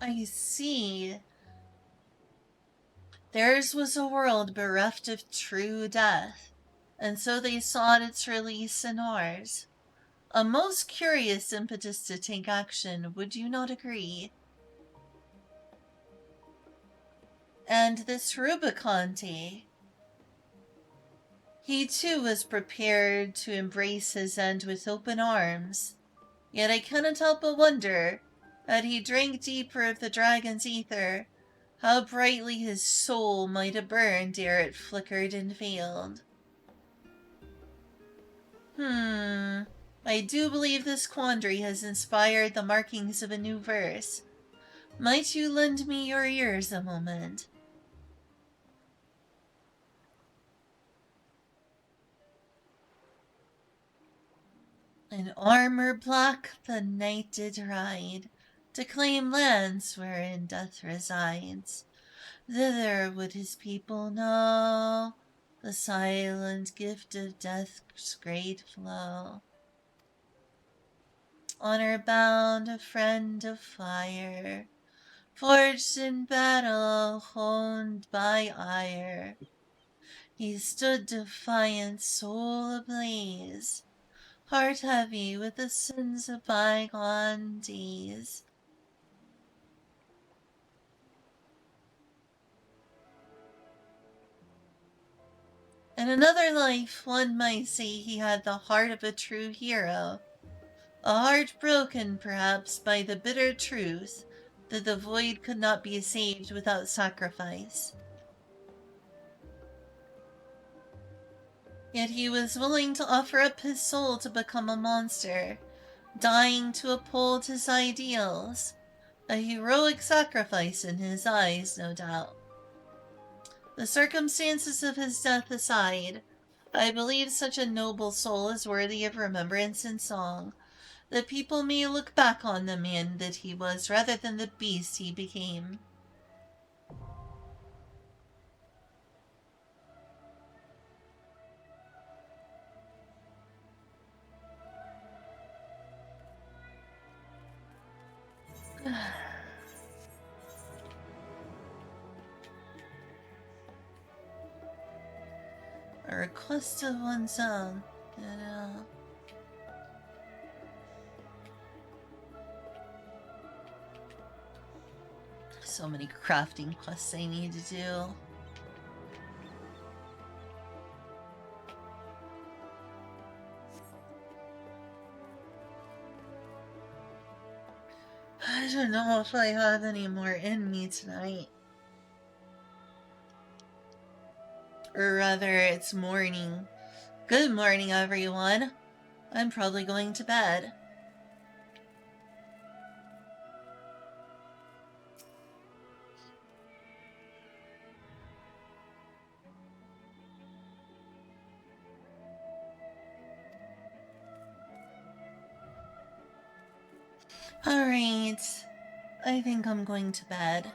I see. Theirs was a world bereft of true death, and so they sought its release in ours. A most curious impetus to take action, would you not agree? And this Rubicante, He too was prepared to embrace his end with open arms. Yet I cannot help but wonder, had he drank deeper of the dragon's ether, how brightly his soul might have burned ere it flickered and failed. I do believe this quandary has inspired the markings of a new verse. Might you lend me your ears a moment? In armor black the knight did ride, to claim lands wherein death resides. Thither would his people know the silent gift of death's great flow. Honor bound, a friend of fire, forged in battle, honed by ire. He stood defiant, soul ablaze, heart heavy with the sins of bygone days. In another life, one might say he had the heart of a true hero, a heart broken, perhaps, by the bitter truth that the void could not be saved without sacrifice. Yet he was willing to offer up his soul to become a monster, dying to uphold his ideals, a heroic sacrifice in his eyes, no doubt. The circumstances of his death aside, I believe such a noble soul is worthy of remembrance and song, that people may look back on the man that he was rather than the beast he became. A request of one's own. So many crafting quests I need to do. I don't know if I have any more in me tonight. Or rather, it's morning. Good morning, everyone. I'm probably going to bed. Alright. I think I'm going to bed.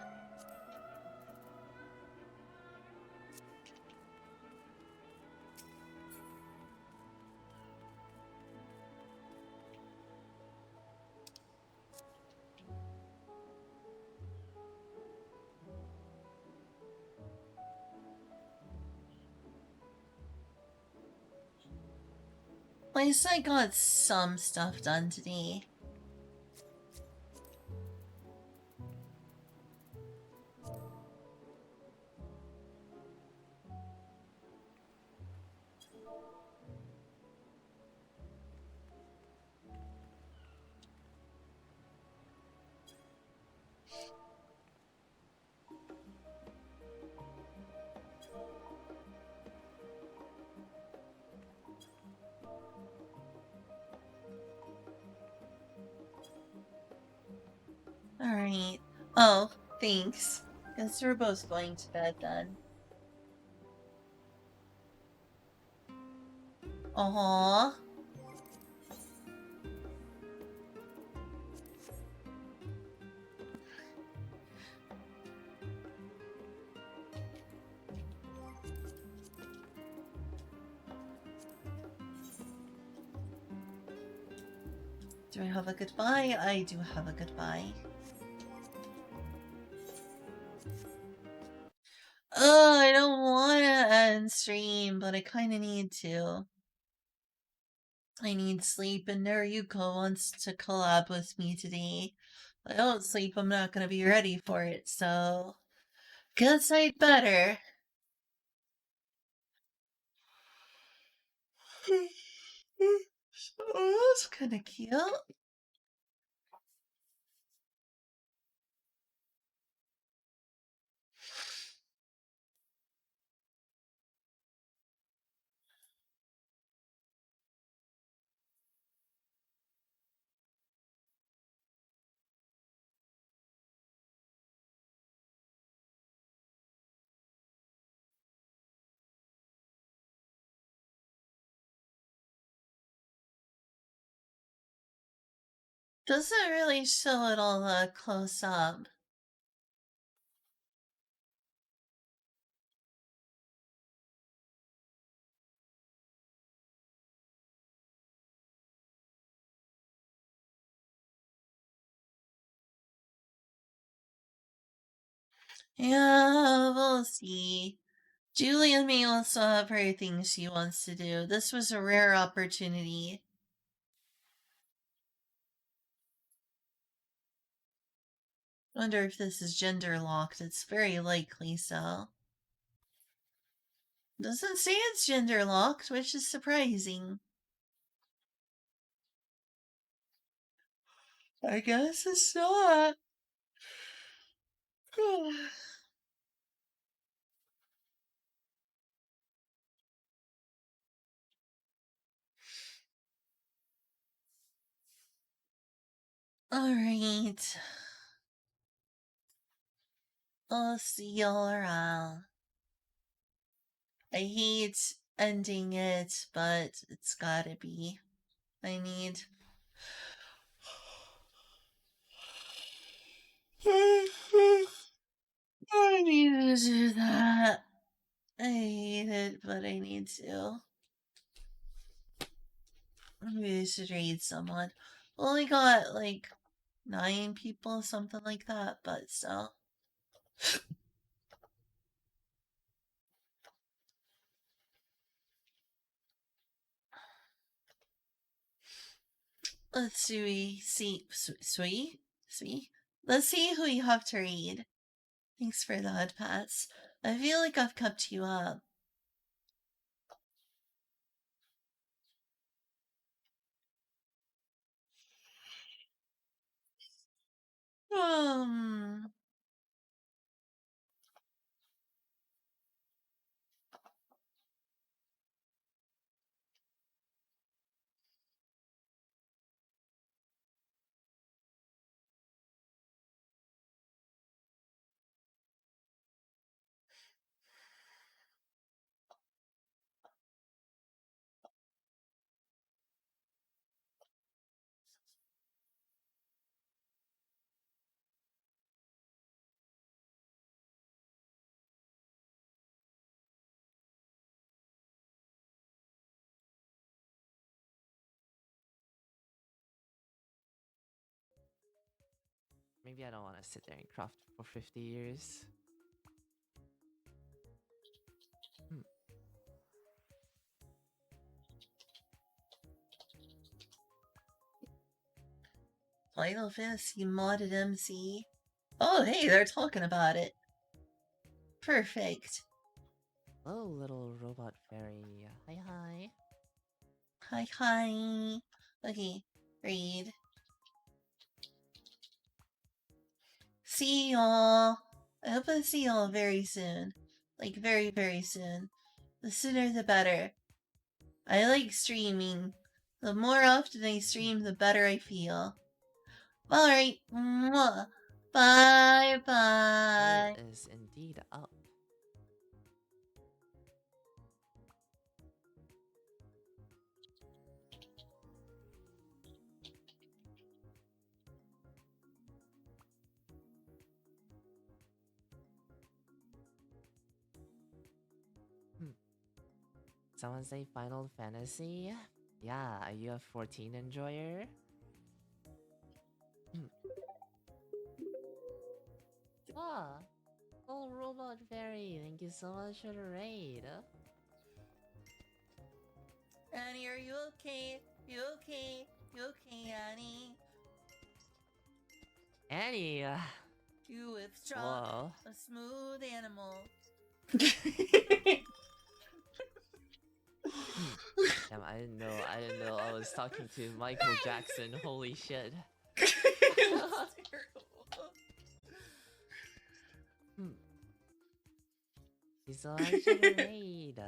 At least I got some stuff done today. Alright. Oh, thanks. Guess we're both going to bed then. Aww. Do I have a goodbye? I do have a goodbye. Oh, I don't want to end stream, but I kind of need to. I need sleep, and Naruko wants to collab with me today. If I don't sleep, I'm not going to be ready for it, so guess I'd better. Oh, that's kind of cute. Doesn't really show it all close up. Yeah, we'll see. Julia may also have her things she wants to do. This was a rare opportunity. Wonder if this is gender locked. It's very likely so. Doesn't say it's gender locked, which is surprising. I guess it's not. Alright. I'll see y'all around. I hate ending it, but it's gotta be. I need. I need to do that. I hate it, but I need to. Maybe I should raid someone. Only got like 9 people, something like that, but still. Let's see. Sweet. Let's see who you have to read. Thanks for the hard pats. I feel like I've kept you up. Um. Maybe I don't want to sit there and craft for 50 years. Hmm. Final Fantasy modded MC. Oh, hey, they're talking about it. Perfect. Hello, little robot fairy. Hi, hi. Hi. Okay, read. See y'all. I hope I see y'all very soon. Like, very, very soon. The sooner the better. I like streaming. The more often I stream, the better I feel. Alright. Bye bye. School is indeed up. Someone say Final Fantasy? Yeah, are you a 14 enjoyer? Ah, oh robot fairy, thank you so much for the raid. Annie, are you okay? You okay? You okay, Annie? Annie! You with strong, Whoa. a smooth animal. Damn, I didn't know I was talking to Michael Jackson. Holy shit. It's terrible. He's a charade.